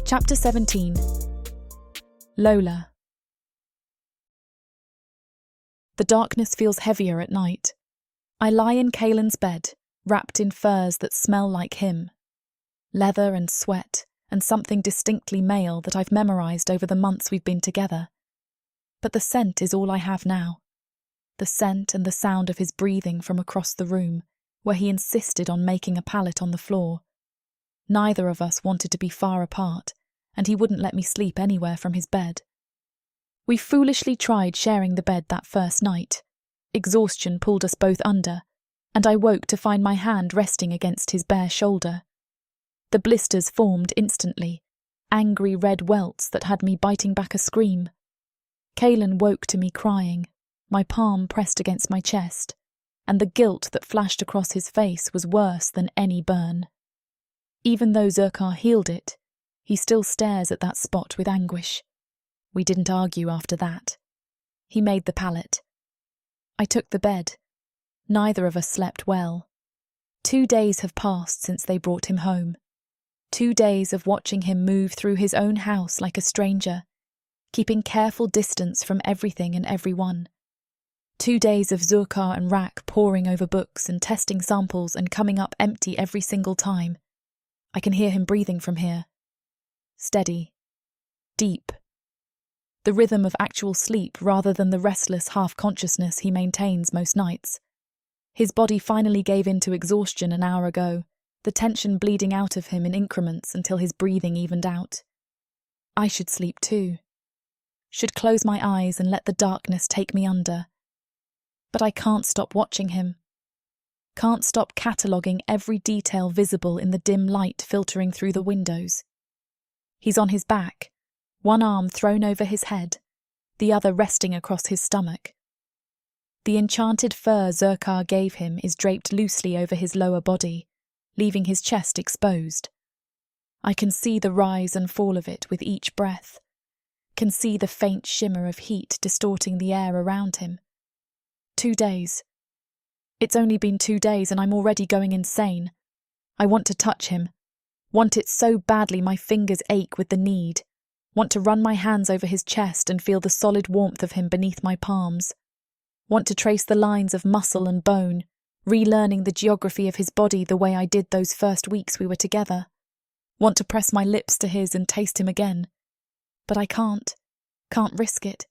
Chapter 17. Lola. The darkness feels heavier at night. I lie in Kaelin's bed, wrapped in furs that smell like him. Leather and sweat, and something distinctly male that I've memorized over the months we've been together. But the scent is all I have now. The scent and the sound of his breathing from across the room, where he insisted on making a pallet on the floor. Neither of us wanted to be far apart, and he wouldn't let me sleep anywhere from his bed. We foolishly tried sharing the bed that first night. Exhaustion pulled us both under, and I woke to find my hand resting against his bare shoulder. The blisters formed instantly, angry red welts that had me biting back a scream. Kaelin woke to me crying, my palm pressed against my chest, and the guilt that flashed across his face was worse than any burn. Even though Zurkar healed it, he still stares at that spot with anguish. We didn't argue after that. He made the pallet. I took the bed. Neither of us slept well. 2 days have passed since they brought him home. 2 days of watching him move through his own house like a stranger, keeping careful distance from everything and everyone. 2 days of Zurkar and Rak poring over books and testing samples and coming up empty every single time. I can hear him breathing from here. Steady. Deep. The rhythm of actual sleep rather than the restless half-consciousness he maintains most nights. His body finally gave in to exhaustion an hour ago, the tension bleeding out of him in increments until his breathing evened out. I should sleep too. Should close my eyes and let the darkness take me under. But I can't stop watching him. Can't stop cataloguing every detail visible in the dim light filtering through the windows. He's on his back, one arm thrown over his head, the other resting across his stomach. The enchanted fur Zurkar gave him is draped loosely over his lower body, leaving his chest exposed. I can see the rise and fall of it with each breath, can see the faint shimmer of heat distorting the air around him. 2 days. It's only been 2 days and I'm already going insane. I want to touch him. Want it so badly my fingers ache with the need. Want to run my hands over his chest and feel the solid warmth of him beneath my palms. Want to trace the lines of muscle and bone, relearning the geography of his body the way I did those first weeks we were together. Want to press my lips to his and taste him again. But I can't. Can't risk it.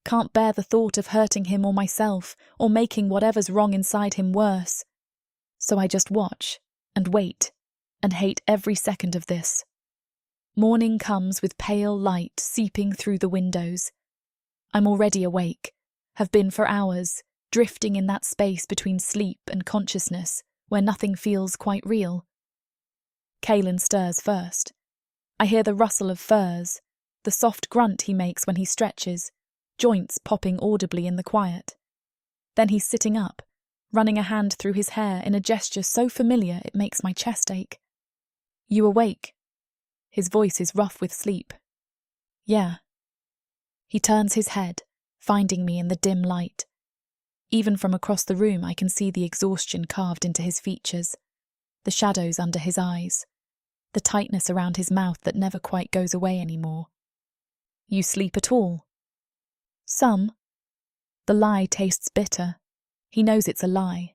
Can't bear the thought of hurting him or myself, or making whatever's wrong inside him worse. So I just watch, and wait, and hate every second of this. Morning comes with pale light seeping through the windows. I'm already awake, have been for hours, drifting in that space between sleep and consciousness, where nothing feels quite real. Kalen stirs first. I hear the rustle of furs, the soft grunt he makes when he stretches, joints popping audibly in the quiet. Then he's sitting up, running a hand through his hair in a gesture so familiar it makes my chest ache. You awake? His voice is rough with sleep. Yeah. He turns his head, finding me in the dim light. Even from across the room I can see the exhaustion carved into his features, the shadows under his eyes, the tightness around his mouth that never quite goes away anymore. You sleep at all? Some. The lie tastes bitter. He knows it's a lie.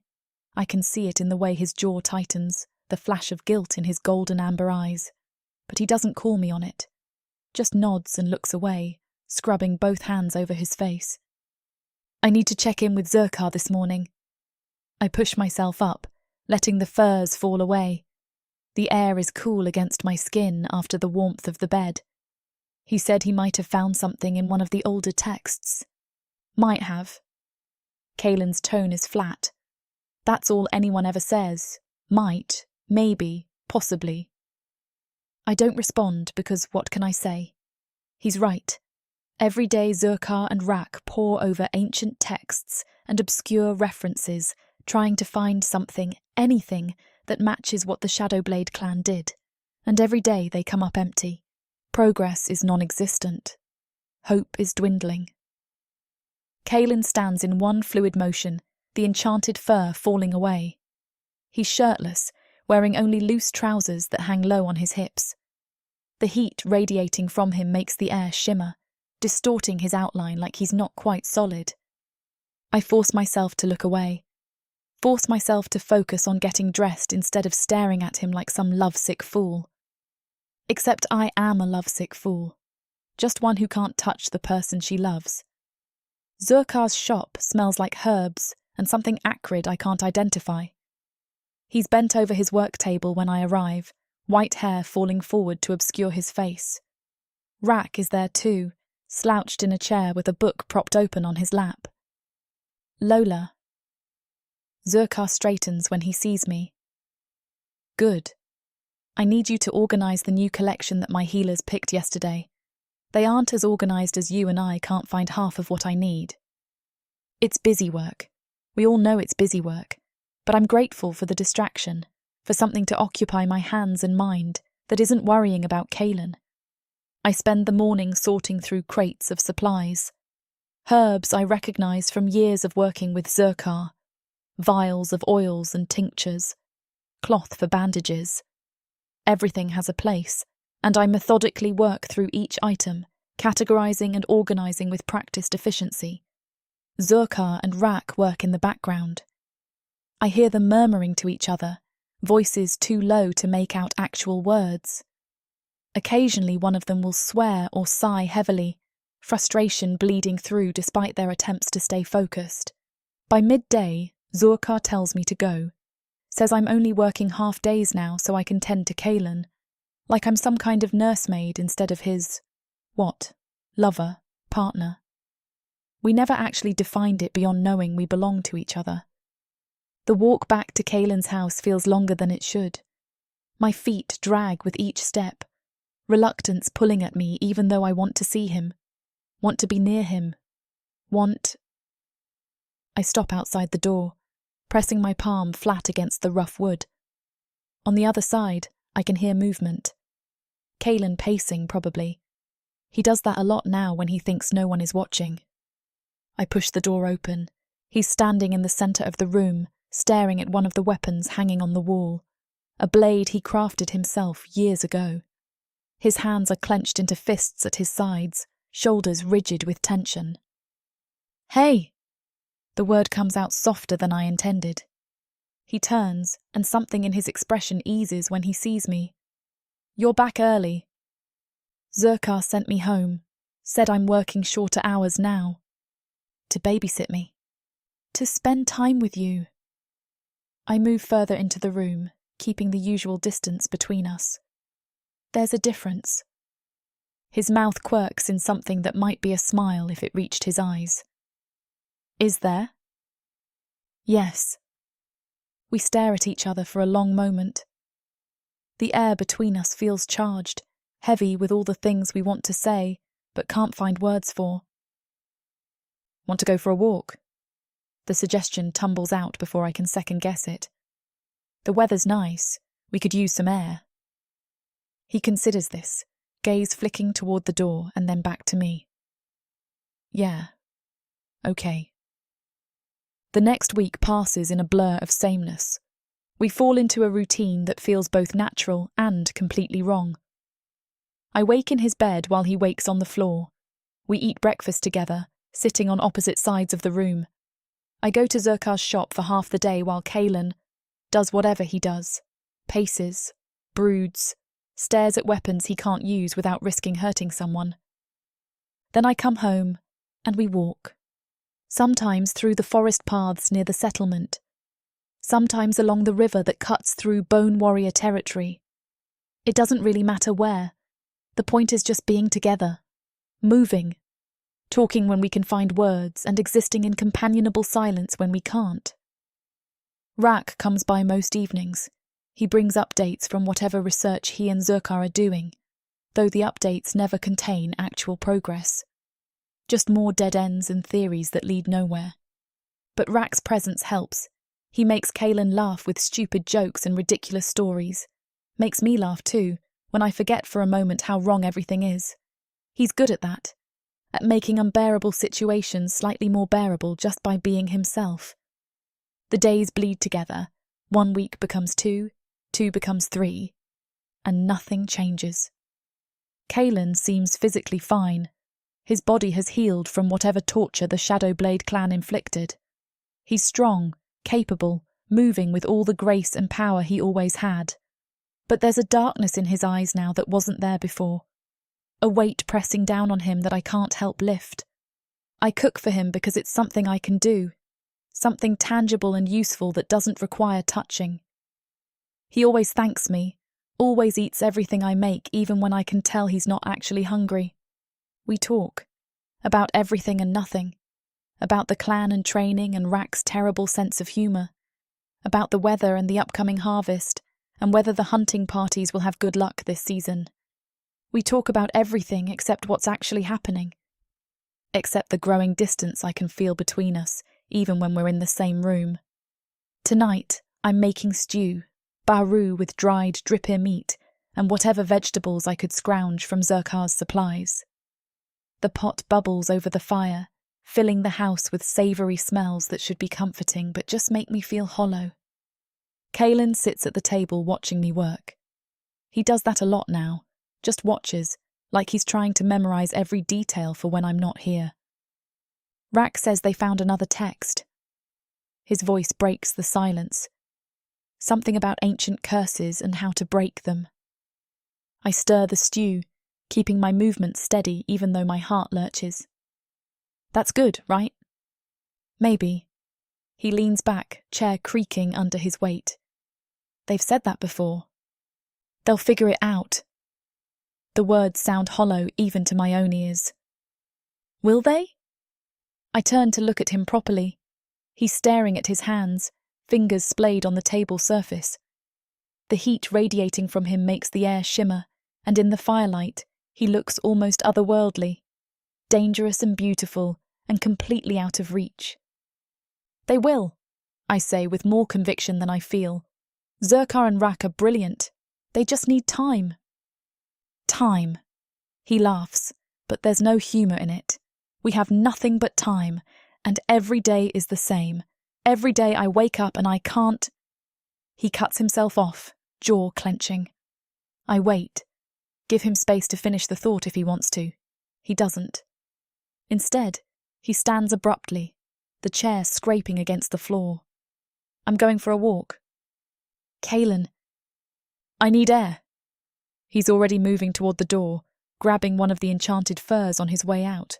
I can see it in the way his jaw tightens, the flash of guilt in his golden amber eyes. But he doesn't call me on it. Just nods and looks away, scrubbing both hands over his face. I need to check in with Zurkar this morning. I push myself up, letting the furs fall away. The air is cool against my skin after the warmth of the bed. He said he might have found something in one of the older texts. Might have. Kalen's tone is flat. That's all anyone ever says. Might, maybe, possibly. I don't respond because what can I say? He's right. Every day Zurkar and Rak pore over ancient texts and obscure references, trying to find something, anything, that matches what the Shadowblade clan did. And every day they come up empty. Progress is non-existent. Hope is dwindling. Kalen stands in one fluid motion, the enchanted fur falling away. He's shirtless, wearing only loose trousers that hang low on his hips. The heat radiating from him makes the air shimmer, distorting his outline like he's not quite solid. I force myself to look away. Force myself to focus on getting dressed instead of staring at him like some lovesick fool. Except I am a lovesick fool, just one who can't touch the person she loves. Zurkar's shop smells like herbs and something acrid I can't identify. He's bent over his work table when I arrive, white hair falling forward to obscure his face. Rak is there too, slouched in a chair with a book propped open on his lap. Lola. Zurkar straightens when he sees me. Good. I need you to organise the new collection that my healers picked yesterday. They aren't as organised as you and I can't find half of what I need. It's busy work. We all know it's busy work. But I'm grateful for the distraction, for something to occupy my hands and mind that isn't worrying about Kalen. I spend the morning sorting through crates of supplies. Herbs I recognise from years of working with Zurkar. vials of oils and tinctures, cloth for bandages. Everything has a place, and I methodically work through each item, categorizing and organizing with practiced efficiency. Zurkar and Rak work in the background. I hear them murmuring to each other, voices too low to make out actual words. Occasionally one of them will swear or sigh heavily, frustration bleeding through despite their attempts to stay focused. By midday, Zurkar tells me to go, says I'm only working half days now so I can tend to Kalen, like I'm some kind of nursemaid instead of his, lover, partner. We never actually defined it beyond knowing we belong to each other. The walk back to Kalen's house feels longer than it should. My feet drag with each step, reluctance pulling at me even though I want to see him, want to be near him, I stop outside the door, pressing my palm flat against the rough wood. On the other side, I can hear movement. Kalen pacing, probably. He does that a lot now when he thinks no one is watching. I push the door open. He's standing in the centre of the room, staring at one of the weapons hanging on the wall, a blade he crafted himself years ago. His hands are clenched into fists at his sides, shoulders rigid with tension. "Hey!" The word comes out softer than I intended. He turns, and something in his expression eases when he sees me. "You're back early." Zurkar sent me home, said I'm working shorter hours now. To babysit me. To spend time with you. I move further into the room, keeping the usual distance between us. There's a difference. His mouth quirks in something that might be a smile if it reached his eyes. Is there? Yes. We stare at each other for a long moment. The air between us feels charged, heavy with all the things we want to say, but can't find words for. Want to go for a walk? The suggestion tumbles out before I can second-guess it. The weather's nice. We could use some air. He considers this, gaze flicking toward the door and then back to me. Yeah. Okay. The next week passes in a blur of sameness. We fall into a routine that feels both natural and completely wrong. I wake in his bed while he wakes on the floor. We eat breakfast together, sitting on opposite sides of the room. I go to Zurkar's shop for half the day while Kalen does whatever he does, paces, broods, stares at weapons he can't use without risking hurting someone. Then I come home, and we walk. Sometimes through the forest paths near the settlement, sometimes along the river that cuts through Bone Warrior territory. It doesn't really matter where. The point is just being together, moving, talking when we can find words and existing in companionable silence when we can't. Rak comes by most evenings. He brings updates from whatever research he and Zurkar are doing, though the updates never contain actual progress. Just more dead ends and theories that lead nowhere. But Rak's presence helps. He makes Kalen laugh with stupid jokes and ridiculous stories. Makes me laugh too, when I forget for a moment how wrong everything is. He's good at that, at making unbearable situations slightly more bearable just by being himself. The days bleed together. 1 week becomes 2, 2 becomes 3, and nothing changes. Kalen seems physically fine. His body has healed from whatever torture the Shadowblade clan inflicted. He's strong, capable, moving with all the grace and power he always had. But there's a darkness in his eyes now that wasn't there before. A weight pressing down on him that I can't help lift. I cook for him because it's something I can do. Something tangible and useful that doesn't require touching. He always thanks me, always eats everything I make even when I can tell he's not actually hungry. We talk. About everything and nothing. About the clan and training and Rak's terrible sense of humour. About the weather and the upcoming harvest, and whether the hunting parties will have good luck this season. We talk about everything except what's actually happening. Except the growing distance I can feel between us, even when we're in the same room. Tonight, I'm making stew, baru with dried dripir meat, and whatever vegetables I could scrounge from Zurkar's supplies. The pot bubbles over the fire, filling the house with savoury smells that should be comforting but just make me feel hollow. Kalen sits at the table watching me work. He does that a lot now, just watches, like he's trying to memorise every detail for when I'm not here. Rack says they found another text. His voice breaks the silence. Something about ancient curses and how to break them. I stir the stew, keeping my movements steady even though my heart lurches. That's good, right? Maybe. He leans back, chair creaking under his weight. They've said that before. They'll figure it out. The words sound hollow even to my own ears. Will they? I turn to look at him properly. He's staring at his hands, fingers splayed on the table surface. The heat radiating from him makes the air shimmer, and in the firelight, he looks almost otherworldly, dangerous and beautiful, and completely out of reach. They will, I say with more conviction than I feel. Zerkar and Rack are brilliant. They just need time. Time. He laughs, but there's no humour in it. We have nothing but time, and every day is the same. Every day I wake up and I can't. He cuts himself off, jaw clenching. I wait. Give him space to finish the thought if he wants to. He doesn't. Instead, he stands abruptly, the chair scraping against the floor. I'm going for a walk. Kalen. I need air. He's already moving toward the door, grabbing one of the enchanted furs on his way out.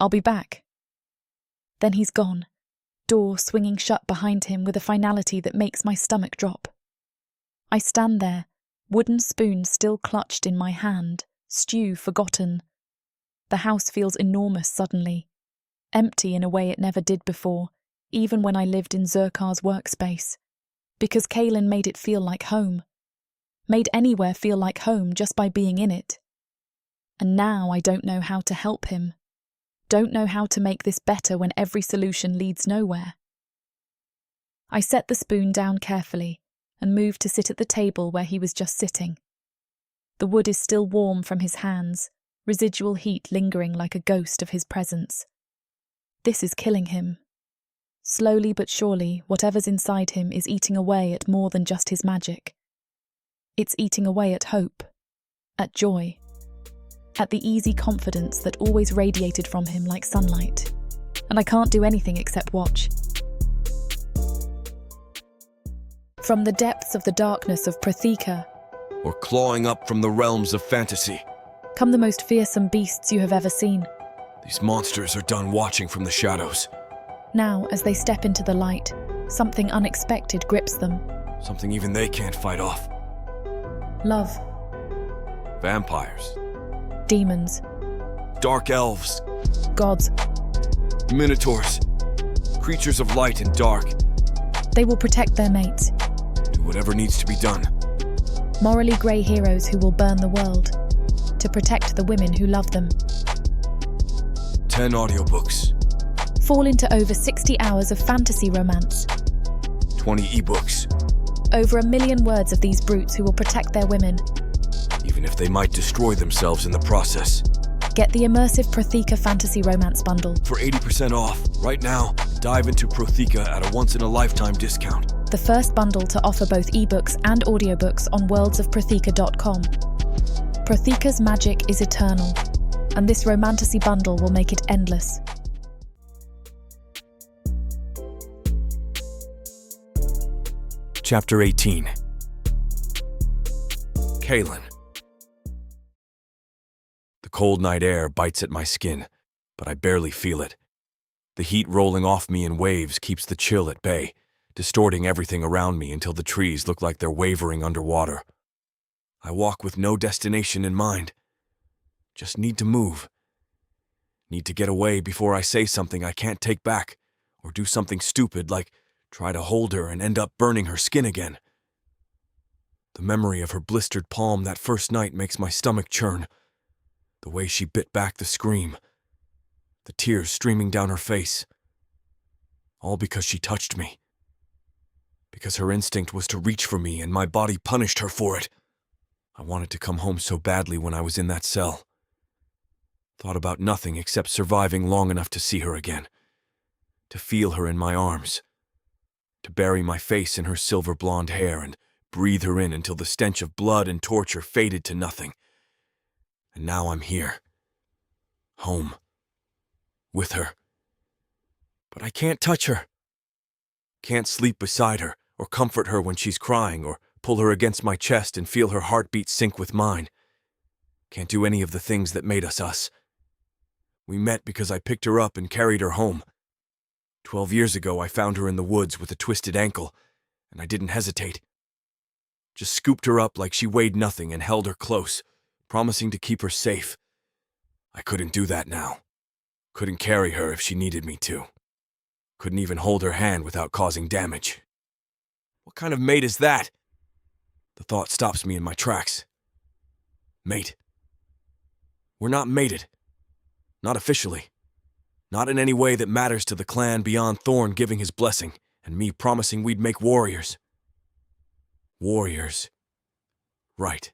I'll be back. Then he's gone, door swinging shut behind him with a finality that makes my stomach drop. I stand there, wooden spoon still clutched in my hand, stew forgotten. The house feels enormous suddenly, empty in a way it never did before, even when I lived in Zerkar's workspace, because Kalen made it feel like home, made anywhere feel like home just by being in it. And now I don't know how to help him, don't know how to make this better when every solution leads nowhere. I set the spoon down carefully and move to sit at the table where he was just sitting. The wood is still warm from his hands, residual heat lingering like a ghost of his presence. This is killing him. Slowly but surely, whatever's inside him is eating away at more than just his magic. It's eating away at hope, at joy, at the easy confidence that always radiated from him like sunlight. And I can't do anything except watch. From the depths of the darkness of Protheka, or clawing up from the realms of fantasy, come the most fearsome beasts you have ever seen. these monsters are done watching from the shadows. Now, as they step into the light, something unexpected grips them. Something even they can't fight off. Love. Vampires. Demons. Dark elves. Gods. Minotaurs. Creatures of light and dark. They will protect their mates. Do whatever needs to be done. Morally grey heroes who will burn the world to protect the women who love them. 10 audiobooks. Fall into over 60 hours of fantasy romance. 20 ebooks. Over 1 million words of these brutes who will protect their women. Even if they might destroy themselves in the process. Get the immersive Protheka fantasy romance bundle. For 80% off, right now, dive into Protheka at a once-in-a-lifetime discount. The first bundle to offer both ebooks and audiobooks on worldsofprotheka.com. Protheka's magic is eternal, and this Romantasy bundle will make it endless. Chapter 18. Kalen. The cold night air bites at my skin, but I barely feel it. The heat rolling off me in waves keeps the chill at bay, distorting everything around me until the trees look like they're wavering underwater. I walk with no destination in mind. Just need to move. Need to get away before I say something I can't take back, or do something stupid like try to hold her and end up burning her skin again. The memory of her blistered palm that first night makes my stomach churn. The way she bit back the scream. The tears streaming down her face. All because she touched me. Because her instinct was to reach for me and my body punished her for it. I wanted to come home so badly when I was in that cell. Thought about nothing except surviving long enough to see her again, to feel her in my arms, to bury my face in her silver blonde hair and breathe her in until the stench of blood and torture faded to nothing. And now I'm here. Home. With her. But I can't touch her. Can't sleep beside her, or comfort her when she's crying, or pull her against my chest and feel her heartbeat sync with mine. Can't do any of the things that made us us. We met because I picked her up and carried her home. 12 years ago, I found her in the woods with a twisted ankle, and I didn't hesitate. Just scooped her up like she weighed nothing and held her close, promising to keep her safe. I couldn't do that now. Couldn't carry her if she needed me to. Couldn't even hold her hand without causing damage. What kind of mate is that? The thought stops me in my tracks. Mate. We're not mated. Not officially. Not in any way that matters to the clan beyond Thorn giving his blessing and me promising we'd make warriors. Warriors. Right.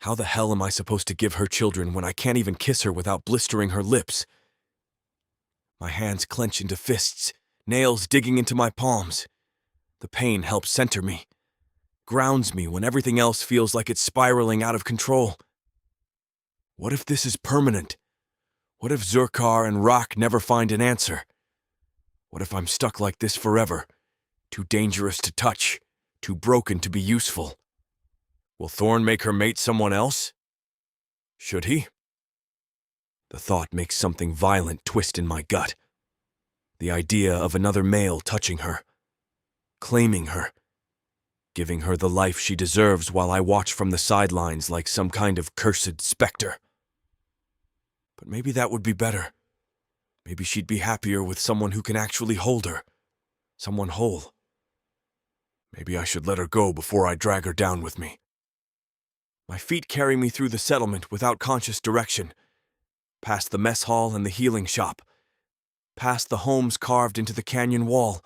How the hell am I supposed to give her children when I can't even kiss her without blistering her lips? My hands clench into fists, nails digging into my palms. The pain helps center me, grounds me when everything else feels like it's spiraling out of control. What if this is permanent? What if Zurkar and Rock never find an answer? What if I'm stuck like this forever? Too dangerous to touch, too broken to be useful. Will Thorn make her mate someone else? Should he? The thought makes something violent twist in my gut. The idea of another male touching her, claiming her, giving her the life she deserves while I watch from the sidelines like some kind of cursed specter. But maybe that would be better. Maybe she'd be happier with someone who can actually hold her, someone whole. Maybe I should let her go before I drag her down with me. My feet carry me through the settlement without conscious direction, past the mess hall and the healing shop, past the homes carved into the canyon wall,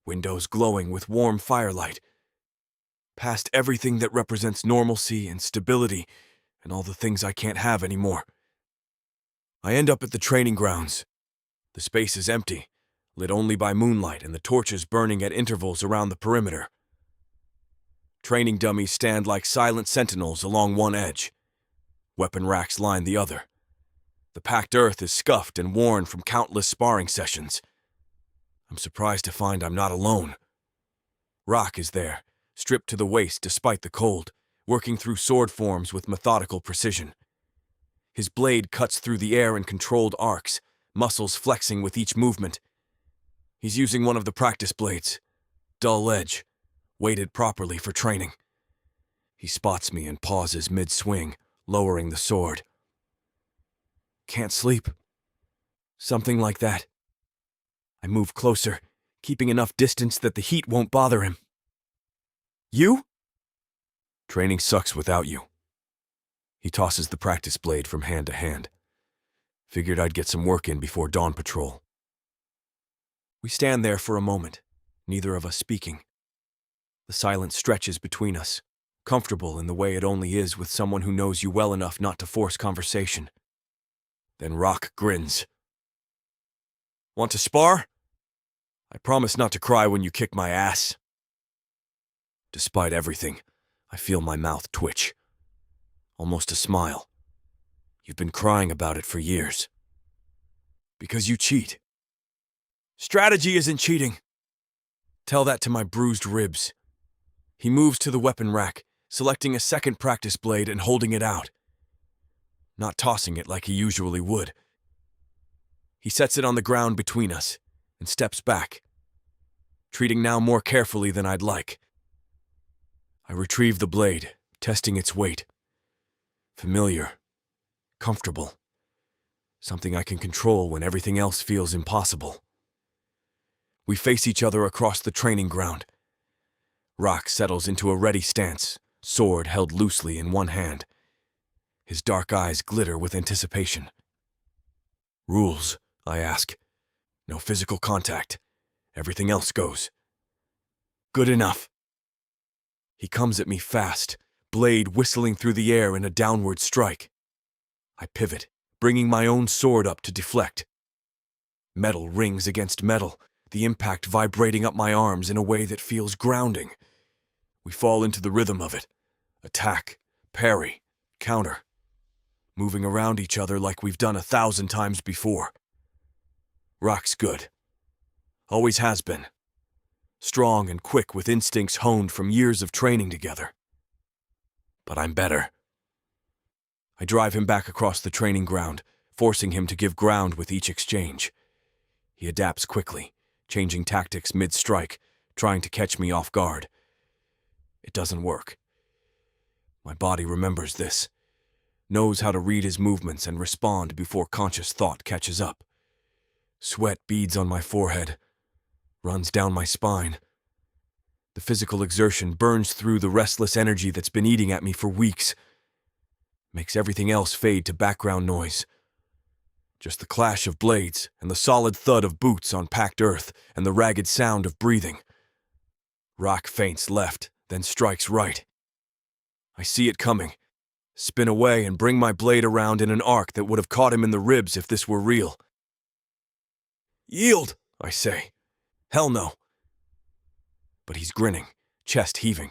windows glowing with warm firelight, past everything that represents normalcy and stability and all the things I can't have anymore. I end up at the training grounds. The space is empty, lit only by moonlight and the torches burning at intervals around the perimeter. Training dummies stand like silent sentinels along one edge. Weapon racks line the other. The packed earth is scuffed and worn from countless sparring sessions. I'm surprised to find I'm not alone. Rock is there, stripped to the waist despite the cold, working through sword forms with methodical precision. His blade cuts through the air in controlled arcs, muscles flexing with each movement. He's using one of the practice blades, dull edge, weighted properly for training. He spots me and pauses mid-swing, lowering the sword. Can't sleep. Something like that. I move closer, keeping enough distance that the heat won't bother him. You? Training sucks without you. He tosses the practice blade from hand to hand. Figured I'd get some work in before dawn patrol. We stand there for a moment, neither of us speaking. The silence stretches between us, comfortable in the way it only is with someone who knows you well enough not to force conversation. Then Rock grins. Want to spar? I promise not to cry when you kick my ass. Despite everything, I feel my mouth twitch. Almost a smile. You've been crying about it for years. Because you cheat. Strategy isn't cheating. Tell that to my bruised ribs. He moves to the weapon rack, selecting a second practice blade and holding it out. Not tossing it like he usually would. He sets it on the ground between us and steps back, treating now more carefully than I'd like. I retrieve the blade, testing its weight. Familiar. Comfortable. Something I can control when everything else feels impossible. We face each other across the training ground. Rock settles into a ready stance, sword held loosely in one hand. His dark eyes glitter with anticipation. Rules, I ask. No physical contact. Everything else goes. Good enough. He comes at me fast, blade whistling through the air in a downward strike. I pivot, bringing my own sword up to deflect. Metal rings against metal, the impact vibrating up my arms in a way that feels grounding. We fall into the rhythm of it. Attack, parry, counter. Moving around each other like we've done 1,000 times before. Rock's good. Always has been. Strong and quick with instincts honed from years of training together. But I'm better. I drive him back across the training ground, forcing him to give ground with each exchange. He adapts quickly, changing tactics mid-strike, trying to catch me off guard. It doesn't work. My body remembers this, knows how to read his movements and respond before conscious thought catches up. Sweat beads on my forehead, runs down my spine. The physical exertion burns through the restless energy that's been eating at me for weeks, makes everything else fade to background noise. Just the clash of blades and the solid thud of boots on packed earth and the ragged sound of breathing. Rock feints left, then strikes right. I see it coming, spin away and bring my blade around in an arc that would have caught him in the ribs if this were real. Yield, I say. Hell no. But he's grinning, chest heaving.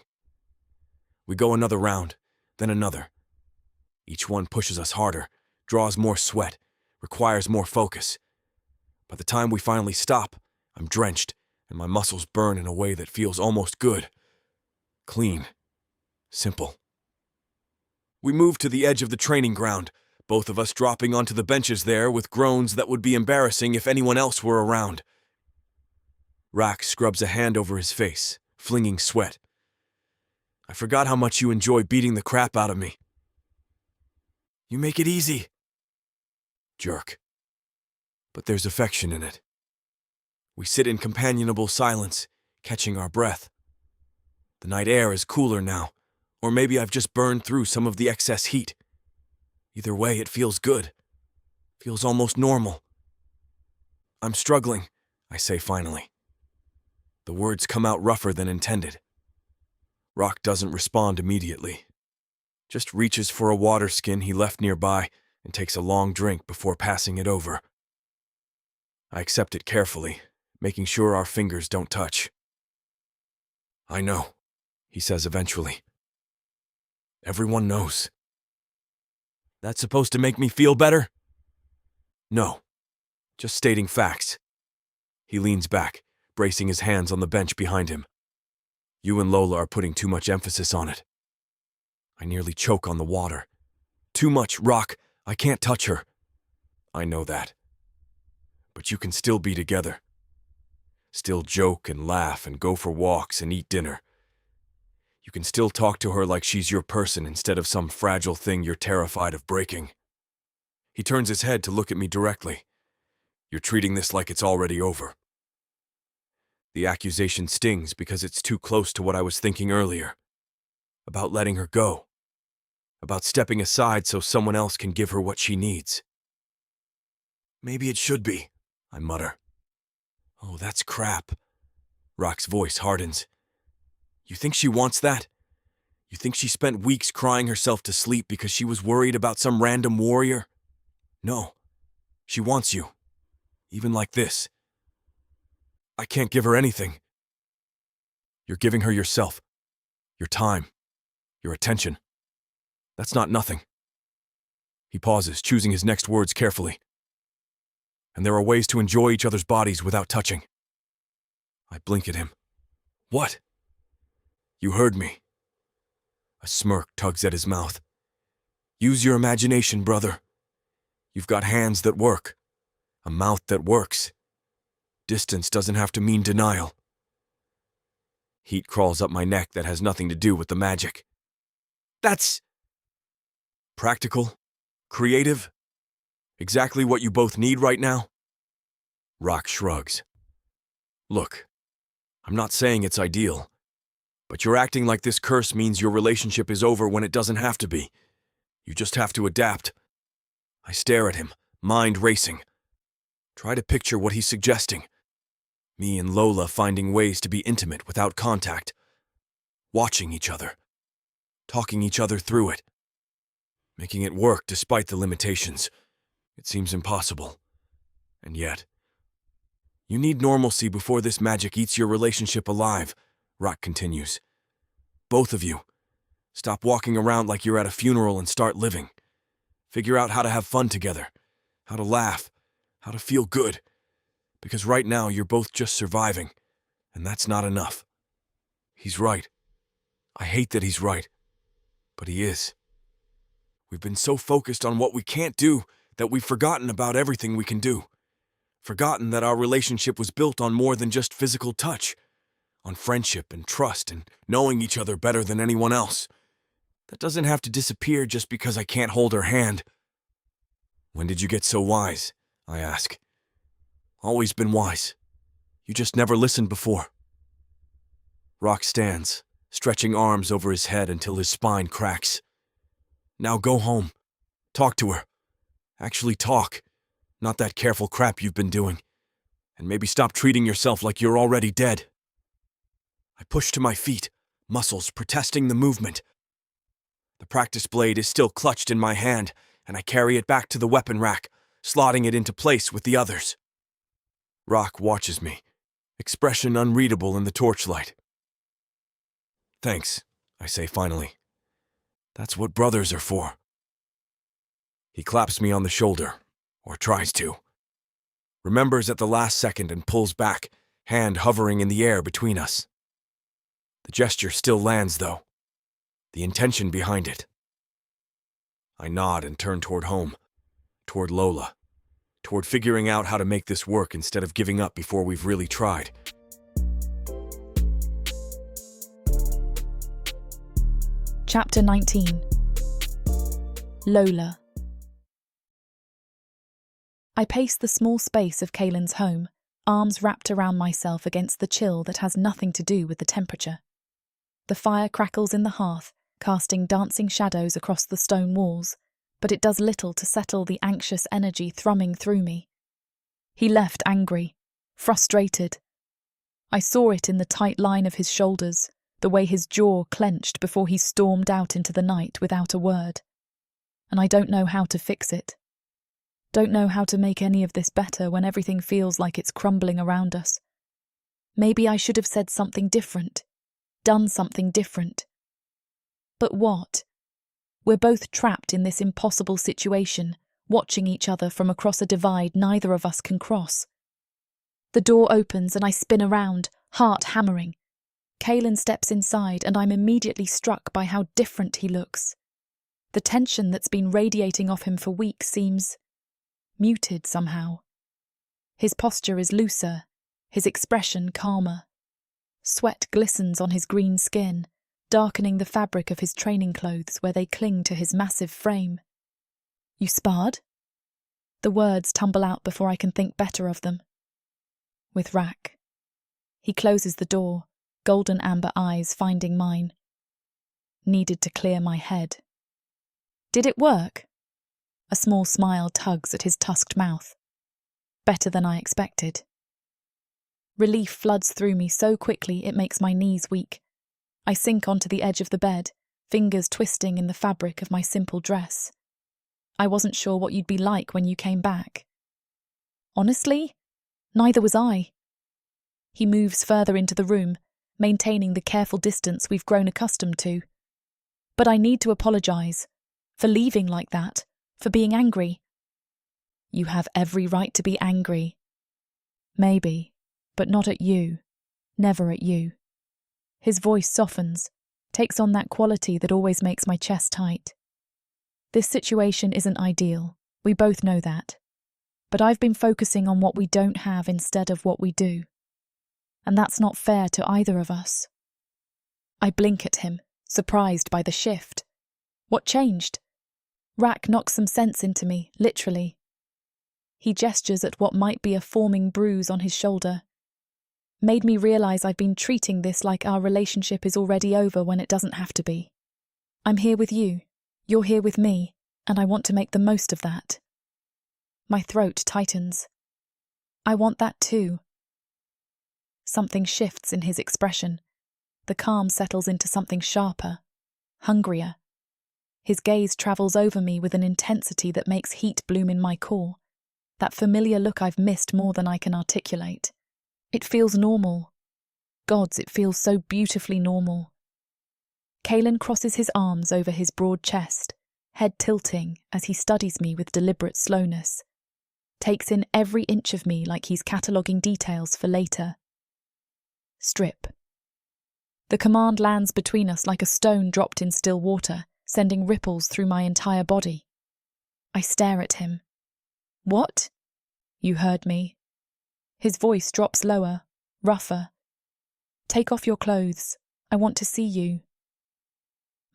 We go another round, then another. Each one pushes us harder, draws more sweat, requires more focus. By the time we finally stop, I'm drenched, and my muscles burn in a way that feels almost good. Clean. Simple. We move to the edge of the training ground, both of us dropping onto the benches there with groans that would be embarrassing if anyone else were around. Rock scrubs a hand over his face, flinging sweat. I forgot how much you enjoy beating the crap out of me. You make it easy. Jerk. But there's affection in it. We sit in companionable silence, catching our breath. The night air is cooler now, or maybe I've just burned through some of the excess heat. Either way, it feels good. Feels almost normal. I'm struggling, I say finally. The words come out rougher than intended. Rock doesn't respond immediately. Just reaches for a water skin he left nearby and takes a long drink before passing it over. I accept it carefully, making sure our fingers don't touch. I know, he says eventually. Everyone knows. That's supposed to make me feel better? No, just stating facts. He leans back, bracing his hands on the bench behind him. You and Lola are putting too much emphasis on it. I nearly choke on the water. Too much, Rock. I can't touch her. I know that. But you can still be together. Still joke and laugh and go for walks and eat dinner. You can still talk to her like she's your person instead of some fragile thing you're terrified of breaking. He turns his head to look at me directly. You're treating this like it's already over. The accusation stings because it's too close to what I was thinking earlier. About letting her go. About stepping aside so someone else can give her what she needs. Maybe it should be, I mutter. Oh, that's crap. Rock's voice hardens. You think she wants that? You think she spent weeks crying herself to sleep because she was worried about some random warrior? No. She wants you. Even like this. I can't give her anything. You're giving her yourself. Your time. Your attention. That's not nothing. He pauses, choosing his next words carefully. And there are ways to enjoy each other's bodies without touching. I blink at him. What? You heard me. A smirk tugs at his mouth. Use your imagination, brother. You've got hands that work. A mouth that works. Distance doesn't have to mean denial. Heat crawls up my neck that has nothing to do with the magic. That's practical, creative, exactly what you both need right now? Rock shrugs. Look, I'm not saying it's ideal, but you're acting like this curse means your relationship is over when it doesn't have to be. You just have to adapt. I stare at him, mind racing. Try to picture what he's suggesting. Me and Lola finding ways to be intimate without contact. Watching each other. Talking each other through it. Making it work despite the limitations. It seems impossible. And yet, you need normalcy before this magic eats your relationship alive, Rock continues. Both of you. Stop walking around like you're at a funeral and start living. Figure out how to have fun together, how to laugh, how to feel good. Because right now you're both just surviving, and that's not enough. He's right. I hate that he's right, but he is. We've been so focused on what we can't do that we've forgotten about everything we can do. Forgotten that our relationship was built on more than just physical touch, on friendship and trust and knowing each other better than anyone else. That doesn't have to disappear just because I can't hold her hand. When did you get so wise? I ask. Always been wise. You just never listened before. Rock stands, stretching arms over his head until his spine cracks. Now go home. Talk to her. Actually talk. Not that careful crap you've been doing. And maybe stop treating yourself like you're already dead. I push to my feet, muscles protesting the movement. The practice blade is still clutched in my hand, and I carry it back to the weapon rack, slotting it into place with the others. Rock watches me, expression unreadable in the torchlight. Thanks, I say finally. That's what brothers are for. He claps me on the shoulder, or tries to. Remembers at the last second and pulls back, hand hovering in the air between us. The gesture still lands, though. The intention behind it. I nod and turn toward home, toward Lola, toward figuring out how to make this work instead of giving up before we've really tried. Chapter 19. Lola. I pace the small space of Kaylin's home, arms wrapped around myself against the chill that has nothing to do with the temperature. The fire crackles in the hearth, casting dancing shadows across the stone walls, but it does little to settle the anxious energy thrumming through me. He left angry, frustrated. I saw it in the tight line of his shoulders, the way his jaw clenched before he stormed out into the night without a word. And I don't know how to fix it. Don't know how to make any of this better when everything feels like it's crumbling around us. Maybe I should have said something different, done something different. But what? We're both trapped in this impossible situation, watching each other from across a divide neither of us can cross. The door opens and I spin around, heart hammering. Kaylin steps inside and I'm immediately struck by how different he looks. The tension that's been radiating off him for weeks seems muted somehow. His posture is looser, his expression calmer. Sweat glistens on his green skin, darkening the fabric of his training clothes where they cling to his massive frame. You sparred? The words tumble out before I can think better of them. With Rack. He closes the door, golden amber eyes finding mine. Needed to clear my head. Did it work? A small smile tugs at his tusked mouth. Better than I expected. Relief floods through me so quickly it makes my knees weak. I sink onto the edge of the bed, fingers twisting in the fabric of my simple dress. I wasn't sure what you'd be like when you came back. Honestly, neither was I. He moves further into the room, maintaining the careful distance we've grown accustomed to. But I need to apologise. For leaving like that. For being angry. You have every right to be angry. Maybe, but not at you. Never at you. His voice softens, takes on that quality that always makes my chest tight. This situation isn't ideal. We both know that. But I've been focusing on what we don't have instead of what we do. And that's not fair to either of us. I blink at him, surprised by the shift. What changed? Rack knocks some sense into me, literally. He gestures at what might be a forming bruise on his shoulder. Made me realise I've been treating this like our relationship is already over when it doesn't have to be. I'm here with you, you're here with me, and I want to make the most of that. My throat tightens. I want that too. Something shifts in his expression. The calm settles into something sharper, hungrier. His gaze travels over me with an intensity that makes heat bloom in my core. That familiar look I've missed more than I can articulate. It feels normal. Gods, it feels so beautifully normal. Kalen crosses his arms over his broad chest, head tilting as he studies me with deliberate slowness. Takes in every inch of me like he's cataloguing details for later. Strip. The command lands between us like a stone dropped in still water, sending ripples through my entire body. I stare at him. What? You heard me. His voice drops lower, rougher. Take off your clothes. I want to see you.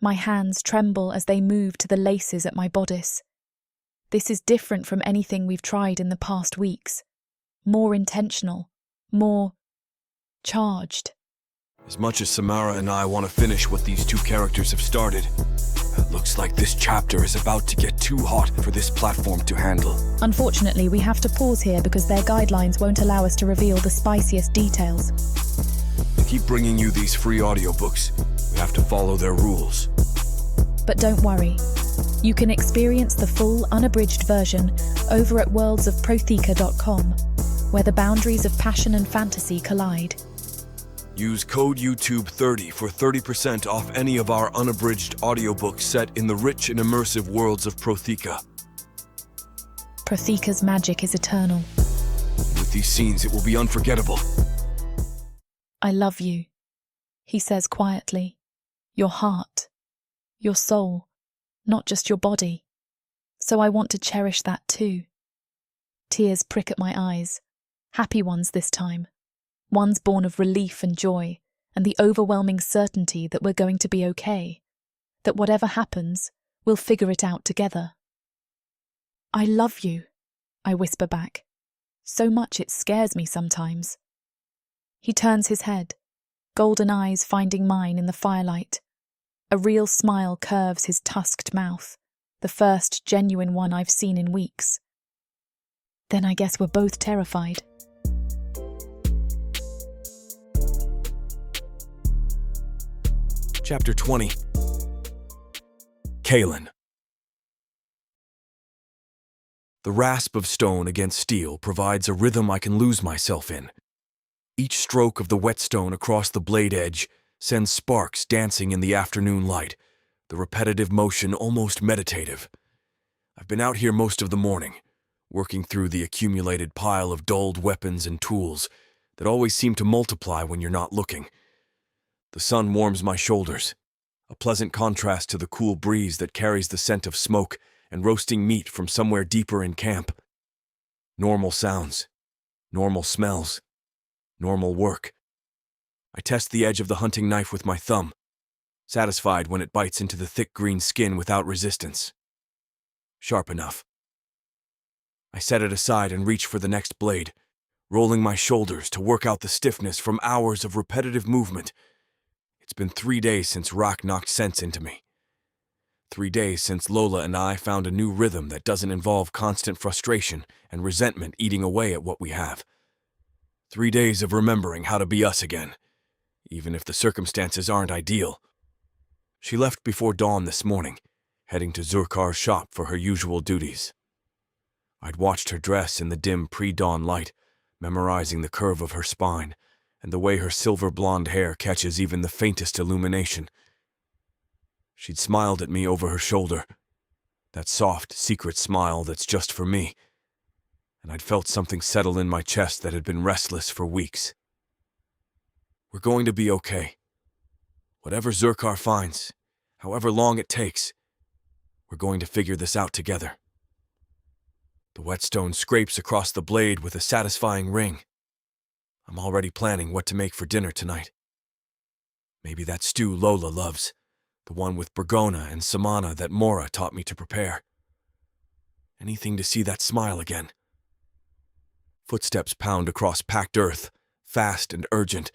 My hands tremble as they move to the laces at my bodice. This is different from anything we've tried in the past weeks. More intentional, more charged. As much as Samara and I want to finish what these two characters have started, it looks like this chapter is about to get too hot for this platform to handle. Unfortunately, we have to pause here because their guidelines won't allow us to reveal the spiciest details. To keep bringing you these free audiobooks, we have to follow their rules. But don't worry. You can experience the full, unabridged version over at worldsofprotheka.com, where the boundaries of passion and fantasy collide. Use code YouTube30 for 30% off any of our unabridged audiobooks set in the rich and immersive worlds of Protheka. Protheka's magic is eternal. With these scenes, it will be unforgettable. I love you, he says quietly. Your heart, your soul, not just your body. So I want to cherish that too. Tears prick at my eyes, happy ones this time. Ones born of relief and joy, and the overwhelming certainty that we're going to be okay, that whatever happens, we'll figure it out together. I love you, I whisper back. So much it scares me sometimes. He turns his head, golden eyes finding mine in the firelight. A real smile curves his tusked mouth, the first genuine one I've seen in weeks. Then I guess we're both terrified. Chapter 20. Kalen. The rasp of stone against steel provides a rhythm I can lose myself in. Each stroke of the whetstone across the blade edge sends sparks dancing in the afternoon light, the repetitive motion almost meditative. I've been out here most of the morning, working through the accumulated pile of dulled weapons and tools that always seem to multiply when you're not looking. The sun warms my shoulders, a pleasant contrast to the cool breeze that carries the scent of smoke and roasting meat from somewhere deeper in camp. Normal sounds, normal smells, normal work. I test the edge of the hunting knife with my thumb, satisfied when it bites into the thick green skin without resistance. Sharp enough. I set it aside and reach for the next blade, rolling my shoulders to work out the stiffness from hours of repetitive movement. It's been 3 days since Rock knocked sense into me. 3 days since Lola and I found a new rhythm that doesn't involve constant frustration and resentment eating away at what we have. 3 days of remembering how to be us again, even if the circumstances aren't ideal. She left before dawn this morning, heading to Zurkar's shop for her usual duties. I'd watched her dress in the dim pre-dawn light, memorizing the curve of her spine and the way her silver blonde hair catches even the faintest illumination. She'd smiled at me over her shoulder, that soft, secret smile that's just for me, and I'd felt something settle in my chest that had been restless for weeks. We're going to be okay. Whatever Zurkar finds, however long it takes, we're going to figure this out together. The whetstone scrapes across the blade with a satisfying ring. I'm already planning what to make for dinner tonight. Maybe that stew Lola loves, the one with Bergona and samana that Mora taught me to prepare. Anything to see that smile again. Footsteps pound across packed earth, fast and urgent.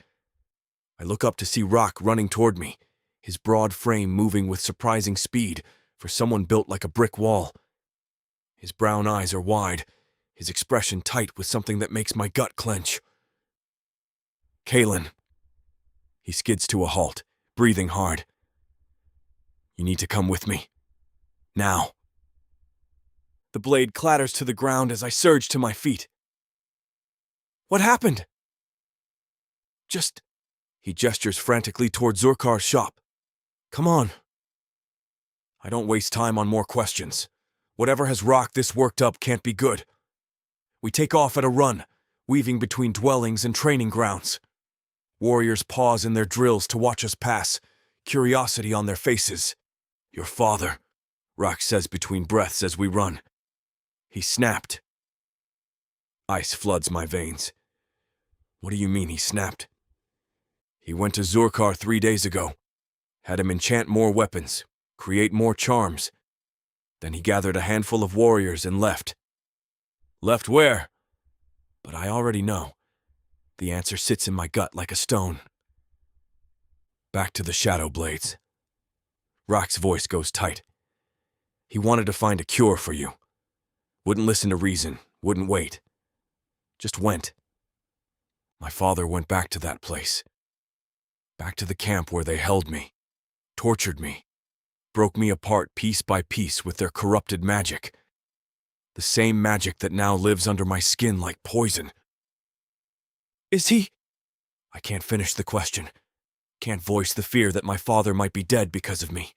I look up to see Rock running toward me, his broad frame moving with surprising speed for someone built like a brick wall. His brown eyes are wide, his expression tight with something that makes my gut clench. Kalen. He skids to a halt, breathing hard. You need to come with me. Now. The blade clatters to the ground as I surge to my feet. What happened? Just... He gestures frantically toward Zurkar's shop. Come on. I don't waste time on more questions. Whatever has rocked this worked up can't be good. We take off at a run, weaving between dwellings and training grounds. Warriors pause in their drills to watch us pass, curiosity on their faces. Your father, Rock says between breaths as we run. He snapped. Ice floods my veins. What do you mean he snapped? He went to Zurkar 3 days ago, had him enchant more weapons, create more charms. Then he gathered a handful of warriors and left. Left where? But I already know. The answer sits in my gut like a stone. Back to the Shadow Blades. Rock's voice goes tight. He wanted to find a cure for you. Wouldn't listen to reason, wouldn't wait. Just went. My father went back to that place. Back to the camp where they held me, tortured me, broke me apart piece by piece with their corrupted magic. The same magic that now lives under my skin like poison. Is he? I can't finish the question. Can't voice the fear that my father might be dead because of me.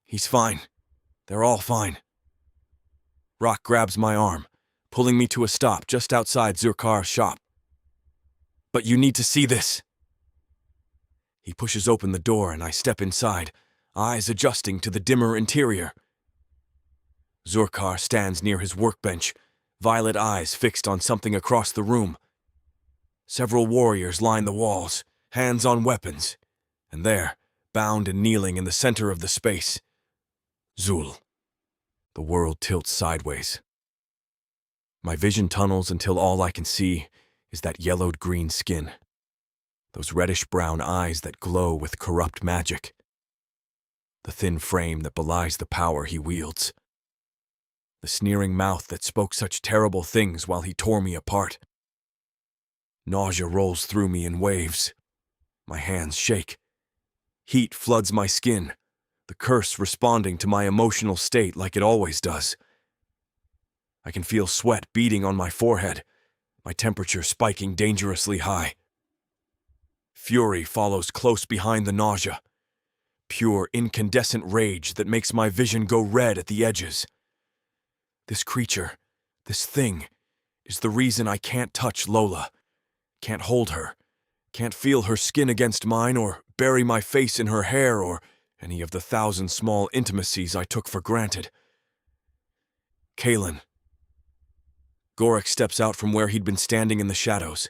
He's fine. They're all fine. Rock grabs my arm, pulling me to a stop just outside Zurkar's shop. But you need to see this. He pushes open the door and I step inside, eyes adjusting to the dimmer interior. Zurkar stands near his workbench, violet eyes fixed on something across the room. Several warriors line the walls, hands on weapons, and there, bound and kneeling in the center of the space, Zul. The world tilts sideways. My vision tunnels until all I can see is that yellowed green skin, those reddish-brown eyes that glow with corrupt magic, the thin frame that belies the power he wields, the sneering mouth that spoke such terrible things while he tore me apart. Nausea rolls through me in waves. My hands shake. Heat floods my skin, the curse responding to my emotional state like it always does. I can feel sweat beading on my forehead, my temperature spiking dangerously high. Fury follows close behind the nausea, pure incandescent rage that makes my vision go red at the edges. This creature, this thing, is the reason I can't touch Lola, can't hold her, can't feel her skin against mine or bury my face in her hair or any of the 1,000 small intimacies I took for granted. Kaelin. Gorik steps out from where he'd been standing in the shadows,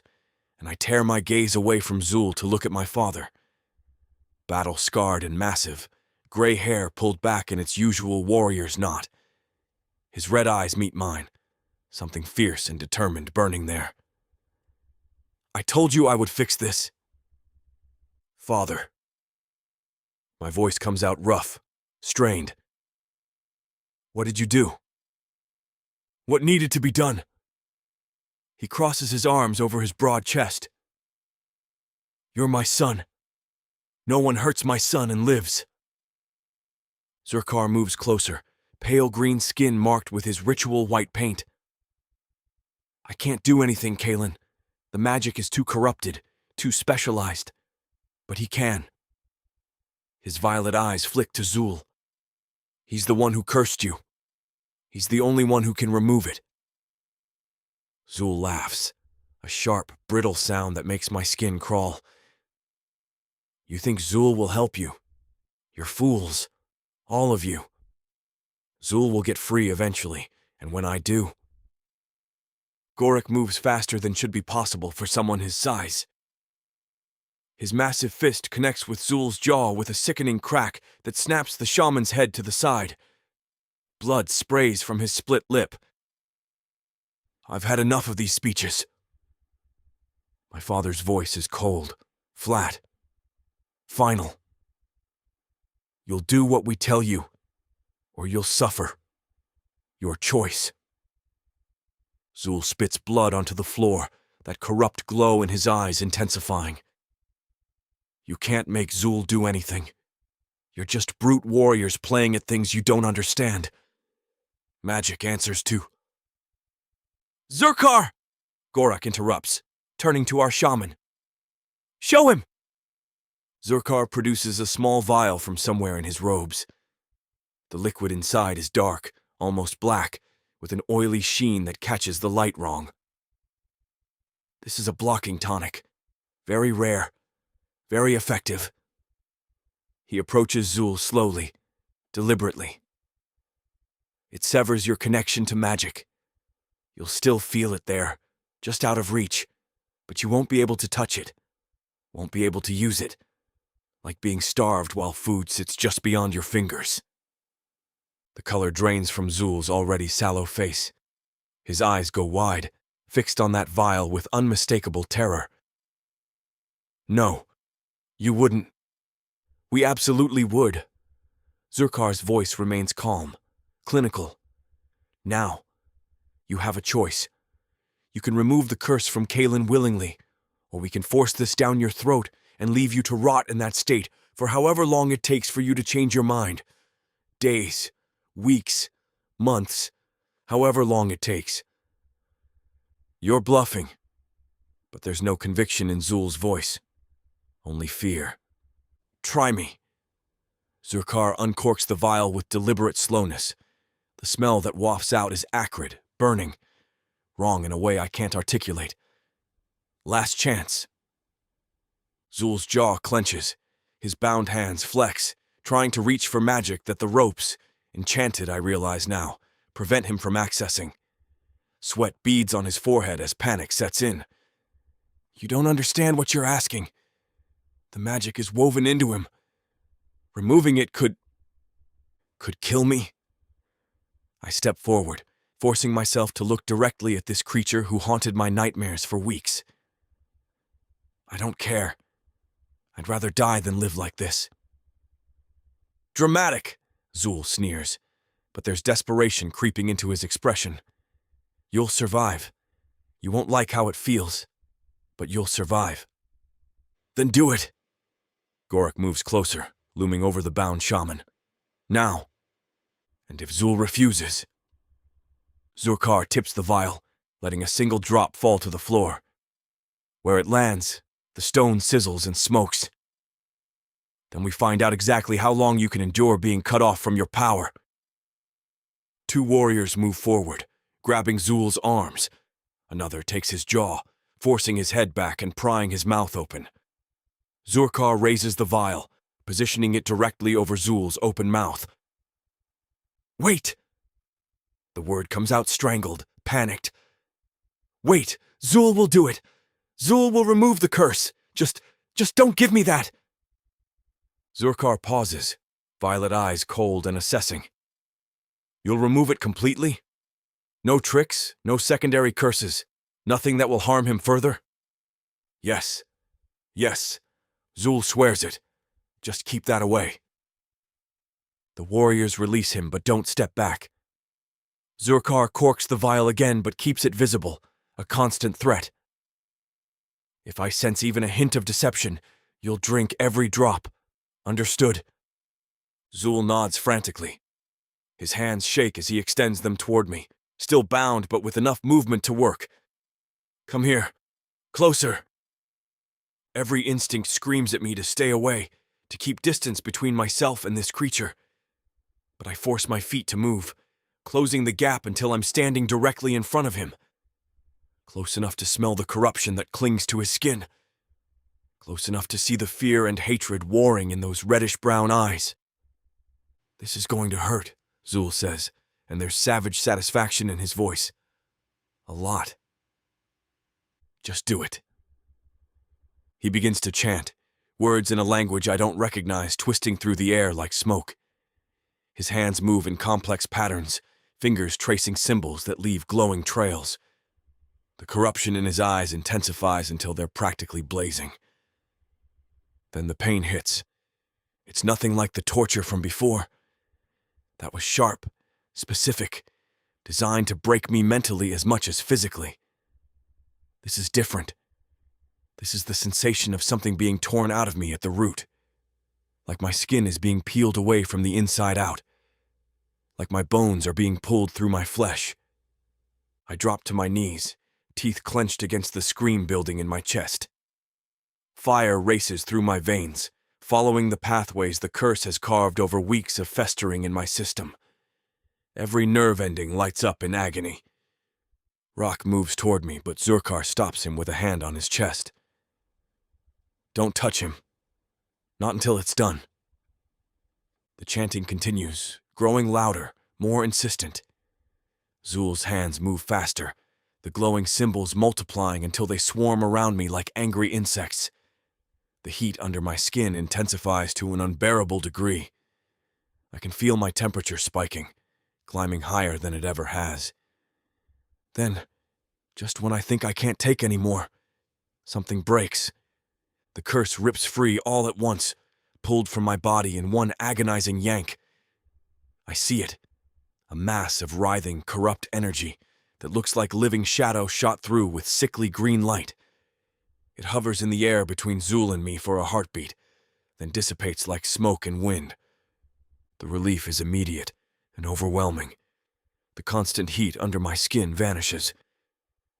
and I tear my gaze away from Zul to look at my father. Battle-scarred and massive, gray hair pulled back in its usual warrior's knot. His red eyes meet mine, something fierce and determined burning there. I told you I would fix this. Father. My voice comes out rough, strained. What did you do? What needed to be done? He crosses his arms over his broad chest. You're my son. No one hurts my son and lives. Zurkar moves closer, pale green skin marked with his ritual white paint. I can't do anything, Kaelin. The magic is too corrupted, too specialized. But he can. His violet eyes flick to Zul. He's the one who cursed you. He's the only one who can remove it. Zul laughs, a sharp, brittle sound that makes my skin crawl. You think Zul will help you? You're fools. All of you. Zul will get free eventually, and when I do... Gorik moves faster than should be possible for someone his size. His massive fist connects with Zul's jaw with a sickening crack that snaps the shaman's head to the side. Blood sprays from his split lip. I've had enough of these speeches. My father's voice is cold, flat, final. You'll do what we tell you, or you'll suffer. Your choice. Zul spits blood onto the floor, that corrupt glow in his eyes intensifying. You can't make Zul do anything. You're just brute warriors playing at things you don't understand. Magic answers to... Zurkar! Gorak interrupts, turning to our shaman. Show him! Zurkar produces a small vial from somewhere in his robes. The liquid inside is dark, almost black, with an oily sheen that catches the light wrong. This is a blocking tonic. Very rare. Very effective. He approaches Zul slowly, deliberately. It severs your connection to magic. You'll still feel it there, just out of reach, but you won't be able to touch it. Won't be able to use it. Like being starved while food sits just beyond your fingers. The color drains from Zul's already sallow face. His eyes go wide, fixed on that vial with unmistakable terror. No, you wouldn't. We absolutely would. Zurkar's voice remains calm, clinical. Now, you have a choice. You can remove the curse from Kalen willingly, or we can force this down your throat and leave you to rot in that state for however long it takes for you to change your mind. Days, weeks, months, however long it takes. You're bluffing, but there's no conviction in Zul's voice. Only fear. Try me. Zurkar uncorks the vial with deliberate slowness. The smell that wafts out is acrid, burning. Wrong in a way I can't articulate. Last chance. Zul's jaw clenches. His bound hands flex, trying to reach for magic that the ropes, enchanted I realize now, prevent him from accessing. Sweat beads on his forehead as panic sets in. You don't understand what you're asking. The magic is woven into him. Removing it could kill me. I step forward, forcing myself to look directly at this creature who haunted my nightmares for weeks. I don't care. I'd rather die than live like this. Dramatic, Zul sneers, but there's desperation creeping into his expression. You'll survive. You won't like how it feels, but you'll survive. Then do it. Gorak moves closer, looming over the bound shaman. Now. And if Zul refuses... Zurkar tips the vial, letting a single drop fall to the floor. Where it lands, the stone sizzles and smokes. Then we find out exactly how long you can endure being cut off from your power. Two warriors move forward, grabbing Zul's arms. Another takes his jaw, forcing his head back and prying his mouth open. Zurkar raises the vial, positioning it directly over Zul's open mouth. Wait! The word comes out strangled, panicked. Wait! Zul will do it! Zul will remove the curse! Just don't give me that! Zurkar pauses, violet eyes cold and assessing. You'll remove it completely? No tricks, no secondary curses, nothing that will harm him further? Yes. Yes. Zul swears it. Just keep that away. The warriors release him but don't step back. Zurkar corks the vial again but keeps it visible, a constant threat. If I sense even a hint of deception, you'll drink every drop. Understood? Zul nods frantically. His hands shake as he extends them toward me, still bound but with enough movement to work. Come here. Closer. Every instinct screams at me to stay away, to keep distance between myself and this creature. But I force my feet to move, closing the gap until I'm standing directly in front of him. Close enough to smell the corruption that clings to his skin. Close enough to see the fear and hatred warring in those reddish-brown eyes. This is going to hurt, Zul says, and there's savage satisfaction in his voice. A lot. Just do it. He begins to chant, words in a language I don't recognize twisting through the air like smoke. His hands move in complex patterns, fingers tracing symbols that leave glowing trails. The corruption in his eyes intensifies until they're practically blazing. Then the pain hits. It's nothing like the torture from before. That was sharp, specific, designed to break me mentally as much as physically. This is different. This is the sensation of something being torn out of me at the root. like my skin is being peeled away from the inside out, like my bones are being pulled through my flesh. I drop to my knees, teeth clenched against the scream building in my chest. Fire races through my veins, following the pathways the curse has carved over weeks of festering in my system. Every nerve ending lights up in agony. Rock moves toward me, but Zurkar stops him with a hand on his chest. Don't touch him. Not until it's done. The chanting continues, growing louder, more insistent. Zul's hands move faster, the glowing symbols multiplying until they swarm around me like angry insects. The heat under my skin intensifies to an unbearable degree. I can feel my temperature spiking, climbing higher than it ever has. Then, just when I think I can't take any more, something breaks. The curse rips free all at once, pulled from my body in one agonizing yank. I see it, a mass of writhing, corrupt energy that looks like living shadow shot through with sickly green light. It hovers in the air between Zul and me for a heartbeat, then dissipates like smoke and wind. The relief is immediate and overwhelming. The constant heat under my skin vanishes.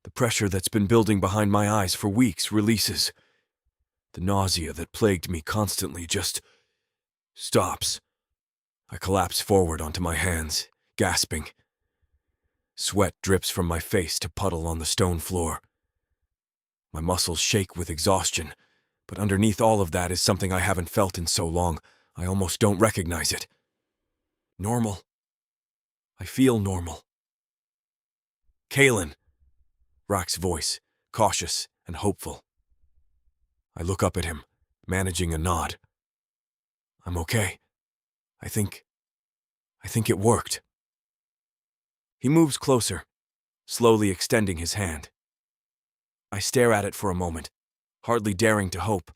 The pressure that's been building behind my eyes for weeks releases. The nausea that plagued me constantly just stops. I collapse forward onto my hands, gasping. Sweat drips from my face to puddle on the stone floor. My muscles shake with exhaustion, but underneath all of that is something I haven't felt in so long, I almost don't recognize it. Normal. I feel normal. Kalen, Rock's voice, cautious and hopeful. I look up at him, managing a nod. I'm okay. I think it worked. He moves closer, slowly extending his hand. I stare at it for a moment, hardly daring to hope.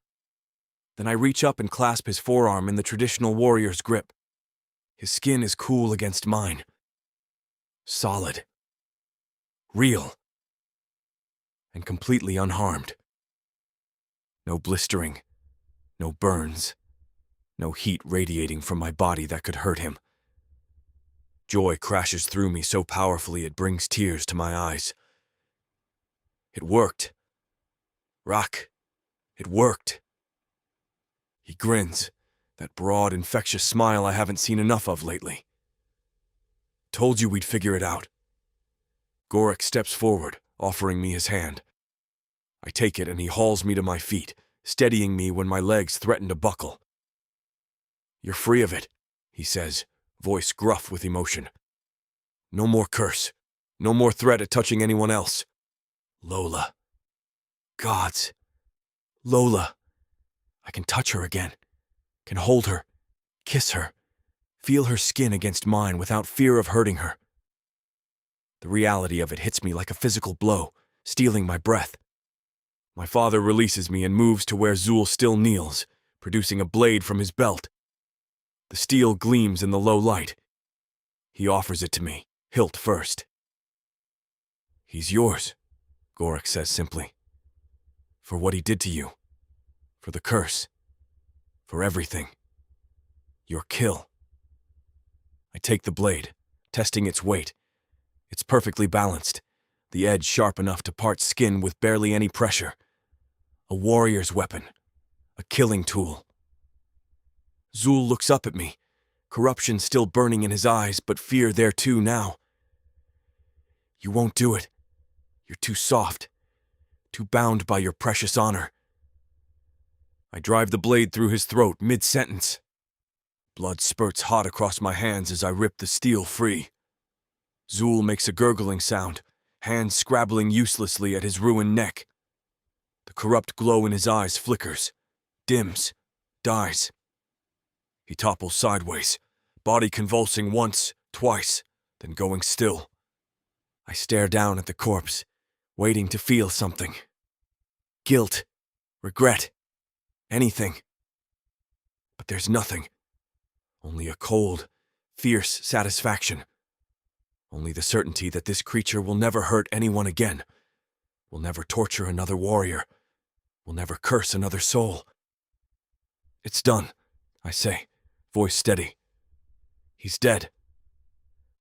Then I reach up and clasp his forearm in the traditional warrior's grip. His skin is cool against mine. Solid. Real. And completely unharmed. No blistering, no burns, no heat radiating from my body that could hurt him. Joy crashes through me so powerfully it brings tears to my eyes. It worked. Rock, it worked. He grins, that broad, infectious smile I haven't seen enough of lately. Told you we'd figure it out. Gorik steps forward, offering me his hand. I take it and he hauls me to my feet, steadying me when my legs threaten to buckle. You're free of it, he says, voice gruff with emotion. No more curse. No more threat at touching anyone else. Lola. Gods. Lola. I can touch her again. Can hold her. Kiss her. Feel her skin against mine without fear of hurting her. The reality of it hits me like a physical blow, stealing my breath. My father releases me and moves to where Zul still kneels, producing a blade from his belt. The steel gleams in the low light. He offers it to me, hilt first. He's yours, Gorik says simply. For what he did to you. For the curse. For everything. Your kill. I take the blade, testing its weight. It's perfectly balanced, the edge sharp enough to part skin with barely any pressure. A warrior's weapon. A killing tool. Zul looks up at me, corruption still burning in his eyes, but fear there too now. You won't do it. You're too soft, too bound by your precious honor. I drive the blade through his throat mid-sentence. Blood spurts hot across my hands as I rip the steel free. Zul makes a gurgling sound, hands scrabbling uselessly at his ruined neck. The corrupt glow in his eyes flickers, dims, dies. He topples sideways, body convulsing once, twice, then going still. I stare down at the corpse, waiting to feel something. Guilt, regret, anything. But there's nothing. Only a cold, fierce satisfaction. Only the certainty that this creature will never hurt anyone again, will never torture another warrior, will never curse another soul. It's done. I say, voice steady. He's dead.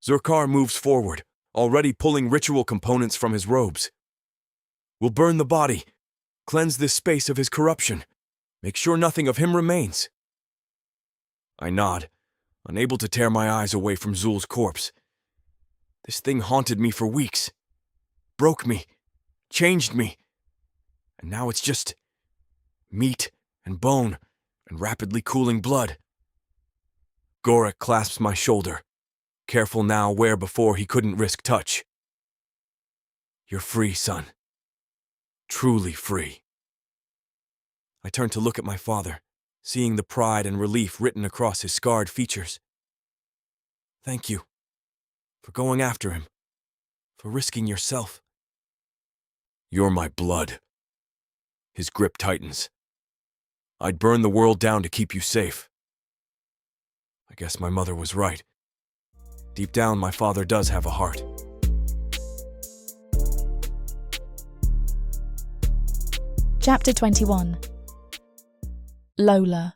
Zurkar moves forward, already pulling ritual components from his robes. We'll burn the body, cleanse this space of his corruption, make sure nothing of him remains. I nod, unable to tear my eyes away from Zul's corpse. This thing haunted me for weeks, broke me, changed me, and now it's just meat and bone and rapidly cooling blood. Gorik clasps my shoulder, careful now where before he couldn't risk touch. You're free, son. Truly free. I turn to look at my father, seeing the pride and relief written across his scarred features. Thank you for going after him, for risking yourself. You're my blood. His grip tightens. I'd burn the world down to keep you safe. I guess my mother was right. Deep down, my father does have a heart. Chapter 21. Lola.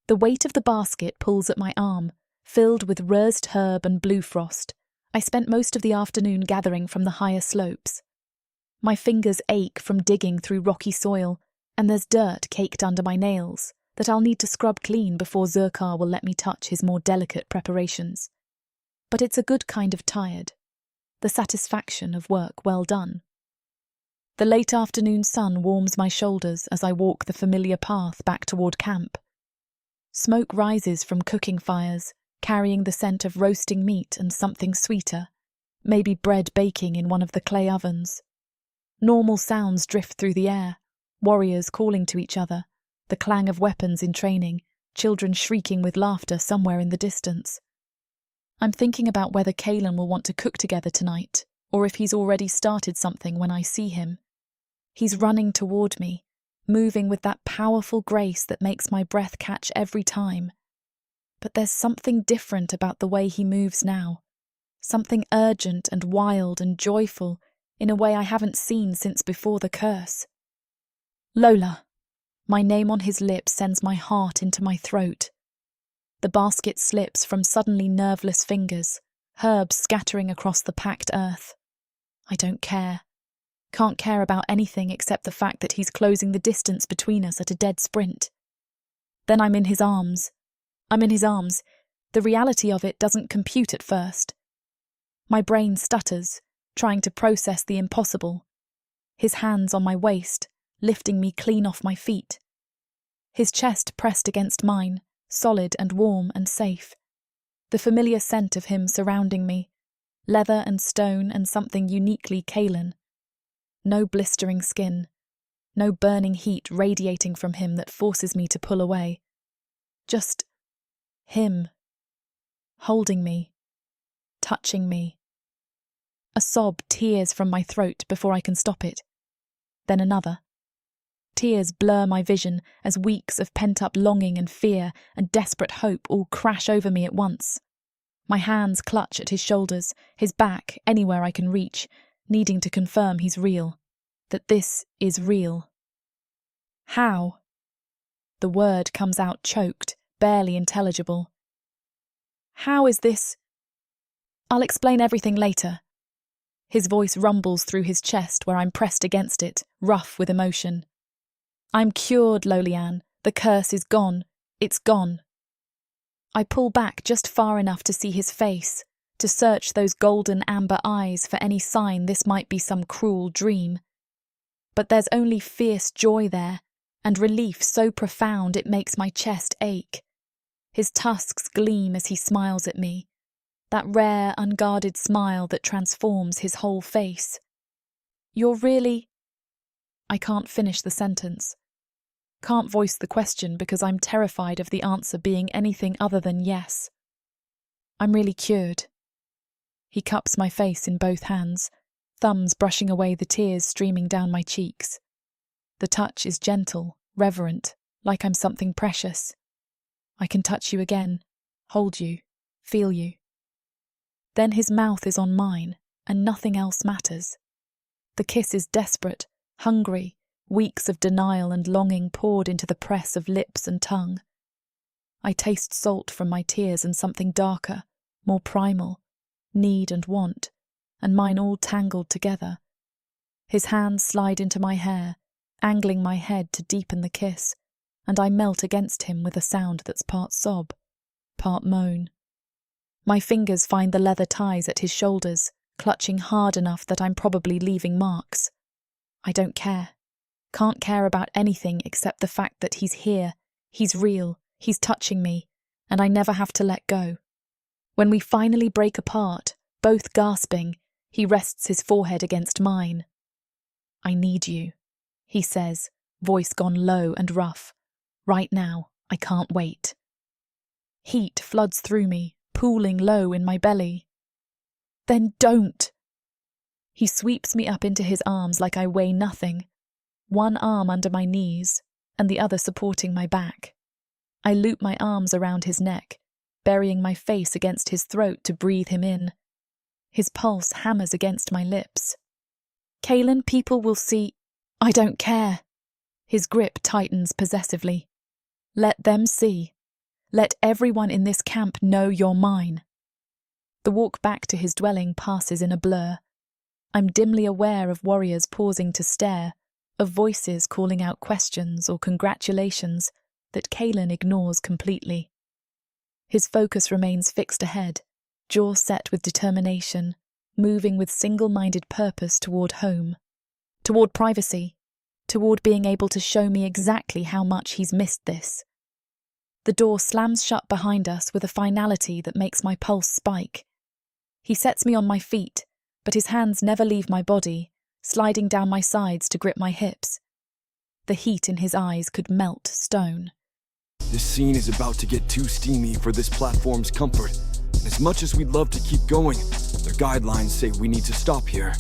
The weight of the basket pulls at my arm, filled with roast herb and blue frost. I spent most of the afternoon gathering from the higher slopes. My fingers ache from digging through rocky soil, and there's dirt caked under my nails that I'll need to scrub clean before Zurkar will let me touch his more delicate preparations. But it's a good kind of tired, the satisfaction of work well done. The late afternoon sun warms my shoulders as I walk the familiar path back toward camp. Smoke rises from cooking fires, carrying the scent of roasting meat and something sweeter, maybe bread baking in one of the clay ovens. Normal sounds drift through the air, warriors calling to each other, the clang of weapons in training, children shrieking with laughter somewhere in the distance. I'm thinking about whether Kalen will want to cook together tonight, or if he's already started something when I see him. He's running toward me, moving with that powerful grace that makes my breath catch every time. But there's something different about the way he moves now, something urgent and wild and joyful in a way I haven't seen since before the curse. Lola. My name on his lips sends my heart into my throat. The basket slips from suddenly nerveless fingers, herbs scattering across the packed earth. I don't care. Can't care about anything except the fact that he's closing the distance between us at a dead sprint. Then I'm in his arms. The reality of it doesn't compute at first. My brain stutters, trying to process the impossible. His hands on my waist, lifting me clean off my feet. His chest pressed against mine, solid and warm and safe. The familiar scent of him surrounding me, leather and stone and something uniquely Kalen. No blistering skin, no burning heat radiating from him that forces me to pull away. Just him, holding me, touching me. A sob tears from my throat before I can stop it. Then another. Tears blur my vision as weeks of pent-up longing and fear and desperate hope all crash over me at once. My hands clutch at his shoulders, his back, anywhere I can reach, needing to confirm he's real, that this is real. How? The word comes out choked, barely intelligible. How is this? I'll explain everything later. His voice rumbles through his chest where I'm pressed against it, rough with emotion. I'm cured, Lolianne. The curse is gone. It's gone. I pull back just far enough to see his face, to search those golden amber eyes for any sign this might be some cruel dream. But there's only fierce joy there, and relief so profound it makes my chest ache. His tusks gleam as he smiles at me, that rare, unguarded smile that transforms his whole face. You're really... I can't finish the sentence. Can't voice the question because I'm terrified of the answer being anything other than yes. I'm really cured. He cups my face in both hands, thumbs brushing away the tears streaming down my cheeks. The touch is gentle, reverent, like I'm something precious. I can touch you again, hold you, feel you. Then his mouth is on mine, and nothing else matters. The kiss is desperate, hungry, Weeks of denial and longing poured into the press of lips and tongue. I taste salt from my tears and something darker, more primal, need and want, and mine all tangled together. His hands slide into my hair, angling my head to deepen the kiss, and I melt against him with a sound that's part sob, part moan. My fingers find the leather ties at his shoulders, clutching hard enough that I'm probably leaving marks. I don't care. Can't care about anything except the fact that he's here, he's real, he's touching me, and I never have to let go. When we finally break apart, both gasping, he rests his forehead against mine. I need you, he says, voice gone low and rough. Right now, I can't wait. Heat floods through me, pooling low in my belly. Then don't! He sweeps me up into his arms like I weigh nothing, one arm under my knees and the other supporting my back. I loop my arms around his neck, burying my face against his throat to breathe him in. His pulse hammers against my lips. Kaelin, people will see. I don't care. His grip tightens possessively. Let them see. Let everyone in this camp know you're mine. The walk back to his dwelling passes in a blur. I'm dimly aware of warriors pausing to stare, of voices calling out questions or congratulations that Kaelin ignores completely. His focus remains fixed ahead, jaw set with determination, moving with single-minded purpose toward home, toward privacy, toward being able to show me exactly how much he's missed this. The door slams shut behind us with a finality that makes my pulse spike. He sets me on my feet, but his hands never leave my body, sliding down my sides to grip my hips. The heat in his eyes could melt stone. This scene is about to get too steamy for this platform's comfort. And as much as we'd love to keep going, their guidelines say we need to stop here.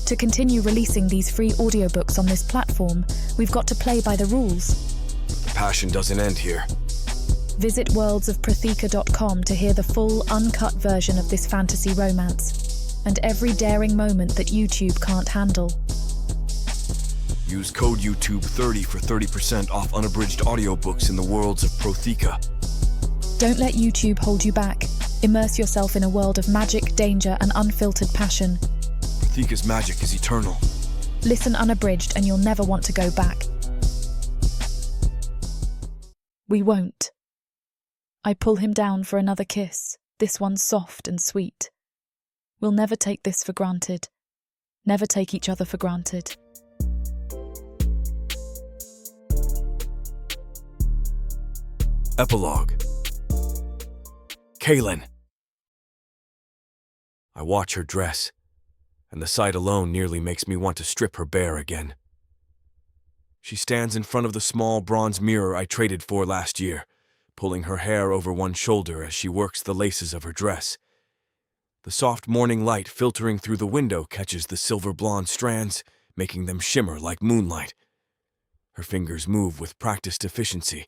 To continue releasing these free audiobooks on this platform, we've got to play by the rules. But the passion doesn't end here. Visit worldsofprotheka.com to hear the full, uncut version of this fantasy romance, and every daring moment that YouTube can't handle. Use code YouTube30 for 30% off unabridged audiobooks in the worlds of Protheka. Don't let YouTube hold you back. Immerse yourself in a world of magic, danger, and unfiltered passion. Protheka's magic is eternal. Listen unabridged and you'll never want to go back. We won't. I pull him down for another kiss, this one soft and sweet. We'll never take this for granted. Never take each other for granted. Epilogue. Kaelin. I watch her dress, and the sight alone nearly makes me want to strip her bare again. She stands in front of the small bronze mirror I traded for last year, pulling her hair over one shoulder as she works the laces of her dress. The soft morning light filtering through the window catches the silver blonde strands, making them shimmer like moonlight. Her fingers move with practiced efficiency,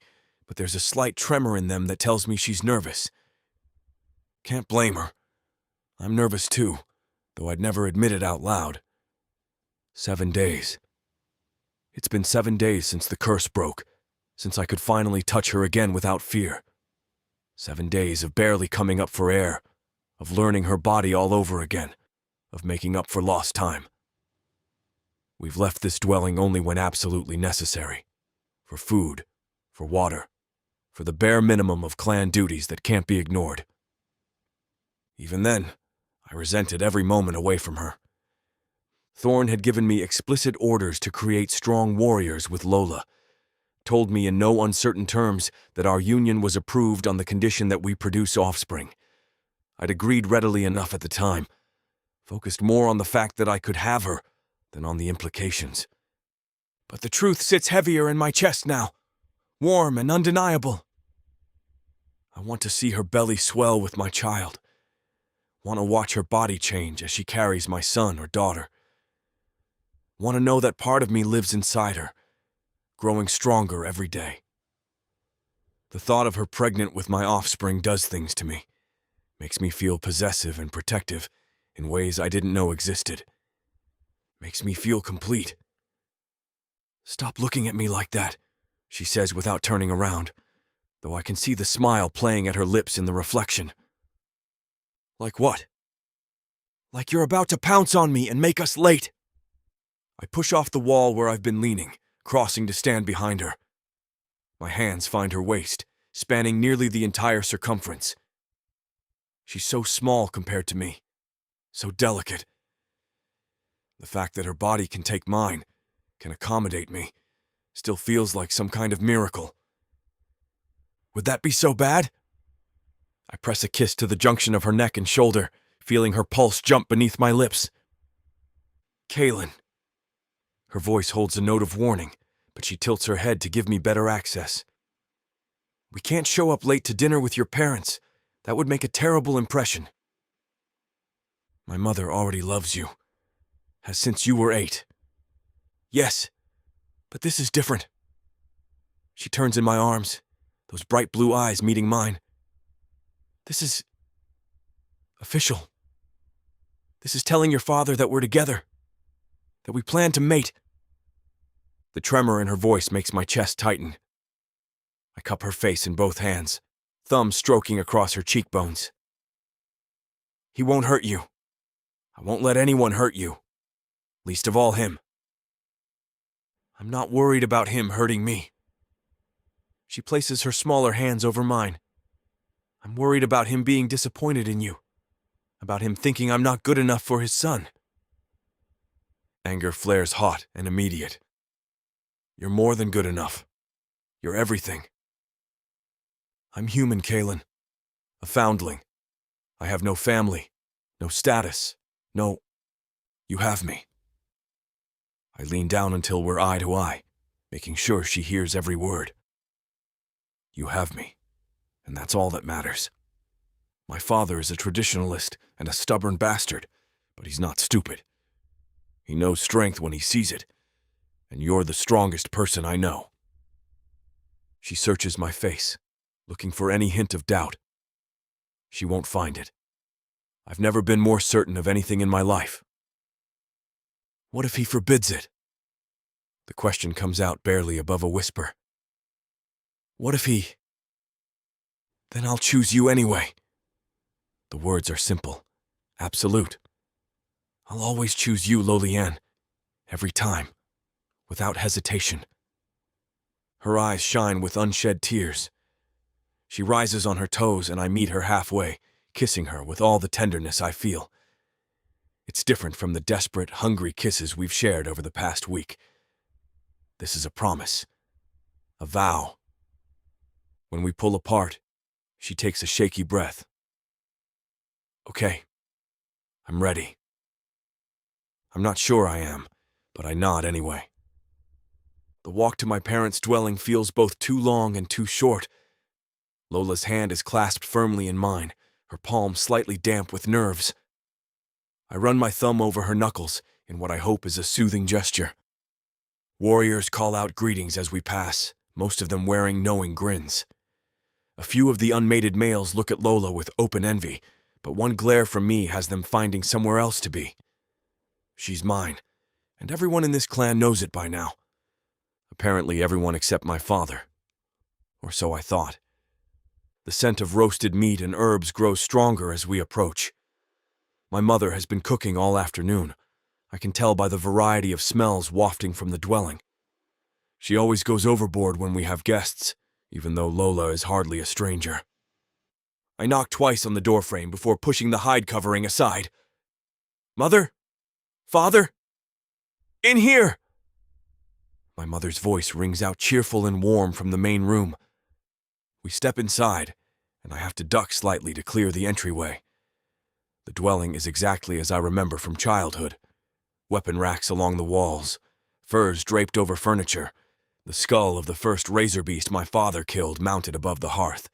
but there's a slight tremor in them that tells me she's nervous. Can't blame her. I'm nervous too, though I'd never admit it out loud. 7 days. It's been 7 days since the curse broke, since I could finally touch her again without fear. 7 days of barely coming up for air, of learning her body all over again, of making up for lost time. We've left this dwelling only when absolutely necessary. For food, for water, for the bare minimum of clan duties that can't be ignored. Even then, I resented every moment away from her. Thorn had given me explicit orders to create strong warriors with Lola, told me in no uncertain terms that our union was approved on the condition that we produce offspring. I'd agreed readily enough at the time, focused more on the fact that I could have her than on the implications. But the truth sits heavier in my chest now, warm and undeniable. I want to see her belly swell with my child. Want to watch her body change as she carries my son or daughter. Want to know that part of me lives inside her, growing stronger every day. The thought of her pregnant with my offspring does things to me, makes me feel possessive and protective in ways I didn't know existed. Makes me feel complete. "Stop looking at me like that," she says without turning around, though I can see the smile playing at her lips in the reflection. "Like what?" "Like you're about to pounce on me and make us late." I push off the wall where I've been leaning, crossing to stand behind her. My hands find her waist, spanning nearly the entire circumference. She's so small compared to me, so delicate. The fact that her body can take mine, can accommodate me, still feels like some kind of miracle. Would that be so bad? I press a kiss to the junction of her neck and shoulder, feeling her pulse jump beneath my lips. "Kaylin." Her voice holds a note of warning, but she tilts her head to give me better access. "We can't show up late to dinner with your parents. That would make a terrible impression. My mother already loves you. Has since you were 8. Yes, but this is different." She turns in my arms, those bright blue eyes meeting mine. "This is official. This is telling your father that we're together, that we plan to mate." The tremor in her voice makes my chest tighten. I cup her face in both hands, thumb stroking across her cheekbones. "He won't hurt you. I won't let anyone hurt you. Least of all him. I'm not worried about him hurting me." She places her smaller hands over mine. "I'm worried about him being disappointed in you. About him thinking I'm not good enough for his son." Anger flares hot and immediate. "You're more than good enough. You're everything. I'm human, Kaylin. A foundling. I have no family, no status, no... You have me." I lean down until we're eye to eye, making sure she hears every word. "You have me, and that's all that matters. My father is a traditionalist and a stubborn bastard, but he's not stupid. He knows strength when he sees it, and you're the strongest person I know." She searches my face, looking for any hint of doubt. She won't find it. I've never been more certain of anything in my life. "What if he forbids it?" The question comes out barely above a whisper. "What if he... Then I'll choose you anyway." The words are simple, absolute. I'll always choose you, Lolianne. Every time, without hesitation. Her eyes shine with unshed tears. She rises on her toes and I meet her halfway, kissing her with all the tenderness I feel. It's different from the desperate, hungry kisses we've shared over the past week. This is a promise. A vow. When we pull apart, she takes a shaky breath. "Okay. I'm ready." I'm not sure I am, but I nod anyway. The walk to my parents' dwelling feels both too long and too short. Lola's hand is clasped firmly in mine, her palm slightly damp with nerves. I run my thumb over her knuckles in what I hope is a soothing gesture. Warriors call out greetings as we pass, most of them wearing knowing grins. A few of the unmated males look at Lola with open envy, but one glare from me has them finding somewhere else to be. She's mine, and everyone in this clan knows it by now. Apparently everyone except my father. Or so I thought. The scent of roasted meat and herbs grows stronger as we approach. My mother has been cooking all afternoon. I can tell by the variety of smells wafting from the dwelling. She always goes overboard when we have guests, even though Lola is hardly a stranger. I knock twice on the doorframe before pushing the hide covering aside. "Mother? Father? In here!" My mother's voice rings out cheerful and warm from the main room. We step inside, and I have to duck slightly to clear the entryway. The dwelling is exactly as I remember from childhood. Weapon racks along the walls, furs draped over furniture, the skull of the first razor beast my father killed mounted above the hearth.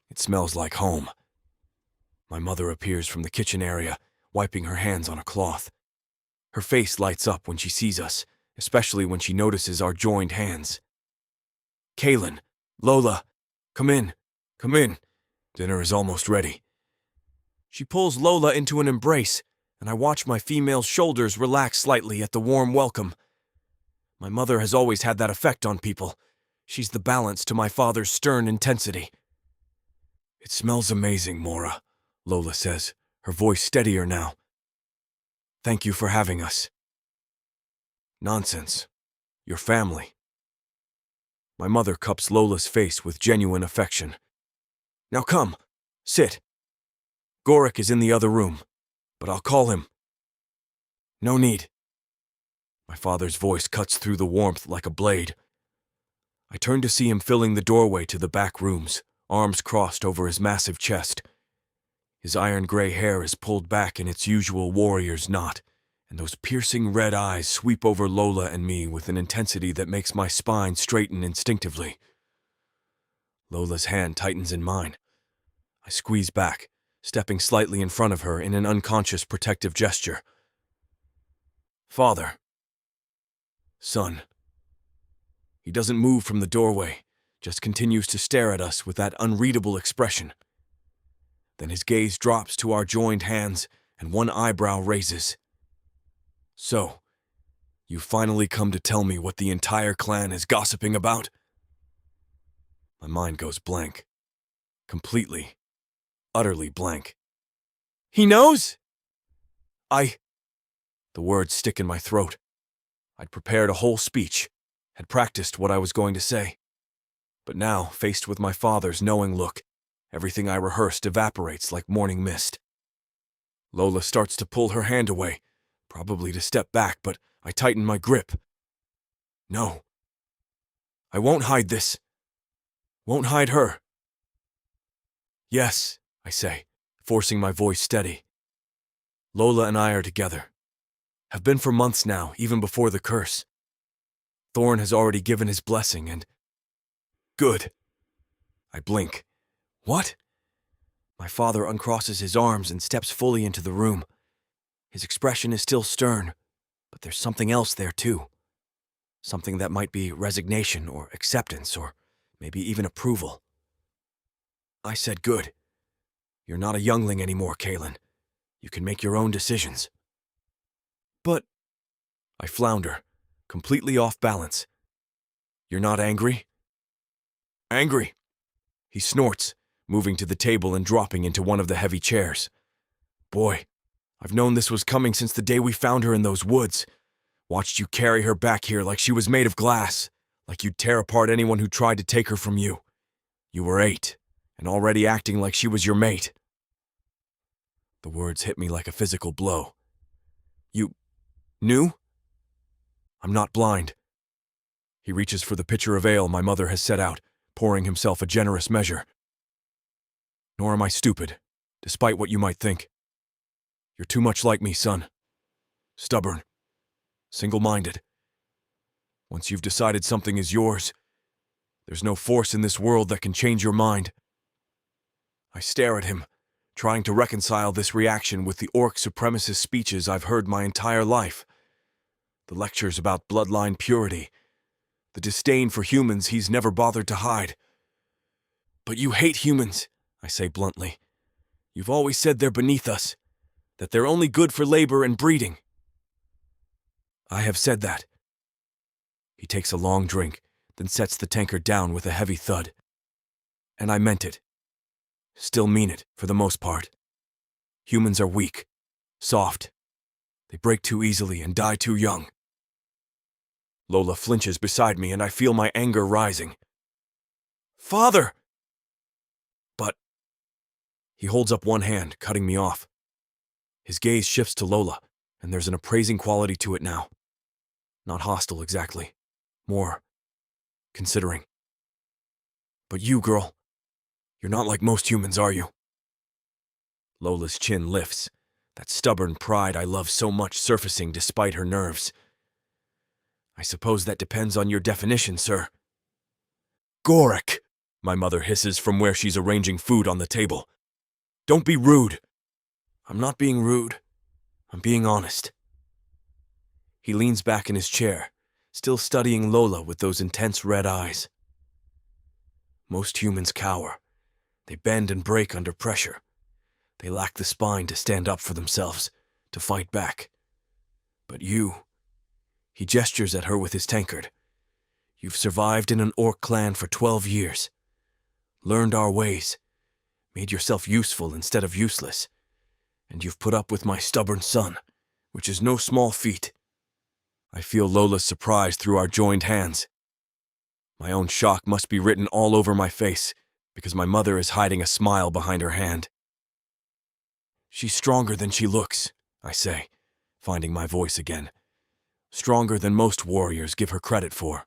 It smells like home. My mother appears from the kitchen area, wiping her hands on a cloth. Her face lights up when she sees us, especially when she notices our joined hands. "Kaylin, Lola, come in, come in. Dinner is almost ready." She pulls Lola into an embrace, and I watch my female's shoulders relax slightly at the warm welcome. My mother has always had that effect on people. She's the balance to my father's stern intensity. It smells amazing, Mora, Lola says, her voice steadier now. Thank you for having us. Nonsense. Your family. My mother cups Lola's face with genuine affection. Now come, sit. Gorik is in the other room, but I'll call him. No need. My father's voice cuts through the warmth like a blade. I turn to see him filling the doorway to the back rooms, arms crossed over his massive chest. His iron-gray hair is pulled back in its usual warrior's knot, and those piercing red eyes sweep over Lola and me with an intensity that makes my spine straighten instinctively. Lola's hand tightens in mine. I squeeze back, stepping slightly in front of her in an unconscious protective gesture. Father. Son. He doesn't move from the doorway, just continues to stare at us with that unreadable expression. Then his gaze drops to our joined hands, and one eyebrow raises. So, you finally come to tell me what the entire clan is gossiping about? My mind goes blank. Completely, utterly blank. He knows? The words stick in my throat. I'd prepared a whole speech, had practiced what I was going to say. But now, faced with my father's knowing look, everything I rehearsed evaporates like morning mist. Lola starts to pull her hand away, probably to step back, but I tighten my grip. No. I won't hide this. Won't hide her. Yes, I say, forcing my voice steady. Lola and I are together. Have been for months now, even before the curse. Thorn has already given his blessing and... Good. I blink. What? My father uncrosses his arms and steps fully into the room. His expression is still stern, but there's something else there too. Something that might be resignation or acceptance or maybe even approval. I said good. You're not a youngling anymore, Kaelin. You can make your own decisions. But... I flounder, completely off balance. You're not angry? Angry. He snorts, moving to the table and dropping into one of the heavy chairs. Boy, I've known this was coming since the day we found her in those woods. Watched you carry her back here like she was made of glass, like you'd tear apart anyone who tried to take her from you. You were 8, and already acting like she was your mate. The words hit me like a physical blow. You... knew? I'm not blind. He reaches for the pitcher of ale my mother has set out, pouring himself a generous measure. Nor am I stupid, despite what you might think. You're too much like me, son. Stubborn. Single-minded. Once you've decided something is yours, there's no force in this world that can change your mind. I stare at him, trying to reconcile this reaction with the orc supremacist speeches I've heard my entire life. The lectures about bloodline purity, the disdain for humans he's never bothered to hide. But you hate humans, I say bluntly. You've always said they're beneath us, that they're only good for labor and breeding. I have said that. He takes a long drink, then sets the tankard down with a heavy thud. And I meant it. Still mean it, for the most part. Humans are weak, soft. They break too easily and die too young. Lola flinches beside me and I feel my anger rising. Father! But... He holds up one hand, cutting me off. His gaze shifts to Lola, and there's an appraising quality to it now. Not hostile exactly. More... considering. But you, girl, you're not like most humans, are you? Lola's chin lifts, that stubborn pride I love so much surfacing despite her nerves. I suppose that depends on your definition, sir. Gorik, my mother hisses from where she's arranging food on the table. Don't be rude. I'm not being rude. I'm being honest. He leans back in his chair, still studying Lola with those intense red eyes. Most humans cower. They bend and break under pressure. They lack the spine to stand up for themselves, to fight back. But you... He gestures at her with his tankard. You've survived in an orc clan for 12 years. Learned our ways. Made yourself useful instead of useless. And you've put up with my stubborn son, which is no small feat. I feel Lola's surprise through our joined hands. My own shock must be written all over my face, because my mother is hiding a smile behind her hand. She's stronger than she looks, I say, finding my voice again. Stronger than most warriors give her credit for.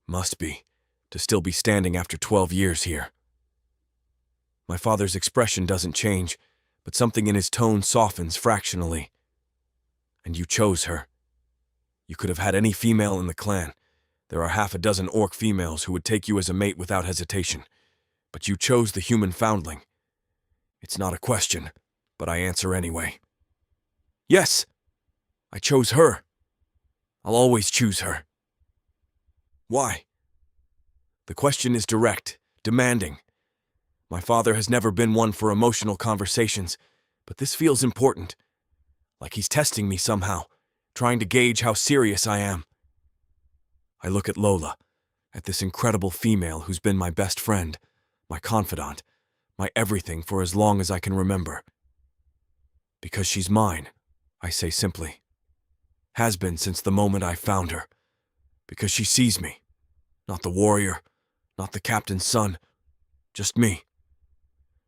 Must be, to still be standing after 12 years here. My father's expression doesn't change, but something in his tone softens fractionally. And you chose her. You could have had any female in the clan. There are half a dozen orc females who would take you as a mate without hesitation. But you chose the human foundling. It's not a question, but I answer anyway. Yes, I chose her. I'll always choose her. Why? The question is direct, demanding. My father has never been one for emotional conversations, but this feels important. Like he's testing me somehow, trying to gauge how serious I am. I look at Lola, at this incredible female who's been my best friend, my confidant, my everything for as long as I can remember. Because she's mine, I say simply. Has been since the moment I found her. Because she sees me. Not the warrior, not the captain's son, just me.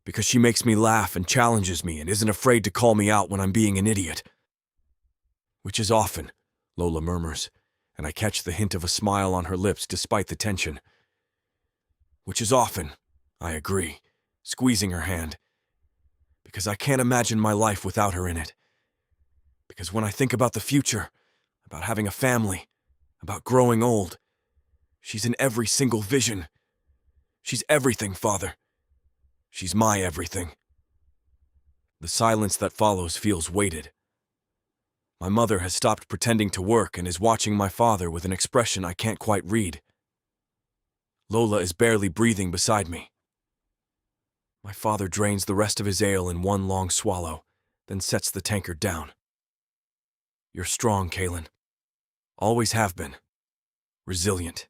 Because she makes me laugh and challenges me and isn't afraid to call me out when I'm being an idiot. Which is often, Lola murmurs, and I catch the hint of a smile on her lips despite the tension. Which is often, I agree, squeezing her hand. Because I can't imagine my life without her in it. Because when I think about the future, about having a family, about growing old, she's in every single vision. She's everything, Father. She's my everything. The silence that follows feels weighted. My mother has stopped pretending to work and is watching my father with an expression I can't quite read. Lola is barely breathing beside me. My father drains the rest of his ale in one long swallow, then sets the tankard down. You're strong, Kaelin. Always have been. Resilient.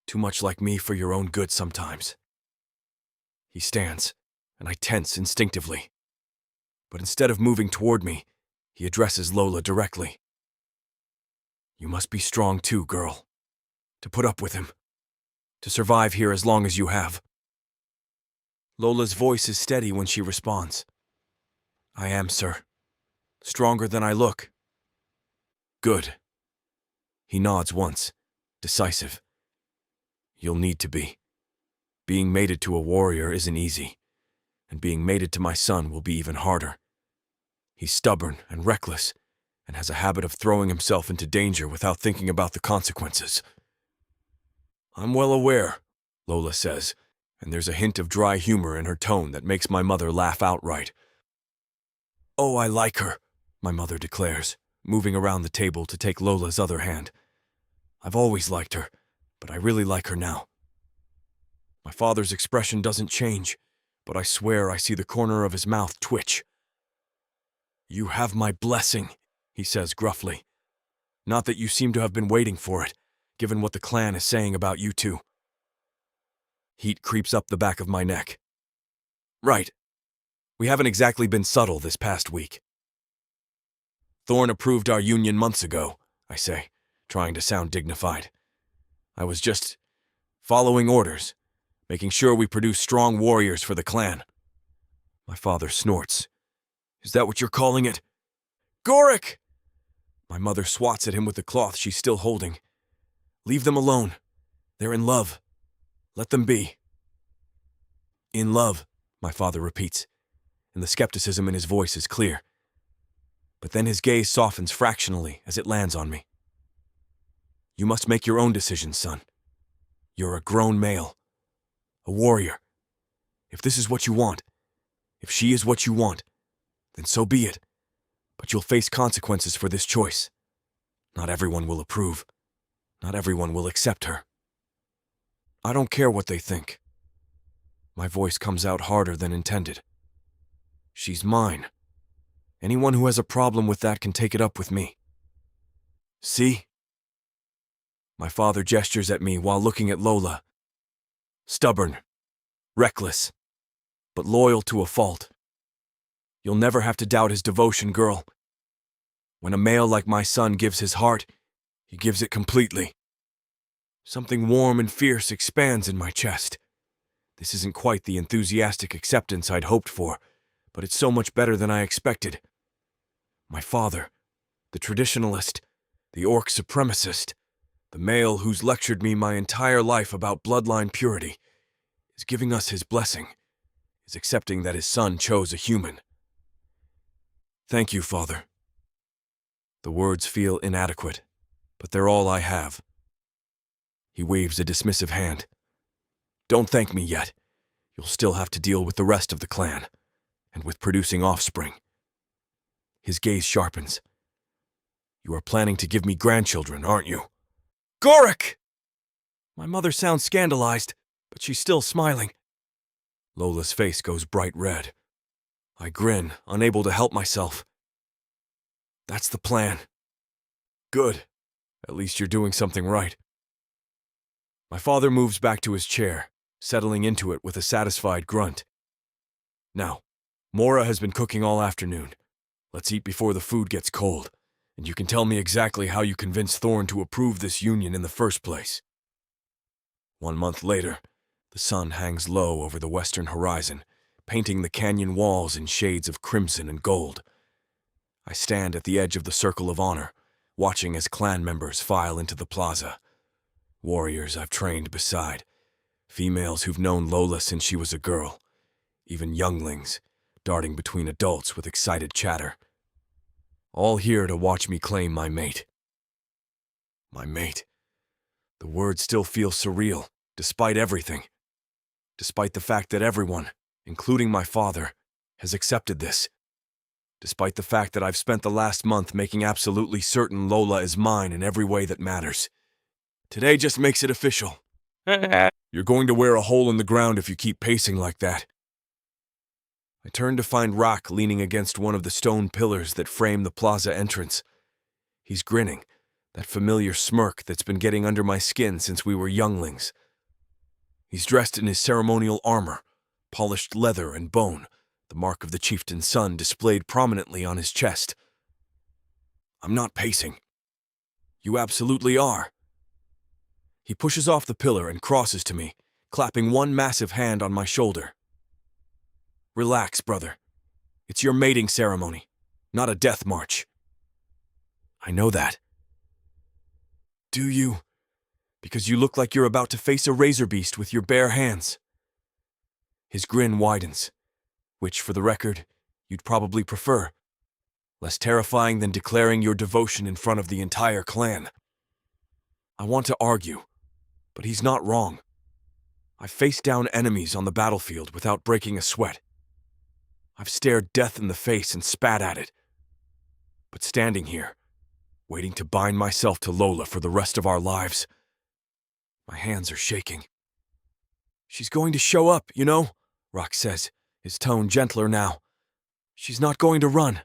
Too much like me for your own good sometimes. He stands, and I tense instinctively. But instead of moving toward me, he addresses Lola directly. You must be strong too, girl. To put up with him. To survive here as long as you have. Lola's voice is steady when she responds. I am, sir. Stronger than I look. Good. He nods once, decisive. You'll need to be. Being mated to a warrior isn't easy, and being mated to my son will be even harder. He's stubborn and reckless, and has a habit of throwing himself into danger without thinking about the consequences. I'm well aware, Lola says, and there's a hint of dry humor in her tone that makes my mother laugh outright. Oh, I like her, my mother declares, moving around the table to take Lola's other hand. I've always liked her, but I really like her now. My father's expression doesn't change, but I swear I see the corner of his mouth twitch. You have my blessing, he says gruffly. Not that you seem to have been waiting for it, given what the clan is saying about you two. Heat creeps up the back of my neck. Right. We haven't exactly been subtle this past week. Thorn approved our union months ago, I say, trying to sound dignified. I was just following orders, making sure we produce strong warriors for the clan. My father snorts. Is that what you're calling it? Goric! My mother swats at him with the cloth she's still holding. Leave them alone. They're in love. Let them be. In love, my father repeats, and the skepticism in his voice is clear. But then his gaze softens fractionally as it lands on me. You must make your own decisions, son. You're a grown male. A warrior. If this is what you want, if she is what you want, then so be it. But you'll face consequences for this choice. Not everyone will approve. Not everyone will accept her. I don't care what they think. My voice comes out harder than intended. She's mine. Anyone who has a problem with that can take it up with me. See? My father gestures at me while looking at Lola. Stubborn, reckless, but loyal to a fault. You'll never have to doubt his devotion, girl. When a male like my son gives his heart, he gives it completely. Something warm and fierce expands in my chest. This isn't quite the enthusiastic acceptance I'd hoped for, but it's so much better than I expected. My father, the traditionalist, the orc supremacist, the male who's lectured me my entire life about bloodline purity, is giving us his blessing, is accepting that his son chose a human. Thank you, Father. The words feel inadequate, but they're all I have. He waves a dismissive hand. Don't thank me yet. You'll still have to deal with the rest of the clan, and with producing offspring. His gaze sharpens. You are planning to give me grandchildren, aren't you? Gorik! My mother sounds scandalized, but she's still smiling. Lola's face goes bright red. I grin, unable to help myself. That's the plan. Good. At least you're doing something right. My father moves back to his chair, settling into it with a satisfied grunt. Now, Mora has been cooking all afternoon. Let's eat before the food gets cold, and you can tell me exactly how you convinced Thorn to approve this union in the first place. 1 month later, the sun hangs low over the western horizon, painting the canyon walls in shades of crimson and gold. I stand at the edge of the circle of honor, watching as clan members file into the plaza. Warriors I've trained beside, females who've known Lola since she was a girl, even younglings, darting between adults with excited chatter. All here to watch me claim my mate. My mate. The word still feels surreal, despite everything. Despite the fact that everyone, including my father, has accepted this. Despite the fact that I've spent the last month making absolutely certain Lola is mine in every way that matters. Today just makes it official. You're going to wear a hole in the ground if you keep pacing like that. I turn to find Rock leaning against one of the stone pillars that frame the plaza entrance. He's grinning, that familiar smirk that's been getting under my skin since we were younglings. He's dressed in his ceremonial armor, polished leather and bone, the mark of the chieftain's son displayed prominently on his chest. I'm not pacing. You absolutely are. He pushes off the pillar and crosses to me, clapping one massive hand on my shoulder. Relax, brother. It's your mating ceremony, not a death march. I know that. Do you? Because you look like you're about to face a razor beast with your bare hands. His grin widens, which, for the record, you'd probably prefer. Less terrifying than declaring your devotion in front of the entire clan. I want to argue, but he's not wrong. I've faced down enemies on the battlefield without breaking a sweat. I've stared death in the face and spat at it. But standing here, waiting to bind myself to Lola for the rest of our lives, my hands are shaking. She's going to show up, you know, Rock says, his tone gentler now. She's not going to run.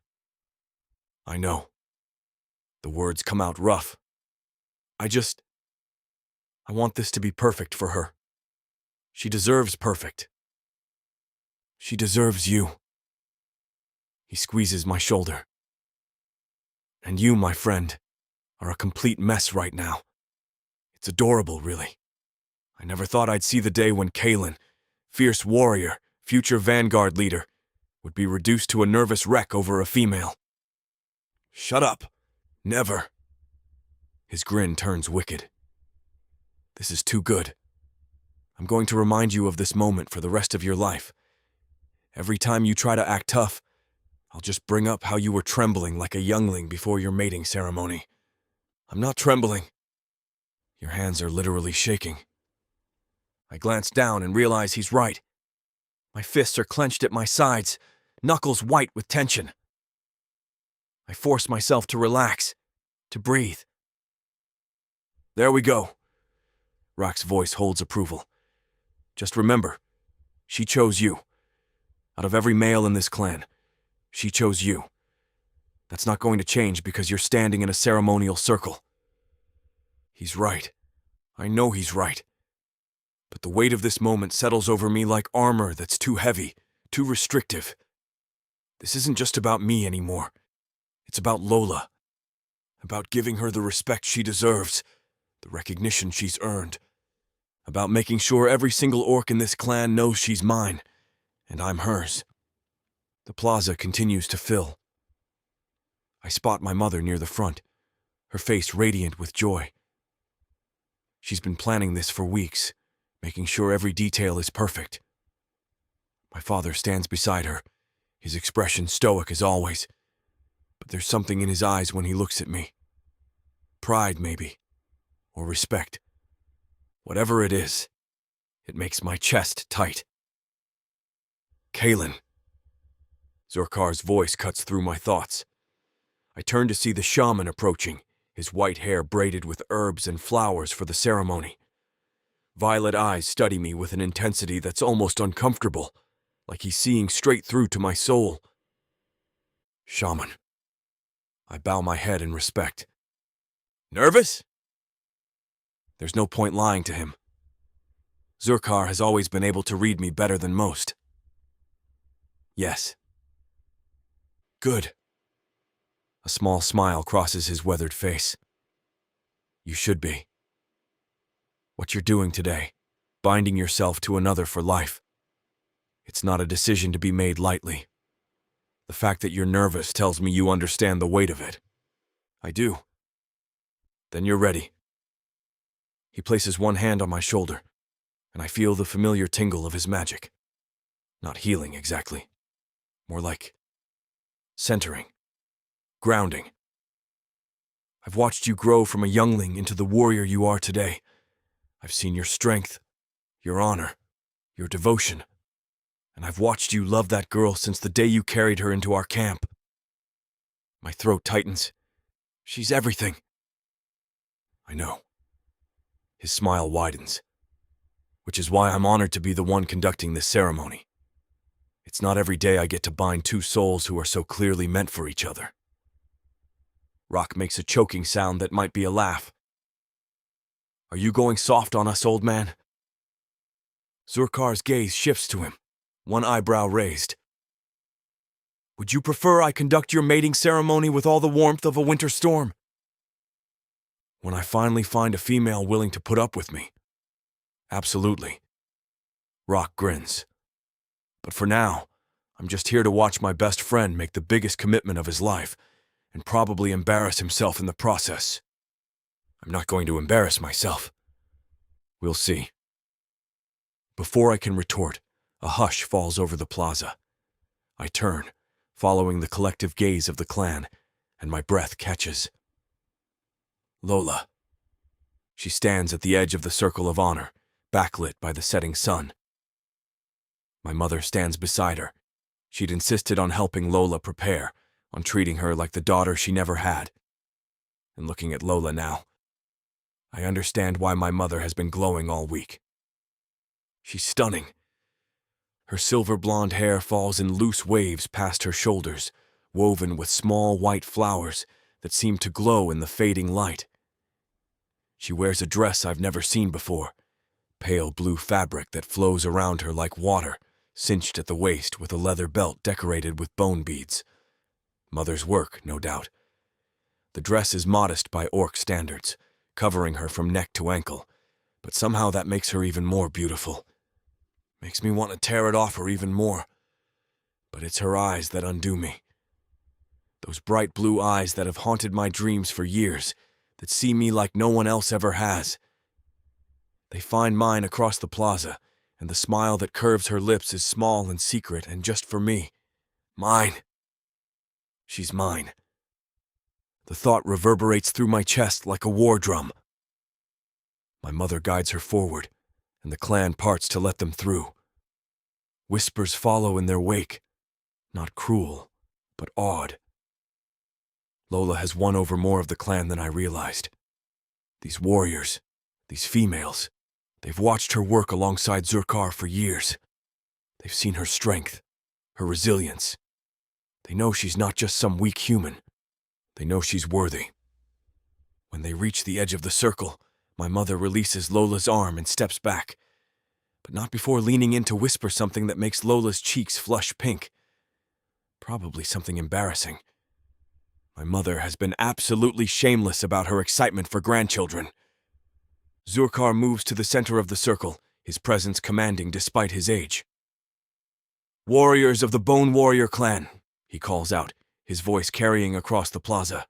I know. The words come out rough. I want this to be perfect for her. She deserves perfect. She deserves you. He squeezes my shoulder. And you, my friend, are a complete mess right now. It's adorable, really. I never thought I'd see the day when Kalen, fierce warrior, future vanguard leader, would be reduced to a nervous wreck over a female. Shut up. Never. His grin turns wicked. This is too good. I'm going to remind you of this moment for the rest of your life. Every time you try to act tough, I'll just bring up how you were trembling like a youngling before your mating ceremony. I'm not trembling. Your hands are literally shaking. I glance down and realize he's right. My fists are clenched at my sides, knuckles white with tension. I force myself to relax, to breathe. There we go. Rock's voice holds approval. Just remember, she chose you. Out of every male in this clan, she chose you. That's not going to change because you're standing in a ceremonial circle. He's right. I know he's right. But the weight of this moment settles over me like armor that's too heavy, too restrictive. This isn't just about me anymore. It's about Lola. About giving her the respect she deserves, the recognition she's earned. About making sure every single orc in this clan knows she's mine, and I'm hers. The plaza continues to fill. I spot my mother near the front, her face radiant with joy. She's been planning this for weeks, making sure every detail is perfect. My father stands beside her, his expression stoic as always, but there's something in his eyes when he looks at me. Pride, maybe, or respect. Whatever it is, it makes my chest tight. Kalen. Zurkar's voice cuts through my thoughts. I turn to see the shaman approaching, his white hair braided with herbs and flowers for the ceremony. Violet eyes study me with an intensity that's almost uncomfortable, like he's seeing straight through to my soul. Shaman. I bow my head in respect. Nervous? There's no point lying to him. Zurkar has always been able to read me better than most. Yes. Good. A small smile crosses his weathered face. You should be. What you're doing today, binding yourself to another for life, it's not a decision to be made lightly. The fact that you're nervous tells me you understand the weight of it. I do. Then you're ready. He places one hand on my shoulder, and I feel the familiar tingle of his magic. Not healing exactly. More like centering, grounding. I've watched you grow from a youngling into the warrior you are today. I've seen your strength, your honor, your devotion, and I've watched you love that girl since the day you carried her into our camp. My throat tightens. She's everything. I know. His smile widens, which is why I'm honored to be the one conducting this ceremony. It's not every day I get to bind two souls who are so clearly meant for each other. Rock makes a choking sound that might be a laugh. Are you going soft on us, old man? Zurkar's gaze shifts to him, one eyebrow raised. Would you prefer I conduct your mating ceremony with all the warmth of a winter storm? When I finally find a female willing to put up with me? Absolutely. Rock grins. But for now, I'm just here to watch my best friend make the biggest commitment of his life, and probably embarrass himself in the process. I'm not going to embarrass myself. We'll see. Before I can retort, a hush falls over the plaza. I turn, following the collective gaze of the clan, and my breath catches. Lola. She stands at the edge of the circle of honor, backlit by the setting sun. My mother stands beside her. She'd insisted on helping Lola prepare, on treating her like the daughter she never had. And looking at Lola now, I understand why my mother has been glowing all week. She's stunning. Her silver blonde hair falls in loose waves past her shoulders, woven with small white flowers that seem to glow in the fading light. She wears a dress I've never seen before, pale blue fabric that flows around her like water, cinched at the waist with a leather belt decorated with bone beads. Mother's work, no doubt. The dress is modest by orc standards, covering her from neck to ankle, but somehow that makes her even more beautiful. Makes me want to tear it off her even more. But it's her eyes that undo me. Those bright blue eyes that have haunted my dreams for years, that see me like no one else ever has. They find mine across the plaza, and the smile that curves her lips is small and secret and just for me. Mine. She's mine. The thought reverberates through my chest like a war drum. My mother guides her forward, and the clan parts to let them through. Whispers follow in their wake, not cruel, but awed. Lola has won over more of the clan than I realized. These warriors, these females, they've watched her work alongside Zurkar for years. They've seen her strength, her resilience. They know she's not just some weak human. They know she's worthy. When they reach the edge of the circle, My mother releases Lola's arm and steps back, but not before leaning in to whisper something that makes Lola's cheeks flush pink. Probably something embarrassing. My mother has been absolutely shameless about her excitement for grandchildren. Zurkar moves to the center of the circle, his presence commanding despite his age. "Warriors of the Bone Warrior clan," he calls out, his voice carrying across the plaza.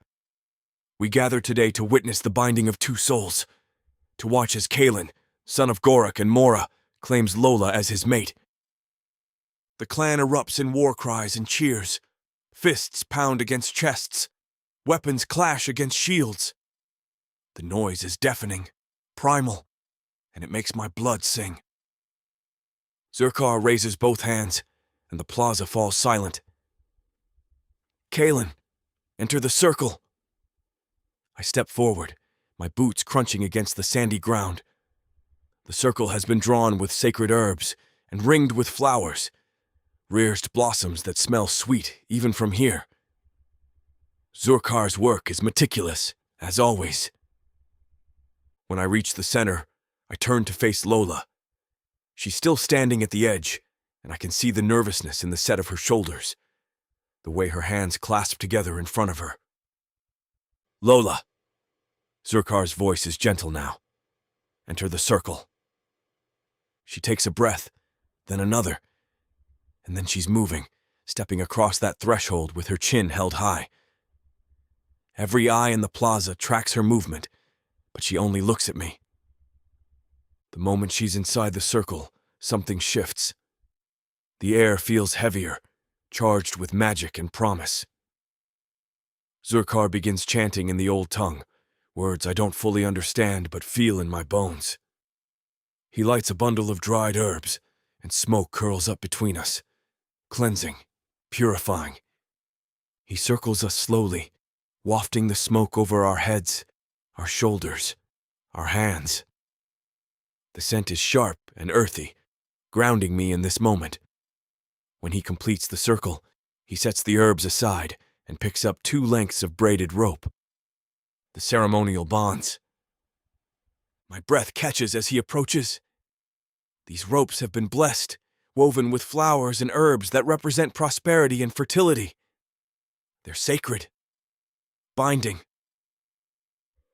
"We gather today to witness the binding of two souls, to watch as Kalen, son of Gorak and Mora, claims Lola as his mate. The clan erupts in war cries and cheers. Fists pound against chests. Weapons clash against shields. The noise is deafening, primal, and it makes my blood sing." Zurkar raises both hands, and the plaza falls silent. "Kalen, enter the circle." I step forward, my boots crunching against the sandy ground. The circle has been drawn with sacred herbs and ringed with flowers, reared blossoms that smell sweet even from here. Zurkar's work is meticulous, as always. When I reach the center, I turn to face Lola. She's still standing at the edge, and I can see the nervousness in the set of her shoulders, the way her hands clasp together in front of her. "Lola." Zurkar's voice is gentle now. "Enter the circle." She takes a breath, then another, and then she's moving, stepping across that threshold with her chin held high. Every eye in the plaza tracks her movement, but she only looks at me. The moment she's inside the circle, something shifts. The air feels heavier, charged with magic and promise. Zurkar begins chanting in the old tongue, words I don't fully understand but feel in my bones. He lights a bundle of dried herbs, and smoke curls up between us, cleansing, purifying. He circles us slowly, wafting the smoke over our heads, our shoulders, our hands. The scent is sharp and earthy, grounding me in this moment. When he completes the circle, he sets the herbs aside and picks up 2 lengths of braided rope. The ceremonial bonds. My breath catches as he approaches. These ropes have been blessed, woven with flowers and herbs that represent prosperity and fertility. They're sacred. Binding.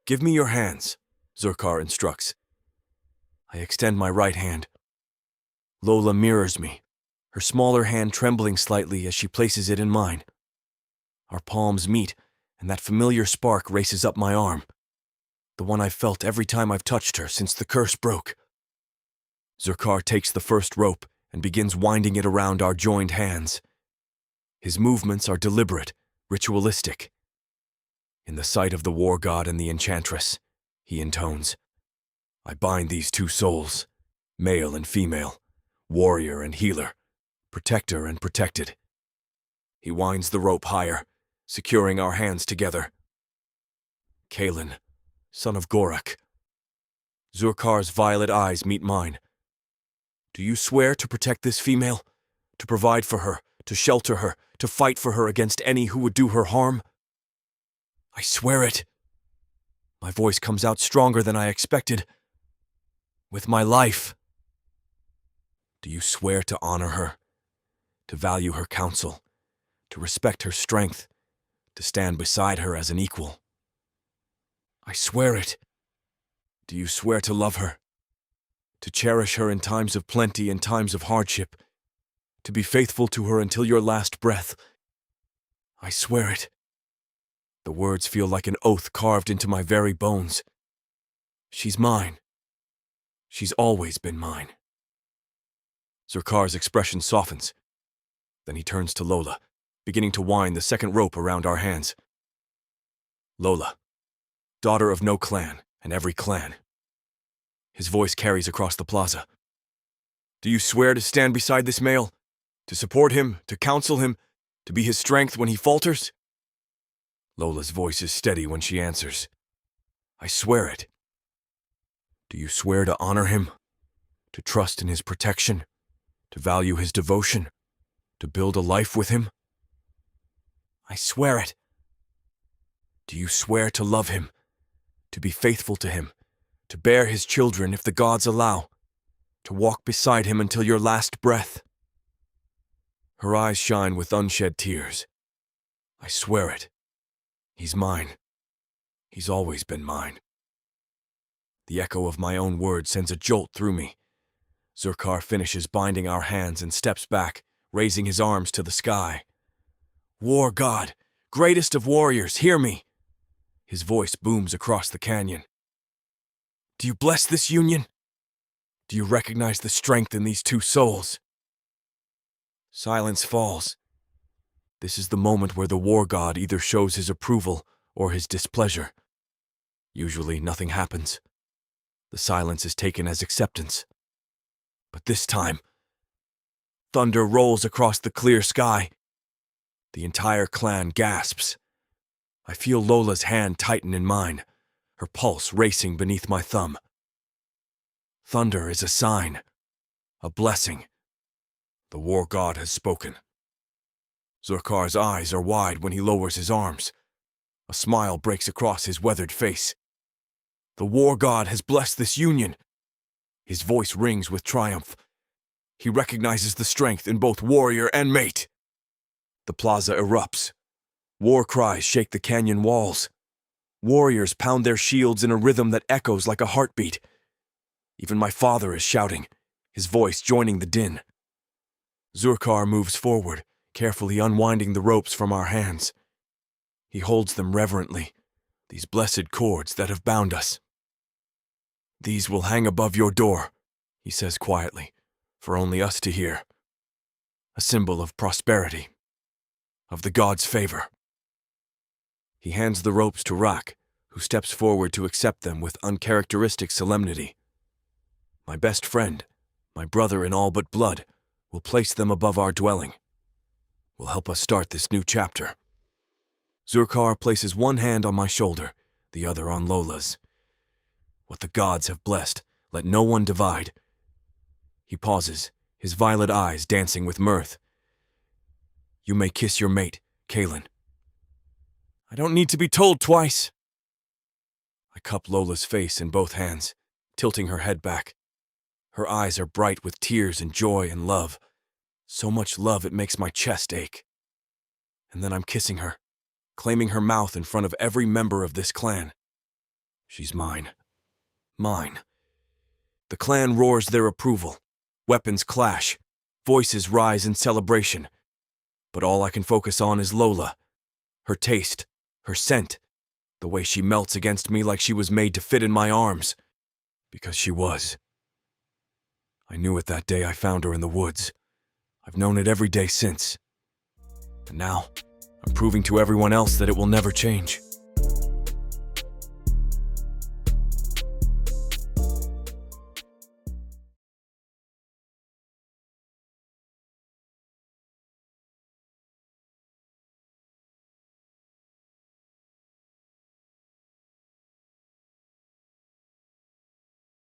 "Give me your hands," Zurkar instructs. I extend my right hand. Lola mirrors me, her smaller hand trembling slightly as she places it in mine. Our palms meet, and that familiar spark races up my arm, the one I've felt every time I've touched her since the curse broke. Zurkar takes the first rope and begins winding it around our joined hands. His movements are deliberate, ritualistic. "In the sight of the war god and the enchantress," he intones, "I bind these 2 souls, male and female, warrior and healer, protector and protected." He winds the rope higher, securing our hands together. "Kalen, son of Gorak." Zurkar's violet eyes meet mine. "Do you swear to protect this female? To provide for her, to shelter her, to fight for her against any who would do her harm?" "I swear it." My voice comes out stronger than I expected. "With my life." "Do you swear to honor her, to value her counsel, to respect her strength, to stand beside her as an equal?" "I swear it." "Do you swear to love her, to cherish her in times of plenty and times of hardship, to be faithful to her until your last breath?" "I swear it." The words feel like an oath carved into my very bones. She's mine. She's always been mine. Zurkar's expression softens. Then he turns to Lola, beginning to wind the second rope around our hands. "Lola, daughter of no clan and every clan." His voice carries across the plaza. "Do you swear to stand beside this male, to support him, to counsel him, to be his strength when he falters?" Lola's voice is steady when she answers. "I swear it." "Do you swear to honor him, to trust in his protection, to value his devotion, to build a life with him?" "I swear it." "Do you swear to love him, to be faithful to him, to bear his children if the gods allow, to walk beside him until your last breath. Her eyes shine with unshed tears. I swear it. He's mine. He's always been mine. The echo of my own words sends a jolt through me. Zurkar finishes binding our hands and steps back, raising his arms to the sky. War god, greatest of warriors, hear me! His voice booms across the canyon. Do you bless this union? Do you recognize the strength in these two souls? Silence falls. This is the moment where the war god either shows his approval or his displeasure. Usually nothing happens. The silence is taken as acceptance. But this time, thunder rolls across the clear sky. The entire clan gasps. I feel Lola's hand tighten in mine, her pulse racing beneath my thumb. Thunder is a sign, a blessing. The war god has spoken. Zurkar's eyes are wide when he lowers his arms. A smile breaks across his weathered face. The war god has blessed this union. His voice rings with triumph. He recognizes the strength in both warrior and mate. The plaza erupts. War cries shake the canyon walls. Warriors pound their shields in a rhythm that echoes like a heartbeat. Even my father is shouting, his voice joining the din. Zurkar moves forward, carefully unwinding the ropes from our hands. He holds them reverently, these blessed cords that have bound us. These will hang above your door, he says quietly, for only us to hear. A symbol of prosperity, of the gods' favor. He hands the ropes to Rak, who steps forward to accept them with uncharacteristic solemnity. My best friend, my brother in all but blood, will place them above our dwelling. Will help us start this new chapter. Zurkar places one hand on my shoulder, the other on Lola's. What the gods have blessed, let no one divide. He pauses, his violet eyes dancing with mirth. You may kiss your mate, Kaelin. I don't need to be told twice. I cup Lola's face in both hands, tilting her head back. Her eyes are bright with tears and joy and love. So much love it makes my chest ache. And then I'm kissing her, claiming her mouth in front of every member of this clan. She's mine. Mine. The clan roars their approval. Weapons clash. Voices rise in celebration. But all I can focus on is Lola. Her taste, her scent, the way she melts against me like she was made to fit in my arms. Because she was. I knew it that day I found her in the woods. I've known it every day since. And now, I'm proving to everyone else that it will never change.